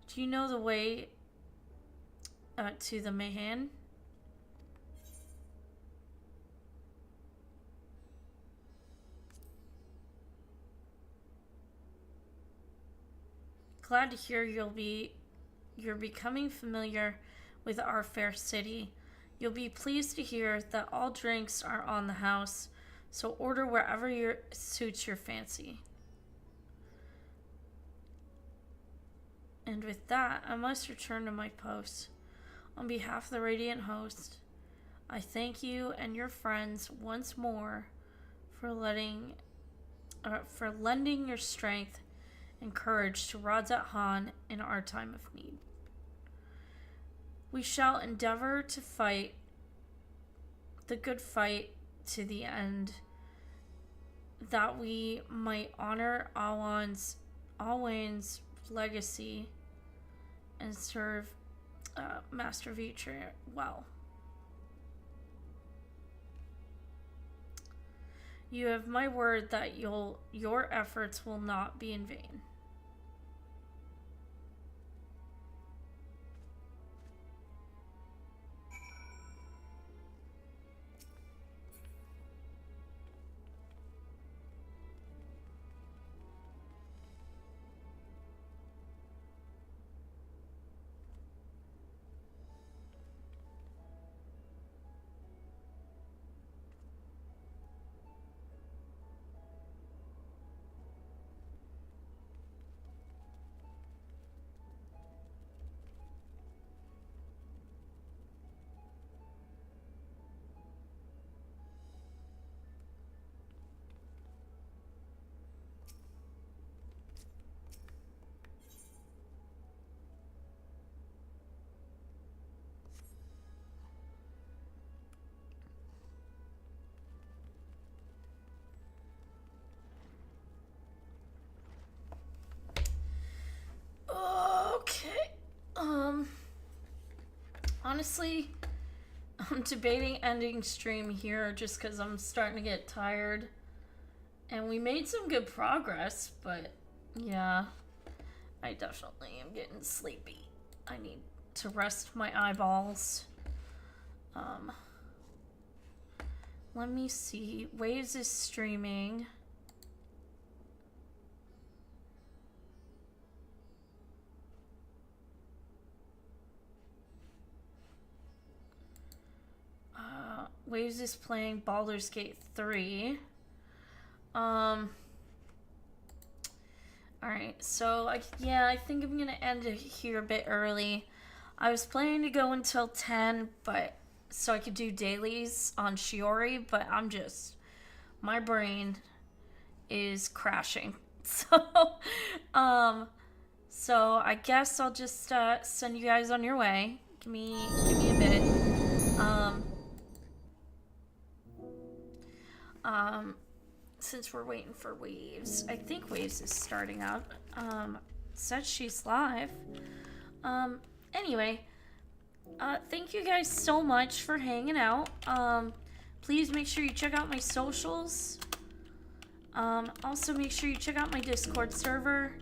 Do you know the way to the Mahan. Glad to hear you're becoming familiar with our fair city. You'll be pleased to hear that all drinks are on the house, so order wherever suits your fancy. And with that, I must return to my post. On behalf of the Radiant Host, I thank you and your friends once more for lending your strength and courage to Radzat Han in our time of need. We shall endeavor to fight the good fight to the end, that we might honor Alwan's legacy and serve Master VTuber well. You have my word that your efforts will not be in vain. Honestly, I'm debating ending stream here just because I'm starting to get tired. And we made some good progress, but yeah, I definitely am getting sleepy. I need to rest my eyeballs. Let me see. Waves is streaming. Waves is playing Baldur's Gate 3. Alright, so I think I'm gonna end it here a bit early. I was planning to go until 10, but so I could do dailies on Shiori, but my brain is crashing. So I guess I'll just send you guys on your way. Give me a bit. Since we're waiting for Waves, I think Waves is starting up. Says she's live. Anyway, thank you guys so much for hanging out. Please make sure you check out my socials. Also make sure you check out my Discord server.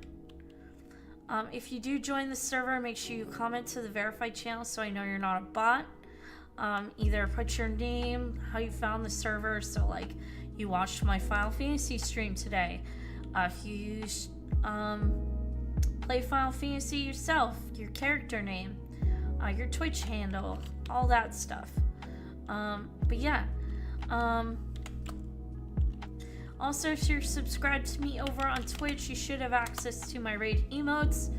If you do join the server, make sure you comment to the verified channel so I know you're not a bot. Either put your name, how you found the server, so like you watched my Final Fantasy stream today. If you play Final Fantasy yourself, your character name, your Twitch handle, all that stuff. But yeah. Also, if you're subscribed to me over on Twitch, you should have access to my raid emotes.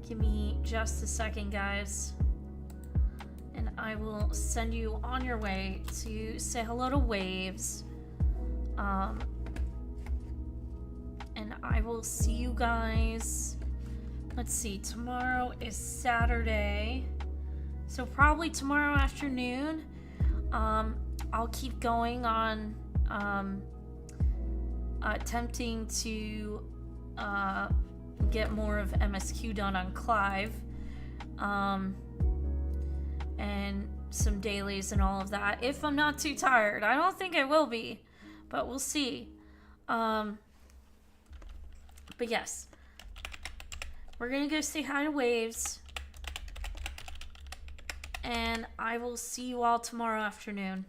Give me just a second, guys. And I will send you on your way to say hello to Waves. And I will see you guys. Let's see, tomorrow is Saturday. So probably tomorrow afternoon. I'll keep going on attempting to get more of MSQ done on Clive, and some dailies and all of that, if I'm not too tired. I don't think I will be, but we'll see. But yes, We're gonna go say hi to Waves. And I will see you all tomorrow afternoon.